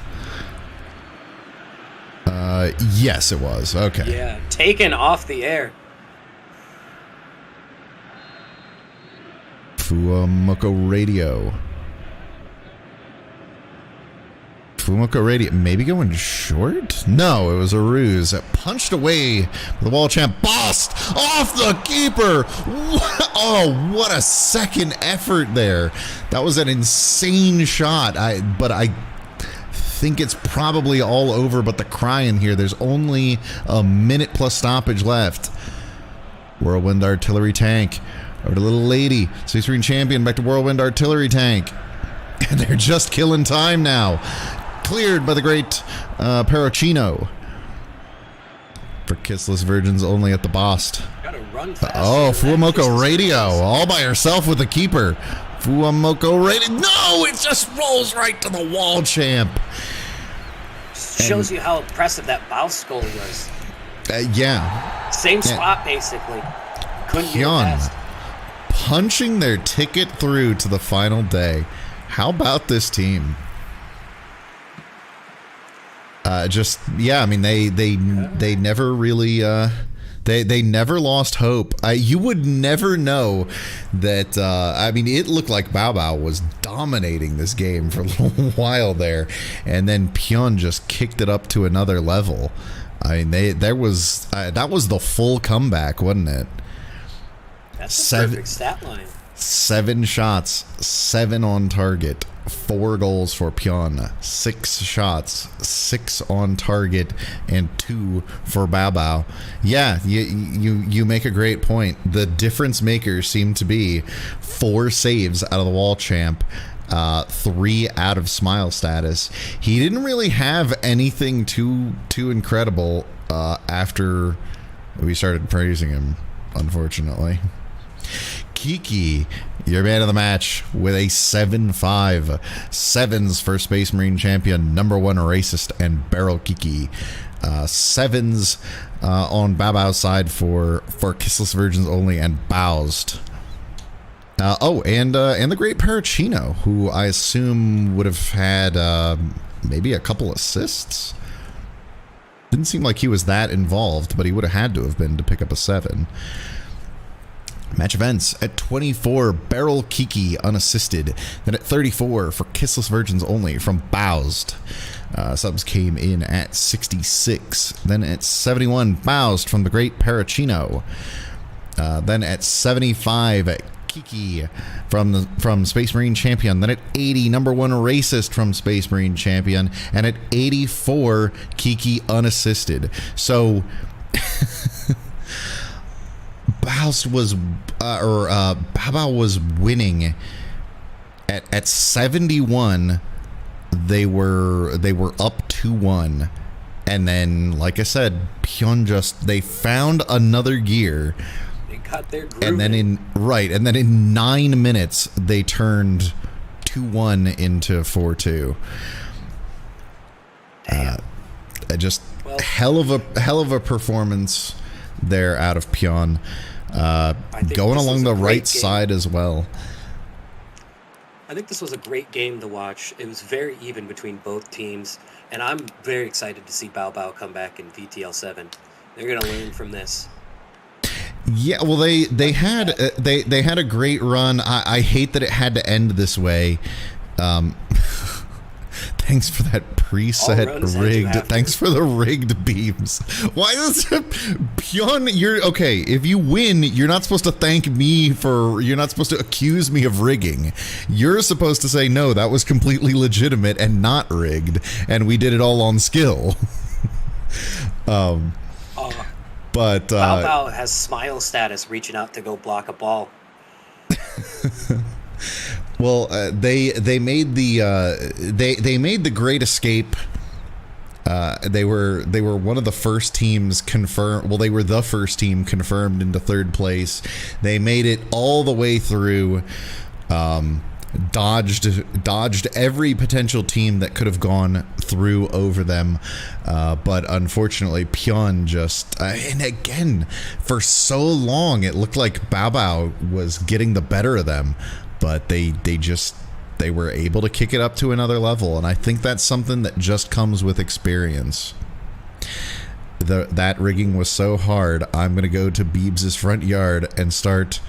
Yes, it was. Okay. Yeah, taken off the air. Fumoko Radio. Fumoko Radio, maybe going short? No, it was a ruse. It punched away the wall champ. Bossed off the keeper. What a second effort there. That was an insane shot. But I think it's probably all over but the crying here. There's only a minute plus stoppage left. Whirlwind Artillery Tank. Over to Little Lady. Space Marine Champion back to Whirlwind Artillery Tank. And they're just killing time now. Cleared by the great Paracino. For Kissless Virgins only at the Bost. Gotta run fast. Fumoko Radio. All by herself with the keeper. Fumoko Radio. No, it just rolls right to the wall, champ. Shows you how impressive that bounce goal was. Yeah. Same spot, basically. Couldn't get Hyun past. punching their ticket through to the final day. How about this team? I mean, they never really they never lost hope. You would never know that. I mean, it looked like Bao Bao was dominating this game for a little while there, and then Pyeon just kicked it up to another level. I mean, that was the full comeback, wasn't it? That's a perfect stat line. 7 shots, 7 on target, 4 goals for Pyeon, 6 shots, 6 on target, and 2 for Bao Bao. Yeah, you make a great point. The difference makers seem to be 4 saves out of the wall champ, 3 out of smile status. He didn't really have anything too incredible after we started praising him, unfortunately. Kiki, your man of the match with a 7-5. 7s for Space Marine Champion, number 1 racist, and Barrel Kiki. 7s on Bao Bao's side for Kissless Virgins only, and Baost. And the great Paracino, who I assume would have had maybe a couple assists. Didn't seem like he was that involved, but he would have had to have been to pick up a 7. Match events at 24, Barrel Kiki unassisted. Then at 34 for Kissless Virgins only from Baost. Subs came in at 66. Then at 71, Baost from the great Paracino. Then at 75, Kiki from Space Marine Champion. Then at 80, number 1 racist from Space Marine Champion. And at 84, Kiki unassisted. So Bao was winning at 71. They were up 2-1, and then, like I said, Pyeon they found another gear. They got their groove. And then in 9 minutes they turned 2-1 into 4-2. Just hell of a performance there out of Pyeon. Going along the right side as well. I think this was a great game to watch. It was very even between both teams, and I'm very excited to see Bao Bao come back in VTL 7. They're going to learn from this. Yeah, well, they had a great run. I hate that it had to end this way. Thanks for that preset rigged. Thanks for the rigged beams. Why is Pyeon? You're okay. If you win, you're not supposed to thank me for. You're not supposed to accuse me of rigging. You're supposed to say no, that was completely legitimate and not rigged, and we did it all on skill. But Bao Bao has smile status, reaching out to go block a ball. Well, they made the they made the great escape They were one of the first teams confirmed. Well, they were the first team confirmed into third place. They made it all the way through. Dodged every potential team that could have gone through over them, but unfortunately Pion just and again, for so long it looked like Bao Bao was getting the better of them, but they were able to kick it up to another level, and I think that's something that just comes with experience. That rigging was so hard, I'm gonna go to Beebs' front yard and start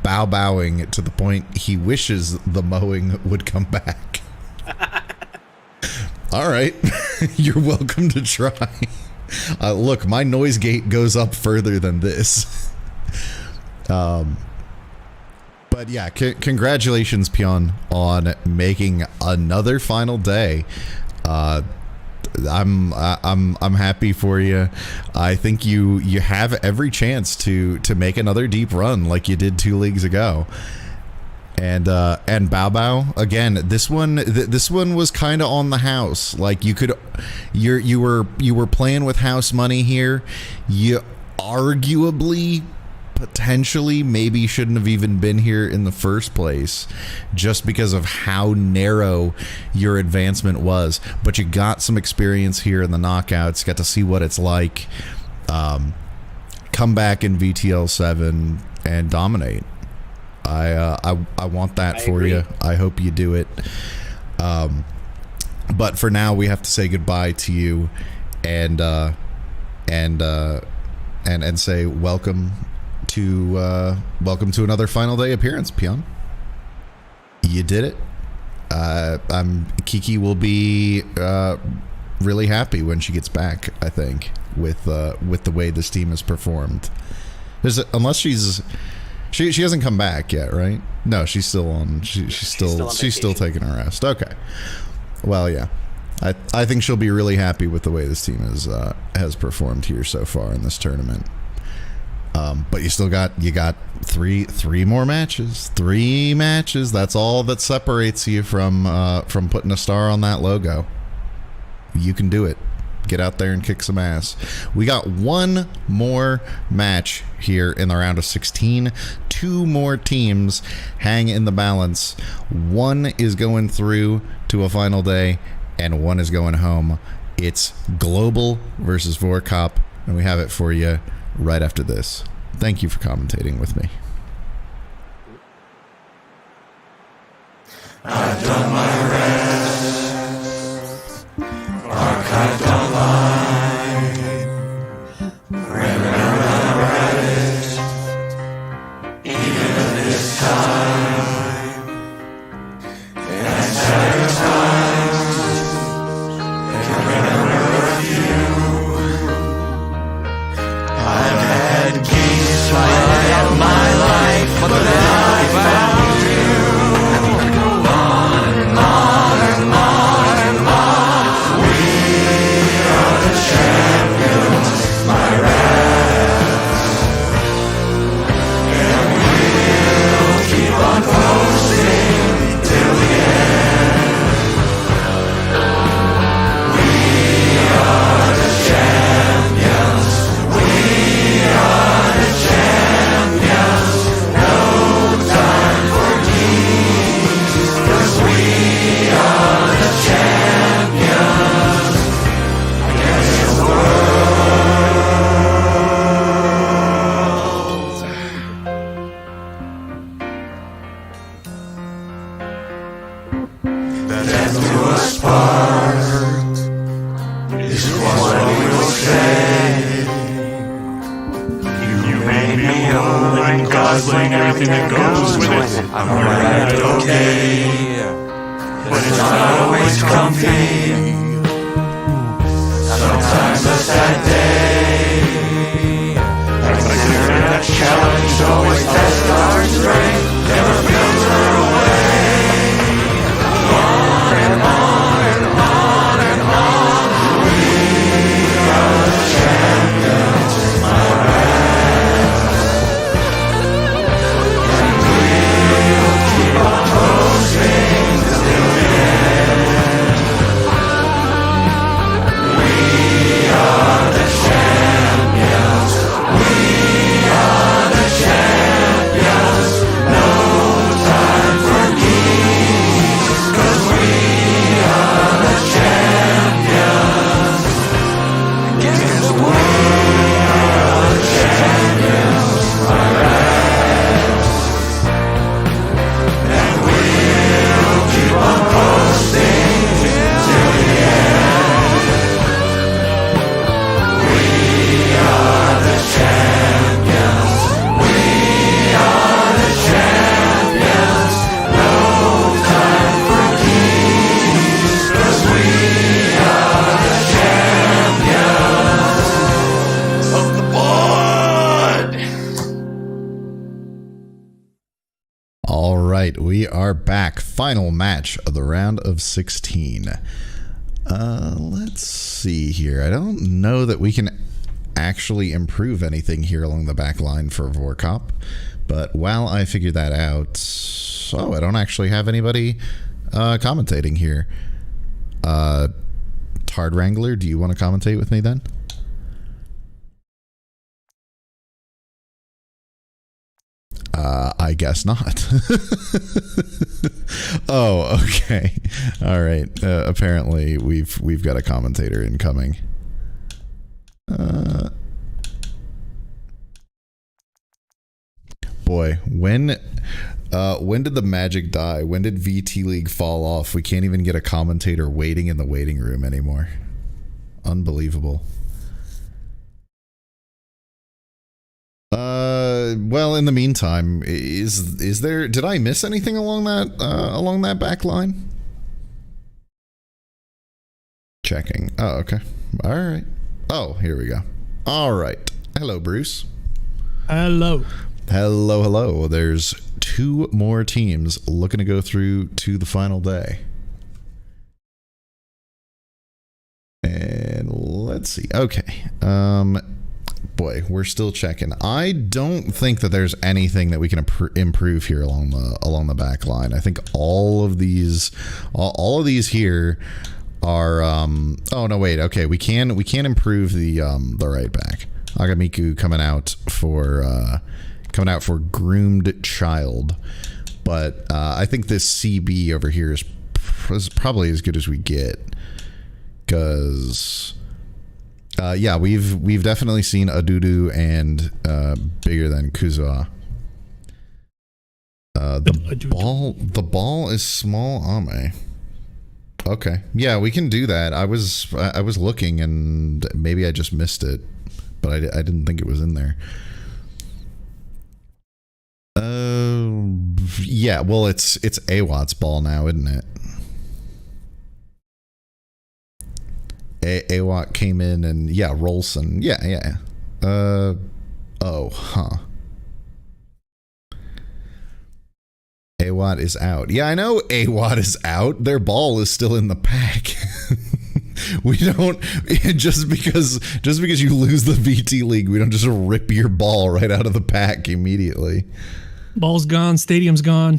bowing to the point he wishes the mowing would come back. All right. You're welcome to try. Look, my noise gate goes up further than this. But yeah, congratulations, Pion, on making another final day. I'm happy for you. I think you have every chance to make another deep run like you did 2 leagues ago. And Bao Bao, again, this one was kind of on the house. Like you were playing with house money here. You arguably potentially maybe shouldn't have even been here in the first place, just because of how narrow your advancement was. But you got some experience here in the knockouts, got to see what it's like. Come back in VTL 7 and dominate. I want that for you. I hope you do it. But for now, we have to say goodbye to you, and say welcome to another final day appearance, Pion. You did it. Kiki will be really happy when she gets back, I think, with the way this team has performed. Unless she hasn't come back yet, right? No, she's still on. She's still taking her rest. Okay. Well, yeah. I think she'll be really happy with the way this team has performed here so far in this tournament. But you got three more matches. 3 matches. That's all that separates you from putting a star on that logo. You can do it. Get out there and kick some ass. We got 1 more match here in the round of 16. 2 more teams hang in the balance. 1 is going through to a final day, and 1 is going home. It's Global versus Vorkop, and we have it for you right after this. Thank you for commentating with me. I've done my rest, archived online. Remember it, even this time. And satisfied, and remember a few. I've had games throughout my life, but now I found you. Go on and on and on and on. We are the champions, my rest. And we'll keep on posting till the end. We are the champions. We are the champions. No time for teams, 'cause we are the champions against the world. The death to us part is what we will say. You made me old and gosling everything that goes with it. I'm alright, okay, but it's not always comfy. Sometimes a sad day. I consider that challenge always test our strength, never filter away. On and on and on and on. We are the champions, my rest. And we'll keep on posting till the end. We All right, we are back. Final match of the round of 16. Let's see here. I don't know that we can actually improve anything here along the back line for Vorkop, but while I figure that out, I don't actually have anybody commentating here. Tard Wrangler, do you want to commentate with me then? I guess not. Oh, okay. All right. Apparently, we've got a commentator incoming. Boy, when did the magic die? When did VT League fall off? We can't even get a commentator waiting in the waiting room anymore. Unbelievable. Well, in the meantime, is there? Did I miss anything along that back line? Checking. Oh, okay. All right. Oh, here we go. All right. Hello, Bruce. Hello. Hello, hello. There's 2 more teams looking to go through to the final day. And let's see. Okay. Boy, we're still checking. I don't think that there's anything that we can improve here along the back line. I think all of these here are oh no, wait. Okay, we can improve the right back. Agamiku coming out for groomed child, but I think this CB over here is probably as good as we get, because yeah, we've definitely seen Adudu and bigger than Kuzuha. The ball is small Ame. Okay, yeah, we can do that. I was looking and maybe I just missed it, but I didn't think it was in there. Yeah, well, it's Awat's ball now, isn't it? Awat came in and yeah, Rolson. Yeah. Oh, huh. Awat is out. Yeah, I know Awat is out. Their ball is still in the pack. We don't just because you lose the VT League, we don't just rip your ball right out of the pack immediately. Ball's gone, stadium's gone.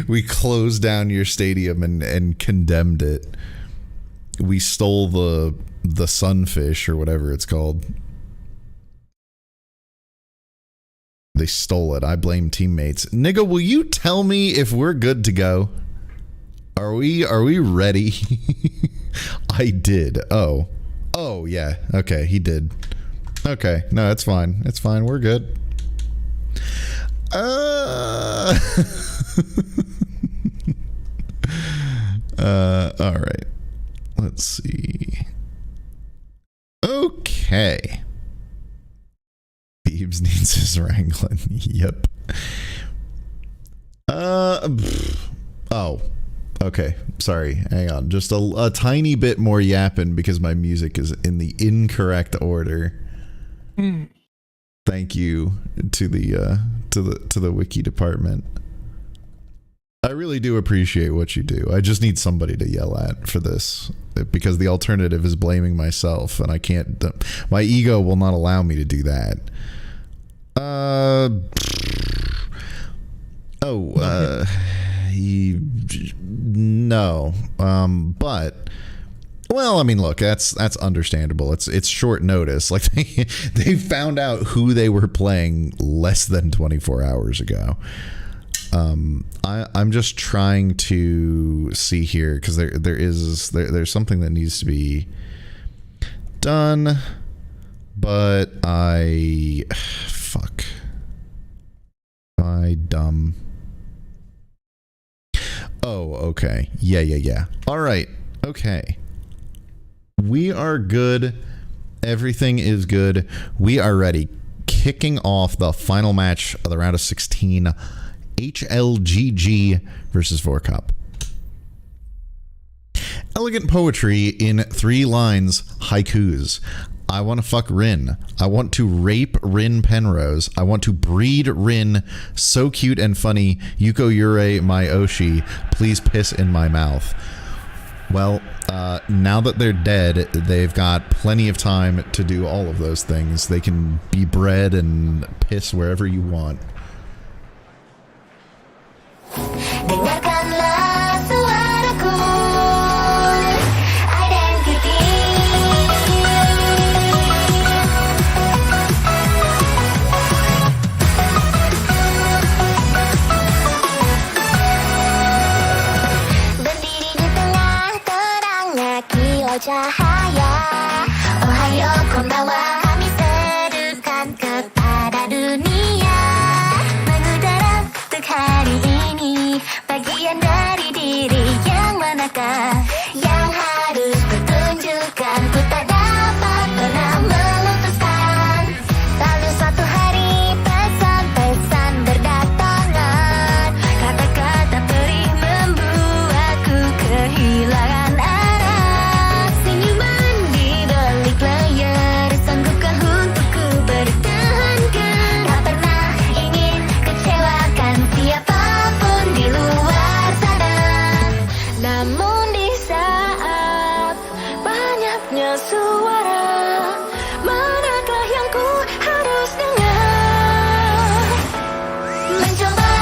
We closed down your stadium and condemned it. We stole the sunfish or whatever it's called. They stole it. I blame teammates. Nigga, will you tell me if we're good to go? Are we ready? I did. Oh, yeah. Okay, he did. Okay, no, it's fine. It's fine. We're good. All right. Let's see. Okay. Thebes needs his wrangling. Yep. Oh. Okay. Sorry. Hang on. Just a tiny bit more yapping because my music is in the incorrect order. Thank you to the wiki department. I really do appreciate what you do. I just need somebody to yell at for this, because the alternative is blaming myself, and I can't. My ego will not allow me to do that. No. But. Well, I mean, look, that's understandable. It's short notice. Like they found out who they were playing less than 24 hours ago. I'm just trying to see here, because there's something that needs to be done, but fuck. I dumb. Oh, okay. Yeah. All right. Okay. We are good. Everything is good. We are ready. Kicking off the final match of the round of 16, HLGG versus Vorkop. Elegant poetry in 3 lines, haikus. I want to fuck Rin. I want to rape Rin Penrose. I want to breed Rin so cute and funny. Yuko Yurei my Oshi. Please piss in my mouth. Well, now that they're dead, they've got plenty of time to do all of those things. They can be bred and piss wherever you want. Dengarkanlah suaraku, identity. Berdiri di tengah terangnya kilau cahaya. Ohayo konbanwa, kami serukan kepada dunia. Mengudara untuk hari ini, bagian dari diri yang manakah yang harus kutunjukkan. Ku tak dapat pernah memutuskan. Lalu suatu hari pesan-pesan berdatangan. Kata-kata perih membuatku kehilangan arah. Senyuman di balik layar, sanggupkah untukku bertahankan? Tak pernah ingin kecewakan siapapun di luar sana. Namun di saat banyaknya suara, manakah yang ku harus dengar? Mencoba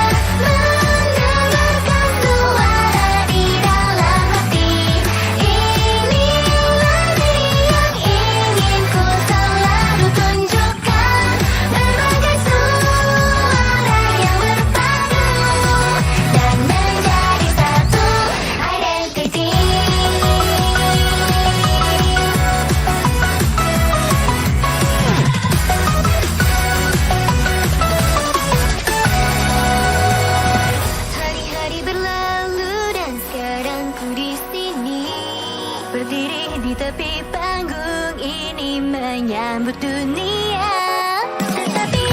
mendengarkan suara di dalam hati. Inilah diri yang ingin ku selalu tunjukkan. Berbagai suara yang berpadu dan menjadi satu identity. Hari-hari berlalu dan sekarang ku di sini, berdiri di tepi panggung ini menyambut dunia. Tetapi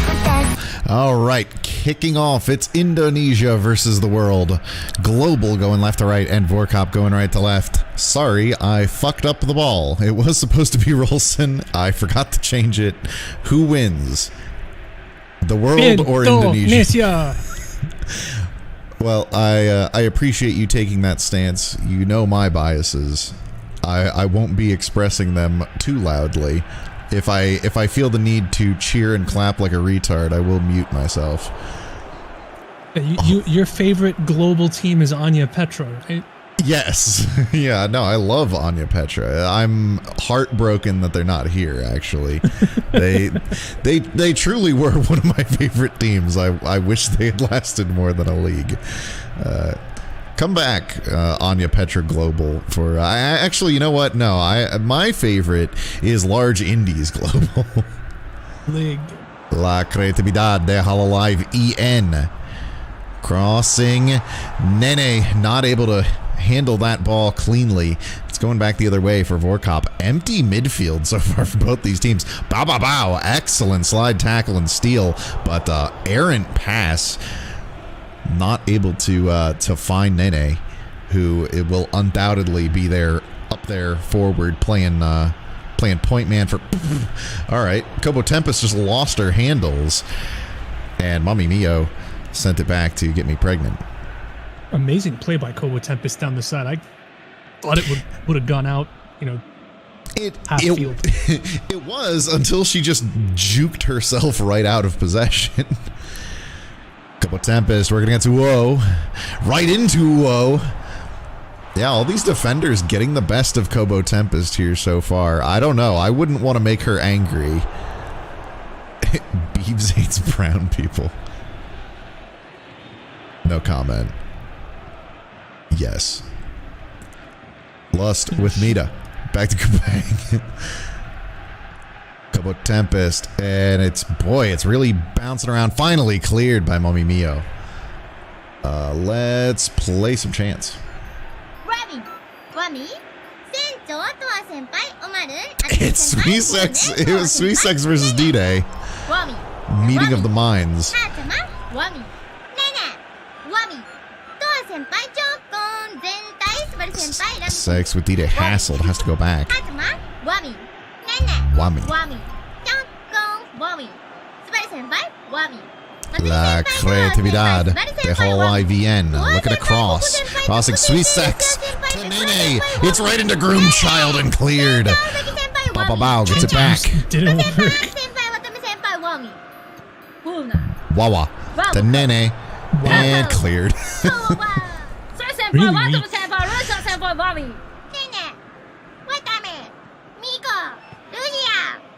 ku tak All right, kicking off, it's Indonesia versus the world. Global going left to right and Vorkop going right to left. Sorry, I fucked up the ball. It was supposed to be Rolson. I forgot to change it. Who wins? The world or Indonesia? Well, I appreciate you taking that stance. You know my biases. I won't be expressing them too loudly. If I feel the need to cheer and clap like a retard, I will mute myself. Your favorite global team is Anya Petra, right? Yes. Yeah, no, I love Anya Petra. I'm heartbroken that they're not here, actually. They truly were one of my favorite teams. I wish they had lasted more than a league. Come back, Anya Petra Global. For actually, you know what? No, my favorite is Large Indies Global. League. La Creatividad de Hololive EN. Crossing. Nene not able to handle that ball cleanly. It's going back the other way for Vorkop. Empty midfield so far for both these teams. Bow, bow, bow. Excellent slide tackle and steal, but errant pass. Not able to find Nene, who it will undoubtedly be there up there forward playing point man for. All right, Kobo Tempest just lost her handles, and Mommy Mio sent it back to get me pregnant. Amazing play by Kobo Tempest down the side. I thought it would have gone out, half field. It was until she just juked herself right out of possession. Kobo Tempest working against Uo. Right into Uo. Yeah, all these defenders getting the best of Kobo Tempest here so far. I don't know. I wouldn't want to make her angry. Beebs hates brown people. No comment. Yes. Lust with Mita. Back to Kupang. Kobo Tempest. And it's really bouncing around. Finally cleared by Mommy Mio. Let's play some chants. It's Sweesex. It was Sweesex versus D-Day. Meeting of the minds. Sex with D-Day hassled. Has to go back. Wami. La creatividad de Hawaii VN. Looking across. Crossing Sweesex to Nene. It's right into Groomchild and cleared. Bao gets it back. Didn't work. Wawa to Nene. And cleared. Really?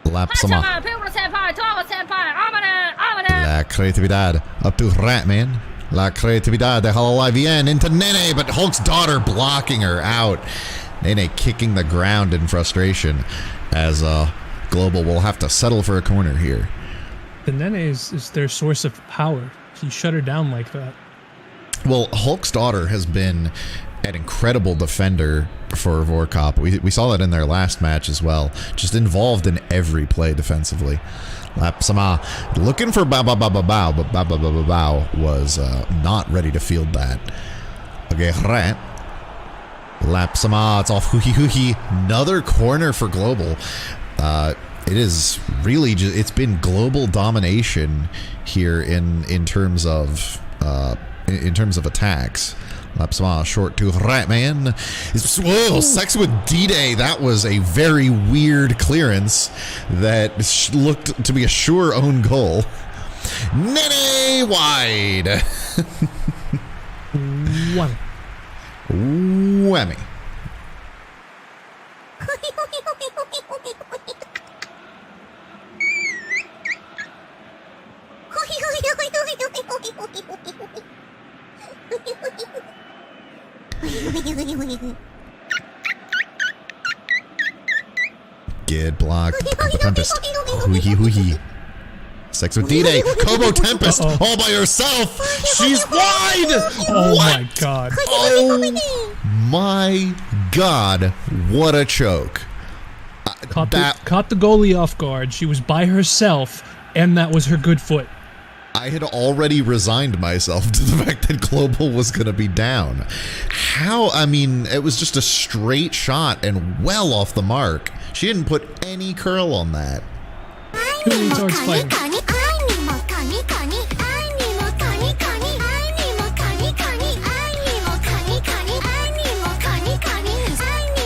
Lapsama. La creatividad up to Ratman. La creatividad de Hawaii VN into Nene, but Hulk's daughter blocking her out. Nene kicking the ground in frustration as Global will have to settle for a corner here. The Nene is their source of power. You shut her down like that. Well, Hulk's daughter has been an incredible defender for Vorkop. We saw that in their last match as well. Just involved in every play defensively. Lapsama looking for Bao, but Bao was not ready to field that. Okay, Rat. Lapsama, it's off Huhi. Another corner for Global. It is really just, it's been global domination here in terms of attacks. Lapsama short to Ratman. Whoa, sex with D-Day. That was a very weird clearance that looked to be a sure own goal. Nene wide. Whammy. Get blocked. Kobo Tempest. Hoo-hee. Sex with D-Day. Kobo Tempest all by herself. She's wide. Oh what? My god. Oh my god. What a choke. Caught the goalie off guard. She was by herself, and that was her good foot. I had already resigned myself to the fact that Global was going to be down. How? I mean, it was just a straight shot and well off the mark. She didn't put any curl on that.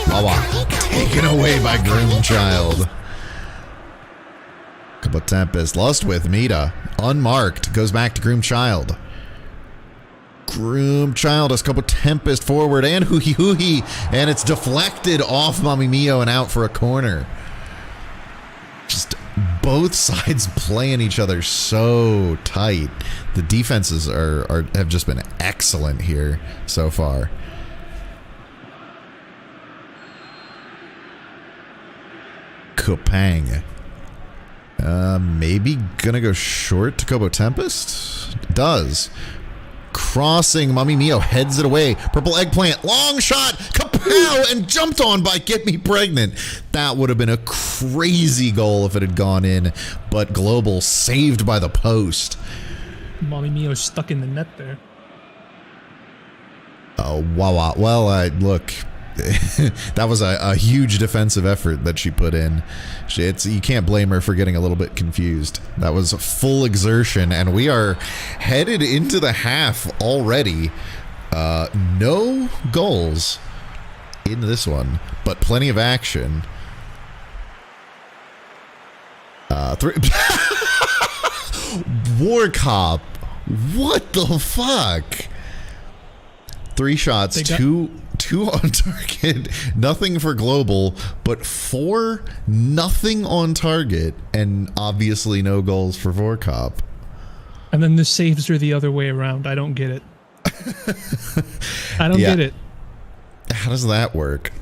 Wawa taken away by Groomchild. Kobo Tempest lost with Mita. Unmarked. Goes back to Groomchild. Groomchild has Kobo Tempest forward and Hoo-hee. And it's deflected off Mami Mio and out for a corner. Just both sides playing each other so tight. The defenses have just been excellent here so far. Kupang. Maybe gonna go short to Kobo Tempest? Does. Crossing, Mami Mio heads it away. Purple Eggplant, long shot, kapow, and jumped on by Get Me Pregnant. That would have been a crazy goal if it had gone in, but Global saved by the post. Mami Mio stuck in the net there. Oh, wow. Well, look, that was a huge defensive effort that she put in. You can't blame her for getting a little bit confused. That was full exertion, and we are headed into the half already. No goals in this one, but plenty of action. War Cop, what the fuck? 3 shots, two on target, nothing for Global, but 4 nothing on target, and obviously no goals for Vorkop. And then the saves are the other way around. I don't get it. I don't get it. How does that work?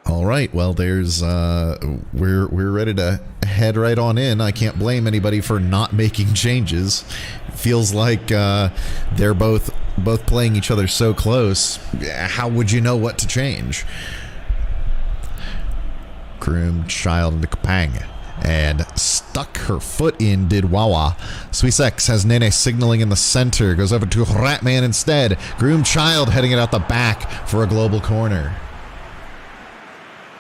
All right, well, there's we're ready to head right on in. I can't blame anybody for not making changes. Feels like they're both playing each other so close. How would you know what to change? Groomchild into Kapang. And stuck her foot in, did Wawa. Sweesex has Nene signaling in the center. Goes over to Ratman instead. Groomchild heading it out the back for a Global corner.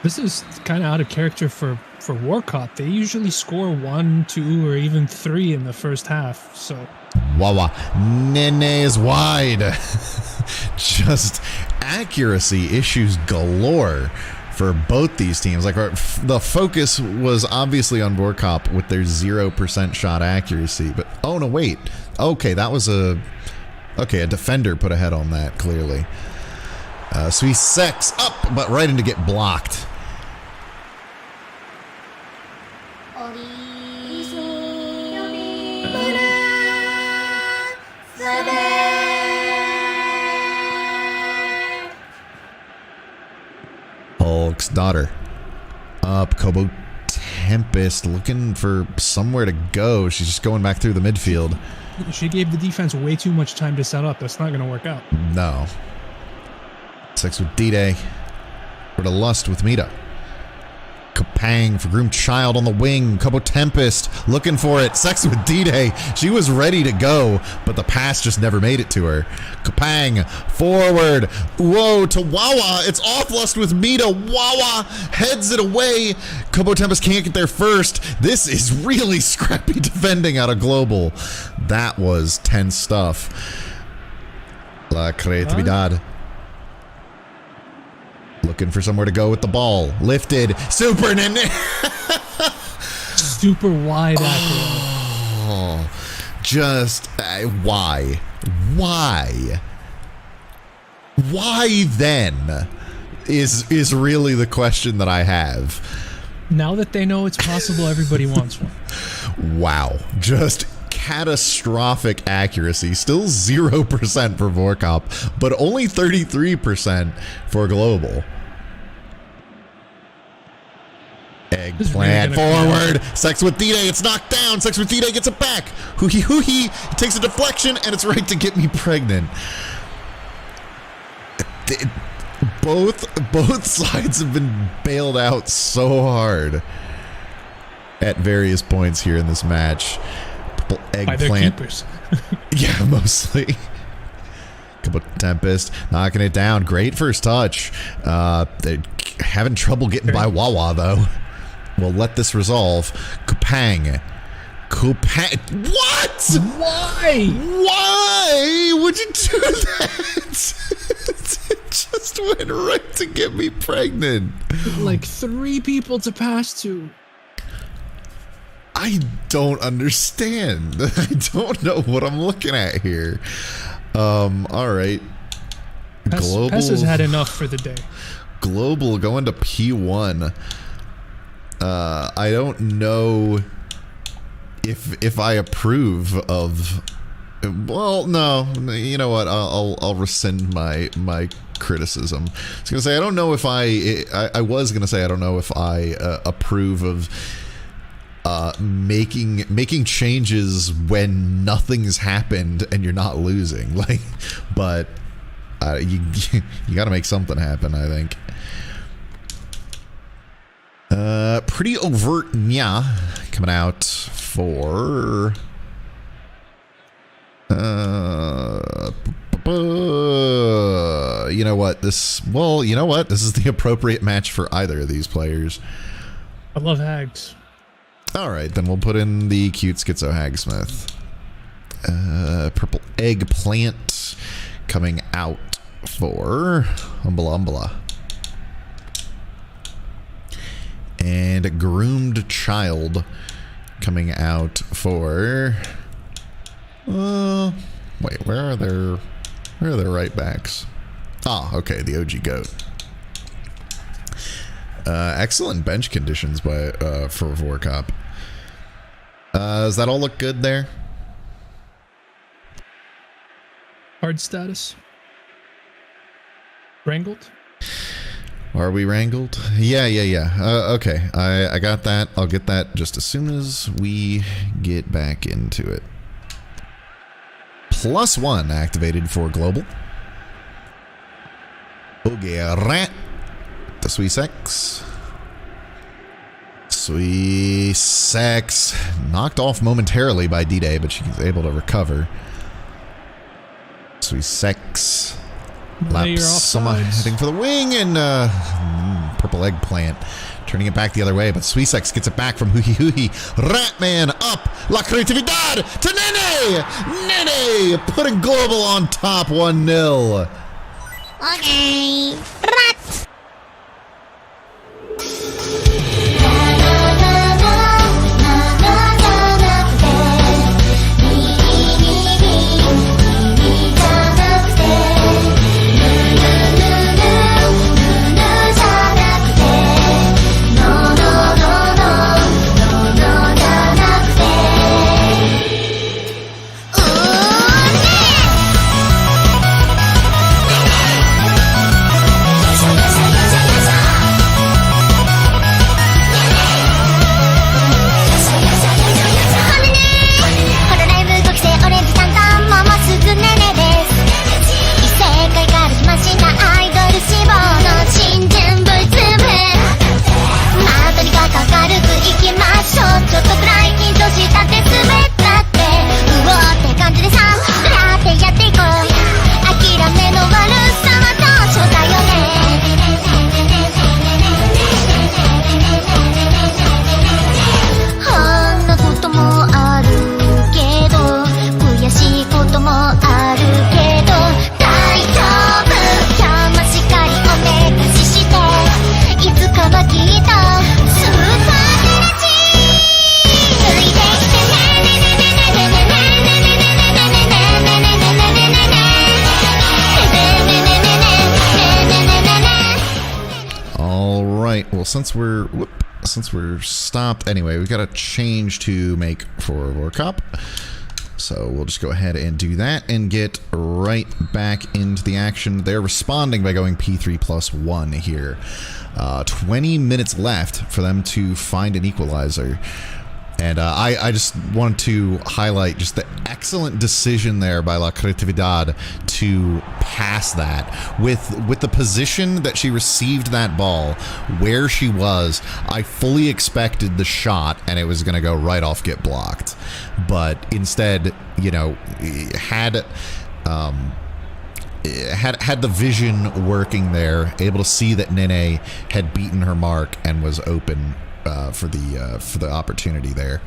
This is kind of out of character for War Cop. They usually score 1, 2, or even 3 in the first half. So Wawa Nene is wide. Just accuracy issues galore for both these teams. Like the focus was obviously on War Cop with their 0% shot accuracy. But oh no, wait. Okay, that was a defender put a head on that clearly. So he sex up, but right into get blocked. Hulk's daughter up. Kobo Tempest looking for somewhere to go. She's just going back through the midfield. She gave the defense way too much time to set up. That's not going to work out. No. Sex with D-Day. For the lust with Mita. Kapang for Groomed Child on the wing. Kobo Tempest looking for it. Sex with D-Day. She was ready to go, but the pass just never made it to her. Kapang forward. Whoa to Wawa. It's off lust with Mita. Wawa heads it away. Kobo Tempest can't get there first. This is really scrappy defending out of Global. That was tense stuff. La creatividad. Looking for somewhere to go with the ball. Lifted. Super Nene. Super wide Oh, just why? Why? Why then is really the question that I have. Now that they know it's possible, everybody wants one. Wow. Just catastrophic accuracy. Still 0% for Vorkop, but only 33% for Global. Eggplant forward. Sex with D-Day. It's knocked down. Sex with D-Day gets it back. Hoo-hee, hoo-hee. It takes a deflection, and it's right to get me pregnant. Both sides have been bailed out so hard at various points here in this match. Eggplant. By their keepers. Yeah, mostly. Tempest knocking it down. Great first touch. They're having trouble getting by Wawa, though. We'll let this resolve. Kupang. What? Why? Why would you do that? It just went right to get me pregnant. Like 3 people to pass to. I don't understand. I don't know what I'm looking at here. All right. Global. Pess has had enough for the day. Global going to P1. I don't know if I approve of. Well, no. You know what? I'll rescind my criticism. I was gonna say I don't know if I was gonna say I don't know if I approve of making changes when nothing's happened and you're not losing. Like, but you got to make something happen, I think. Pretty overt nya coming out for you know what, this is the appropriate match for either of these players. I love Hags. All right, then we'll put in the cute Schizo Hagsmith. Purple Eggplant coming out for Umbala. And Groomed Child coming out for. Wait, where are their right backs? Ah, okay, the OG Goat. Excellent bench conditions for Vorkop. Does that all look good there? Hard status. Wrangled? Are we wrangled? Yeah. Okay, I got that. I'll get that just as soon as we get back into it. +1 activated for Global. Okay, rat. The Sweesex. Sweesex knocked off momentarily by D-Day, but she's able to recover. Sweesex Lapsama heading for the wing, and purple eggplant turning it back the other way, but Sweesex gets it back from Huhi Huhi. Ratman up, La Creatividad to Nene! Nene putting Global on top 1-0. Okay. Rat. Since we're stopped anyway, we've got a change to make for World Cup. So we'll just go ahead and do that and get right back into the action. They're responding by going P3+1 here. 20 minutes left for them to find an equalizer. And I just wanted to highlight just the excellent decision there by La Creatividad to pass that. With the position that she received that ball, where she was, I fully expected the shot and it was going to go right off, get blocked. But instead, you know, had the vision working there, able to see that Nene had beaten her mark and was open for the opportunity there.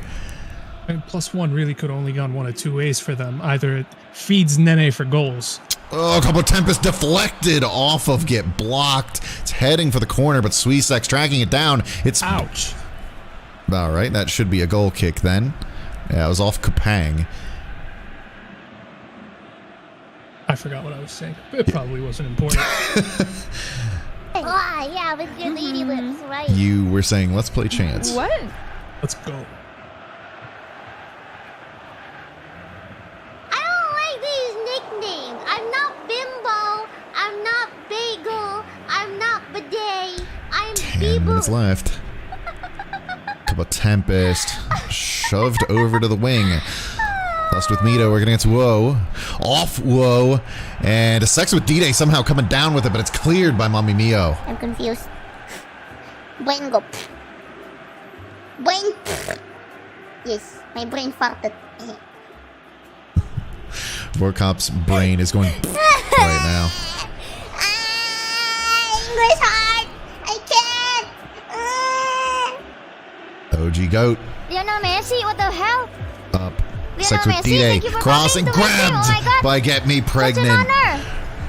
And +1 really could only gone one of two ways for them. Either it feeds Nene for goals. Oh, Capo Tempest deflected off of, get blocked. It's heading for the corner, but Sweesex tracking it down. It's ouch. All right, that should be a goal kick then. Yeah, it was off Kupang. I forgot what I was saying. It probably wasn't important. Oh, yeah, with your lady lips, right? You were saying, let's play chance. What? Let's go. I don't like these nicknames. I'm not Bimbo. I'm not Bagel. I'm not Bidet. I'm 10 minutes left. Capo Tempest shoved over to the wing. Lost with Mito, working against Woe. Off Woe. And a sex with D-Day somehow coming down with it, but it's cleared by Mommy Mio. I'm confused. Boingo. Boing. Yes, my brain farted. Vorkop's brain is going right now. English hard. I can't. OG Goat Lionel Messi, what the hell? up. Sex with D-Day. Crossing, grabbed by Get Me Pregnant. Such an honor.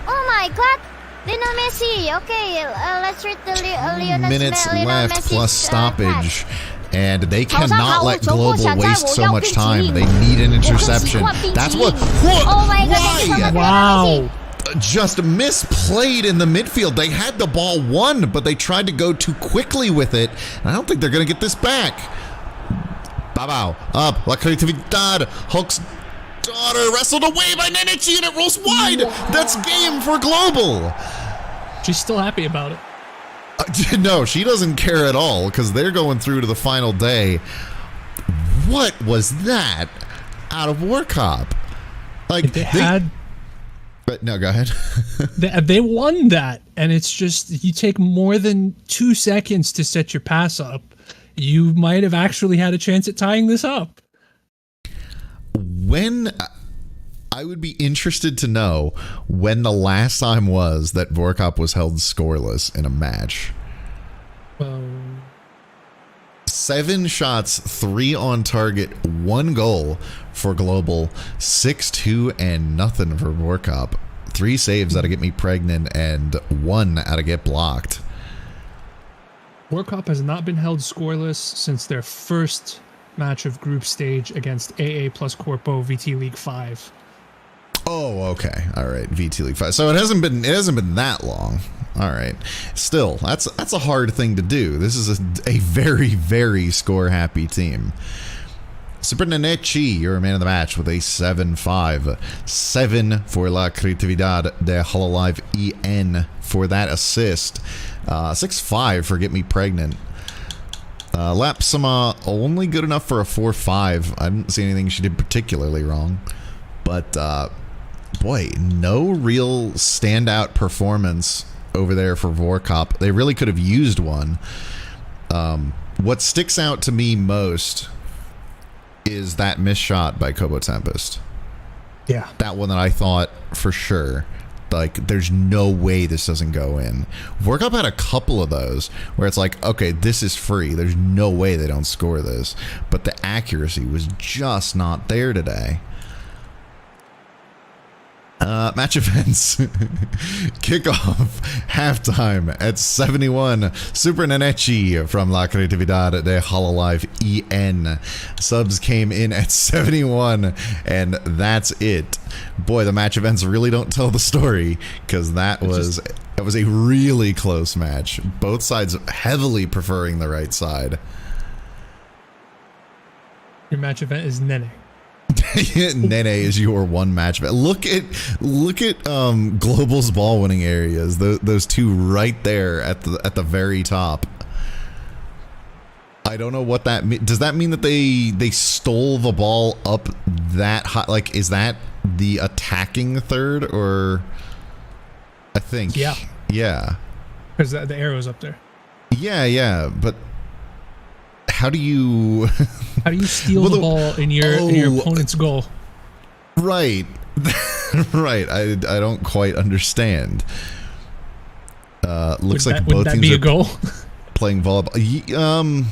Oh my god. Lionel Messi. Okay, let's read the Lionel Minutes Lionel left Messi's, plus stoppage. And they cannot let Global waste so much time. They need an interception. That's what. Oh my god. Wow. Just misplayed in the midfield. They had the ball won, but they tried to go too quickly with it. And I don't think they're going to get this back. Babao up. La Creatividad. Hulk's daughter wrestled away by Nenichi and it rolls wide. That's game for Global. She's still happy about it. No, she doesn't care at all because they're going through to the final day. What was that out of War Cop? Like they had. But no, go ahead. they won that, and it's just you take more than 2 seconds to set your pass up. You might have actually had a chance at tying this up. When I would be interested to know when the last time was that Vorkop was held scoreless in a match. Well, 7 shots, 3 on target, 1 goal for Global, 6-2 and nothing for Vorkop. 3 saves out of Get Me Pregnant and 1 out of Get Blocked. Vorkop has not been held scoreless since their first match of group stage against AA plus Corpo VT League 5. Oh, okay. All right. VT League 5. So it hasn't been that long. All right. Still, that's a hard thing to do. This is a very, very score happy team. Super Nenechi, you're a man of the match with a 7-5. 7 for La Creatividad de Hololive EN for that assist. 6-5 for Get Me Pregnant. Lapsama only good enough for a 4-5. I didn't see anything she did particularly wrong. But, boy, no real standout performance over there for Vorkop. They really could have used one. What sticks out to me most is that missed shot by Kobo Tempest. Yeah. That one that I thought for sure, like, there's no way this doesn't go in. Vorkop had a couple of those where it's like, okay, this is free. There's no way they don't score this. But the accuracy was just not there today. Match events. Kickoff. Halftime at 71. Super Nenechi from La Creatividad de Hololive EN. Subs came in at 71, and that's it. Boy, the match events really don't tell the story, because that was a really close match. Both sides heavily preferring the right side. Your match event is Nene. Nene is your one match. Look at Global's ball winning areas. Those two right there at the very top. I don't know what that means. Does that mean that they stole the ball up that high? Like, is that the attacking third, or I think yeah because the arrow's up there. Yeah, but how do you steal the ball in your opponent's goal? Right. Right. I don't quite understand. Looks like both teams are goal? Playing volleyball.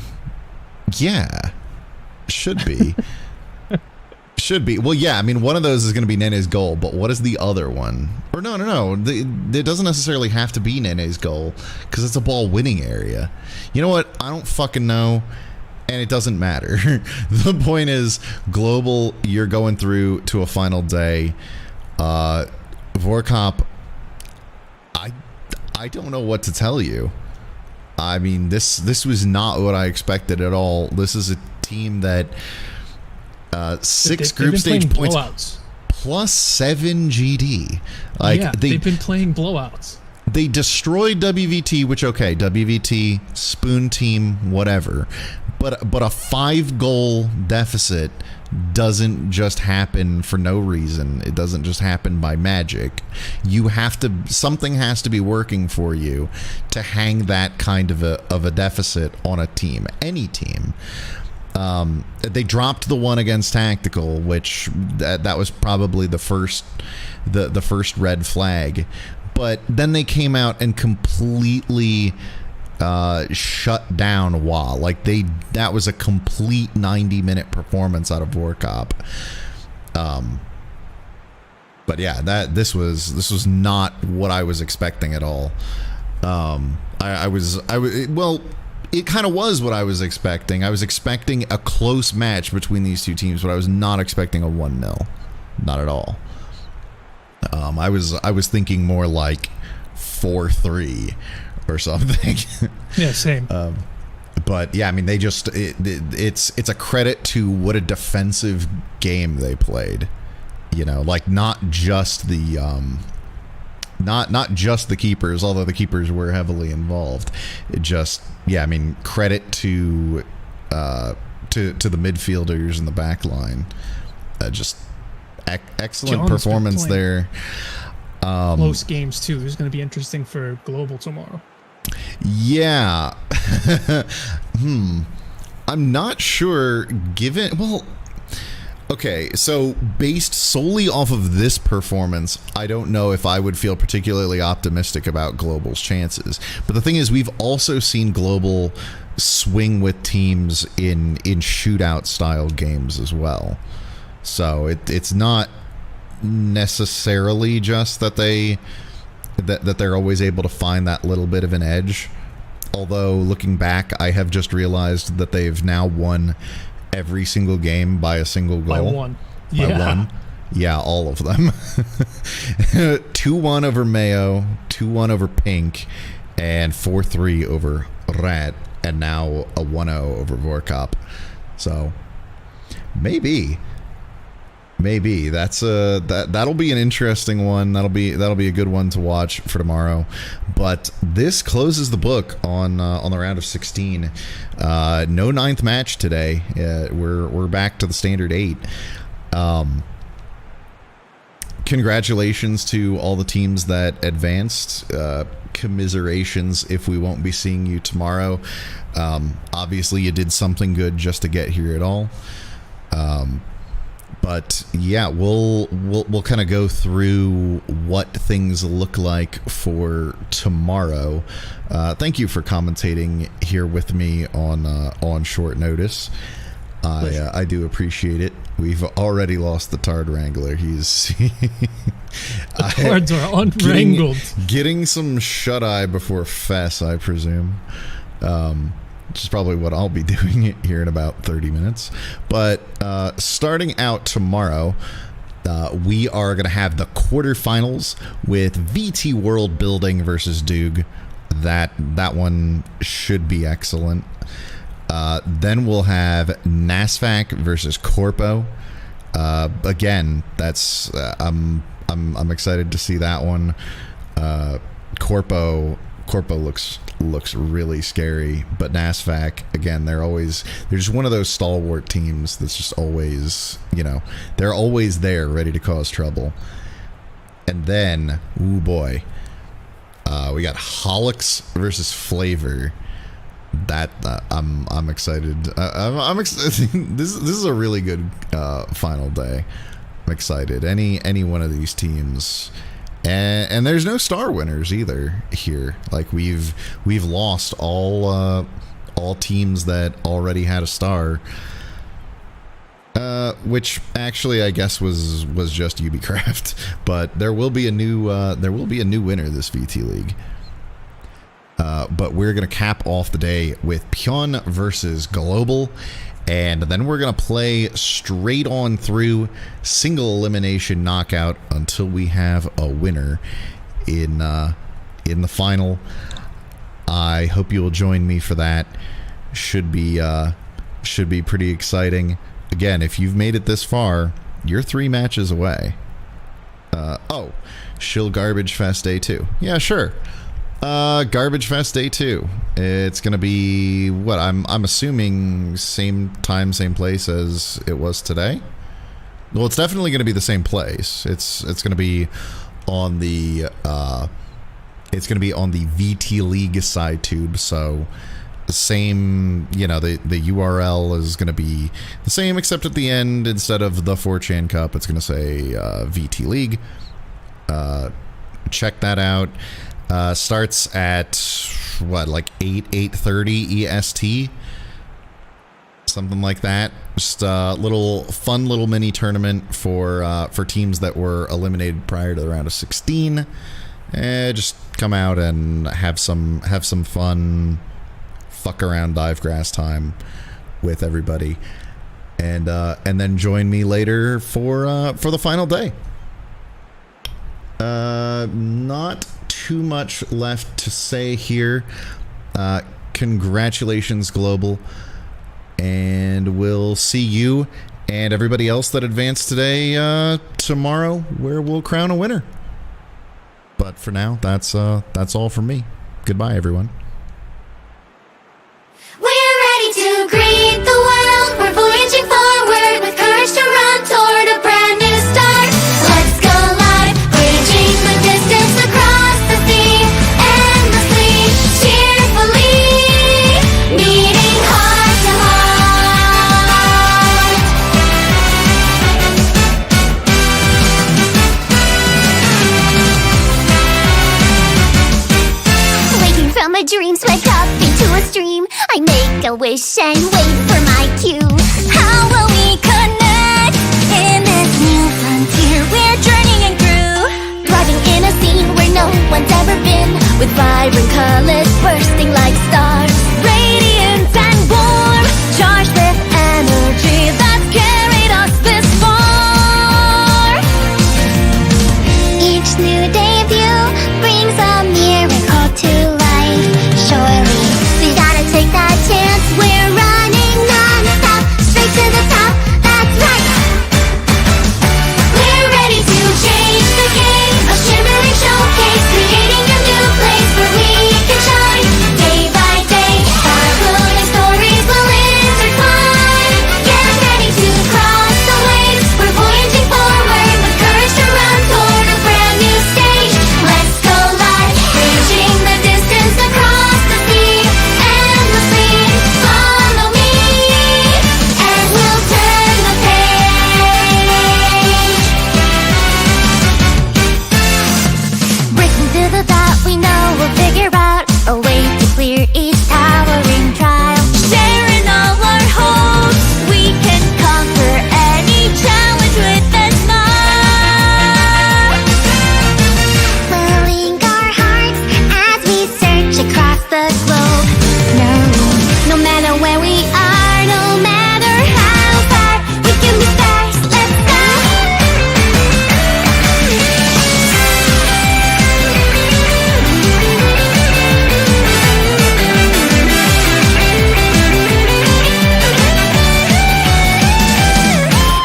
Yeah. Should be. Should be. Well, yeah, I mean, one of those is going to be Nene's goal, but what is the other one? Or no. It doesn't necessarily have to be Nene's goal, because it's a ball winning area. You know what? I don't fucking know. And it doesn't matter. The point is, Global, you're going through to a final day. Vorkop, I don't know what to tell you. I mean, this was not what I expected at all. This is a team that 6 group stage points blowouts. Plus 7 GD. Like, yeah, they've been playing blowouts. They destroyed WVT, which, okay, WVT, spoon team, whatever. But a 5-goal deficit doesn't just happen for no reason. It doesn't just happen by magic. Something has to be working for you to hang that kind of a deficit on a team, any team. They dropped the one against Tactical, which that was probably the first red flag. But then they came out and completely shut down WA. Like, that was a complete 90-minute performance out of Vorkop. But yeah, this was not what I was expecting at all. Well, it kind of was what I was expecting. I was expecting a close match between these two teams, but I was not expecting a 1-0. Not at all. I was thinking more like 4-3 or something. Yeah, same. But yeah, I mean, they just it's a credit to what a defensive game they played. You know, like not just the keepers, although the keepers were heavily involved. It just, yeah, I mean, credit to the midfielders and the back line. Just excellent John's performance there. Close games too. It's going to be interesting for Global tomorrow. Yeah. I'm not sure, given, well, Okay, so based solely off of this performance, I don't know if I would feel particularly optimistic about Global's chances. But the thing is, we've also seen Global swing with teams in shootout style games as well. So it's not necessarily just that they're always able to find that little bit of an edge. Although looking back, I have just realized that they've now won every single game by a single goal. By one. By one. Yeah, all of them. 2-1 over Mayo, 2-1 over Pink, and 4-3 over Rat, and now a 1-0 over Vorkop. So maybe that'll be an interesting one. That'll be a good one to watch for tomorrow. But this closes the book on the round of 16. No ninth match today. We're back to the standard 8. Congratulations to all the teams that advanced. Commiserations if we won't be seeing you tomorrow. Obviously, you did something good just to get here at all. But yeah, we'll kind of go through what things look like for tomorrow. Thank you for commentating here with me on short notice. I do appreciate it. We've already lost the Tard Wrangler. He's the Tards are unwrangled. Getting some shut eye before Fess, I presume. Which is probably what I'll be doing here in about 30 minutes. But starting out tomorrow, we are going to have the quarterfinals with VT World Building versus Doog. That one should be excellent. Then we'll have NASFAC versus Corpo. Again, that's I'm excited to see that one. Corpo looks really scary, but NASFAC, again, they're just one of those stalwart teams that's just always, they're always there ready to cause trouble. And then, ooh boy, we got Holix versus Flavor. That I'm excited. I'm excited. This is a really good final day. I'm excited. Any one of these teams. And there's no star winners either here. Like we've lost all teams that already had a star, which actually I guess was just UBCraft. But there will be a new winner this VT League. But we're gonna cap off the day with Pion versus Global. And then we're going to play straight on through single elimination knockout until we have a winner in the final. I hope you will join me for that. Should be pretty exciting. Again, if you've made it this far, you're 3 matches away. Shill Garbage Fest Day 2. Yeah, sure. Garbage Fest Day 2. It's gonna be what I'm assuming same time, same place as it was today. Well, it's definitely gonna be the same place. It's gonna be on the VT League side tube. So the same, the URL is gonna be the same, except at the end, instead of the 4chan Cup, it's gonna say VT League. Check that out. Starts at 8:30 EST, something like that. Just a fun little mini tournament for teams that were eliminated prior to the round of 16. Just come out and have some fun, fuck around dive grass time with everybody, and then join me later for the final day. Not too much left to say here. Congratulations, Global, and we'll see you and everybody else that advanced today tomorrow, where we'll crown a winner. But for now, that's all from me. Goodbye, everyone. We're ready to greet the world. We're voyaging forward with courage to run toward a brand new start. Let's go live, bridging the distance across the sea, endlessly, cheerfully, meeting heart to heart. a wish and wait for my cue. How will we connect in this new frontier? We're journeying through, thriving in a scene where no one's ever been, with vibrant colors bursting like stars, radiant and warm, charged with energy that's carried us this far. Each new debut brings a miracle to life. Surely we gotta take that chance. We're running non-stop, straight to the top. That's right. We're ready to change the game, a shimmering showcase, creating a new place where we can shine. Day by day, sparkling stories will intertwine. Get ready to cross the waves. We're voyaging forward with courage to run toward a brand new stage. Let's go live, bridging the distance across the sea. Endlessly, follow me, and we'll turn the page. Breaking through the thought, we know we'll figure out a way to clear each towering trial. Sharing all our hopes, we can conquer any challenge with a smile. We'll link our hearts as we search across the globe. No matter where we are, no matter how far, we can be stars. Let's go.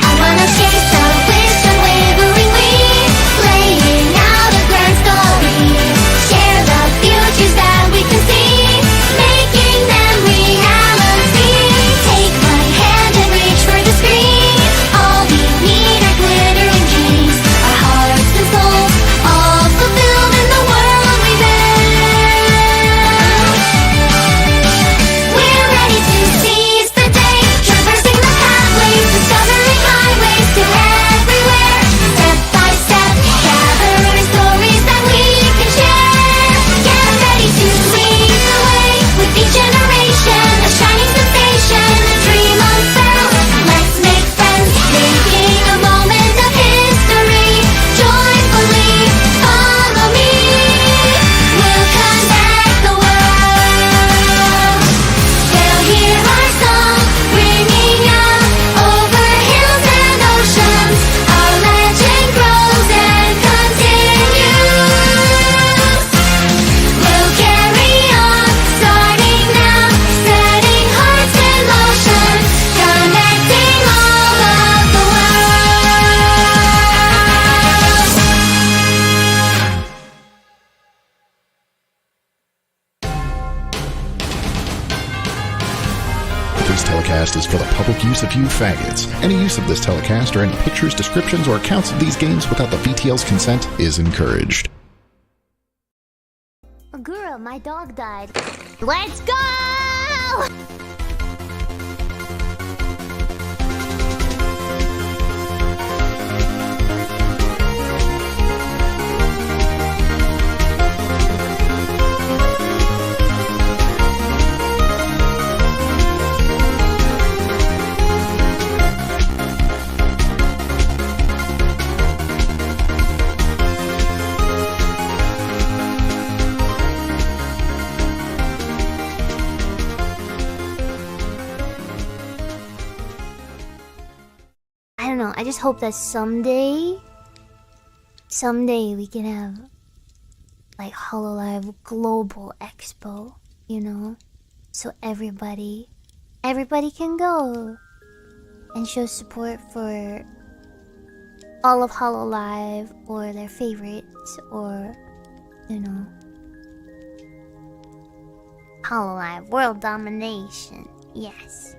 I wanna chase our wish unwavering wings, laying out a grand story. Share the futures that we can see, making them reality. Take my hand and reach for the screen. All we need are glittering dreams, our hearts and souls all fulfilled in the world we build. We're ready to seize the day, traversing the pathways, discovering highways to everywhere. Step by step, gathering stories that we can share. Get ready to lead the way, with each generation a shining sensation, a dream unfurled. Let's make friends, making a moment of history. Joyfully follow me, we'll connect the world. They'll hear our song ringing out over hills and oceans. Our legend grows and continues. We'll carry on, starting now, setting hearts in motion, connecting all of the This telecast is for the public use of you faggots. Any use of this telecast or any pictures, descriptions, or accounts of these games without the VTL's consent is encouraged. Guru, my dog died. Let's go! I don't know. I just hope that someday we can have like HoloLive Global Expo, you know, so everybody can go and show support for all of HoloLive or their favorites, or you know, HoloLive World Domination. Yes.